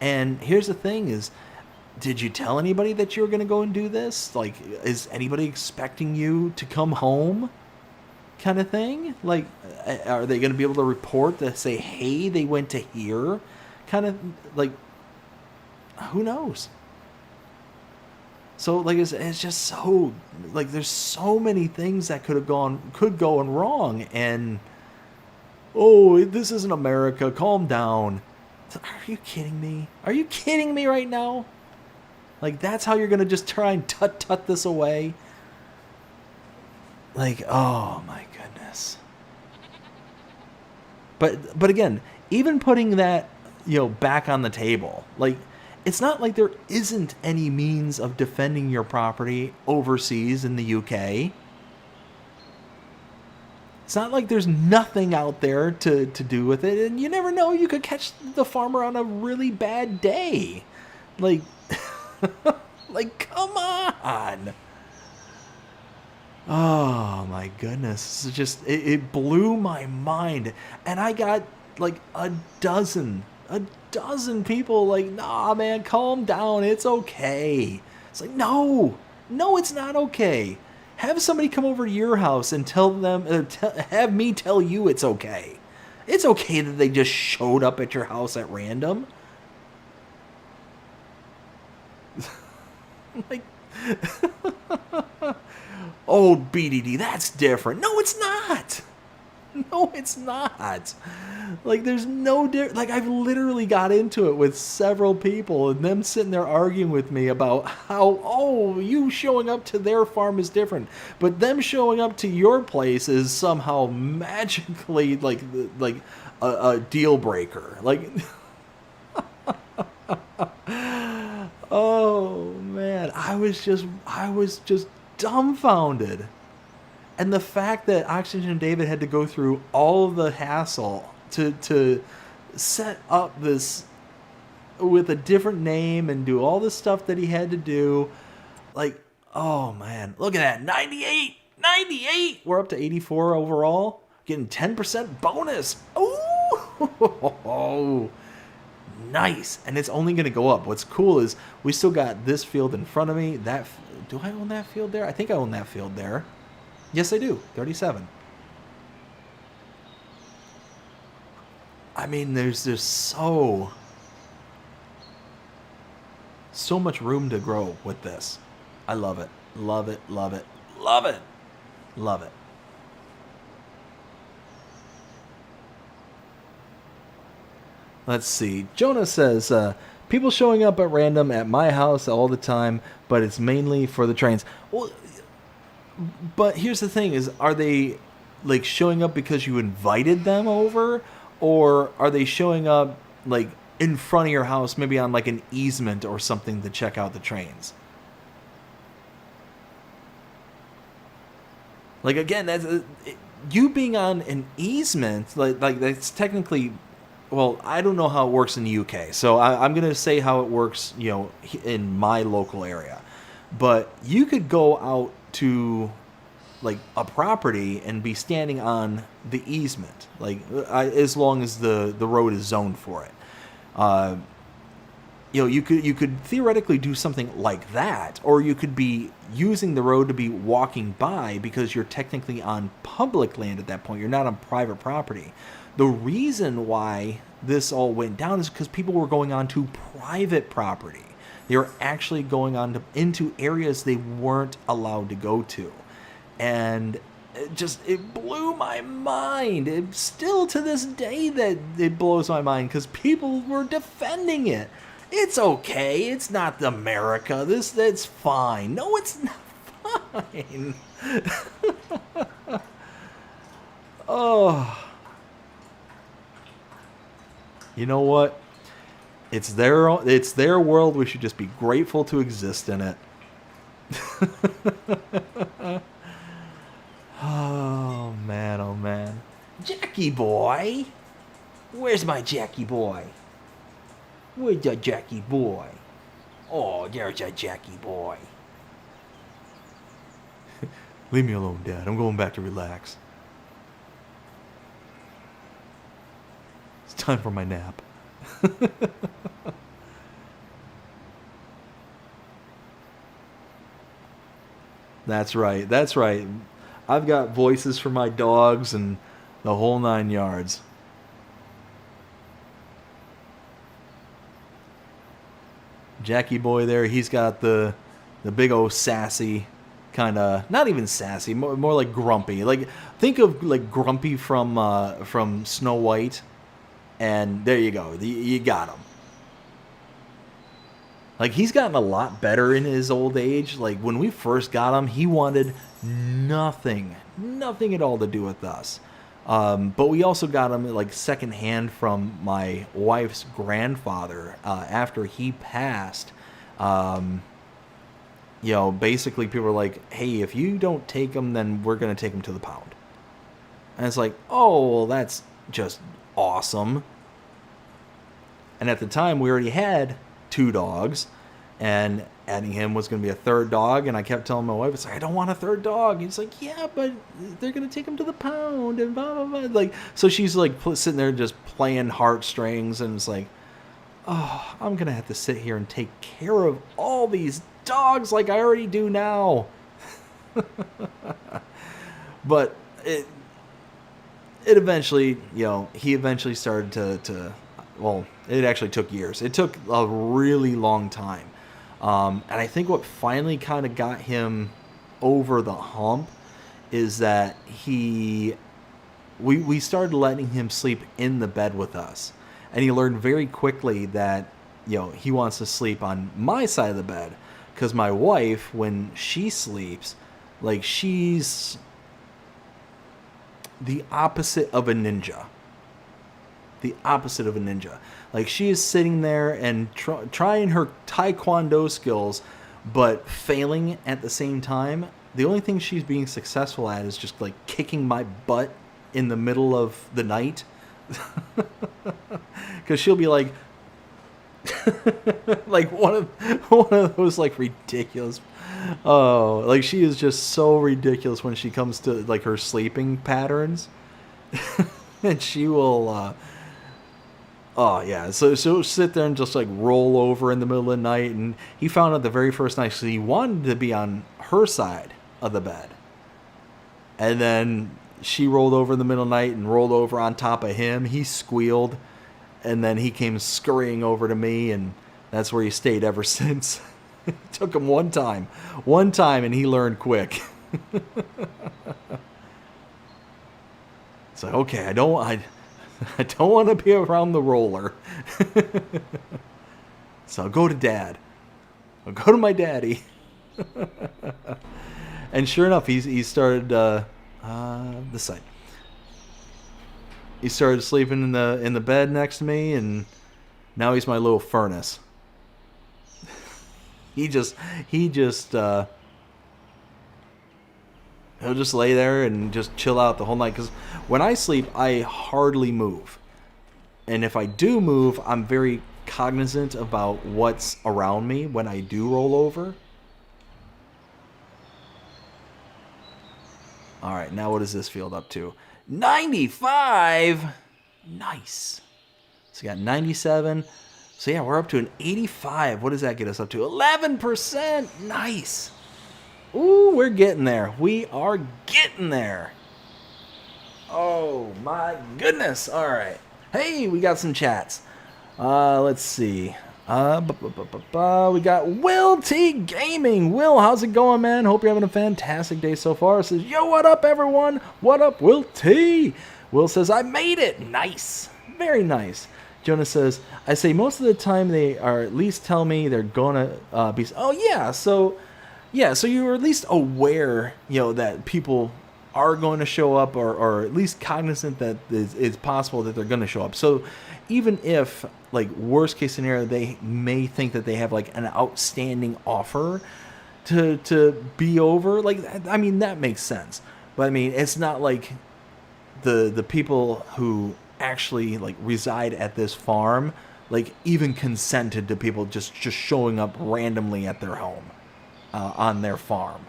And here's the thing is, did you tell anybody that you were going to go and do this? Like, is anybody expecting you to come home, kind of thing? Like, are they going to be able to report to say, hey, they went to here? Kind of, like, who knows? So, like, it's just so, like, there's so many things that could go wrong, and, oh, this isn't America, calm down. Are you kidding me? Are you kidding me right now? Like, that's how you're going to just try and tut this away? Like, oh my goodness. But again, even putting that, back on the table, like, it's not like there isn't any means of defending your property overseas in the UK. It's not like there's nothing out there to do with it. And you never know, you could catch the farmer on a really bad day. Like, like, come on. Oh my goodness. It's just, it blew my mind. And I got like a dozen people like, nah, man, calm down. It's okay. It's like, no, it's not okay. Have somebody come over to your house and tell them, have me tell you it's okay. It's okay that they just showed up at your house at random. Like, oh, BDD, that's different. No, it's not. No, it's not. Like, there's no like, I've literally got into it with several people and them sitting there arguing with me about how, oh, you showing up to their farm is different, but them showing up to your place is somehow magically like a deal breaker. Like, oh man, I was just dumbfounded. And the fact that Oxygendavid had to go through all of the hassle to set up this with a different name and do all the stuff that he had to do, like, oh man, look at that, 98, we're up to 84 overall, getting 10% bonus. Oh, nice. And it's only going to go up. What's cool is we still got this field in front of me. Do I own that field there? I think I own that field there. Yes, I do. 37. I mean, there's just so much room to grow with this. I love it. Love it. Love it. Love it. Love it. Let's see. Jonah says, people showing up at random at my house all the time, but it's mainly for the trains. Well, But here's the thing: is are they like showing up because you invited them over, or are they showing up like in front of your house, maybe on like an easement or something to check out the trains? Like again, that's you being on an easement. Like that's technically, well, I don't know how it works in the UK, so I'm gonna say how it works, in my local area. But you could go out to like a property and be standing on the easement, like as long as the road is zoned for it. Uh, you could theoretically do something like that, or you could be using the road to be walking by because you're technically on public land at that point. You're not on private property. The reason why this all went down is because people were going on to private property. They were actually going on into areas they weren't allowed to go to. And it blew my mind. It still to this day that it blows my mind because people were defending it. It's okay. It's not America. That's fine. No, it's not fine. Oh. You know what? It's their world. We should just be grateful to exist in it. Oh man, oh man. Jackie boy. Where's my Jackie boy? Where's the Jackie boy? Oh, there's a Jackie boy. Leave me alone, Dad. I'm going back to relax. It's time for my nap. That's right. That's right. I've got voices for my dogs and the whole 9 yards. Jackie boy there, he's got the big old sassy kind of, not even sassy, more like grumpy. Like think of like Grumpy from Snow White, and there you go. You got him. Like he's gotten a lot better in his old age. Like when we first got him, he wanted nothing at all to do with us. But we also got him like secondhand from my wife's grandfather after he passed. Basically people were like, hey, if you don't take him, then we're going to take him to the pound. And it's like, oh, well, that's just awesome. And at the time, we already had 2 dogs, and adding him was going to be a 3rd dog. And I kept telling my wife, it's like, I don't want a 3rd dog. And he's like, yeah, but they're going to take him to the pound and blah, blah, blah. Like, so she's like sitting there just playing heartstrings, and it's like, oh, I'm going to have to sit here and take care of all these dogs like I already do now. But it eventually, he eventually started to well, it actually took years. It took a really long time. And I think what finally kind of got him over the hump is that we started letting him sleep in the bed with us. And he learned very quickly that, he wants to sleep on my side of the bed. Because my wife, when she sleeps, like she's the opposite of a ninja. The opposite of a ninja. Like she is sitting there and trying her taekwondo skills, but failing at the same time. The only thing she's being successful at is just like kicking my butt in the middle of the night. Because she'll be like, like one of those like ridiculous. Oh, like she is just so ridiculous when she comes to like her sleeping patterns, and she will. Oh yeah, so she'll sit there and just like roll over in the middle of the night, and he found out the very first night, so he wanted to be on her side of the bed, and then she rolled over in the middle of the night and rolled over on top of him. He squealed, and then he came scurrying over to me, and that's where he stayed ever since. It took him one time, and he learned quick. It's like, okay, I don't want to be around the roller. So I'll go to Dad. I'll go to my daddy. And sure enough, he started this side. He started sleeping in the bed next to me, and now he's my little furnace. He'll just lay there and just chill out the whole night. Because when I sleep, I hardly move. And if I do move, I'm very cognizant about what's around me when I do roll over. All right, now what is this field up to? 95! Nice. So we got 97. So yeah, we're up to an 85. What does that get us up to? 11%! Nice. Ooh, we're getting there. We are getting there. Oh my goodness. All right. Hey, we got some chats. Let's see. We got Will T Gaming. Will, how's it going, man? Hope you're having a fantastic day so far. It says, yo, what up, everyone? What up, Will T? Will says, I made it. Nice. Very nice. Jonah says, I say most of the time they are at least tell me they're gonna be... Oh, yeah. So you're at least aware, that people are going to show up, or at least cognizant that it's possible that they're going to show up. So even if, like, worst case scenario, they may think that they have, like, an outstanding offer to be over, like, I mean, that makes sense. But I mean, it's not like the people who actually, like, reside at this farm, like, even consented to people just showing up randomly at their home, on their farm,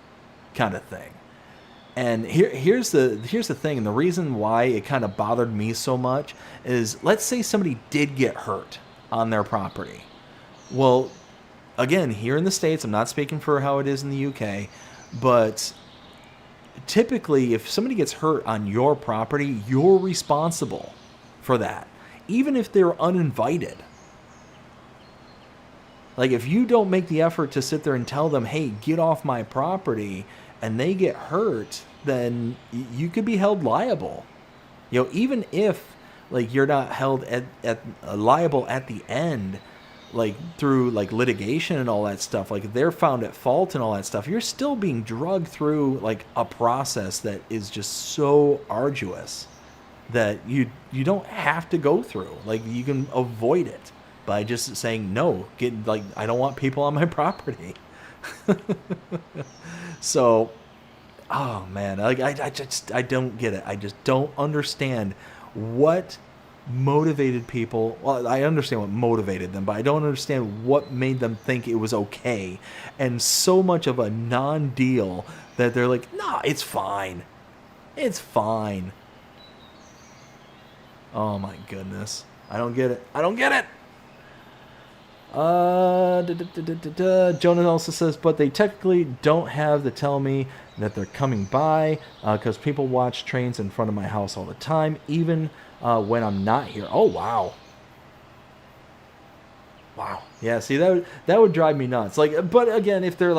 kind of thing. And here's the thing, and the reason why it kind of bothered me so much is, let's say somebody did get hurt on their property. Well, again, here in the States, I'm not speaking for how it is in the UK, but typically if somebody gets hurt on your property, you're responsible for that, even if they're uninvited. Like, if you don't make the effort to sit there and tell them, hey, get off my property, and they get hurt, then you could be held liable. Even if, like, you're not held at liable at the end, like, through, like, litigation and all that stuff, like, they're found at fault and all that stuff, you're still being drugged through, like, a process that is just so arduous that you don't have to go through. Like, you can avoid it by just saying, no, I don't want people on my property. So, oh man, like, I don't get it. I just don't understand what motivated people. Well, I understand what motivated them, but I don't understand what made them think it was okay, and so much of a non-deal that they're like, nah, it's fine. It's fine. Oh my goodness. I don't get it. I don't get it. Jonah also says, but they technically don't have to tell me that they're coming by, because people watch trains in front of my house all the time, even when I'm not here. Oh, wow. Wow. Yeah, see, that would drive me nuts. Like, but again, if they're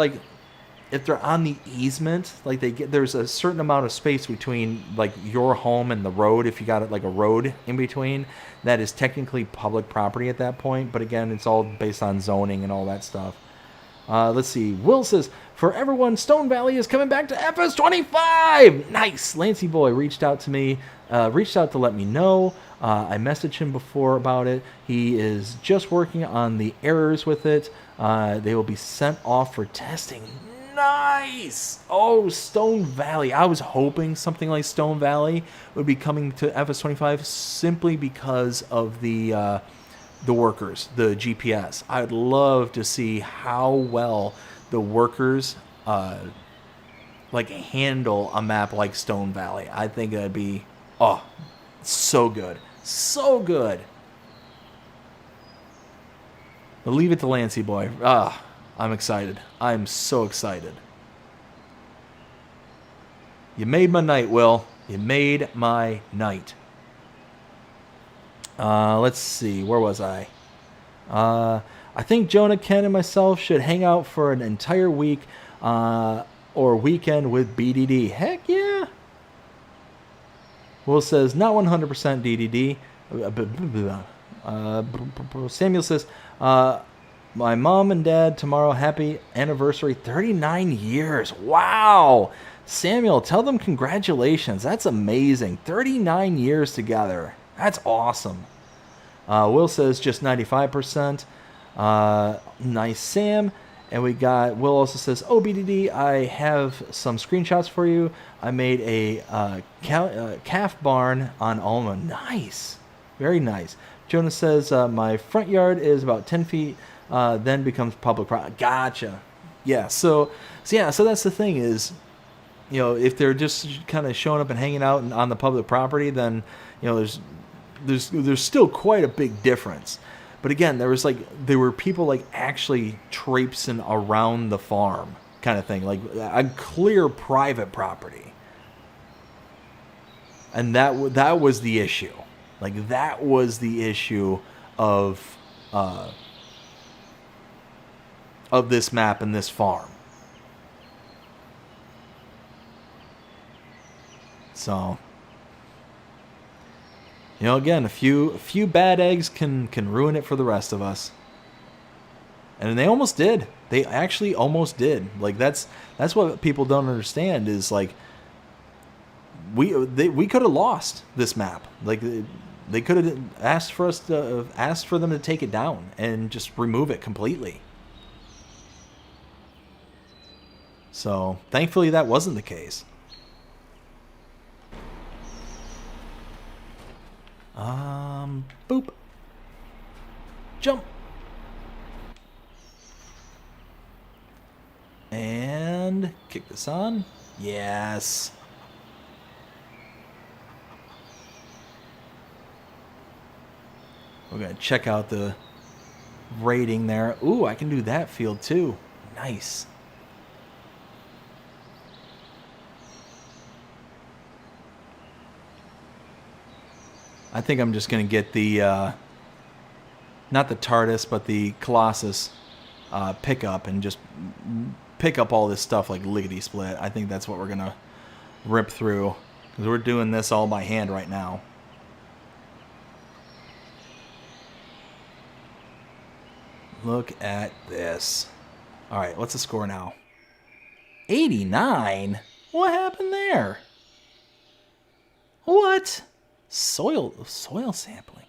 on the easement, like, there's a certain amount of space between, like, your home and the road. If you got it, like, a road in between, that is technically public property at that point. But again, it's all based on zoning and all that stuff. Let's see. Will says, for everyone, Stone Valley is coming back to FS25. Nice. Lancey Boy reached out to me, reached out to let me know. I messaged him before about it. He is just working on the errors with it. They will be sent off for testing. Nice! Oh, Stone Valley. I was hoping something like Stone Valley would be coming to FS25 simply because of the workers, the GPS. I'd love to see how well the workers like handle a map like Stone Valley. I think that'd be so good. So good. But leave it to Lancey Boy. I'm excited. I'm so excited. You made my night, Will. You made my night. Let's see. Where was I? I think Jonah, Ken, and myself should hang out for an entire week or weekend with BDD. Heck yeah. Will says, not 100% DDD. Samuel says, my mom and dad tomorrow. Happy anniversary, 39 years. Wow. Samuel, tell them congratulations. That's amazing. 39 years together. That's awesome. Will says just 95%. Nice, Sam. And we got, Will also says, oh, BDD, I have some screenshots for you. I made a calf barn on Alma. Nice. Very nice. Jonas says, my front yard is about 10 feet, then becomes public property. Gotcha. Yeah, so that's the thing is, if they're just kind of showing up and hanging out on the public property, then, there's still quite a big difference. But again, there were people like actually traipsing around the farm kind of thing, like a clear private property. And that was the issue. Like that was the issue of this map and this farm. So, again, a few bad eggs can ruin it for the rest of us. And they almost did. They actually almost did. Like that's what people don't understand is like we could have lost this map. Like they could have asked for them to take it down and just remove it completely. So, thankfully that wasn't the case. Boop. Jump. And kick this on. Yes. We're going to check out the rating there. Ooh, I can do that field too. Nice. I think I'm just going to get the, not the TARDIS, but the Colossus pickup and just pick up all this stuff like lickety-split. I think that's what we're going to rip through because we're doing this all by hand right now. Look at this. All right, what's the score now? 89? What happened there? What? Soil sampling.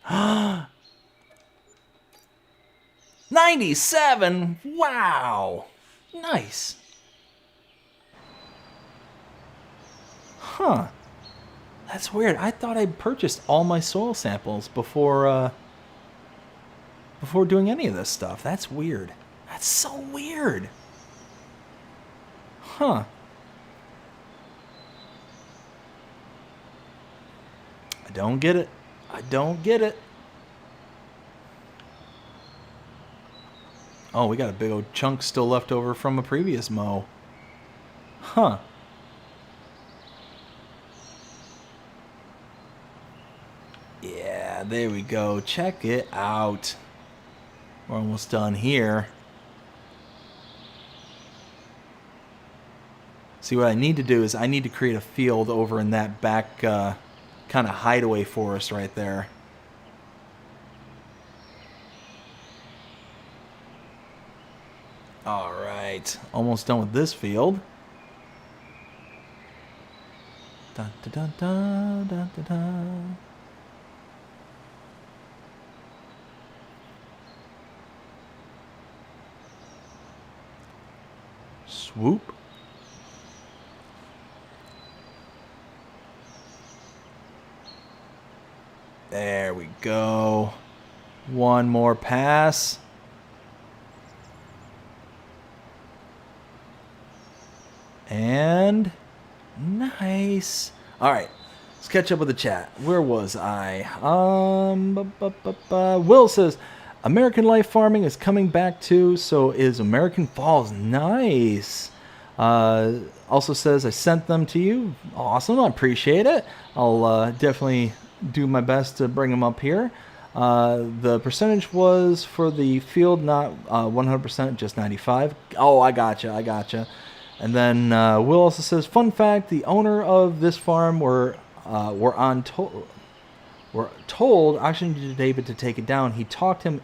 97. Wow. Nice. Huh. That's weird. I thought I purchased all my soil samples before doing any of this stuff. That's weird. That's so weird. Huh. I don't get it. I don't get it. Oh, we got a big old chunk still left over from a previous mow. Huh. Yeah, there we go. Check it out. We're almost done here. See, what I need to do is I need to create a field over in that back kind of hideaway forest right there. All right, almost done with this field. Dun, dun, dun, dun, dun, dun. Swoop. There we go. One more pass. And nice. All right, let's catch up with the chat. Where was I? Will says, American Life Farming is coming back too, so is American Falls. Nice. Also says, I sent them to you. Awesome, I appreciate it. I'll definitely do my best to bring them up here. The percentage was for the field, not 100%, just 95. Oh, I gotcha. And then Will also says, fun fact, the owner of this farm were told Oxygendavid to take it down. He talked to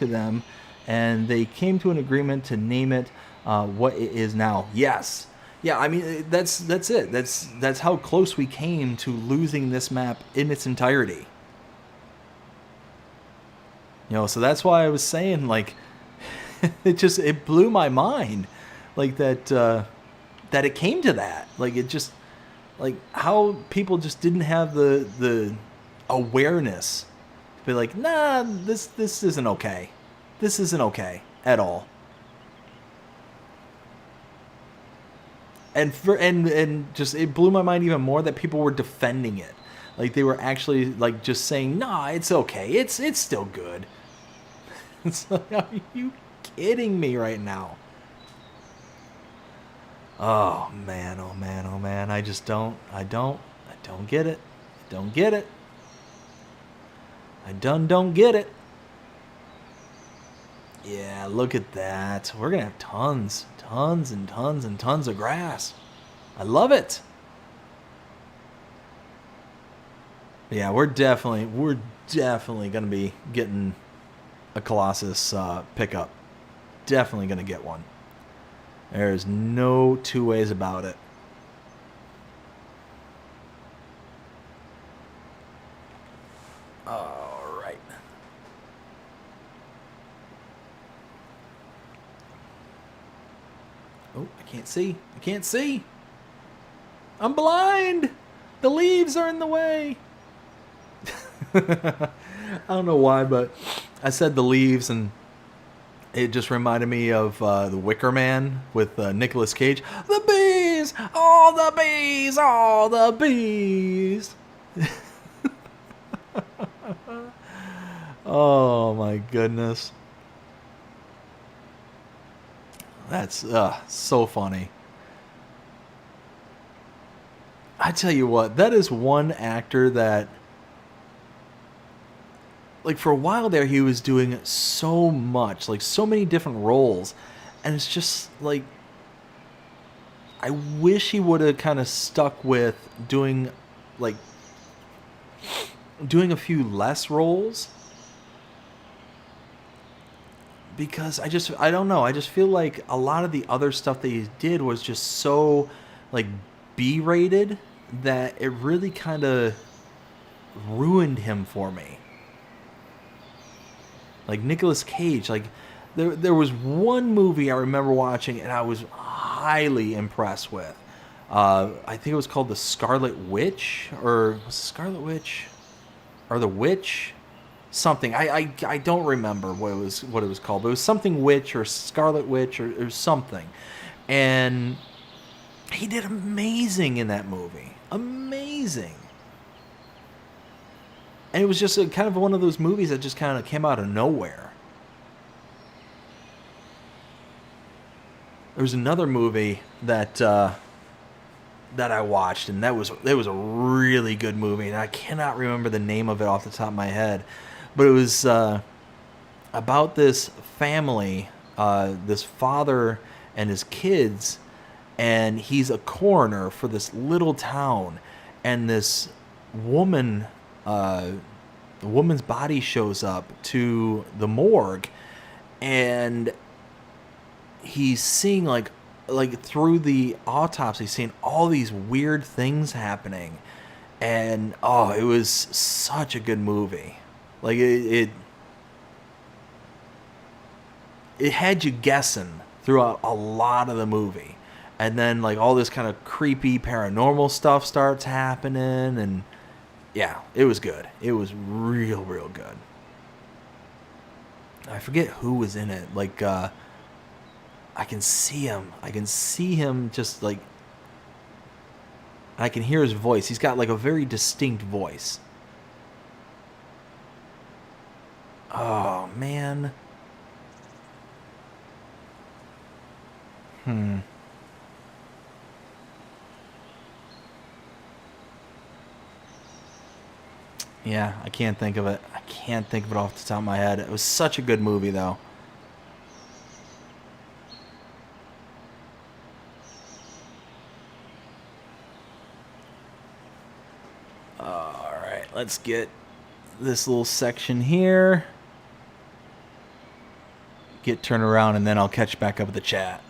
them and they came to an agreement to name it what it is now. Yes. Yeah, I mean, that's it. That's how close we came to losing this map in its entirety. You know, so that's why I was saying, like, it blew my mind, like that it came to that. Like, it just, like, how people just didn't have the awareness to be like, nah, this isn't okay. This isn't okay at all. And just, it blew my mind even more that people were defending it. Like, they were actually, like, just saying, nah, it's okay. It's still good. It's like, are you kidding me right now? Oh man, oh man, oh man. I don't get it. Don't get it. I don't get it. Yeah, look at that. We're gonna have tons and tons of grass. I love it. Yeah, we're definitely gonna be getting a Colossus pickup. Definitely gonna get one. There's no two ways about it. All right. Oh, I can't see. I can't see. I'm blind. The leaves are in the way. I don't know why, but I said the leaves, and it just reminded me of The Wicker Man with Nicolas Cage. The bees! All the bees! All the bees! Oh my goodness. That's so funny. I tell you what, that is one actor that, like, for a while there, he was doing so much, like, so many different roles, and it's just, like, I wish he would have kind of stuck with doing, like, doing a few less roles, because I don't know, I just feel like a lot of the other stuff that he did was just so, like, B-rated that it really kind of ruined him for me. Like Nicolas Cage, like there was one movie I remember watching and I was highly impressed with. I think it was called The Scarlet Witch, or was it Scarlet Witch, or The Witch, something. I don't remember what it was called, but it was something Witch or Scarlet Witch or something, and he did amazing in that movie, amazing. And it was just kind of one of those movies that just kind of came out of nowhere. There was another movie that that I watched, and it was a really good movie, and I cannot remember the name of it off the top of my head, but it was about this family, this father and his kids, and he's a coroner for this little town, and this woman. The woman's body shows up to the morgue, and he's seeing like through the autopsy, seeing all these weird things happening, and oh, it was such a good movie. Like it had you guessing throughout a lot of the movie, and then like all this kind of creepy paranormal stuff starts happening, and yeah, it was good. It was real good. I forget who was in it. Like, I can see him. I can see him just like... I can hear his voice. He's got like a very distinct voice. Oh, man. Yeah, I can't think of it. I can't think of it off the top of my head. It was such a good movie, though. Alright, let's get this little section here. get turned around, and then I'll catch back up with the chat.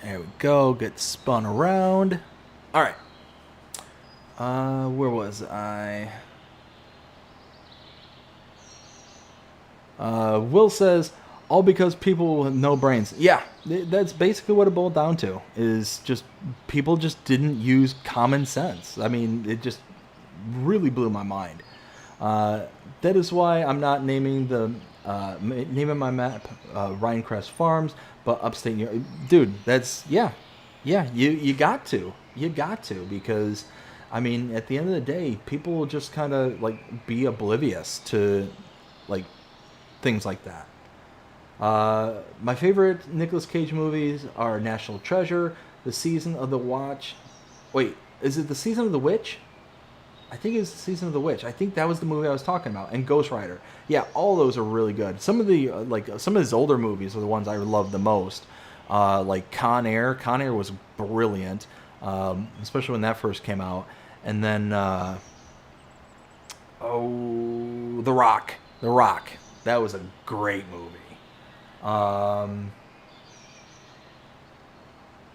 There we go. Get spun around. All right. Where was I? Will says, all because people with no brains. Yeah, that's basically what it boiled down to. Is just people just didn't use common sense. I mean, it just really blew my mind. That is why I'm not naming my map Rhinecrest Farms, but upstate New York. Dude, that's yeah. You got to because I mean at the end of the day, people will just kind of like be oblivious to like things like that. My favorite Nicolas Cage movies are National Treasure, The Season of the Watch. Wait, is it The Season of the Witch? I think it's The Season of the Witch. I think that was the movie I was talking about. And Ghost Rider. Yeah, all those are really good. Some of the some of his older movies are the ones I love the most. Like Con Air. Con Air was brilliant, especially when that first came out. And then, The Rock. The Rock. That was a great movie.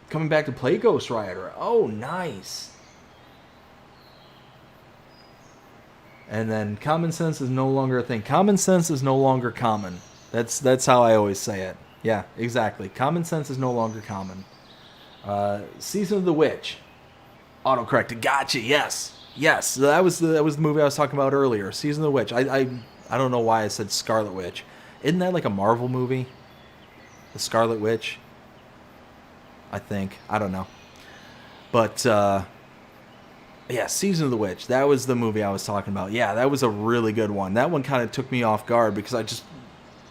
Coming back to play Ghost Rider. Oh, nice. And then common sense is no longer a thing. Common sense is no longer common. That's how I always say it. Yeah, exactly. Common sense is no longer common. Season of the Witch. Autocorrected. Gotcha. Yes. That was the movie I was talking about earlier. Season of the Witch. I don't know why I said Scarlet Witch. Isn't that like a Marvel movie? The Scarlet Witch. I think. I don't know. But yeah, Season of the Witch. That was the movie I was talking about. Yeah, that was a really good one. That one kind of took me off guard because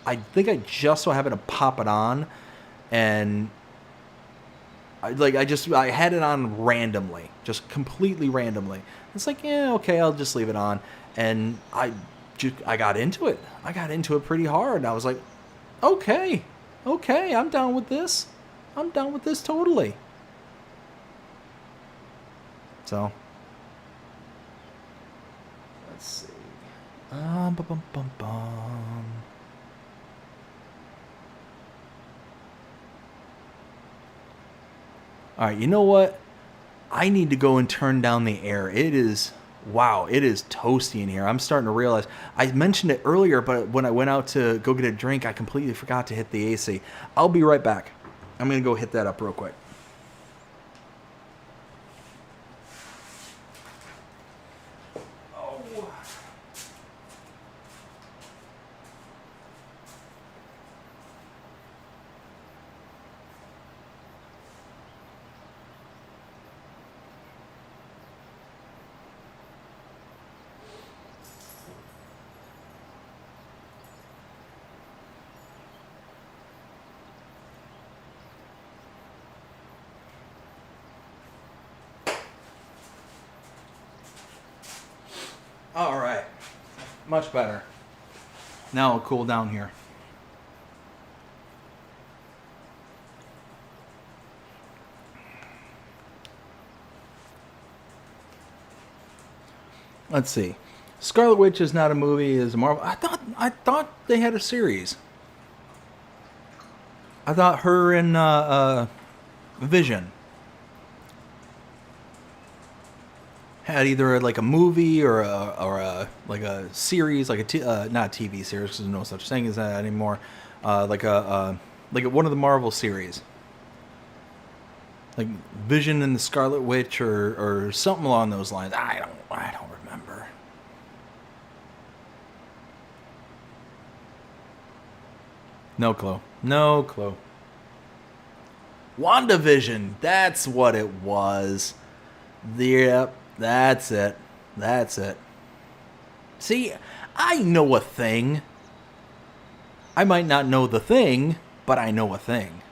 I think I just so happened to pop it on, and I had it on randomly, just completely randomly. It's like, yeah, okay, I'll just leave it on, and I got into it. I got into it pretty hard. I was like, okay, I'm down with this. I'm down with this totally. So. Let's see. Bum. All right, you know what? I need to go and turn down the air. It is toasty in here. I'm starting to realize. I mentioned it earlier, but when I went out to go get a drink, I completely forgot to hit the AC. I'll be right back. I'm going to go hit that up real quick. All right, much better. Now I'll cool down here. Let's see. Scarlet Witch is not a movie; is a Marvel. I thought they had a series. I thought her and Vision had either like a movie or a like a series, like not a TV series because there's no such thing as that anymore. Like one of the Marvel series, like Vision and the Scarlet Witch or something along those lines. I don't remember. No clue. WandaVision. That's what it was. Yep. That's it. See, I know a thing. I might not know the thing, but I know a thing.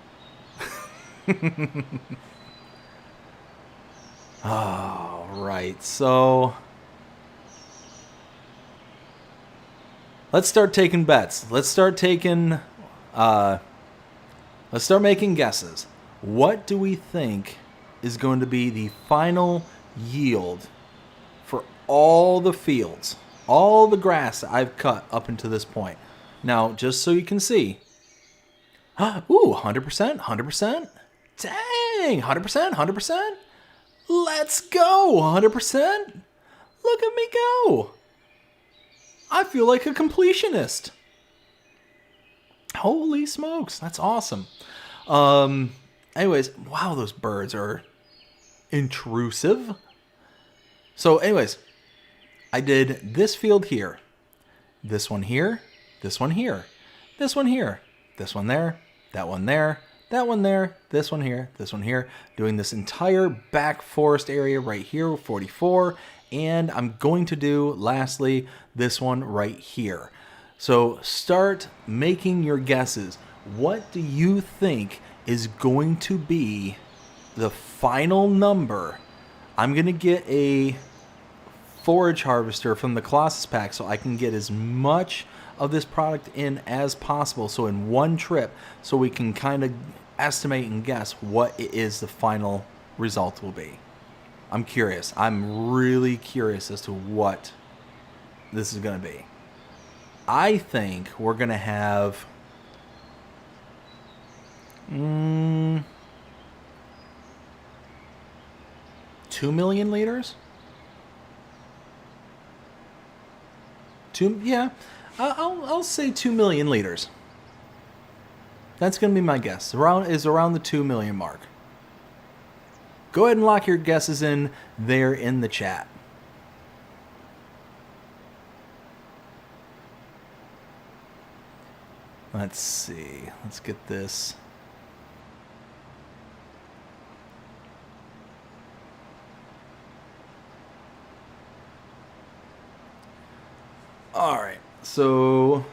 All right, so let's start taking bets. Let's start making guesses. What do we think is going to be the final yield for all the fields? All the grass I've cut up until this point. Now, just so you can see. Ooh, 100%, 100%. Dang, 100%, 100%. Let's go, 100%. Look at me go. I feel like a completionist. Holy smokes, that's awesome. Anyways, wow, those birds are intrusive. So anyways, I did this field here, this one here, this one here, this one here, this one there, that one there, that one there, this one here, doing this entire back forest area right here, 44, and I'm going to do, lastly, this one right here. So start making your guesses. What do you think is going to be the final number? I'm going to get a forage harvester from the Colossus pack so I can get as much of this product in as possible. So in one trip, so we can kind of estimate and guess what it is the final result will be. I'm curious. I'm really curious as to what this is going to be. I think we're going to have 2 million liters. I'll say 2 million liters. That's going to be my guess. Around the 2 million mark. Go ahead and lock your guesses in there in the chat. Let's see. Let's get this. All right. So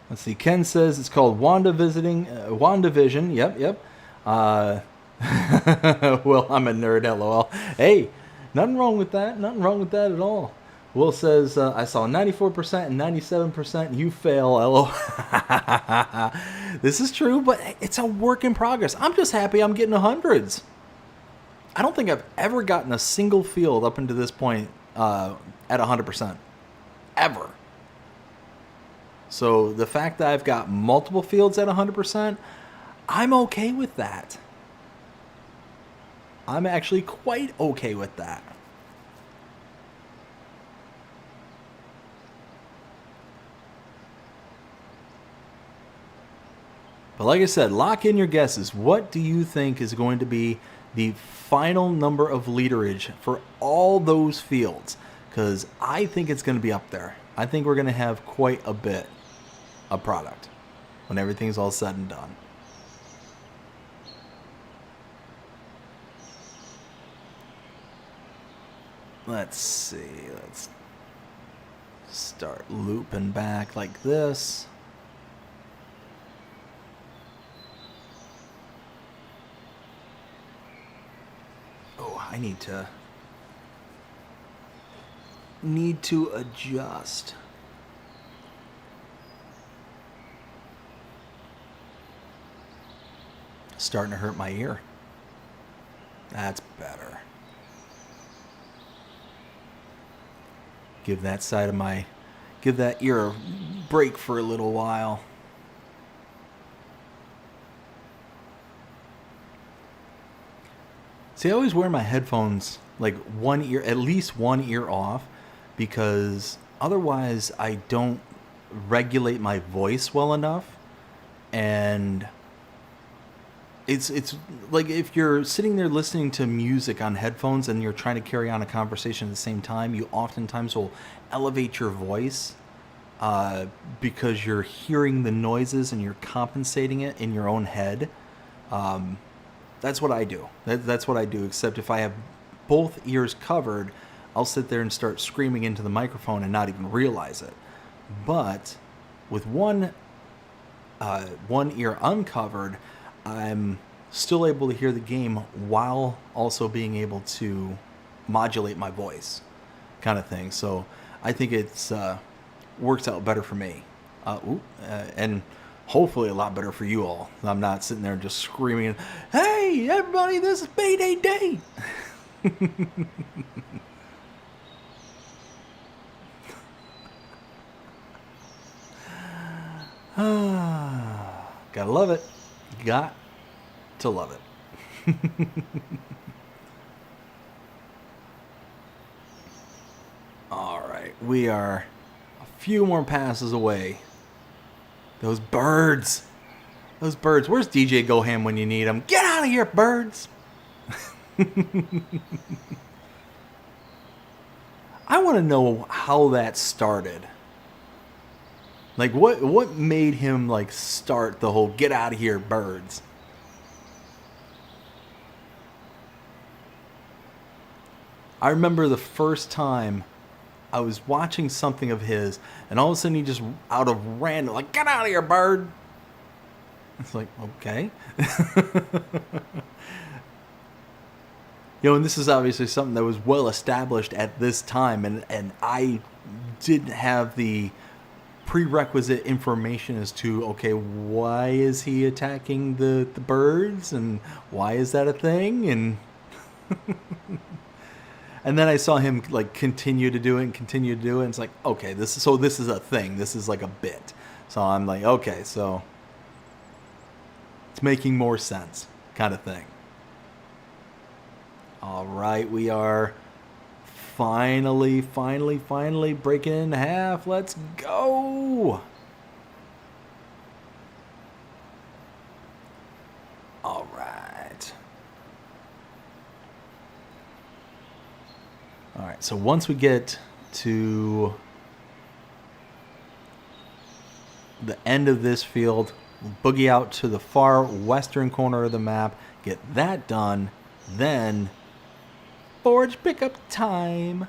let's see. Ken says it's called WandaVision. Yep. Well, I'm a nerd. LOL. Hey, nothing wrong with that. Nothing wrong with that at all. Will says, I saw 94% and 97%. You fail, LOL. This is true, but it's a work in progress. I'm just happy I'm getting hundreds. I don't think I've ever gotten a single field up until this point at 100%. Ever. So the fact that I've got multiple fields at 100%, I'm okay with that. I'm actually quite okay with that. But like I said, lock in your guesses. What do you think is going to be the final number of literage for all those fields? Because I think it's going to be up there. I think we're going to have quite a bit of product when everything's all said and done. Let's see. Let's start looping back like this. I need to adjust. Starting to hurt my ear. That's better. Give that ear a break for a little while. See, I always wear my headphones like one ear, at least one ear off, because otherwise I don't regulate my voice well enough. And it's like if you're sitting there listening to music on headphones and you're trying to carry on a conversation at the same time, you oftentimes will elevate your voice because you're hearing the noises and you're compensating it in your own head. That's what I do. That's what I do, except if I have both ears covered, I'll sit there and start screaming into the microphone and not even realize it. But with one ear uncovered, I'm still able to hear the game while also being able to modulate my voice, kind of thing. So I think it's works out better for me. And hopefully a lot better for you all. I'm not sitting there just screaming, "Hey, everybody, this is Payday Day!" Gotta love it. Got to love it. All right, we are a few more passes away. Those birds. Those birds. Where's DJ Goham when you need him? Get out of here, birds. I want to know how that started. Like, what made him, like, start the whole get out of here, birds? I remember the first time I was watching something of his, and all of a sudden he just, out of random, like, get out of here, bird. It's like, okay. And this is obviously something that was well established at this time, and I didn't have the prerequisite information as to, okay, why is he attacking the birds, and why is that a thing, and and then I saw him like continue to do it, and it's like, okay, this is a thing, this is like a bit. So I'm like, okay, so it's making more sense, kind of thing. All right, we are finally breaking it in half. Let's go. All right. All right, so once we get to the end of this field, we'll boogie out to the far western corner of the map, get that done, then forage pickup time.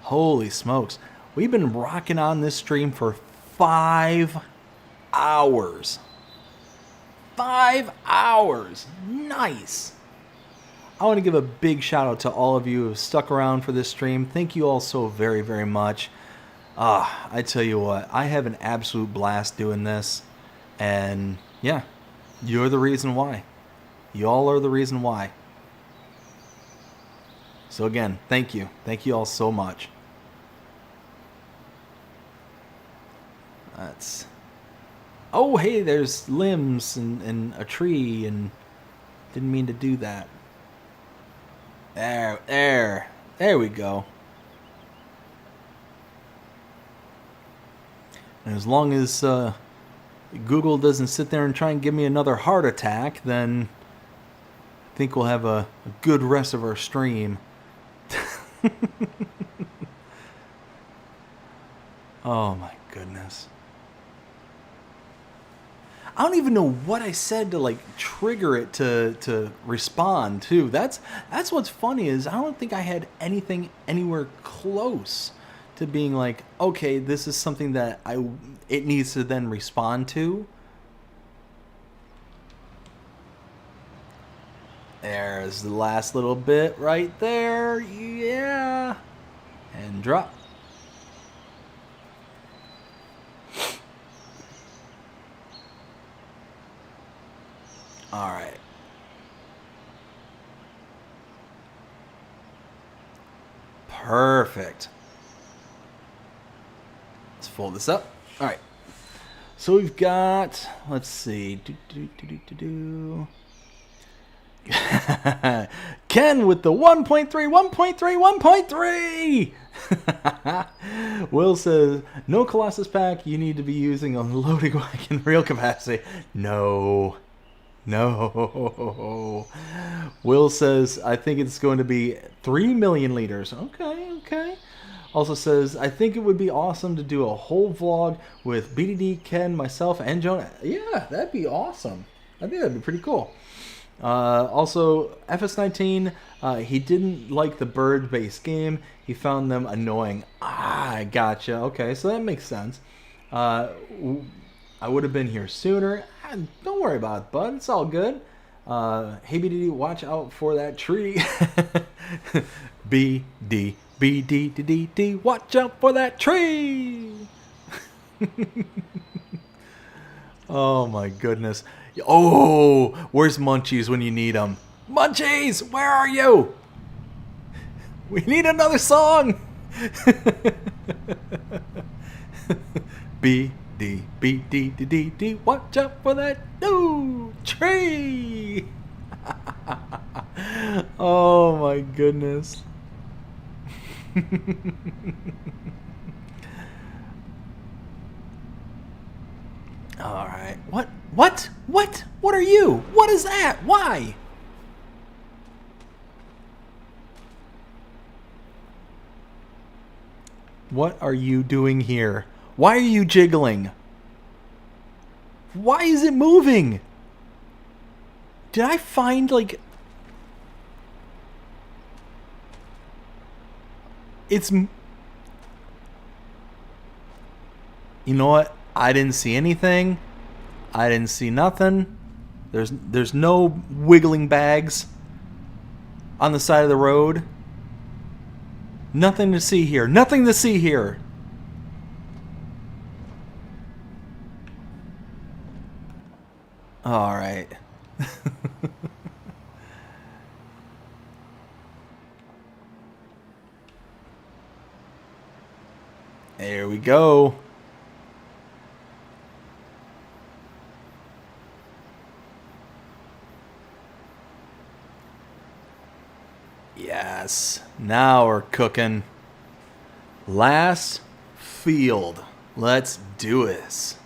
Holy smokes. We've been rocking on this stream for 5 hours. 5 hours. Nice. I want to give a big shout out to all of you who have stuck around for this stream. Thank you all so very, very much. I tell you what, I have an absolute blast doing this. And yeah, you're the reason why. You all are the reason why. So again, thank you. Thank you all so much. That's... Oh, hey, there's limbs and a tree, and didn't mean to do that. There we go. And as long as Google doesn't sit there and try and give me another heart attack, then I think we'll have a good rest of our stream. Oh my goodness. I don't even know what I said to like trigger it to respond too. That's what's funny is I don't think I had anything anywhere close to being like, okay, this is something that it needs to then respond to. There's the last little bit right there. Yeah. And drop. All right. Perfect. Let's fold this up. All right. So we've got, let's see. Ken with the 1.3, 1.3, 1.3. Will says, no Colossus pack you need to be using on the loading wagon real capacity. No. Will says, I think it's going to be 3 million liters. Okay. Also says, I think it would be awesome to do a whole vlog with BDD, Ken, myself, and Jonah. Yeah, that'd be awesome. I think that'd be pretty cool. Also, FS19, he didn't like the bird-based game. He found them annoying. I gotcha. Okay, so that makes sense. I would have been here sooner. Don't worry about it, bud. It's all good. Hey, BDD, watch out for that tree. BDD, watch out for that tree. Oh, my goodness. Oh, where's Munchies when you need them? Munchies, where are you? We need another song. B D B D D D D. Watch out for that new tree. Oh my goodness. All right. What? What? What? What are you? What is that? Why? What are you doing here? Why are you jiggling? Why is it moving? Did I find, like... It's... You know what? I didn't see anything. I didn't see nothing. There's no wiggling bags on the side of the road. Nothing to see here. Nothing to see here. All right. There we go. Yes. Now we're cooking. Last field. Let's do this.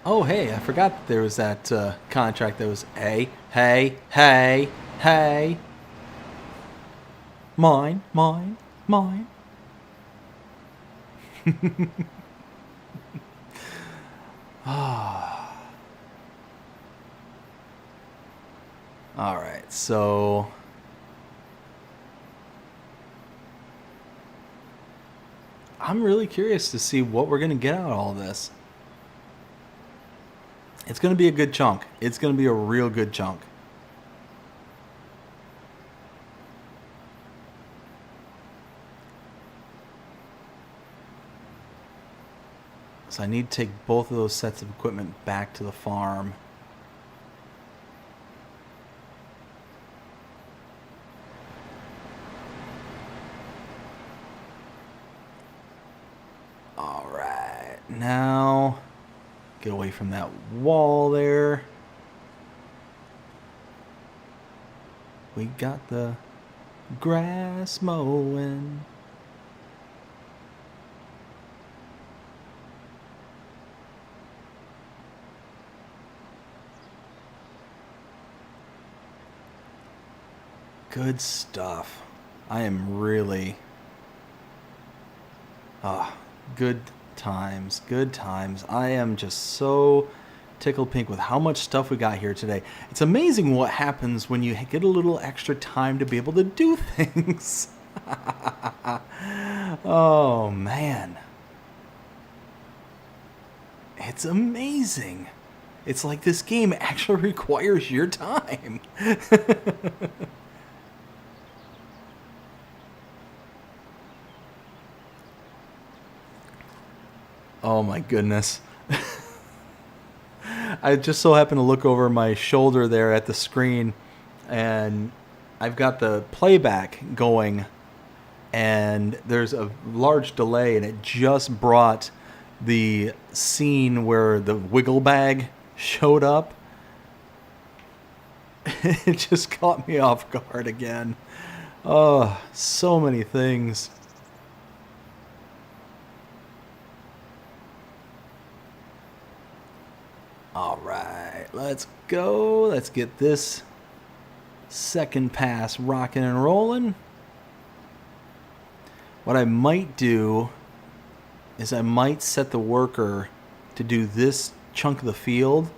Oh, hey, I forgot that there was that contract that was, hey, hey, hey, hey. Mine, mine, mine. All right, so I'm really curious to see what we're going to get out of all this. It's going to be a good chunk. It's going to be a real good chunk. So I need to take both of those sets of equipment back to the farm. All right, now get away from that wall there. We got the grass mowing. Good stuff. I am really... good times. Good times. I am just so tickled pink with how much stuff we got here today. It's amazing what happens when you get a little extra time to be able to do things. Oh, man. It's amazing. It's like this game actually requires your time. Oh my goodness. I just so happened to look over my shoulder there at the screen, and I've got the playback going, and there's a large delay, and it just brought the scene where the wiggle bag showed up. It just caught me off guard again. Oh, so many things. All right, let's go. Let's get this second pass rocking and rolling. What I might do is I might set the worker to do this chunk of the field,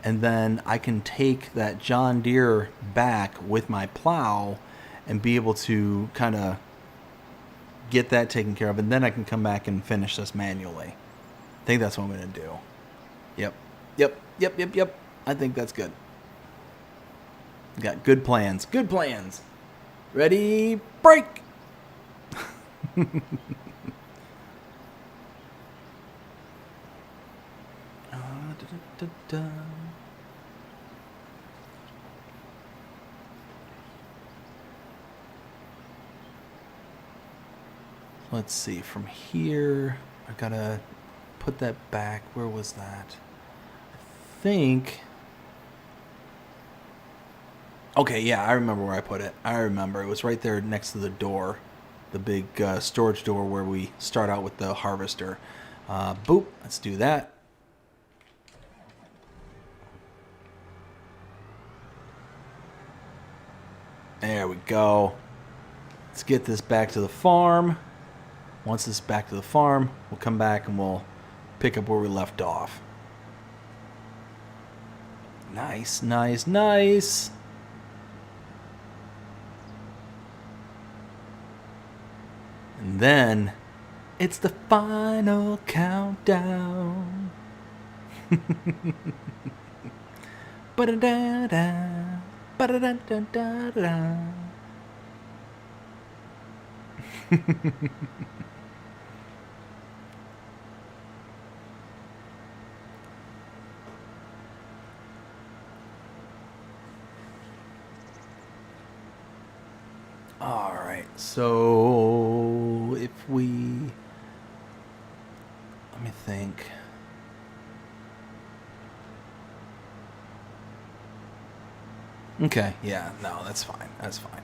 and then I can take that John Deere back with my plow and be able to kind of get that taken care of, and then I can come back and finish this manually. I think that's what I'm going to do. Yep. Yep. I think that's good. Got good plans. Good plans. Ready, break. Da-da-da-da. Let's see, from here, I gotta put that back. Where was that? I think... Okay, yeah, I remember where I put it. I remember. It was right there next to the door. The big storage door where we start out with the harvester. Boop, let's do that. There we go. Let's get this back to the farm. Once this is back to the farm, we'll come back and we'll pick up where we left off. Nice, nice, nice. And then it's the final countdown. Ba-da-da-da, ba-da-da-da-da-da. All right, so if we, let me think. Okay, yeah, no, that's fine. That's fine.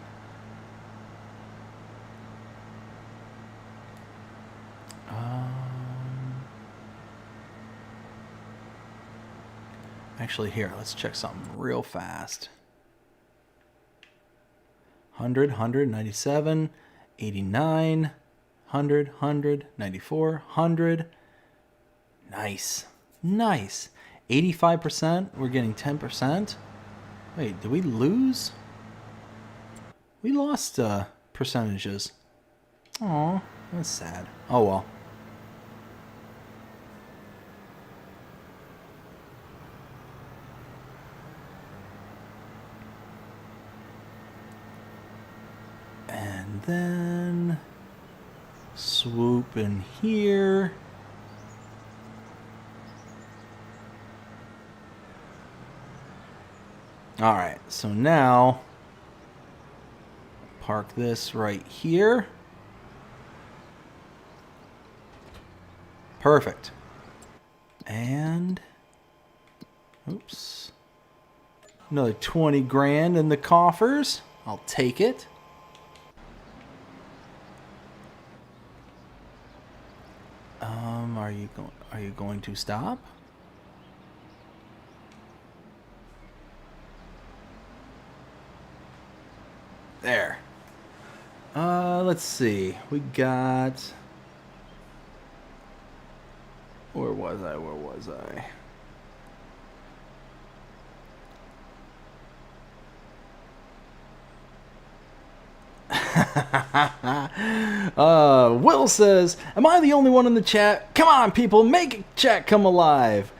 Actually, here, let's check something real fast. 100, 100, 97, 89, 100, 100, 94, 100. Nice. Nice. 85%. We're getting 10%. Wait, did we lose? We lost percentages. Aw, that's sad. Oh well. And then swoop in here. All right, so now park this right here. Perfect. And oops. Another 20 grand in the coffers. I'll take it. Are you going to stop? There. Let's see. We got... Where was I? Where was I? Will says, am I the only one in the chat? Come on, people, make chat come alive.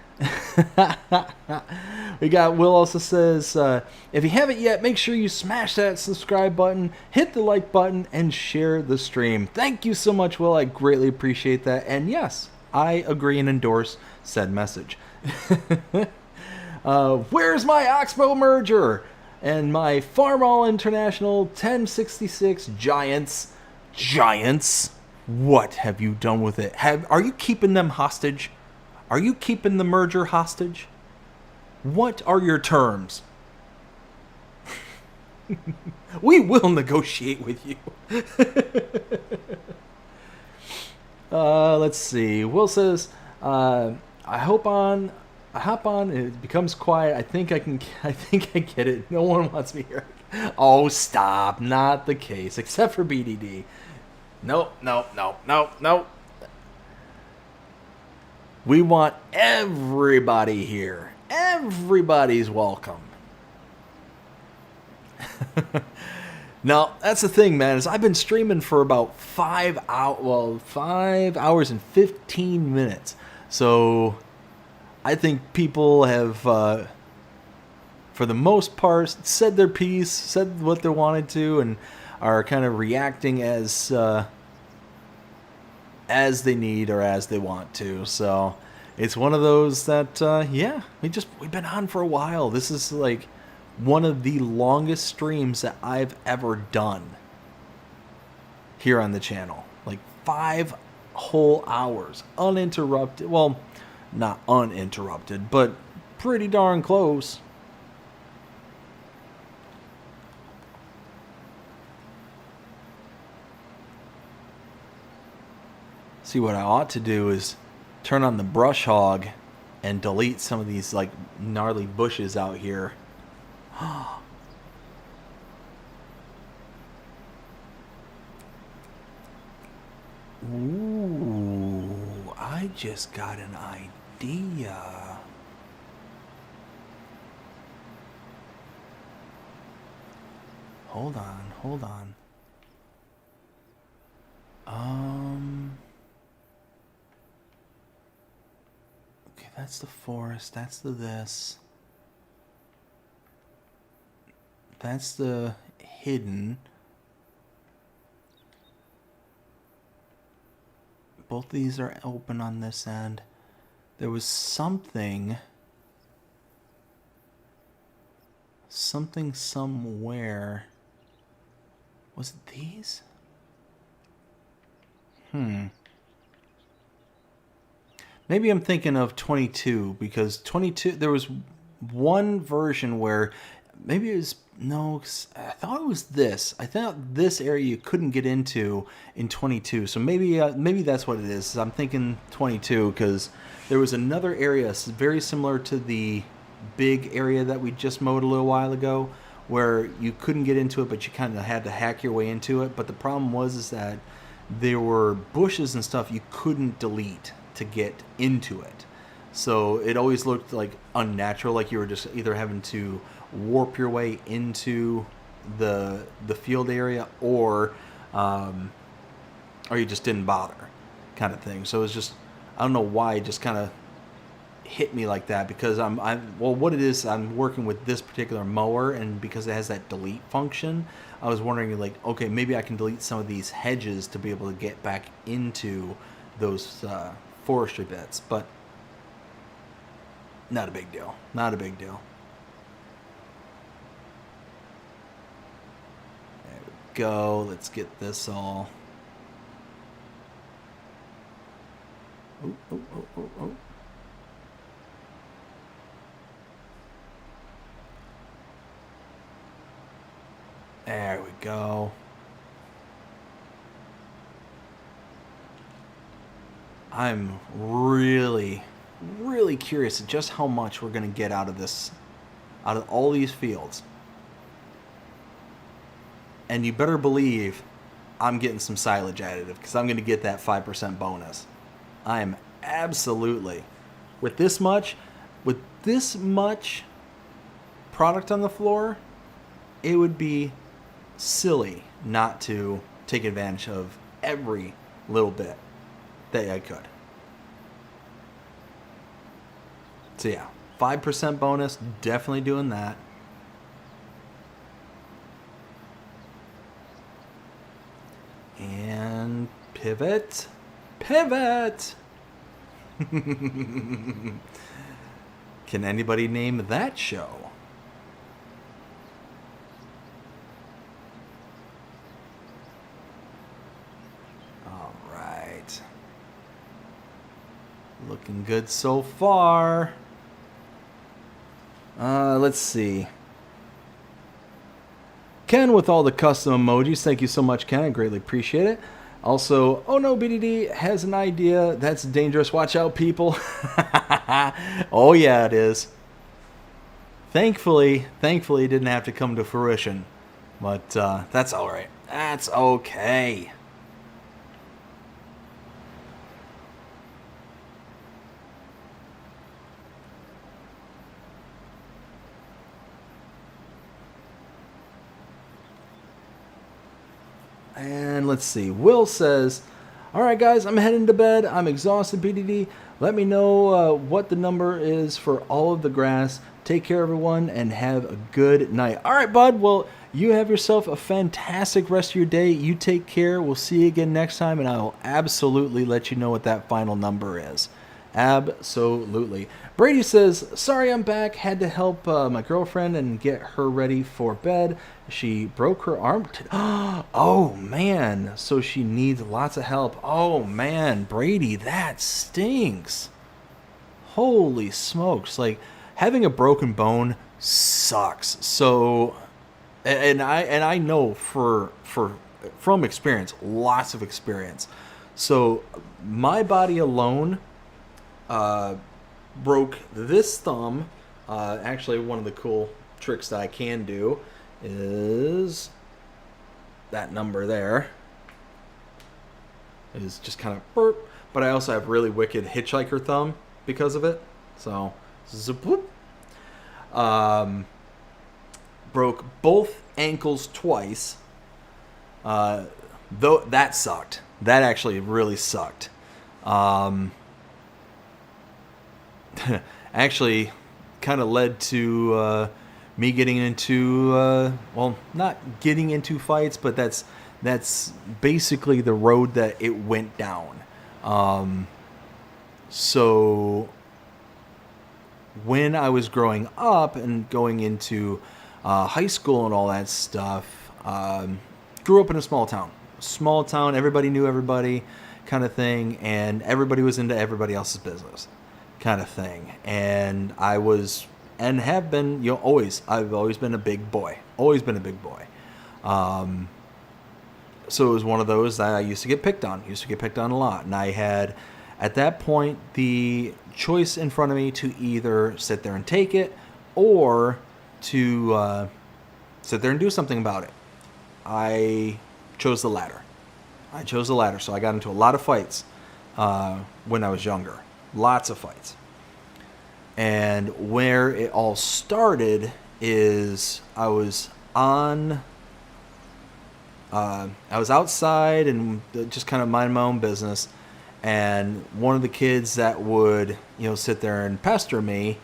We got Will also says, if you haven't yet, make sure you smash that subscribe button, hit the like button, and share the stream. Thank you so much, Will. I greatly appreciate that. And yes, I agree and endorse said message. Where's my Oxbow merger? And my Farmall International 1066 Giants. Giants? What have you done with it? Are you keeping them hostage? Are you keeping the merger hostage? What are your terms? We will negotiate with you. Let's see. Will says, I hop on, it becomes quiet. I think I get it. No one wants me here. Oh, stop. Not the case. Except for BDD. Nope. We want everybody here. Everybody's welcome. Now, that's the thing, man, is I've been streaming for about 5 hours and 15 minutes. So I think people have, for the most part, said their piece, said what they wanted to, and are kind of reacting as they need or as they want to. So It's one of those that, yeah, we've been on for a while. This is like one of the longest streams that I've ever done here on the channel. Like 5 whole hours, uninterrupted. Well, not uninterrupted, but pretty darn close. See, what I ought to do is turn on the brush hog and delete some of these like gnarly bushes out here. Ooh, I just got an idea. Hold on, hold on. Okay, that's the forest, that's the this. That's the hidden. Both these are open on this end. There was something somewhere. Was it these? Maybe I'm thinking of 22, because 22, there was one version where maybe it was, no, I thought it was this. I thought this area you couldn't get into in 22. So maybe that's what it is. I'm thinking 22 because there was another area very similar to the big area that we just mowed a little while ago, where you couldn't get into it, but you kind of had to hack your way into it. But the problem was that there were bushes and stuff you couldn't delete to get into it. So it always looked like unnatural, like you were just either having to warp your way into the field area, or you just didn't bother, kind of thing. So it was just, I don't know why it just kind of hit me like that, because well, what it is, I'm working with this particular mower, and because it has that delete function, I was wondering, like, okay, maybe I can delete some of these hedges to be able to get back into those forestry bits, but not a big deal. Not a big deal. There we go. Let's get this all. Oh, oh, oh, oh, oh. There we go. I'm really curious at just how much we're going to get out of this, out of all these fields. And you better believe I'm getting some silage additive, because I'm going to get that 5% bonus. I am absolutely, with this much product on the floor, it would be silly not to take advantage of every little bit that I could. So yeah, 5% bonus, definitely doing that. And pivot. Can anybody name that show? All right. Looking good so far. Let's see. Ken with all the custom emojis. Thank you so much, Ken. I greatly appreciate it. Also, oh no, BDD has an idea. That's dangerous. Watch out, people. Oh yeah, it is. Thankfully, it didn't have to come to fruition. But that's all right. That's okay. And let's see. Will says, all right, guys, I'm heading to bed. I'm exhausted, BDD. Let me know what the number is for all of the grass. Take care, everyone, and have a good night. All right, bud. Well, you have yourself a fantastic rest of your day. You take care. We'll see you again next time, and I will absolutely let you know what that final number is. Absolutely. Brady says, sorry I'm back. Had to help my girlfriend and get her ready for bed. She broke her arm. Oh, man. So she needs lots of help. Oh, man. Brady, that stinks. Holy smokes. Like, having a broken bone sucks. So, and I know from experience, lots of experience. So, my body alone broke this thumb. Actually, one of the cool tricks that I can do is that number there is just kind of burp. But I also have really wicked hitchhiker thumb because of it. So, whoop. Broke both ankles twice. Though that sucked. That actually really sucked. Actually kind of led to me getting into well, not getting into fights, but that's basically the road that it went down. So when I was growing up and going into high school and all that stuff, grew up in a small town, everybody knew everybody kind of thing, and everybody was into everybody else's business kind of thing. And I was, and have been, I've always been a big boy. So it was one of those that I used to get picked on a lot. And I had, at that point, the choice in front of me to either sit there and take it or to sit there and do something about it. I chose the latter. So I got into a lot of fights when I was younger. Lots of fights. And where it all started is I was outside and just kind of mind my own business. And one of the kids that would, sit there and pester me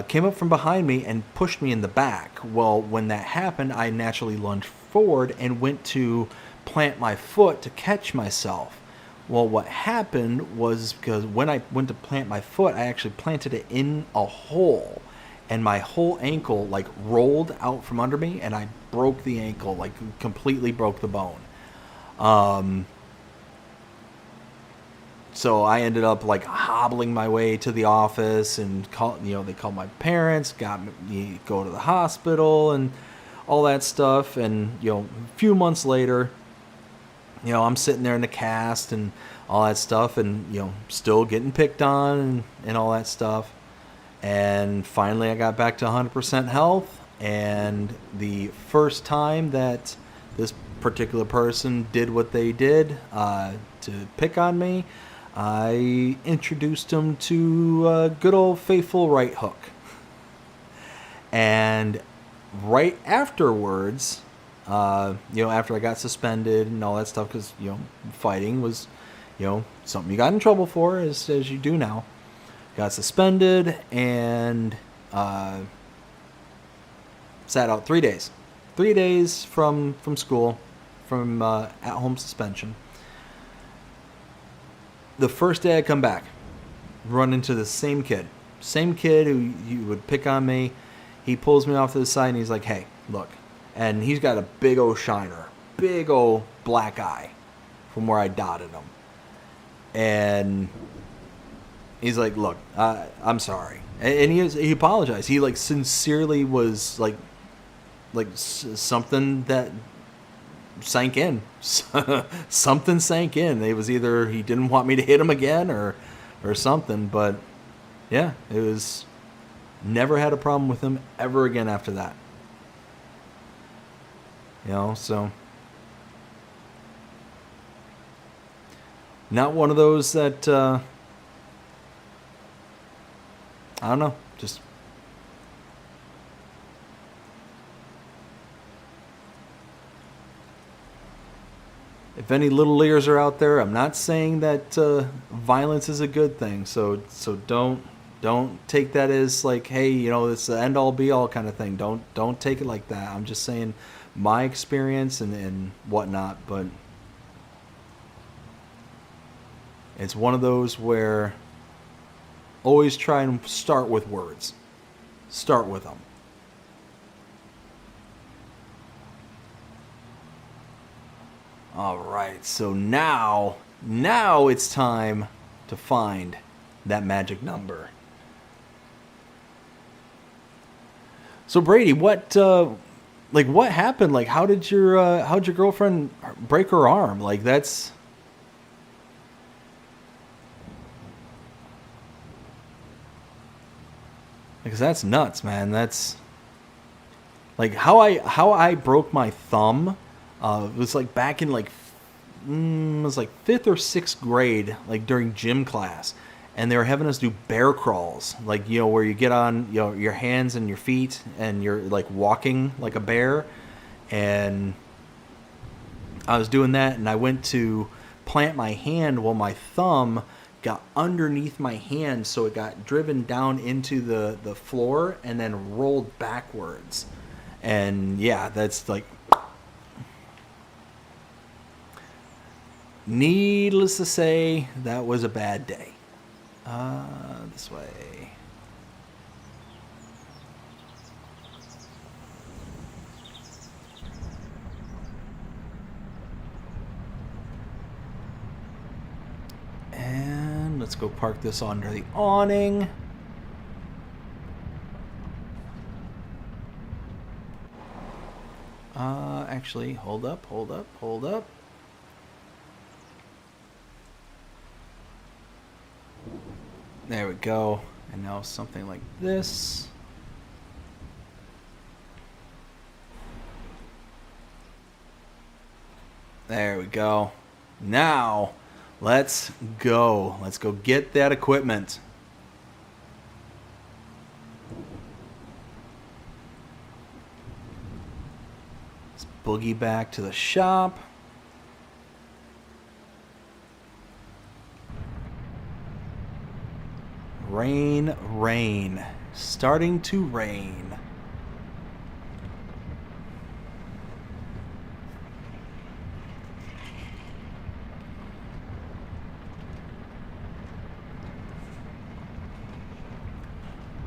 came up from behind me and pushed me in the back. Well, when that happened, I naturally lunged forward and went to plant my foot to catch myself. Well, what happened was, because when I went to plant my foot, I actually planted it in a hole, and my whole ankle rolled out from under me, and I broke the ankle, completely broke the bone. So I ended up hobbling my way to the office, and they called my parents, got me go to the hospital and all that stuff. And a few months later, I'm sitting there in the cast and all that stuff, and still getting picked on and all that stuff. And finally I got back to 100% health, and the first time that this particular person did what they did to pick on me, I introduced him to a good old faithful right hook. And right afterwards, after I got suspended and all that stuff, because fighting was something you got in trouble for, as you do now. Got suspended and sat out 3 days. 3 days from school, from at-home suspension. The first day I come back, run into the same kid who you would pick on me. He pulls me off to the side and he's like, "Hey, look." And he's got a big old shiner, big old black eye from where I dotted him. And he's like, "Look, I'm sorry." And he apologized. He sincerely was something that sank in. Something sank in. It was either he didn't want me to hit him again or something. But yeah, it was, never had a problem with him ever again after that. So not one of those that I don't know, just if any little ears are out there, I'm not saying that violence is a good thing. So don't take that as hey, it's the end all be all kind of thing. Don't take it like that. I'm just saying my experience and whatnot. But it's one of those where Always try and start with words. Start with them. All right, so now it's time to find that magic number. So Brady, what happened? Like, how'd your girlfriend break her arm? Like, that's... Because that's nuts, man. That's like how I broke my thumb. It was like back in like it was like 5th or 6th grade, like during gym class, and they were having us do bear crawls, like, you know, where you get on, you know, your hands and your feet and you're like walking like a bear. And I was doing that, and I went to plant my hand while my thumb got underneath my hand, so it got driven down into the floor and then rolled backwards. And yeah, that's like, needless to say, that was a bad day. This way. And let's go park this under the awning. Actually, hold up. There we go. And now something like this. There we go. Now, let's go. Let's go get that equipment. Let's boogie back to the shop. Rain, rain. Starting to rain.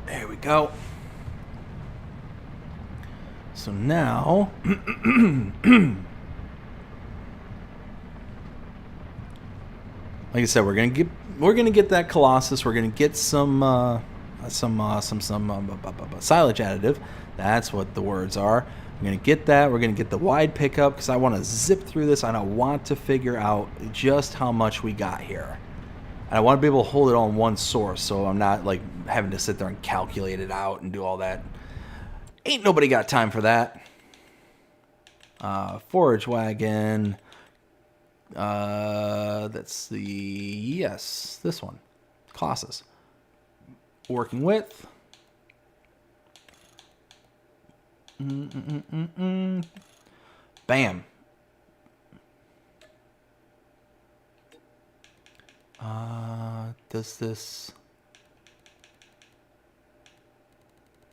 There we go. So now, like I said, we're gonna get that Colossus. We're gonna get some silage additive. That's what the words are. We're gonna get that. We're gonna get the wide pickup because I want to zip through this, and I want to figure out just how much we got here. And I want to be able to hold it on one source, so I'm not like having to sit there and calculate it out and do all that. Ain't nobody got time for that. Forage wagon. That's this one. Colossus. Working with. Bam. Does this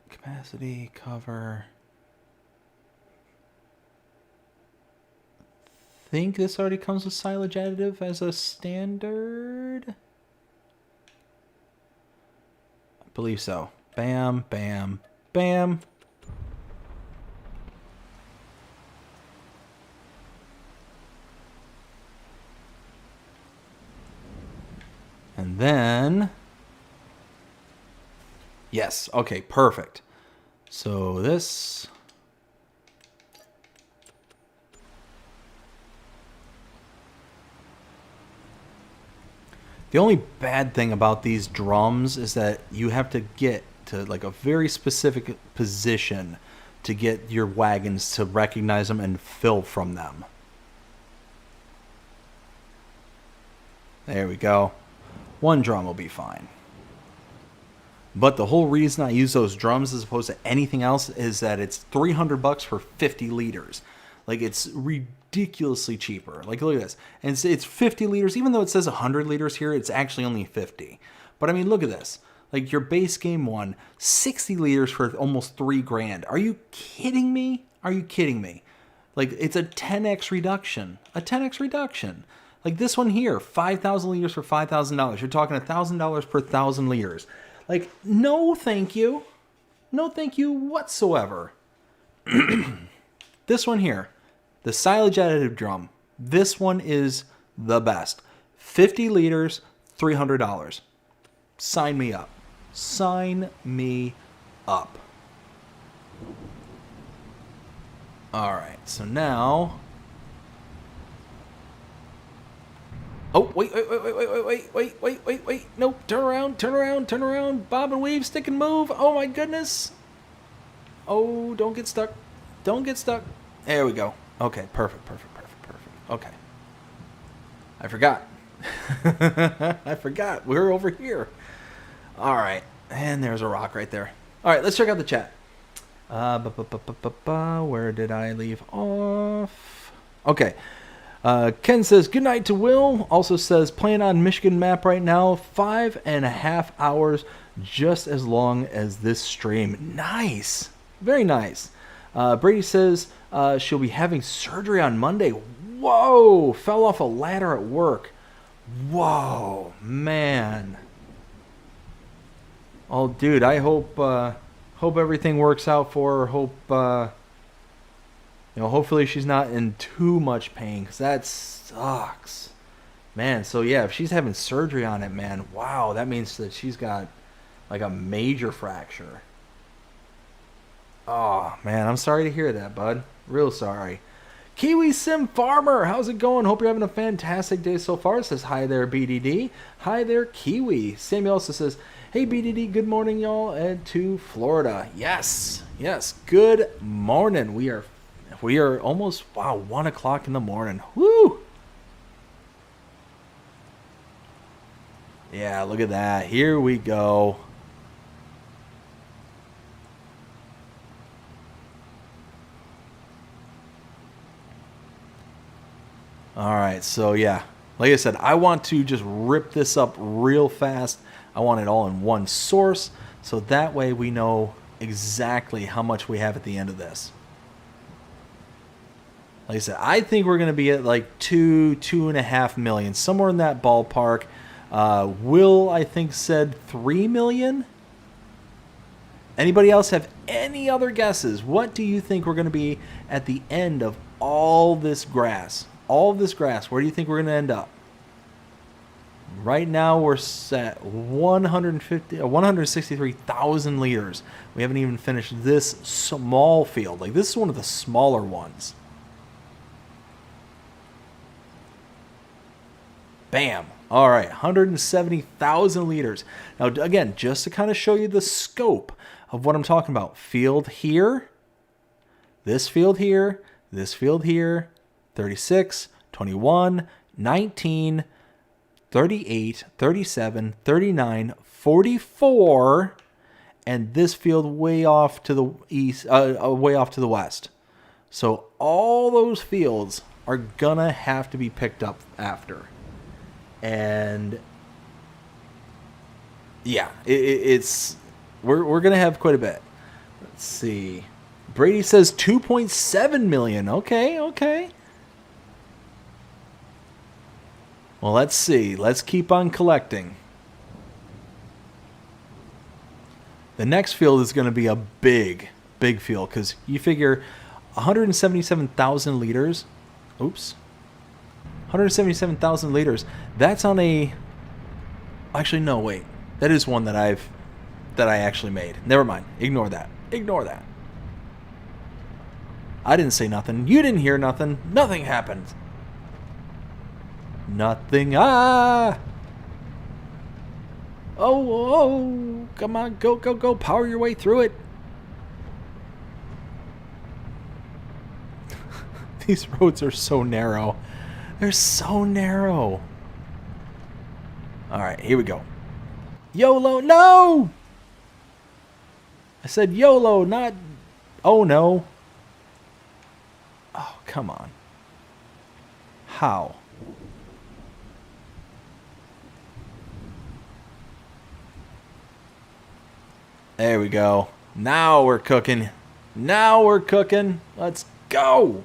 capacity cover? I think this already comes with silage additive as a standard. I believe so. Bam, bam, bam. And then, yes, okay, perfect. So this, the only bad thing about these drums is that you have to get to like a very specific position to get your wagons to recognize them and fill from them. There we go. One drum will be fine. But the whole reason I use those drums as opposed to anything else is that it's $300 for 50 liters. Like, it's ridiculously cheaper. Like, look at this. And it's 50 liters. Even though it says 100 liters here, it's actually only 50. But I mean, look at this. Like, your base game one, 60 liters for almost $3,000. Are you kidding me? Are you kidding me? Like, it's a 10x reduction. A 10x reduction. Like this one here, 5,000 liters for $5,000. You're talking $1,000 per 1,000 liters. Like, no thank you. No thank you whatsoever. This one here, the silage additive drum. This one is the best. 50 liters, $300. Sign me up. Sign me up. All right, so now... Oh, wait. Nope, turn around. Bob and weave, stick and move. Oh, my goodness. Oh, don't get stuck. There we go. Okay, perfect. Okay. I forgot. We're over here. All right, and there's a rock right there. All right, let's check out the chat. Where did I leave off? Okay. Ken says, good night to Will. Also says, playing on Michigan map right now. 5.5 hours, just as long as this stream. Nice. Very nice. Brady says she'll be having surgery on Monday. Whoa. Fell off a ladder at work. Whoa, man. Oh, dude, I hope everything works out for her. Hopefully she's not in too much pain, because that sucks. Man, so yeah, if she's having surgery on it, man, wow, that means that she's got like a major fracture. Oh, man, I'm sorry to hear that, bud. Real sorry. Kiwi Sim Farmer, how's it going? Hope you're having a fantastic day so far. It says, hi there, BDD. Hi there, Kiwi. Sammy also says, hey, BDD, good morning, y'all, and to Florida. Yes, good morning. We are almost, 1 o'clock in the morning. Woo! Yeah, look at that. Here we go. All right, so yeah, like I said, I want to just rip this up real fast. I want it all in one source, so that way we know exactly how much we have at the end of this. Like I said, I think we're going to be at like 2.5 million, somewhere in that ballpark. Will, I think, said 3 million. Anybody else have any other guesses? What do you think we're going to be at the end of all this grass? All of this grass, where do you think we're going to end up? Right now we're at 163,000 liters. We haven't even finished this small field. Like, this is one of the smaller ones. Bam. All right, 170,000 liters. Now, again, just to kind of show you the scope of what I'm talking about. Field here, this field here, this field here, 36, 21, 19, 38, 37, 39, 44, and this field way off to the east, way off to the west. So all those fields are gonna have to be picked up after. And yeah, we're gonna have quite a bit. Let's see. Brady says 2.7 million. Okay. Well, let's see. Let's keep on collecting. The next field is going to be a big field, because you figure 177,000 liters. Oops. 177,000 liters. That's on a... Actually, no, wait. That is one that I actually made. Never mind. Ignore that. I didn't say nothing. You didn't hear nothing. Nothing happened. Nothing. Oh, come on, go, power your way through it. These roads are so narrow. They're so narrow. All right, here we go. YOLO, no! I said YOLO, not... Oh, no. Oh, come on. How? There we go. Now we're cooking. Let's go.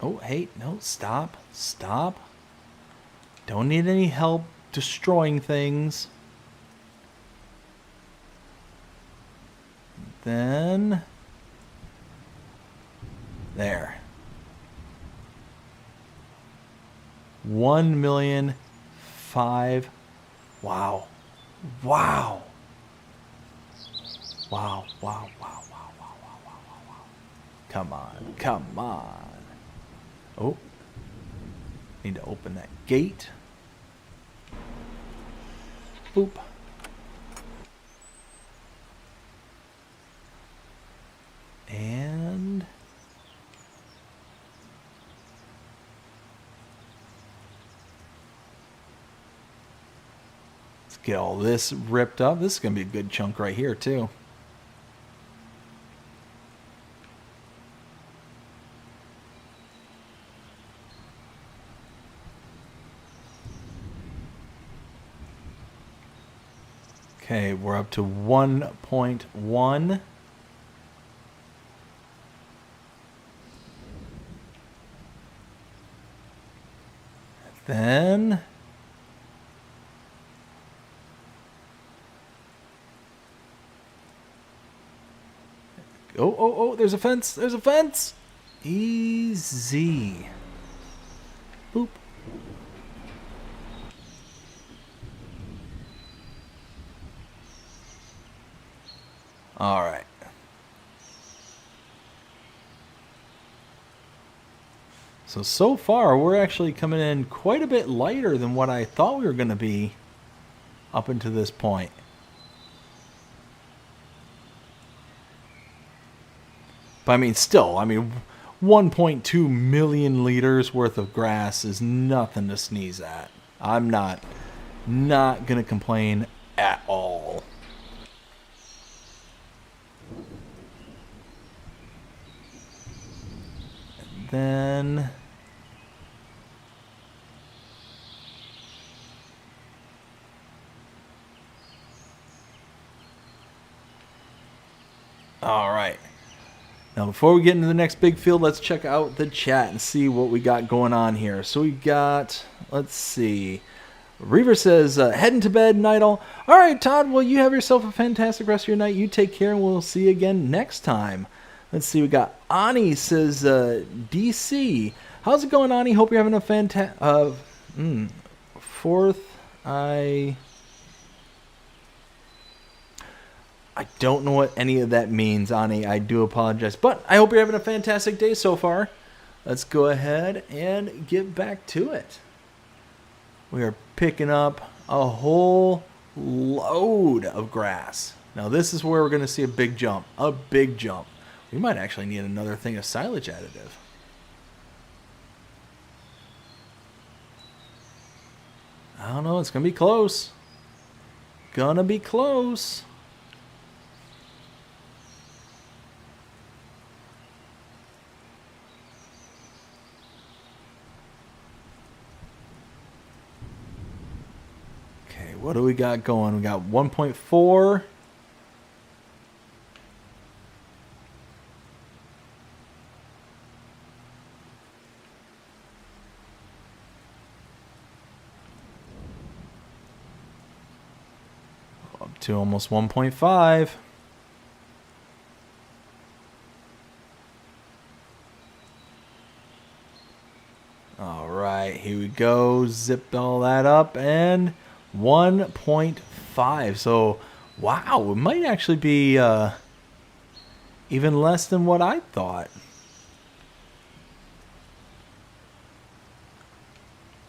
Oh, hey, no, stop. Stop. Don't need any help destroying things. Then... there. 1,000,005. Wow. Wow. Wow, wow, wow, wow, wow, wow, wow, wow. Come on, come on. Oh. Need to open that gate. Boop. And... let's get all this ripped up. This is going to be a good chunk right here, too. Okay, we're up to 1.1. Then... oh, there's a fence. There's a fence. Easy. Boop. All right. So far, we're actually coming in quite a bit lighter than what I thought we were going to be up until this point. But I mean, still, 1.2 million liters worth of grass is nothing to sneeze at. I'm not going to complain at all. And then... all right. Now, before we get into the next big field, let's check out the chat and see what we got going on here. So we got, let's see. Reaver says, heading to bed, night all. All right, Todd, well, you have yourself a fantastic rest of your night. You take care, and we'll see you again next time. Let's see, we got Ani says, DC. How's it going, Ani? Hope you're having a fantastic... fourth, I don't know what any of that means, Ani. I do apologize. But I hope you're having a fantastic day so far. Let's go ahead and get back to it. We are picking up a whole load of grass. Now this is where we're going to see a big jump. A big jump. We might actually need another thing of silage additive. I don't know. It's going to be close. Gonna be close. Okay, what do we got going? We got 1.4. Up to almost 1.5. All right, here we go. Zip all that up and 1.5. So, wow, it might actually be even less than what I thought.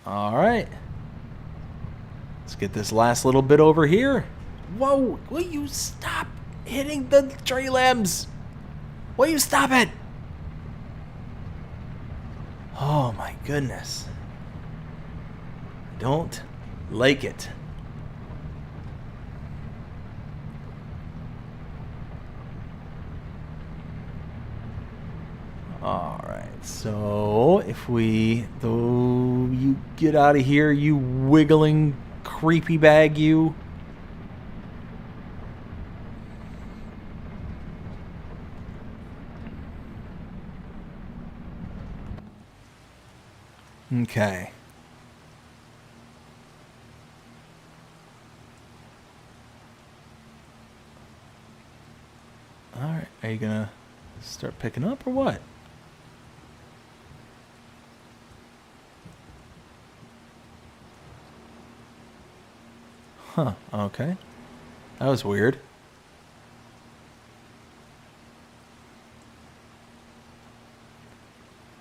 All right. Let's get this last little bit over here. Whoa, will you stop hitting the tree limbs? Will you stop it? Oh my goodness. Don't like it. Alright, so if we... though you get out of here, you wiggling creepy bag, you. Okay. Alright, are you gonna start picking up or what? Huh, okay. That was weird.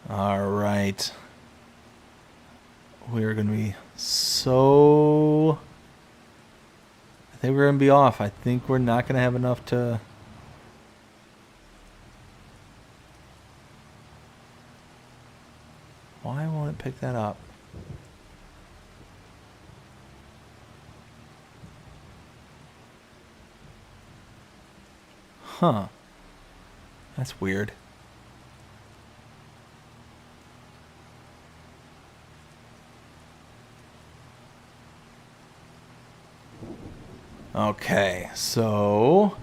Alright. We're gonna be so... I think we're gonna be off. I think we're not gonna have enough to... Why won't it pick that up? Huh. That's weird. Okay, so...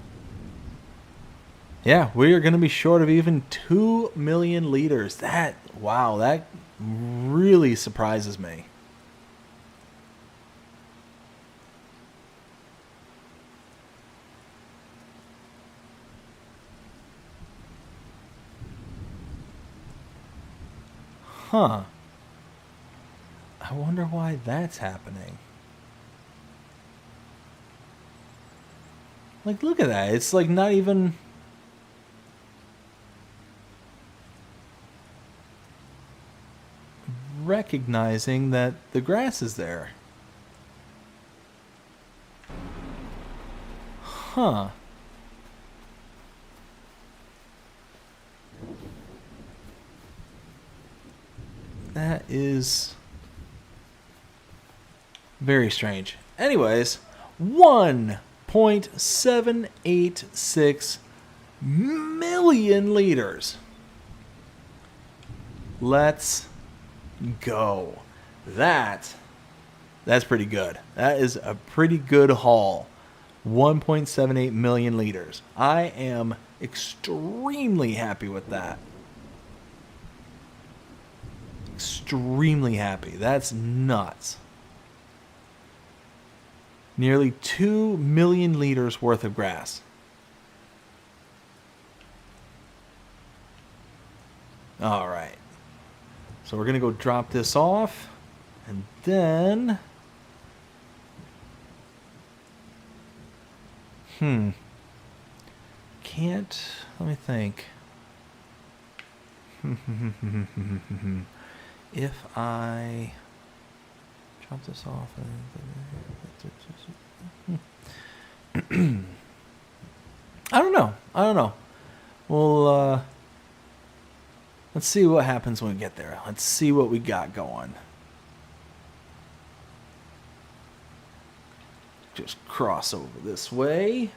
Yeah, we are going to be short of even 2 million liters. That, wow, that really surprises me. Huh. I wonder why that's happening. Like, look at that. It's like not even... recognizing that the grass is there. Huh. That is very strange. Anyways, 1.786 million liters. Let's go. That's pretty good. That is a pretty good haul. 1.78 million liters. I am extremely happy with that. Extremely happy. That's nuts. Nearly 2 million liters worth of grass. All right. So we're going to go drop this off. And then... Can't... Let me think. If I drop this off... I don't know. Well, let's see what happens when we get there. Let's see what we got going. Just cross over this way.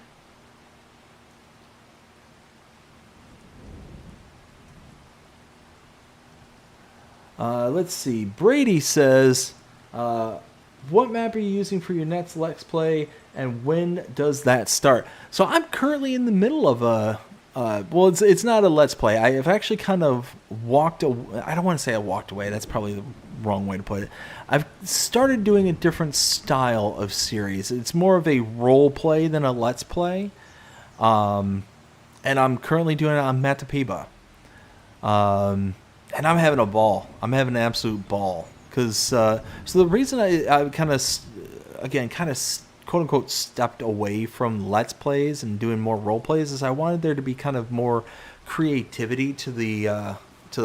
Let's see. Brady says, what map are you using for your next Let's Play, and when does that start? So I'm currently in the middle of a... well, it's not a Let's Play. I have actually kind of walked away. I don't want to say I walked away. That's probably the wrong way to put it. I've started doing a different style of series. It's more of a role play than a Let's Play. And I'm currently doing it on Matapiba. And I'm having a ball. I'm having an absolute ball. Because, so the reason I kind of, again, quote-unquote stepped away from Let's Plays and doing more role plays is I wanted there to be kind of more creativity to the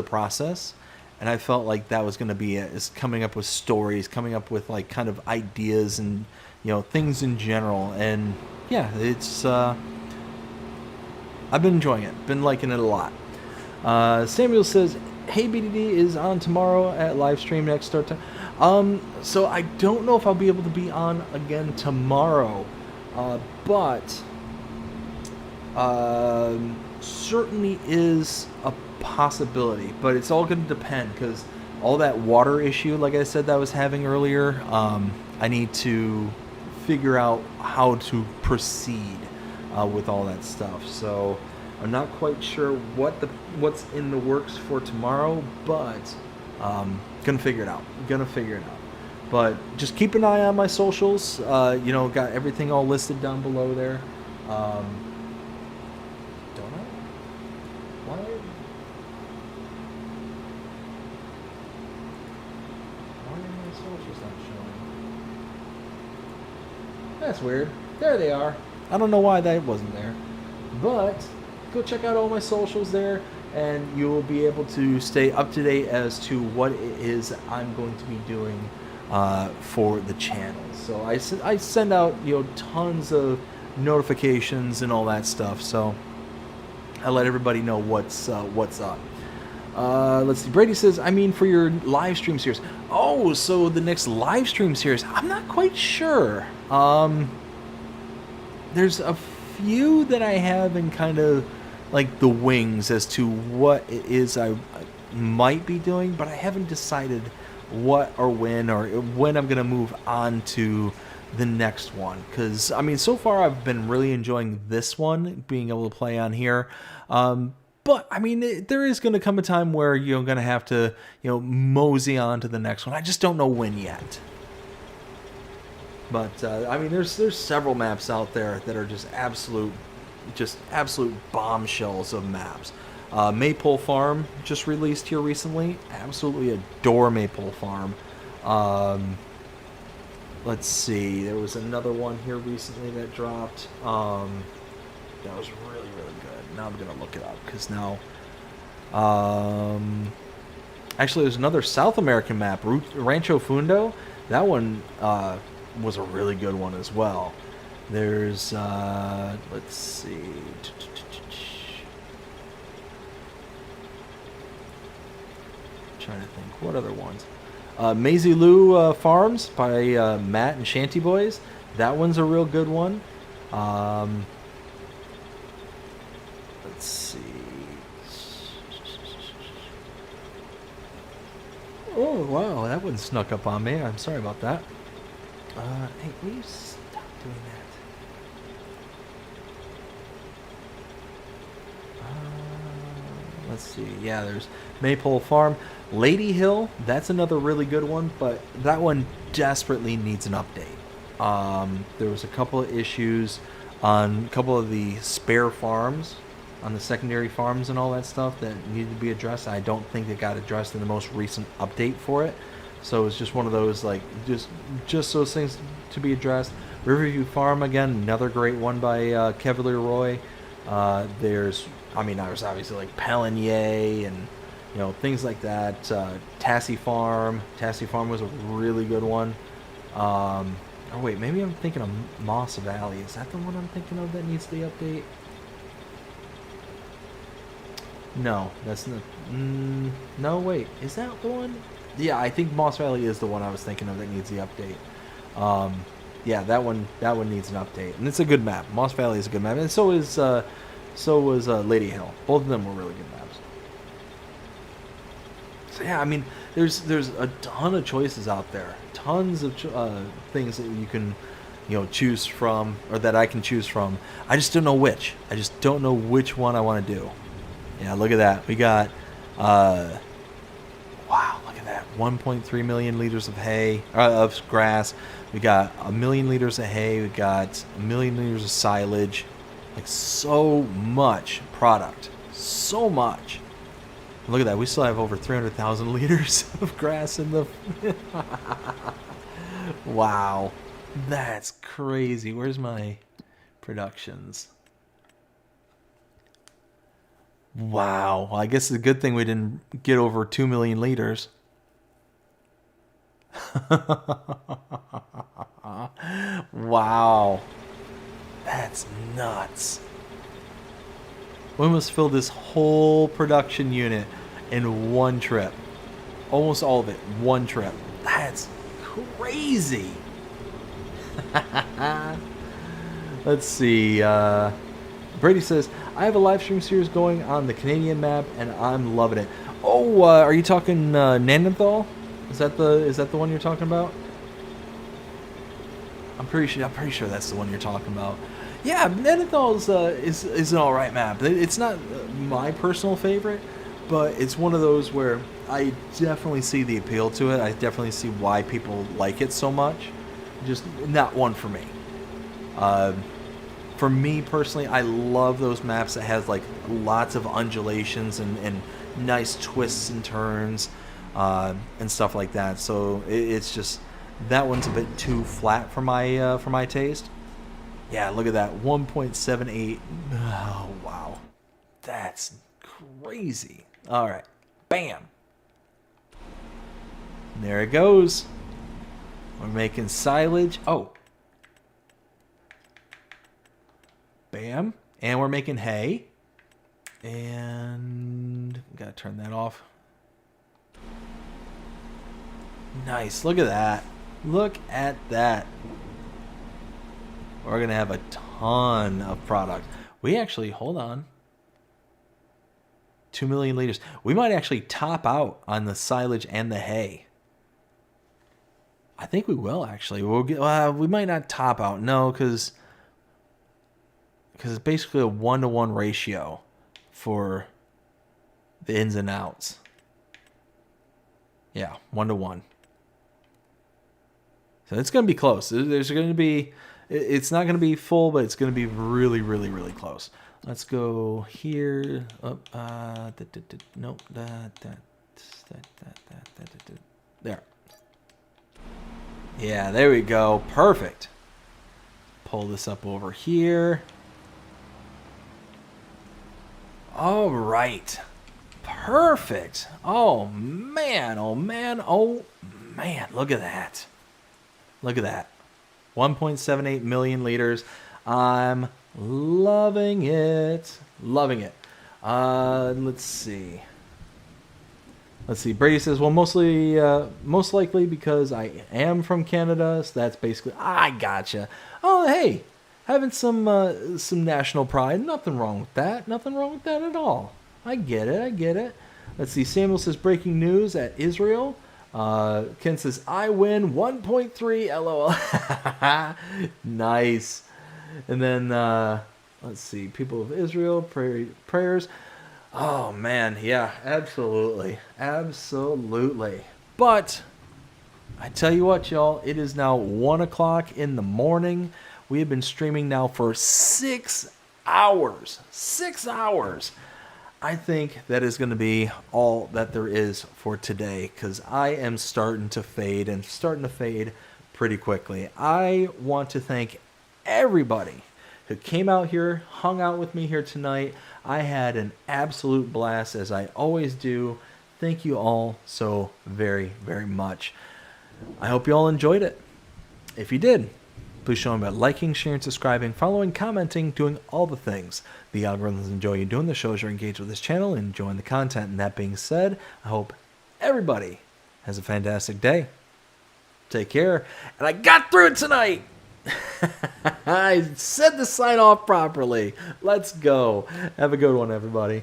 process. And I felt like that was going to be it, is coming up with stories, coming up with like kind of ideas and, you know, things in general. And yeah, it's, I've been enjoying it, been liking it a lot. Samuel says, hey, BDD is on tomorrow at live stream next start time. So I don't know if I'll be able to be on again tomorrow, but certainly is a possibility. But it's all going to depend because all that water issue, like I said, that I was having earlier, I need to figure out how to proceed with all that stuff. So I'm not quite sure what's in the works for tomorrow, but Gonna figure it out. But just keep an eye on my socials. You know, got everything all listed down below there. Don't I? Why? Why are my socials not showing? That's weird. There they are. I don't know why that wasn't there. But go check out all my socials there, and you will be able to stay up to date as to what it is I'm going to be doing for the channel. So I send out, you know, tons of notifications and all that stuff. So I let everybody know what's up. Let's see. Brady says, I mean, for your live stream series. Oh, so the next live stream series. I'm not quite sure. There's a few that I have in kind of like the wings as to what it is I might be doing, but I haven't decided what or when I'm going to move on to the next one. Because, I mean, so far I've been really enjoying this one, being able to play on here. But, I mean, there is going to come a time where you're going to have to, you know, mosey on to the next one. I just don't know when yet. But, I mean, there's several maps out there that are just absolute bombshells of maps. Maypole Farm just released here recently. Absolutely adore Maypole Farm. Let's see. There was another one here recently that dropped. That was really, really good. Now I'm going to look it up because now... actually, there's another South American map, Rancho Fundo. That one was a really good one as well. There's, let's see. Trying to think. What other ones? Maisie Lou Farms by Matt and Shanty Boys. That one's a real good one. Let's see. Oh, wow. That one snuck up on me. I'm sorry about that. Hey, will you stop doing that? Let's see. Yeah, there's Maypole Farm. Lady Hill, that's another really good one, but that one desperately needs an update. There was a couple of issues on a couple of the spare farms, on the secondary farms and all that stuff that needed to be addressed. I don't think it got addressed in the most recent update for it. So it's just one of those, like, just those things to be addressed. Riverview Farm, again, another great one by Kevin Leroy. There's obviously like Palinier and, you know, things like that. Tassie Farm was a really good one. Oh wait, maybe I'm thinking of Moss Valley. Is that the one I'm thinking of that needs the update? No, that's not. No, wait, is that the one? Yeah, I think Moss Valley is the one I was thinking of that needs the update. Yeah, that one needs an update, and it's a good map. Moss Valley is a good map, and so was Lady Hill. Both of them were really good maps. So yeah, I mean, there's a ton of choices out there, tons of things that you can, you know, choose from, or that I can choose from. I just don't know which. I just don't know which one I want to do. Yeah, look at that. We got, wow, look at that. 1.3 million liters of hay, of grass. We got 1 million liters of hay. We got 1 million liters of silage. Like, so much product. So much. Look at that. We still have over 300,000 liters of grass in the... Wow. That's crazy. Where's my productions? Wow. Well, I guess it's a good thing we didn't get over 2 million liters. Wow. That's nuts. We almost filled this whole production unit in one trip. Almost all of it, one trip. That's crazy. Let's see. Brady says, I have a live stream series going on the Canadian map, and I'm loving it. Oh, are you talking Neanderthal? Is that the one you're talking about? I'm pretty sure that's the one you're talking about. Yeah, Neanderthal is an alright map. It's not my personal favorite, but it's one of those where I definitely see the appeal to it. I definitely see why people like it so much. Just not one for me. For me personally, I love those maps that has like lots of undulations and nice twists and turns and stuff like that. So it's just that one's a bit too flat for my taste. Yeah, look at that, 1.78. Oh wow, that's crazy. All right, bam. There it goes. We're making silage. Oh. Bam. And we're making hay. And gotta turn that off. Nice. Look at that. Look at that. We're gonna have a ton of product. We actually, hold on. 2 million liters. We might actually top out on the silage and the hay. I think we will actually. We'll get. We might not top out. No, because it's basically a 1-to-1 ratio for the ins and outs. Yeah, 1-to-1. So it's going to be close. There's going to be. It's not going to be full, but it's going to be really, really, really close. Let's go here. Nope. There. Yeah, there we go. Perfect. Pull this up over here. All right. Perfect. Oh, man. Oh, man. Oh, man. Look at that. Look at that. 1.78 million liters. I'm loving it. Loving it. Let's see. Brady says, well, most likely because I am from Canada. So that's basically, I gotcha. Oh, hey, having some national pride. Nothing wrong with that. Nothing wrong with that at all. I get it. Let's see. Samuel says, breaking news at Israel. Ken says, I win 1.3 LOL. Nice. And then, let's see. People of Israel, prayers. Oh, man. Yeah, absolutely. Absolutely. But I tell you what, y'all. It is now 1 o'clock in the morning. We have been streaming now for 6 hours. 6 hours. I think that is going to be all that there is for today because I am starting to fade and starting to fade pretty quickly. I want to thank everybody who came out here, hung out with me here tonight. I had an absolute blast as I always do. Thank you all so very, very much. I hope you all enjoyed it. If you did, please show them by liking, sharing, subscribing, following, commenting, doing all the things. The algorithms enjoy you doing the shows. You're engaged with this channel and enjoying the content. And that being said, I hope everybody has a fantastic day. Take care. And I got through it tonight. I said the sign off properly. Let's go. Have a good one, everybody.